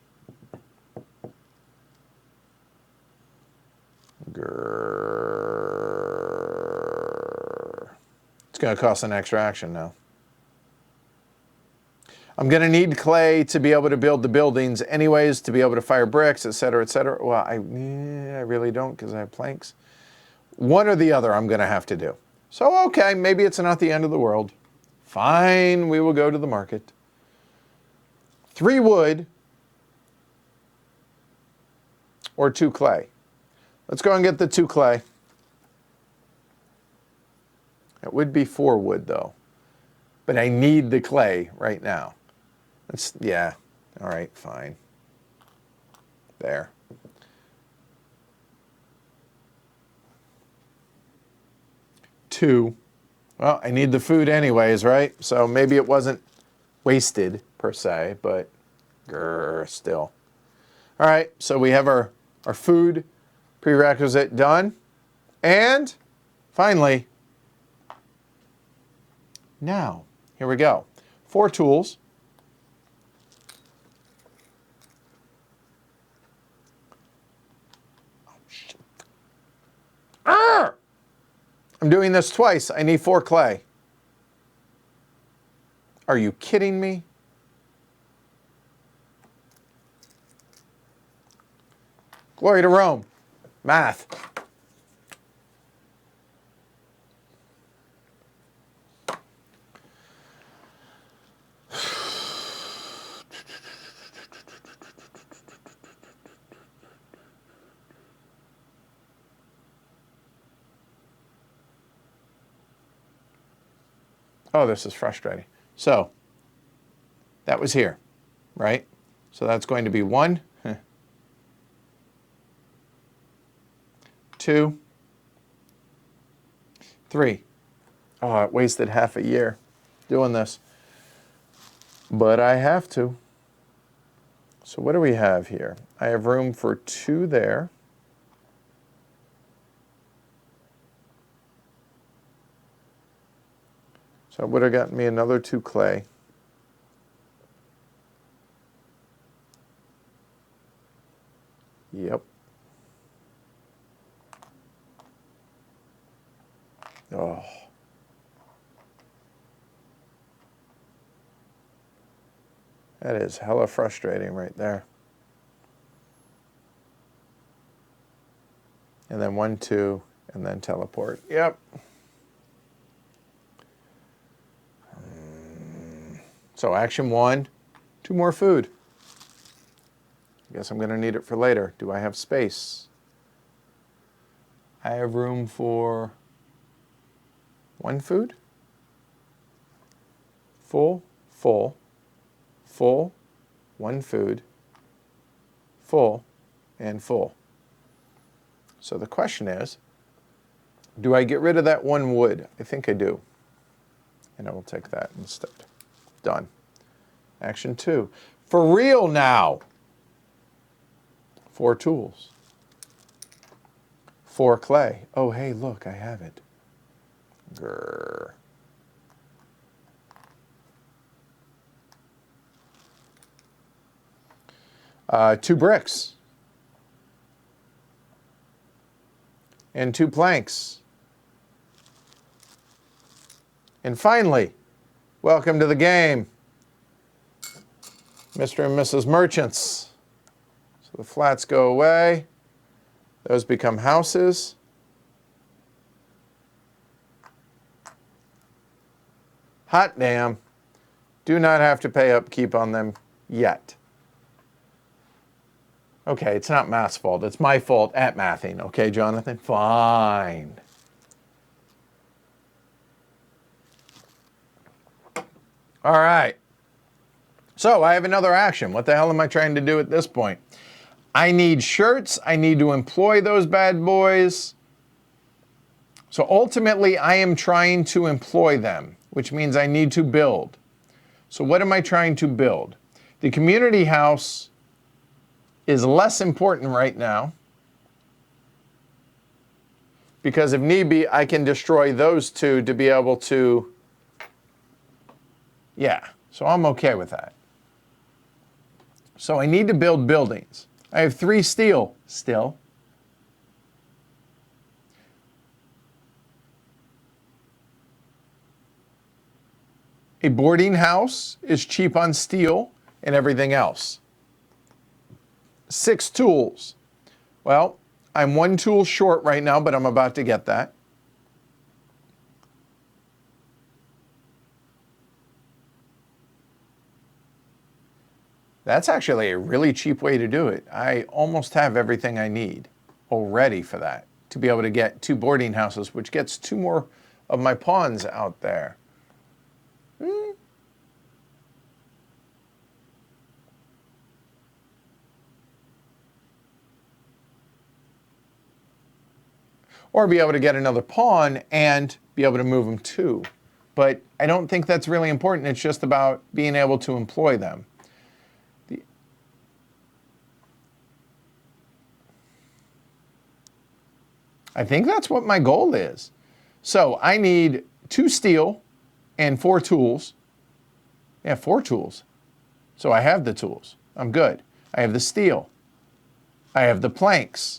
Grrr. It's going to cost an extra action now. I'm going to need clay to be able to build the buildings anyways, to be able to fire bricks, etc., etc. Well, I really don't because I have planks. One or the other I'm going to have to do. So, okay, maybe it's not the end of the world. Fine, we will go to the market. 3 wood or 2 clay. Let's go and get the 2 clay. It would be 4 wood, though. But I need the clay right now. Yeah, all right, fine. There. Two. Well, I need the food anyways, right? So maybe it wasn't wasted per se, but still. All right, so we have our food prerequisite done. And finally, now, here we go. 4 tools. I'm doing this twice. I need 4 clay. Are you kidding me? Glory to Rome. Math. Oh, this is frustrating. So, that was here, right? So that's going to be 1, 2, 3. Oh, I wasted half a year doing this. But I have to. So what do we have here? I have room for 2 there. So it would have gotten me another 2 clay. Yep. Oh. That is hella frustrating right there. And then 1, 2, and then teleport. Yep. So action 1, 2 more food. I guess I'm going to need it for later. Do I have space? I have room for 1 food. Full, full, full, 1 food, full, and full. So the question is, do I get rid of that 1 wood? I think I do. And I will take that instead. Done. Action 2. For real now. 4 tools. 4 clay. Oh, hey, look, I have it. Grrr. 2 bricks. And 2 planks. And finally, welcome to the game, Mr. and Mrs. Merchants. So the flats go away. Those become houses. Hot damn. Do not have to pay upkeep on them yet. Okay, it's not math's fault. It's my fault at mathing. Okay, Jonathan? Fine. All right. So I have another action. What the hell am I trying to do at this point? I need shirts. I need to employ those bad boys. So ultimately, I am trying to employ them, which means I need to build. So what am I trying to build? The community house is less important right now because if need be, I can destroy those 2 to be able to, yeah, so I'm okay with that. So I need to build buildings. I have 3 steel still. A boarding house is cheap on steel and everything else. 6 tools. Well, I'm 1 tool short right now, but I'm about to get that. That's actually a really cheap way to do it. I almost have everything I need already for that, to be able to get 2 boarding houses, which gets 2 more of my pawns out there. Or be able to get another pawn and be able to move them too. But I don't think that's really important. It's just about being able to employ them. I think that's what my goal is. So I need 2 steel and 4 tools. Yeah, 4 tools. So I have the tools. I'm good. I have the steel. I have the planks.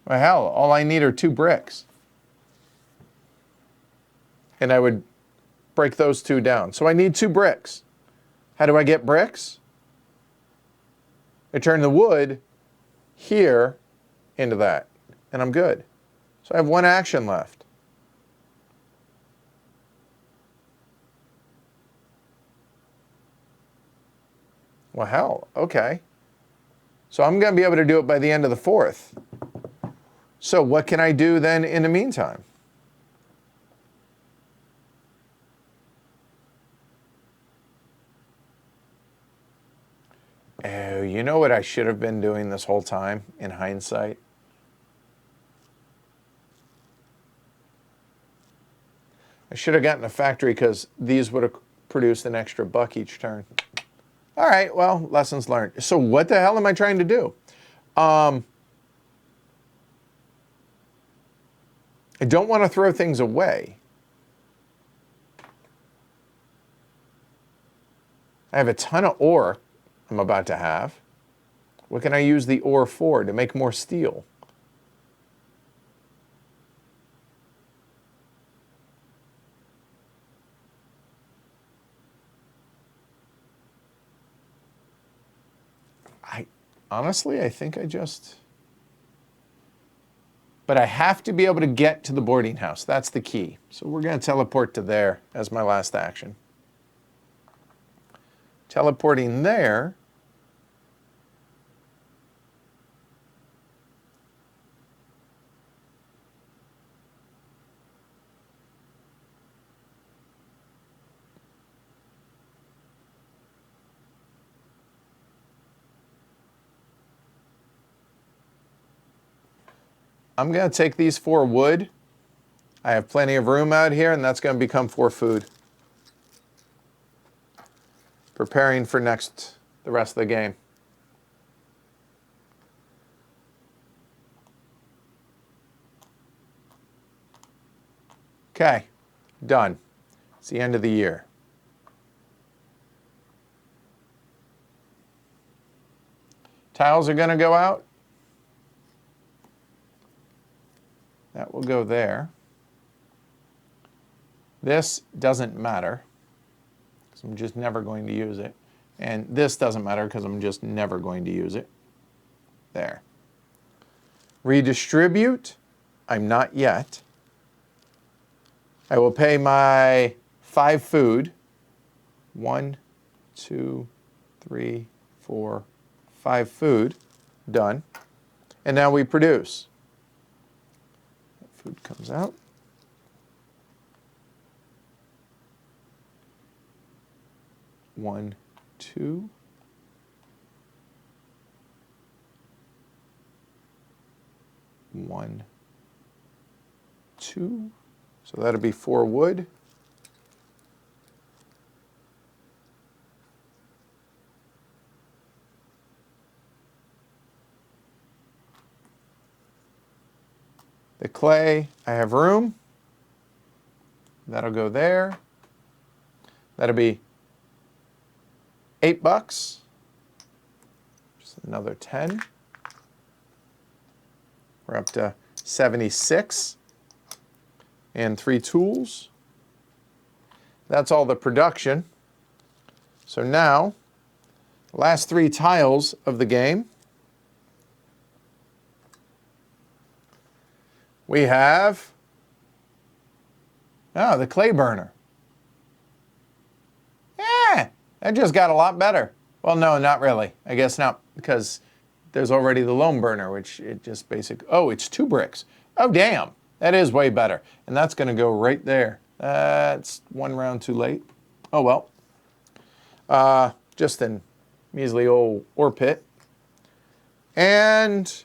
Well, hell, all I need are 2 bricks. And I would break those 2 down. So I need 2 bricks. How do I get bricks? I turn the wood here into that, and I'm good. So I have 1 action left. Well, hell, okay. So I'm going to be able to do it by the end of the 4th. So what can I do then in the meantime? Oh, you know what I should have been doing this whole time in hindsight? I should have gotten a factory because these would have produced an extra buck each turn. All right, well, lessons learned. So what the hell am I trying to do? I don't want to throw things away. I have a ton of ore I'm about to have. What can I use the ore for? To make more steel. Honestly, I think I just... But I have to be able to get to the boarding house. That's the key. So we're going to teleport to there as my last action. Teleporting there. I'm going to take these 4 wood. I have plenty of room out here, and that's going to become 4 food. Preparing for the rest of the game. Okay, done. It's the end of the year. Tiles are going to go out. That will go there. This doesn't matter, because I'm just never going to use it. And this doesn't matter, because I'm just never going to use it. There. Redistribute. I'm not yet. I will pay my 5 food. 1, 2, 3, 4, 5 food. Done. And now we produce. Food comes out. One, 2. One, 2. So that'll be 4 wood. The clay, I have room. That'll go there. That'll be $8. Just another 10. We're up to 76. And 3 tools. That's all the production. So now, last 3 tiles of the game. We have, the clay burner. Yeah, that just got a lot better. Well, no, not really. I guess not, because there's already the loam burner, which it just it's 2 bricks. Oh, damn, that is way better. And that's going to go right there. That's 1 round too late. Oh, well. Just a measly old ore pit. And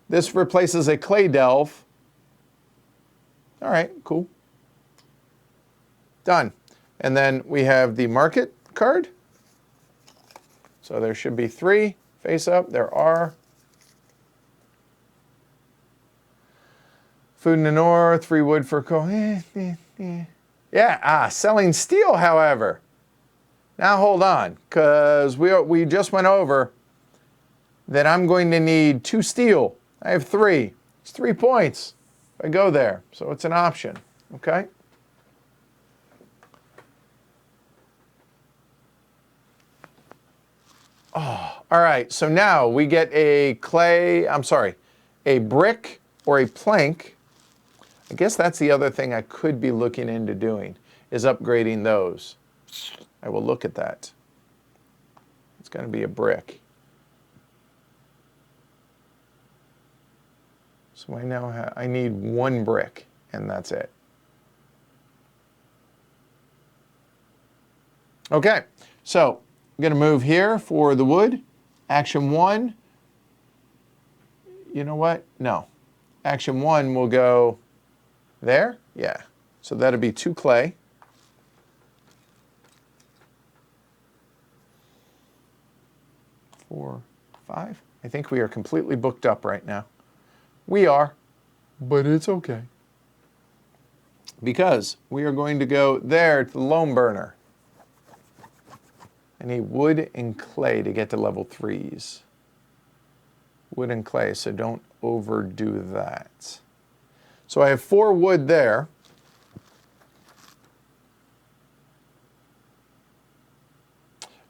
this replaces a clay delve. All right, cool. Done. And then we have the market card. So there should be 3 face up. There are. Food in the north, 3 wood for coal. Yeah, selling steel, however. Now hold on, because we just went over that I'm going to need 2 steel. I have 3. It's 3 points if I go there. So it's an option, okay? Oh, all right, so now we get a brick or a plank. I guess that's the other thing I could be looking into doing, is upgrading those. I will look at that. It's going to be a brick. So I need 1 brick, and that's it. Okay, so I'm going to move here for the wood. Action 1. You know what? No. Action 1 will go there. Yeah. So that'll be 2 clay. Four, 5. I think we are completely booked up right now. We are, but it's okay. Because we are going to go there to the loam burner. I need wood and clay to get to level 3s. Wood and clay, so don't overdo that. So I have 4 wood there.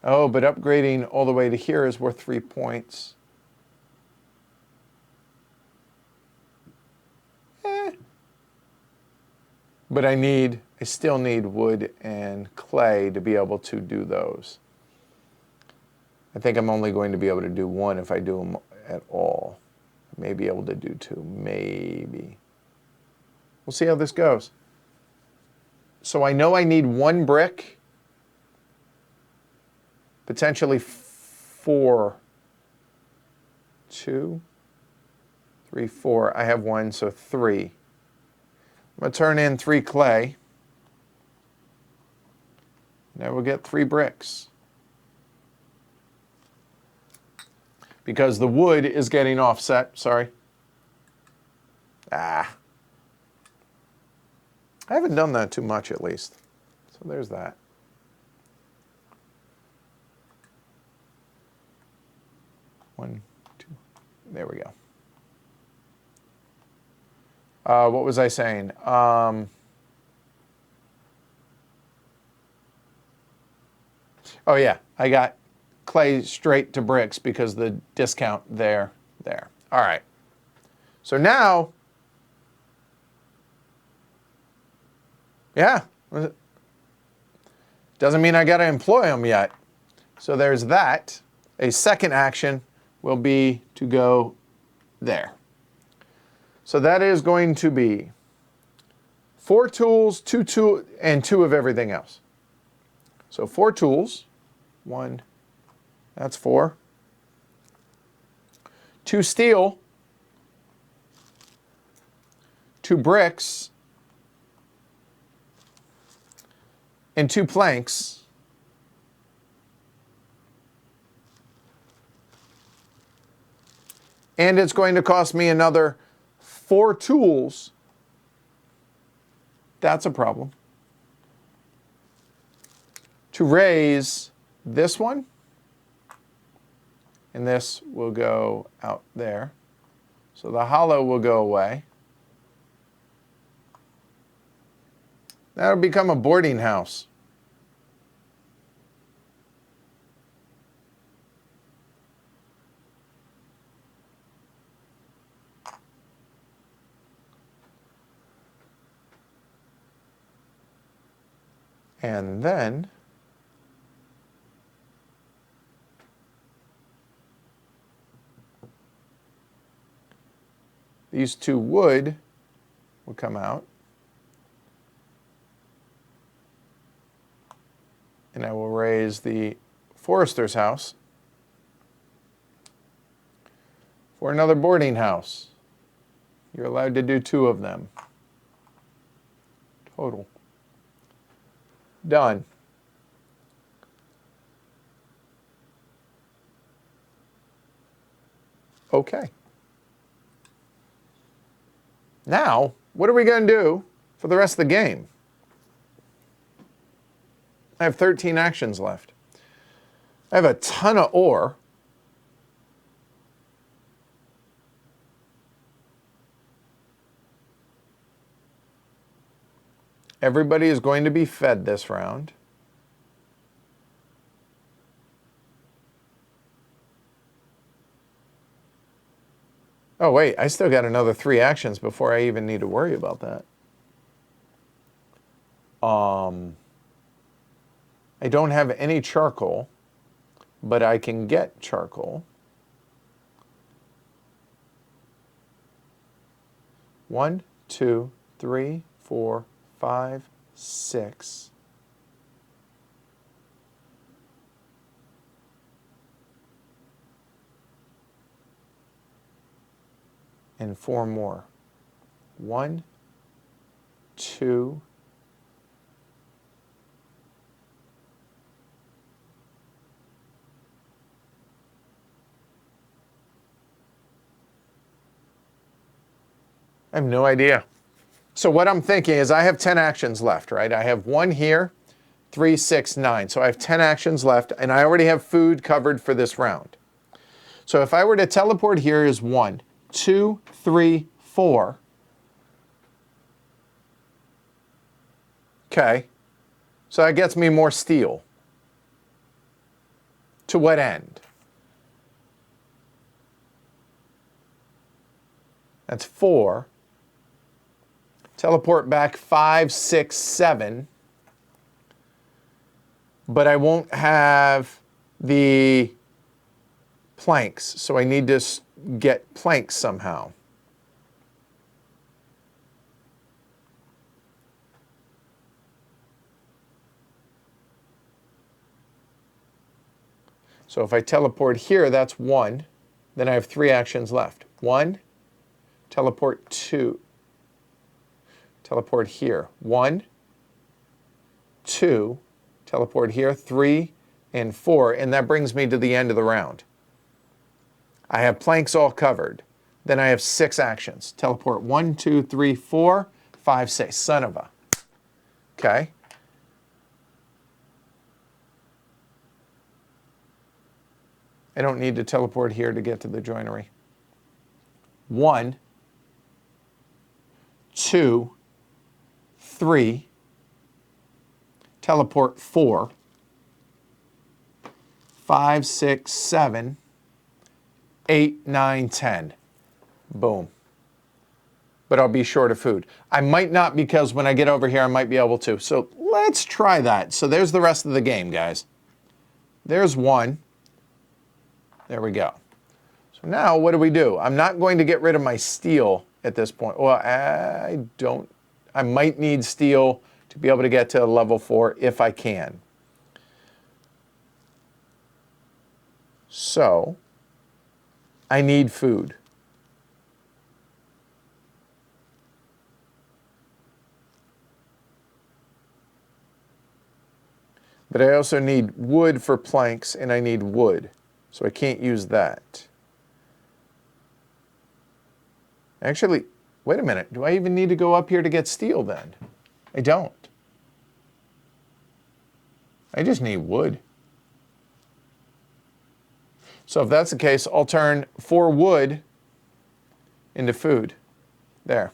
Oh, but upgrading all the way to here is worth 3 points. But I still need wood and clay to be able to do those. I think I'm only going to be able to do 1 if I do them at all. I may be able to do 2, maybe. We'll see how this goes. So I know I need 1 brick, potentially 4. 2, 3, 4. I have 1, so 3. I'm going to turn in 3 clay. Now we'll get 3 bricks. Because the wood is getting offset. Sorry. I haven't done that too much, at least. So there's that. One, 2. There we go. What was I saying? Oh, yeah. I got clay straight to bricks because the discount there. All right. So now, yeah, doesn't mean I got to employ them yet. So there's that. A second action will be to go there. So that is going to be 4 tools, 2 and 2 of everything else. So 4 tools, 1, that's 4. 2 steel, 2 bricks, and 2 planks. And it's going to cost me another 4 tools. That's a problem. To raise this one. And this will go out there. So the hollow will go away. That'll become a boarding house. And then these 2 wood will come out. And I will raise the forester's house for another boarding house. You're allowed to do 2 of them. Total. Done. Okay. Now, what are we going to do for the rest of the game? I have 13 actions left. I have a ton of ore. Everybody is going to be fed this round. Oh, wait, I still got another 3 actions before I even need to worry about that. I don't have any charcoal, but I can get charcoal. 1, 2, 3, 4, 5, 6. And 4 more. 1, 2, I have no idea. So what I'm thinking is I have 10 actions left, right? I have 1 here, 3, 6, 9. So I have 10 actions left, and I already have food covered for this round. So if I were to teleport here is 1, 2, 3, 4. Okay. So that gets me more steel. To what end? That's 4. Teleport back 5, 6, 7. But I won't have the planks, so I need to get planks somehow. So if I teleport here, that's 1. Then I have 3 actions left. 1, teleport 2. Teleport here. 1, 2, teleport here, 3, and 4. And that brings me to the end of the round. I have planks all covered. Then I have 6 actions. Teleport 1, 2, 3, 4, 5, 6. Son of a. Okay. I don't need to teleport here to get to the joinery. 1, 2, 3, teleport 4, 5, 6, 7, 8, 9, 10. Boom. But I'll be short of food. I might not, because when I get over here, I might be able to. So let's try that. So there's the rest of the game, guys. There's 1. There we go. So now what do? I'm not going to get rid of my steel at this point. Well, I might need steel to be able to get to level 4 if I can. So I need food. But I also need wood for planks, and I need wood. So I can't use that. Actually, wait a minute. Do I even need to go up here to get steel then? I don't. I just need wood. So if that's the case, I'll turn 4 wood into food. There.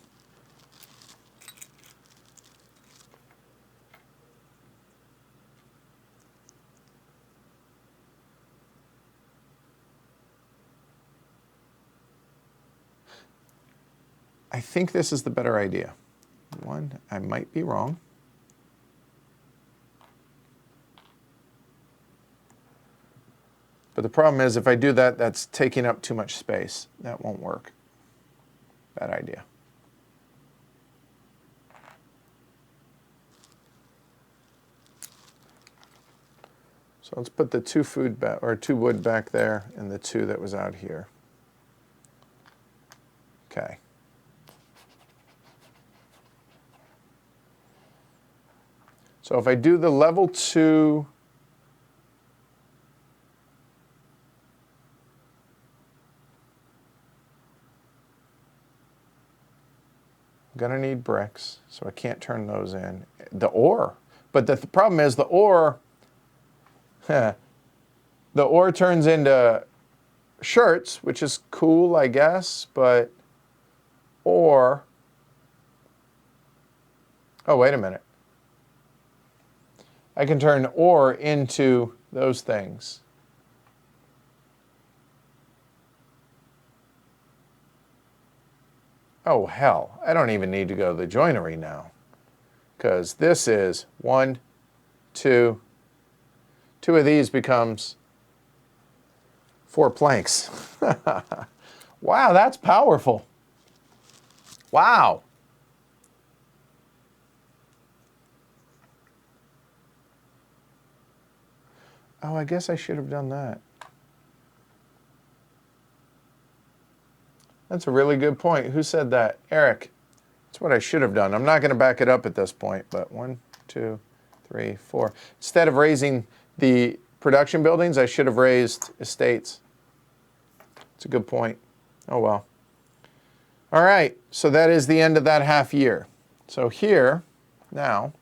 I think this is the better idea. 1, I might be wrong. But the problem is, if I do that, that's taking up too much space. That won't work. Bad idea. So let's put the 2 food back, or 2 wood back there, and the 2 that was out here. Okay. So if I do the level 2, I'm going to need bricks, so I can't turn those in. The ore. But the problem is the ore, the ore turns into shirts, which is cool, I guess, but ore. Oh, wait a minute. I can turn ore into those things. Oh, hell. I don't even need to go to the joinery now. Because this is 1, 2. 2 of these becomes 4 planks. Wow, that's powerful. Wow. Oh, I guess I should have done that. That's a really good point. Who said that? Eric. That's what I should have done. I'm not going to back it up at this point, but 1, 2, 3, 4. Instead of raising the production buildings, I should have raised estates. It's a good point. Oh, well. All right, so that is the end of that half year. So here, now,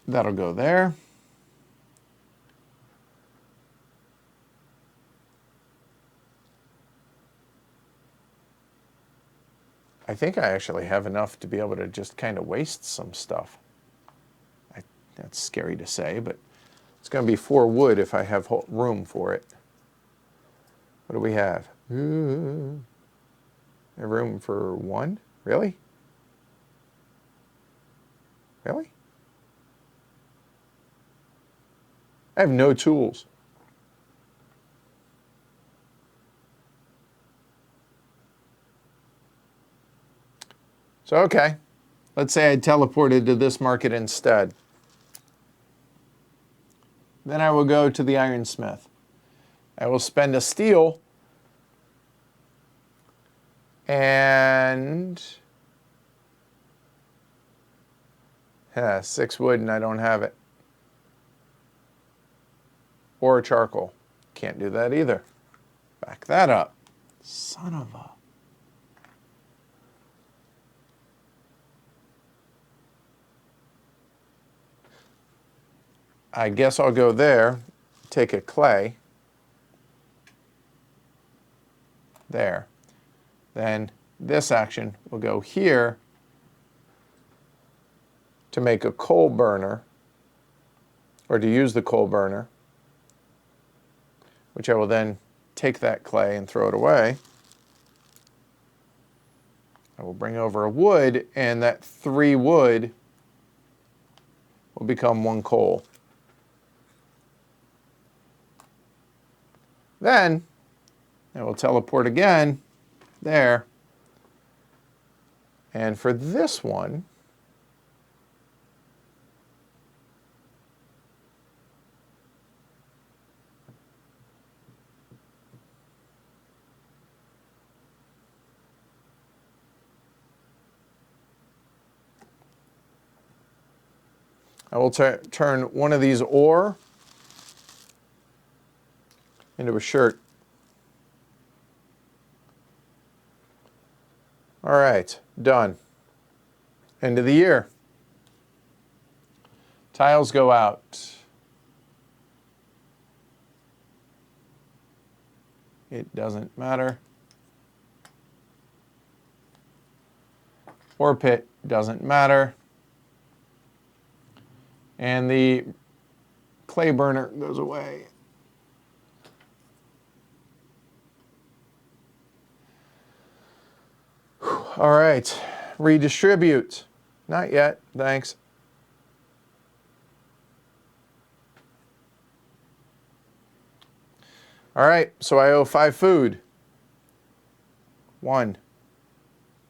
That'll go there. I think I actually have enough to be able to just kind of waste some stuff. That's scary to say, but it's going to be 4 wood if I have room for it. What do we have? Room for 1? Really? Really? I have no tools. So, okay, let's say I teleported to this market instead. Then I will go to the ironsmith. I will spend a steel and 6 wood, and I don't have it. Or charcoal. Can't do that either. Back that up. Son of a... I guess I'll go there, take a clay, there. Then this action will go here to make a coal burner, or to use the coal burner, which I will then take that clay and throw it away. I will bring over a wood, and that 3 wood will become 1 coal. Then I will teleport again there. And for this one, I will turn one of these ore into a shirt. All right, done. End of the year. Tiles go out. It doesn't matter. Ore pit doesn't matter. And the clay burner goes away. All right, redistribute. Not yet, thanks. All right, so I owe 5 food. 1,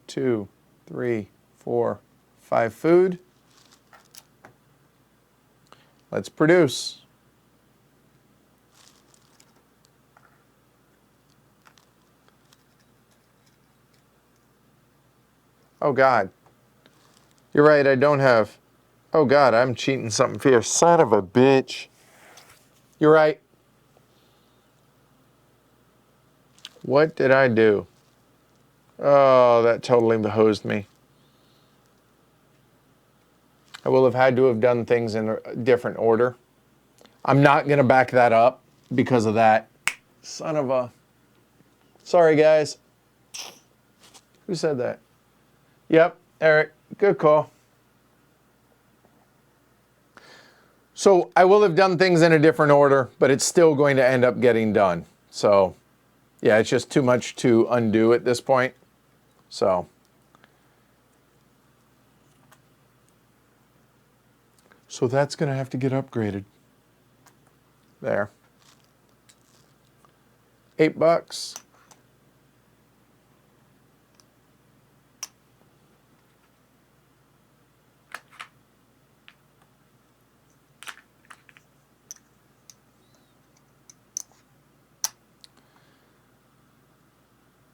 2, 3, 4, 5 food. Let's produce. Oh, God. You're right, I don't have... Oh, God, I'm cheating something fierce. Son of a bitch. You're right. What did I do? Oh, that totally hosed me. I will have had to have done things in a different order. I'm not going to back that up because of that. Son of a... Sorry, guys. Who said that? Yep, Eric. Good call. So I will have done things in a different order, but it's still going to end up getting done. So, yeah, it's just too much to undo at this point. So that's going to have to get upgraded. There. $8.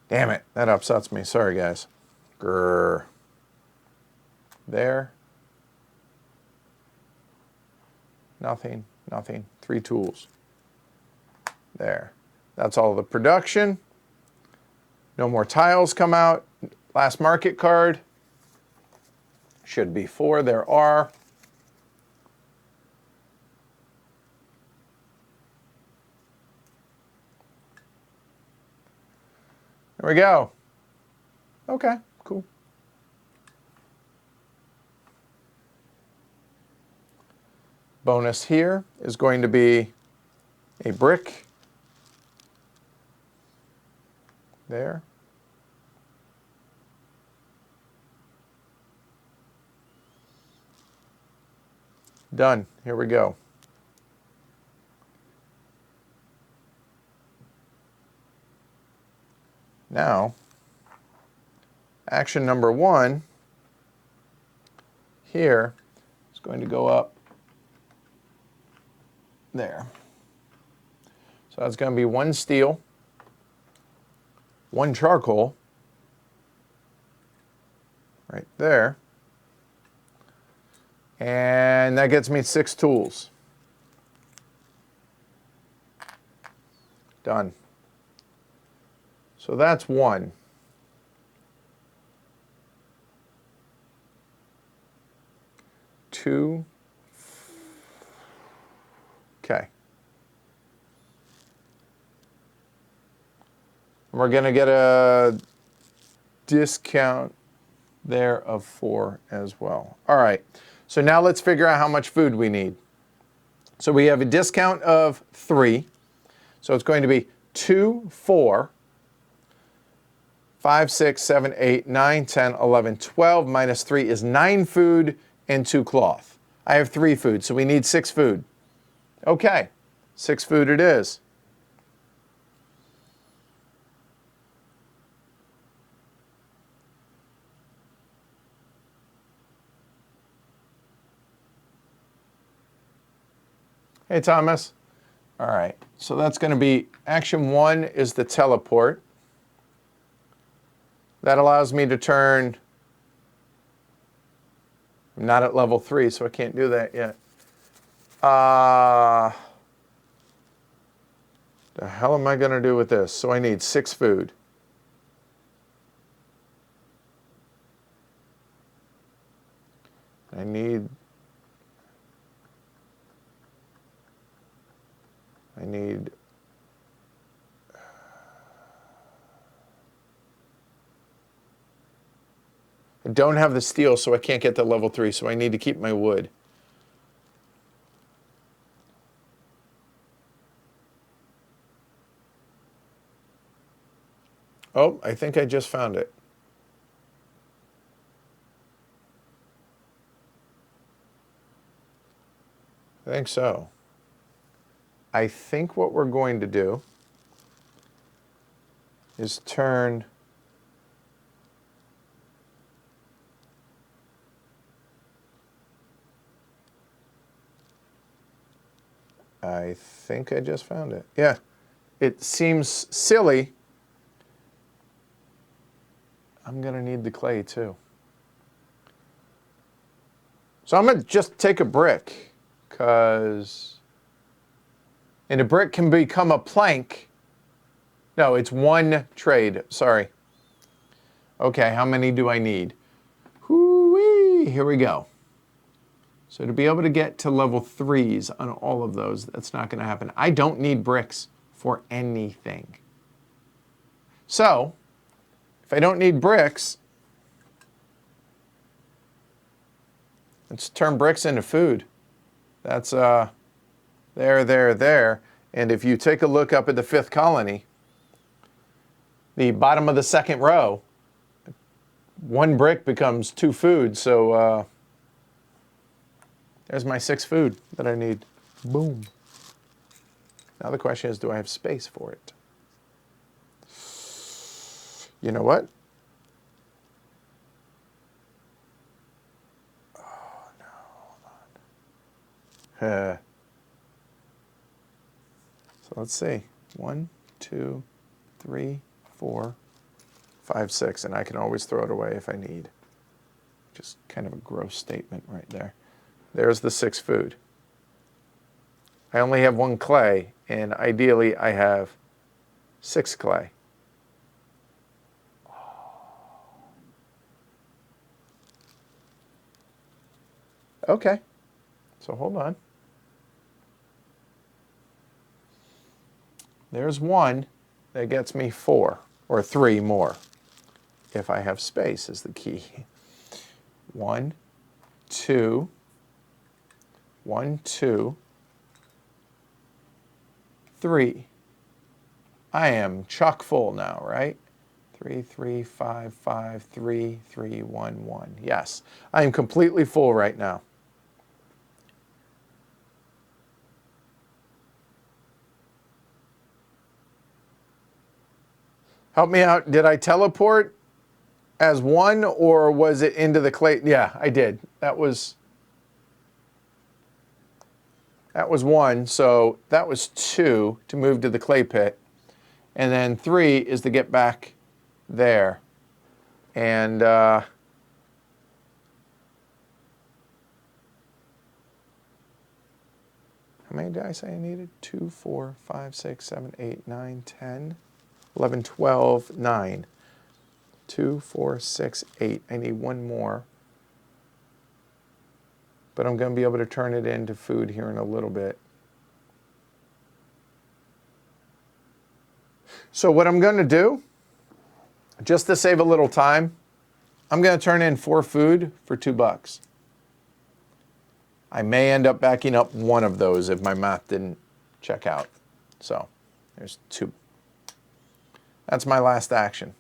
Damn it, that upsets me. Sorry, guys. Grrr. There. Nothing, nothing. 3 tools. There. That's all the production. No more tiles come out. Last market card. Should be 4. There are. There we go. Okay, cool. Bonus here is going to be a brick. There. Done. Here we go. Now, action number 1 here is going to go up there. So that's going to be 1 steel, 1 charcoal, right there. And that gets me 6 tools. Done. So that's 1. 2. Okay. We're going to get a discount there of 4 as well. All right. So now let's figure out how much food we need. So we have a discount of 3. So it's going to be 2, 4, 5, 6, 7, 8, 9, 10, 11, 12 minus 3 is 9 food and 2 cloth. I have 3 food, so we need 6 food. Okay, 6 food it is. Hey, Thomas. All right, so that's going to be action 1 is the teleport. That allows me to turn, I'm not at level 3, so I can't do that yet. The hell am I going to do with this? So I need 6 food. I need I don't have the steel, so I can't get to level 3, so I need to keep my wood. Oh, I think I just found it. I think so. I think what we're going to do is turn I think I just found it. Yeah, it seems silly. I'm going to need the clay too. So I'm going to just take a brick, and a brick can become a plank. No, it's 1 trade, sorry. Okay, how many do I need? Whoo-wee, here we go. So to be able to get to level 3s on all of those, that's not going to happen. I don't need bricks for anything. So, if I don't need bricks, let's turn bricks into food. That's there. And if you take a look up at the 5th colony, the bottom of the 2nd row, 1 brick becomes 2 food. So there's my 6 food that I need. Boom. Now the question is, do I have space for it? You know what? Oh, no, hold on. So let's see. 1, 2, 3, 4, 5, 6. And I can always throw it away if I need. Just kind of a gross statement right there. There's the 6 food. I only have 1 clay, and ideally I have 6 clay. Okay, so hold on. There's 1 that gets me 4. or 3 more. If I have space is the key. 1, 2, 1, 2, 3. I am chock full now, right? 3, 3, 5, 5, 3, 3, 1, 1. Yes, I am completely full right now. Help me out. Did I teleport as 1 or was it into the clay? Yeah, I did. That was 1. So that was 2 to move to the clay pit. And then 3 is to get back there. And how many did I say I needed? 2, 4, 5, 6, 7, 8, 9, 10, 11, 12, 9. 2, 4, 6, 8. I need 1 more. But I'm going to be able to turn it into food here in a little bit. So what I'm going to do, just to save a little time, I'm going to turn in 4 food for $2. I may end up backing up 1 of those if my math didn't check out. So there's 2. That's my last action.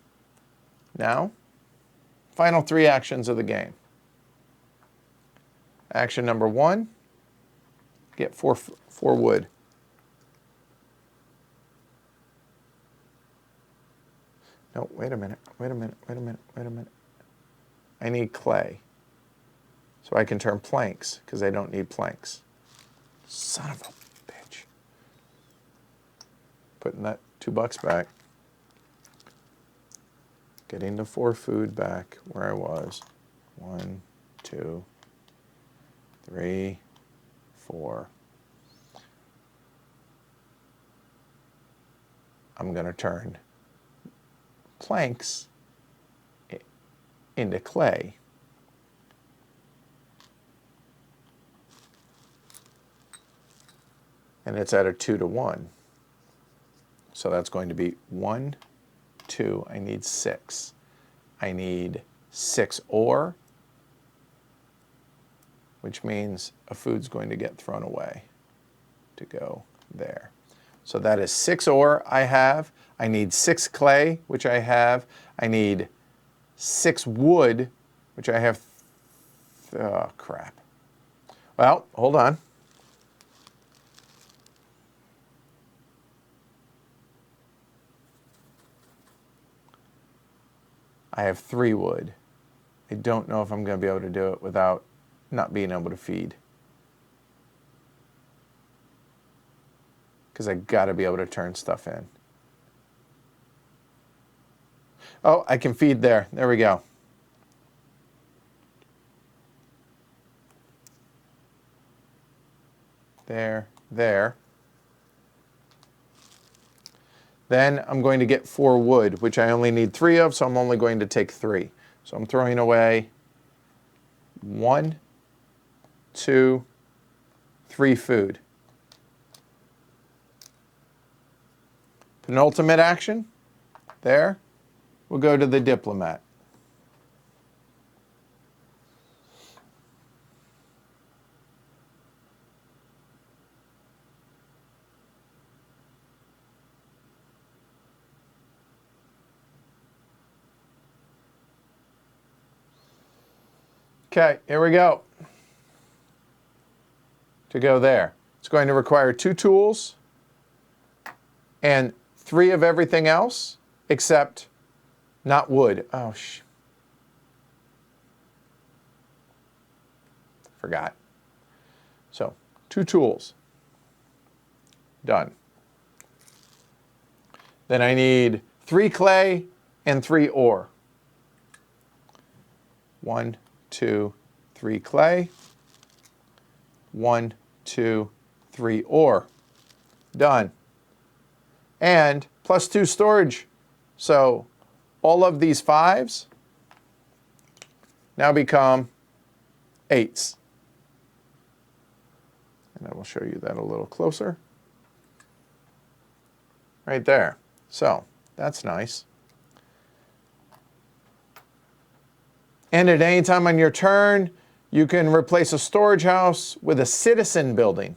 Now, final 3 actions of the game. Action number 1, get 4 wood. No, wait a minute. I need clay. So I can turn planks, because I don't need planks. Son of a bitch. Putting that $2 back. Getting the 4 food back where I was. 1, 2, 3, 4. I'm going to turn planks into clay. And it's at a 2 to 1. So that's going to be 1, 2. I need 6. I need 6 ore, which means a food's going to get thrown away to go there. So that is 6 ore I have. I need 6 clay, which I have. I need 6 wood, which I have. Oh, crap. Well, hold on. I have 3 wood. I don't know if I'm going to be able to do it without not being able to feed. Because I got to be able to turn stuff in. Oh, I can feed there. There we go. There, there. Then I'm going to get 4 wood, which I only need 3 of, so I'm only going to take 3. So I'm throwing away 1, 2, 3 food. Penultimate action, there. We'll go to the diplomat. Okay, here we go. To go there, it's going to require 2 tools and 3 of everything else, except not wood. Oh, forgot. So, 2 tools. Done. Then I need 3 clay and 3 ore. 1, 2, 3 clay. 1, 2, 3 ore. Done. And plus 2 storage. So all of these 5s now become 8s. And I will show you that a little closer. Right there. So that's nice. And at any time on your turn, you can replace a storage house with a citizen building.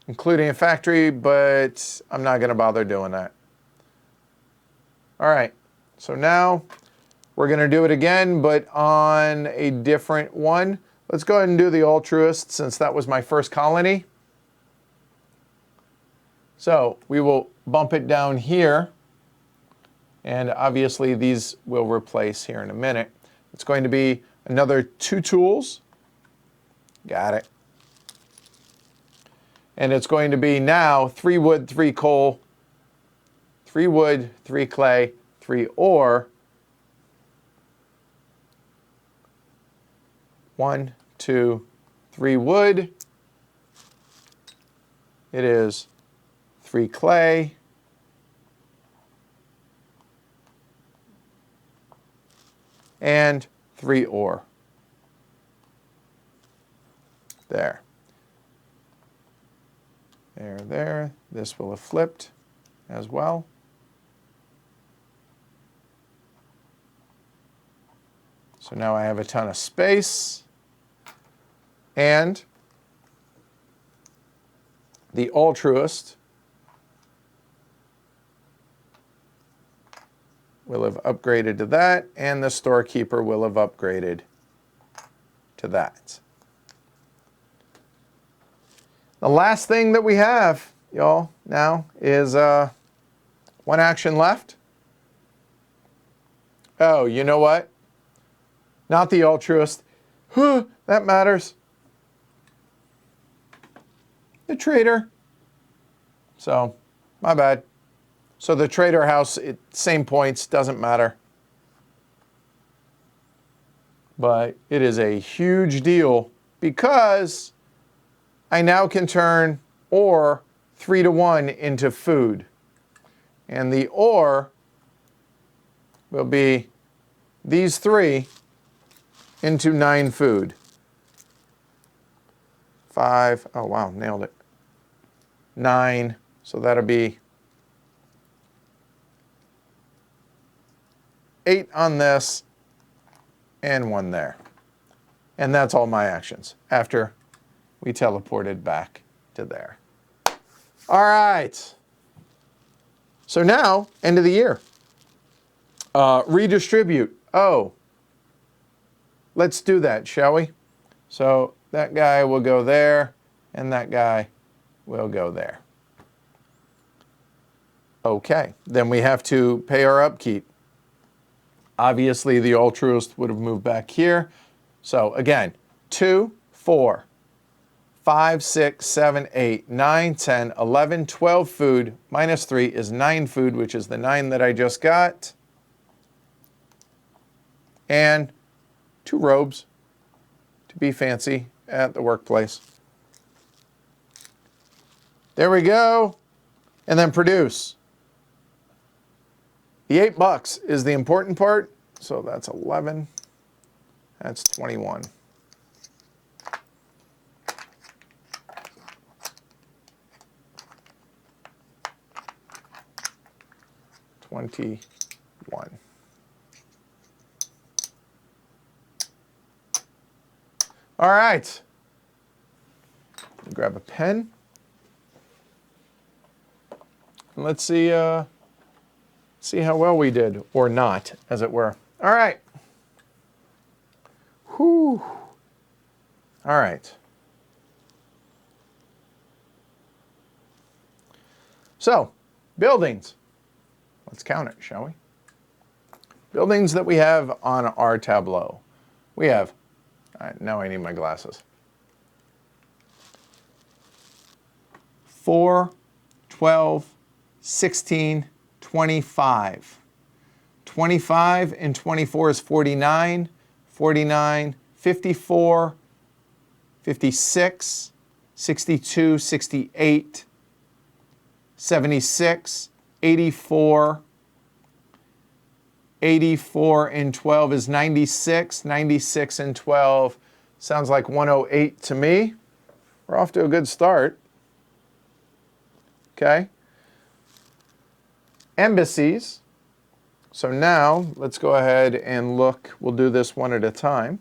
Including a factory, but I'm not going to bother doing that. All right, so now we're going to do it again, but on a different one. Let's go ahead and do the altruist since that was my first colony. So we will bump it down here. And obviously these will replace here in a minute. It's going to be another 2 tools. Got it. And it's going to be now 3 wood, 3 coal, 3 wood, 3 clay, 3 ore. 1, 2, 3 wood. It is 3 clay. And 3 ore. There. There. This will have flipped as well. So now I have a ton of space. And the altruist will have upgraded to that, and the storekeeper will have upgraded to that. The last thing that we have, y'all, now is 1 action left. Oh, you know what? Not the altruist. That matters. The trader. So, my bad. So the trader house, same points, doesn't matter. But it is a huge deal because I now can turn ore 3 to 1 into food. And the ore will be these 3 into 9 food. 5, oh wow, nailed it. 9, so that'll be 8 on this, and 1 there. And that's all my actions after we teleported back to there. All right. So now, end of the year. Redistribute. Oh, let's do that, shall we? So that guy will go there, and that guy will go there. Okay, then we have to pay our upkeep. Obviously, the altruist would have moved back here. So again, 2, 4, 5, 6, 7, 8, 9, 10, 11, 12 food. Minus 3 is 9 food, which is the 9 that I just got. And 2 robes to be fancy at the workplace. There we go. And then produce. The $8 is the important part. So that's 11. That's 21. All right. Grab a pen. And let's see how well we did, or not, as it were. All right. Whew. All right. So, buildings. Let's count it, shall we? Buildings that we have on our tableau. We have, all right, now I need my glasses. 4, 12, 16, 25. 25 and 24 is 49, 49, 54, 56, 62, 68, 76, 84, 84 and 12 is 96, 96 and 12 sounds like 108 to me. We're off to a good start. Okay. embassies. So now let's go ahead and look. We'll do this one at a time.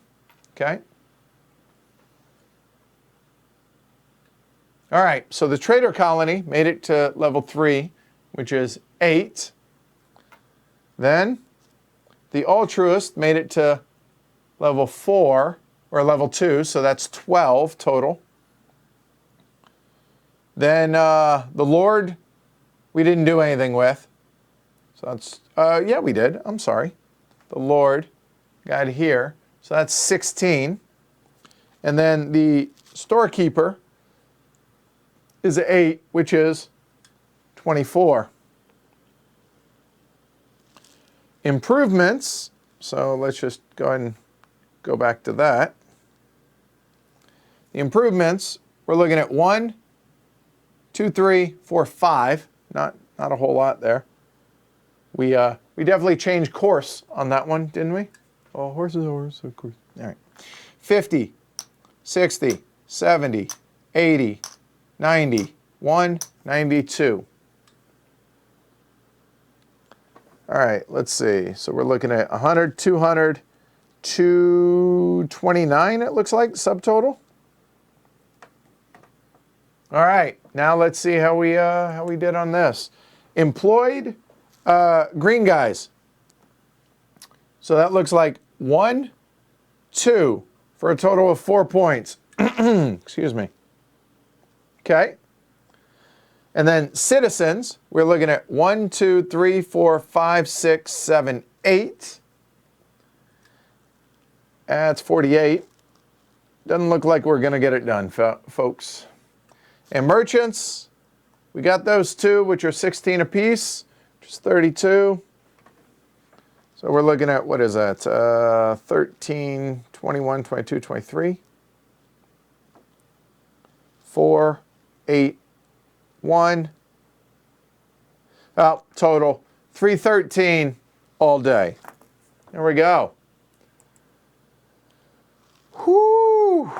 Okay. All right. So the trader colony made it to level 3, which is 8. Then the altruist made it to level 4 or level 2. So that's 12 total. Then the Lord, we didn't do anything with. So that's, yeah, we did. I'm sorry. The Lord got here. So that's 16. And then the storekeeper is 8, which is 24. Improvements. So let's just go ahead and go back to that. The improvements, we're looking at 1, 2, 3, 4, 5. Not a whole lot there. We definitely changed course on that one, didn't we? Oh, horse is a horse, of course. All right. 50, 60, 70, 80, 90, 192. All right, let's see. So we're looking at 100, 200, 229, it looks like, subtotal. All right, now let's see how we did on this. Employed green guys. So that looks like 1, 2 for a total of 4 points. Excuse me. Okay. And then citizens, we're looking at 1, 2, 3, 4, 5, 6, 7, 8. That's 48. Doesn't look like we're going to get it done, folks. And merchants, we got those 2, which are 16 apiece, which is 32. So we're looking at, what is that? 13, 21, 22, 23. 4, 8, 1. Oh, total 313 all day. There we go. Whoo.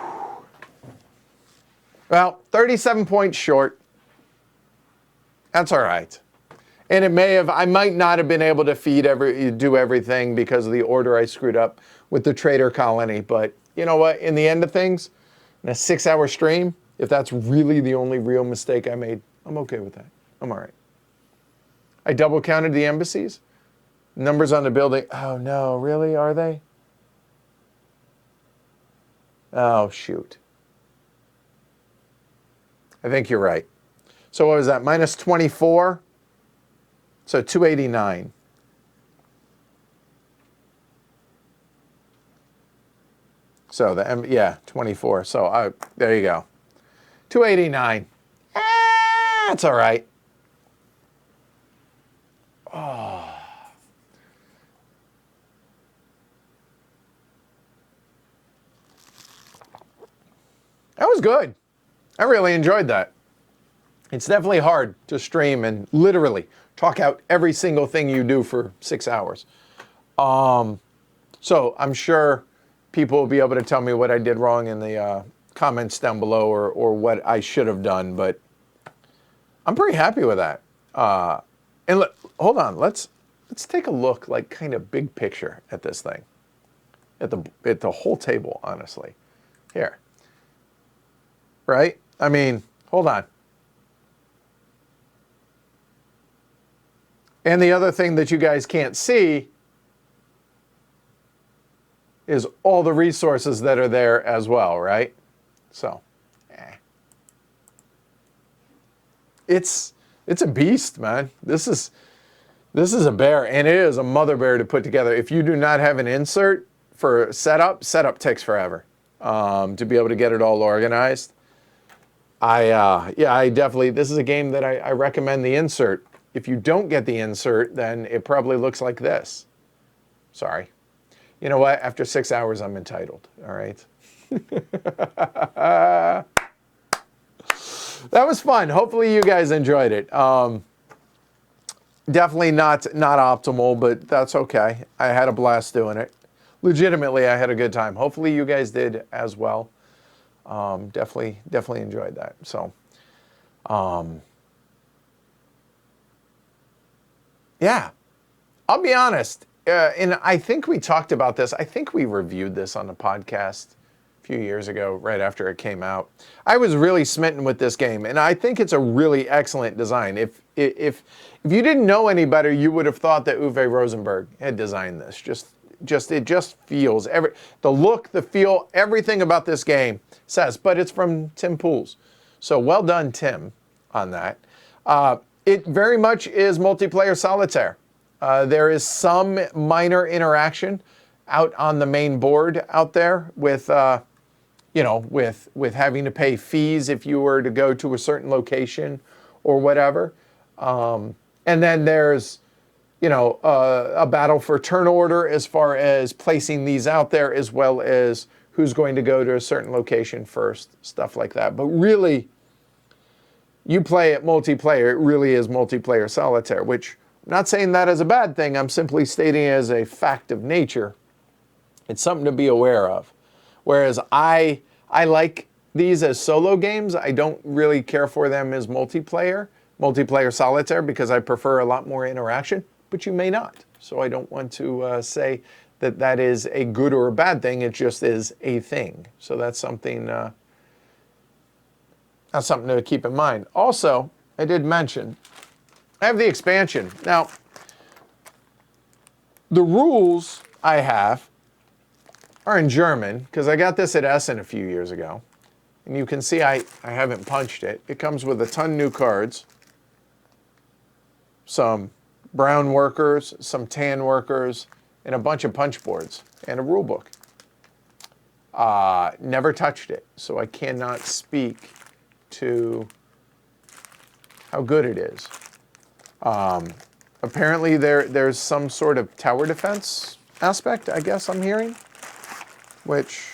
Well, 37 points short. That's all right. And I might not have been able to do everything because of the order I screwed up with the trader colony. But you know what? In the end of things, in a 6-hour stream, if that's really the only real mistake I made, I'm okay with that. I'm all right. I double counted the embassies. Numbers on the building. Oh no, really? Are they? Oh, shoot. I think you're right. So what was that? Minus 24. So 289. So yeah, 24. So there you go. 289. That's all right. Oh. That was good. I really enjoyed that. It's definitely hard to stream and literally talk out every single thing you do for 6 hours. So I'm sure people will be able to tell me what I did wrong in the comments down below or what I should have done, but I'm pretty happy with that. And look, hold on, let's take a look, like kind of big picture at this thing, at the whole table, honestly. Here, right? I mean, hold on. And the other thing that you guys can't see is all the resources that are there as well, right? So, it's a beast, man. This is a bear, and it is a mother bear to put together. If you do not have an insert for setup takes forever to be able to get it all organized. I definitely, this is a game that I recommend the insert. If you don't get the insert, then it probably looks like this. Sorry. You know what? After 6 hours, I'm entitled. All right. That was fun. Hopefully you guys enjoyed it. Definitely not optimal, but that's okay. I had a blast doing it. Legitimately, I had a good time. Hopefully you guys did as well. Definitely enjoyed that. So, Yeah, I'll be honest. And I think we talked about this. I think we reviewed this on the podcast a few years ago, right after it came out. I was really smitten with this game, and I think it's a really excellent design. If you didn't know any better, you would have thought that Uwe Rosenberg had designed this. It just feels the look, the feel, everything about this game says. But it's from Tim Pools, so well done, Tim, on that. It very much is multiplayer solitaire. There is some minor interaction out on the main board out there with, with having to pay fees if you were to go to a certain location or whatever. And then there's, a battle for turn order as far as placing these out there, as well as who's going to go to a certain location first, stuff like that. But really, you play it multiplayer. It really is multiplayer solitaire, which I'm not saying that as a bad thing. I'm simply stating it as a fact of nature. It's something to be aware of. Whereas I like these as solo games. I don't really care for them as multiplayer solitaire, because I prefer a lot more interaction, but you may not. So I don't want to say that is a good or a bad thing. It just is a thing. So that's something to keep in mind. Also, I did mention, I have the expansion. Now, the rules I have are in German, because I got this at Essen a few years ago. And you can see I haven't punched it. It comes with a ton new cards. Some brown workers, some tan workers, and a bunch of punch boards, and a rule book. Never touched it, so I cannot speak to how good it is. Apparently there's some sort of tower defense aspect, I guess I'm hearing, which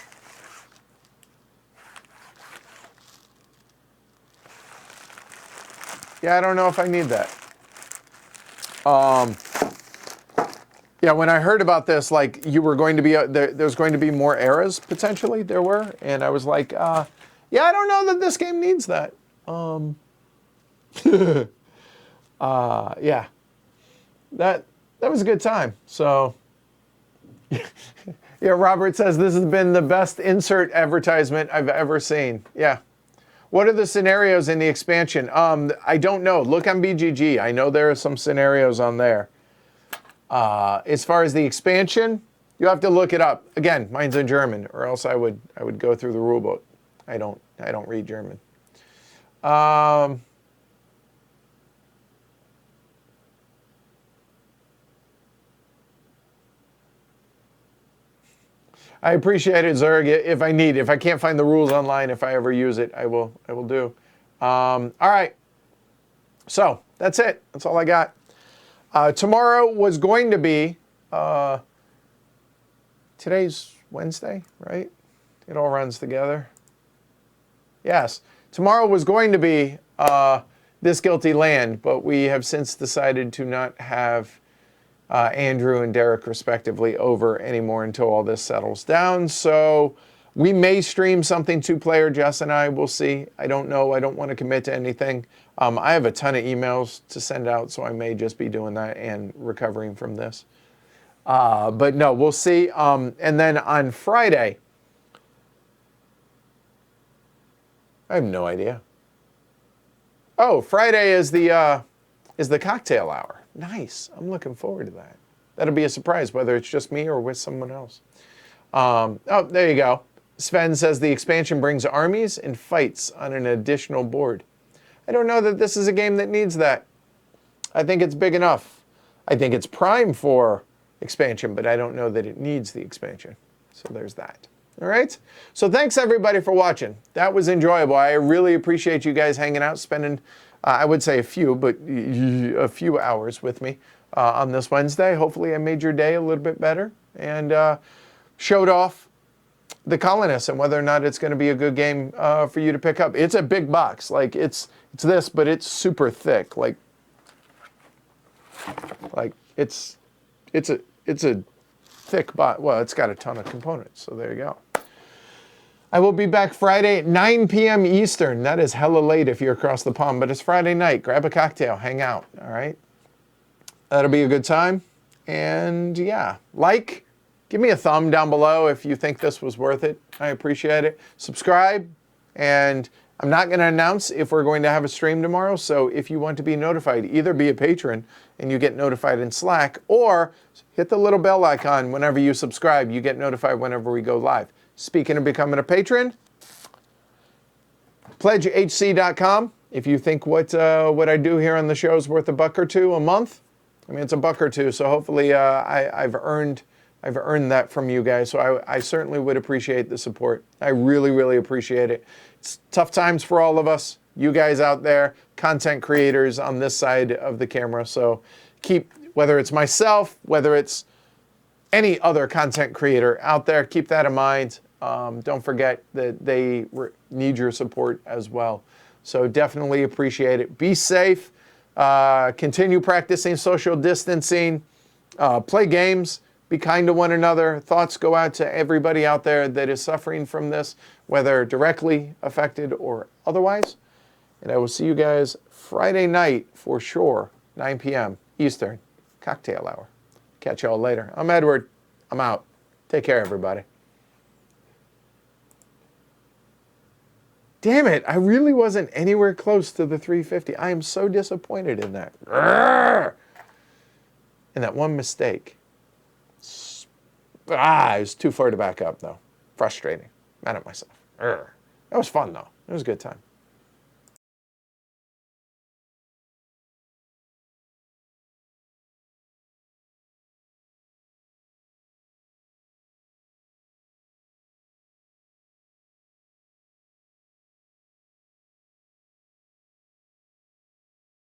I don't know if I need that. When I heard about this, like, you were going to be, there's going to be more eras, potentially, there were, and I was like, I don't know that this game needs that. That was a good time. So, Robert says this has been the best insert advertisement I've ever seen. Yeah. What are the scenarios in the expansion? I don't know. Look on BGG. I know there are some scenarios on there. As far as the expansion, you have to look it up. Again, mine's in German, or else I would go through the rule book. I don't read German. I appreciate it, Zerg. If I can't find the rules online, if I ever use it, I will do. All right. So that's it. That's all I got. Tomorrow was going to be, today's Wednesday, right? It all runs together. Yes. Tomorrow was going to be This Guilty Land, but we have since decided to not have Andrew and Derek, respectively, over anymore until all this settles down. So we may stream something two-player, Jess and I. We'll see. I don't know. I don't want to commit to anything. I have a ton of emails to send out, so I may just be doing that and recovering from this. But no, we'll see. And then on Friday, I have no idea. Oh, Friday is the cocktail hour. Nice. I'm looking forward to that. That'll be a surprise, whether it's just me or with someone else. Oh, there you go. Sven says the expansion brings armies and fights on an additional board. I don't know that this is a game that needs that. I think it's big enough. I think it's prime for expansion, but I don't know that it needs the expansion. So there's that. All right. So thanks everybody for watching. That was enjoyable. I really appreciate you guys hanging out, spending, I would say a few hours with me on this Wednesday. Hopefully I made your day a little bit better and showed off the Colonists and whether or not it's going to be a good game for you to pick up. It's a big box. Like it's this, but it's super thick. Like it's a thick box. Well, it's got a ton of components. So there you go. I will be back Friday at 9 p.m. Eastern. That is hella late if you're across the pond, but it's Friday night. Grab a cocktail, hang out, all right? That'll be a good time. And yeah, give me a thumb down below if you think this was worth it. I appreciate it. Subscribe, and I'm not going to announce if we're going to have a stream tomorrow, so if you want to be notified, either be a patron and you get notified in Slack, or hit the little bell icon whenever you subscribe. You get notified whenever we go live. Speaking of becoming a patron, pledgehc.com. If you think what I do here on the show is worth $1 or $2 a month, I mean, it's $1 or $2, so hopefully I've earned that from you guys. So I certainly would appreciate the support. I really, really appreciate it. It's tough times for all of us, you guys out there, content creators on this side of the camera. So whether it's myself, whether it's any other content creator out there, keep that in mind. Don't forget that they need your support as well. So definitely appreciate it. Be safe. Continue practicing social distancing. Play games. Be kind to one another. Thoughts go out to everybody out there that is suffering from this, whether directly affected or otherwise. And I will see you guys Friday night for sure, 9 p.m. Eastern, cocktail hour. Catch y'all later. I'm Edward. I'm out. Take care, everybody. Damn it, I really wasn't anywhere close to the 350. I am so disappointed in that. And that one mistake. It was too far to back up, though. Frustrating. Mad at myself. That was fun, though. It was a good time.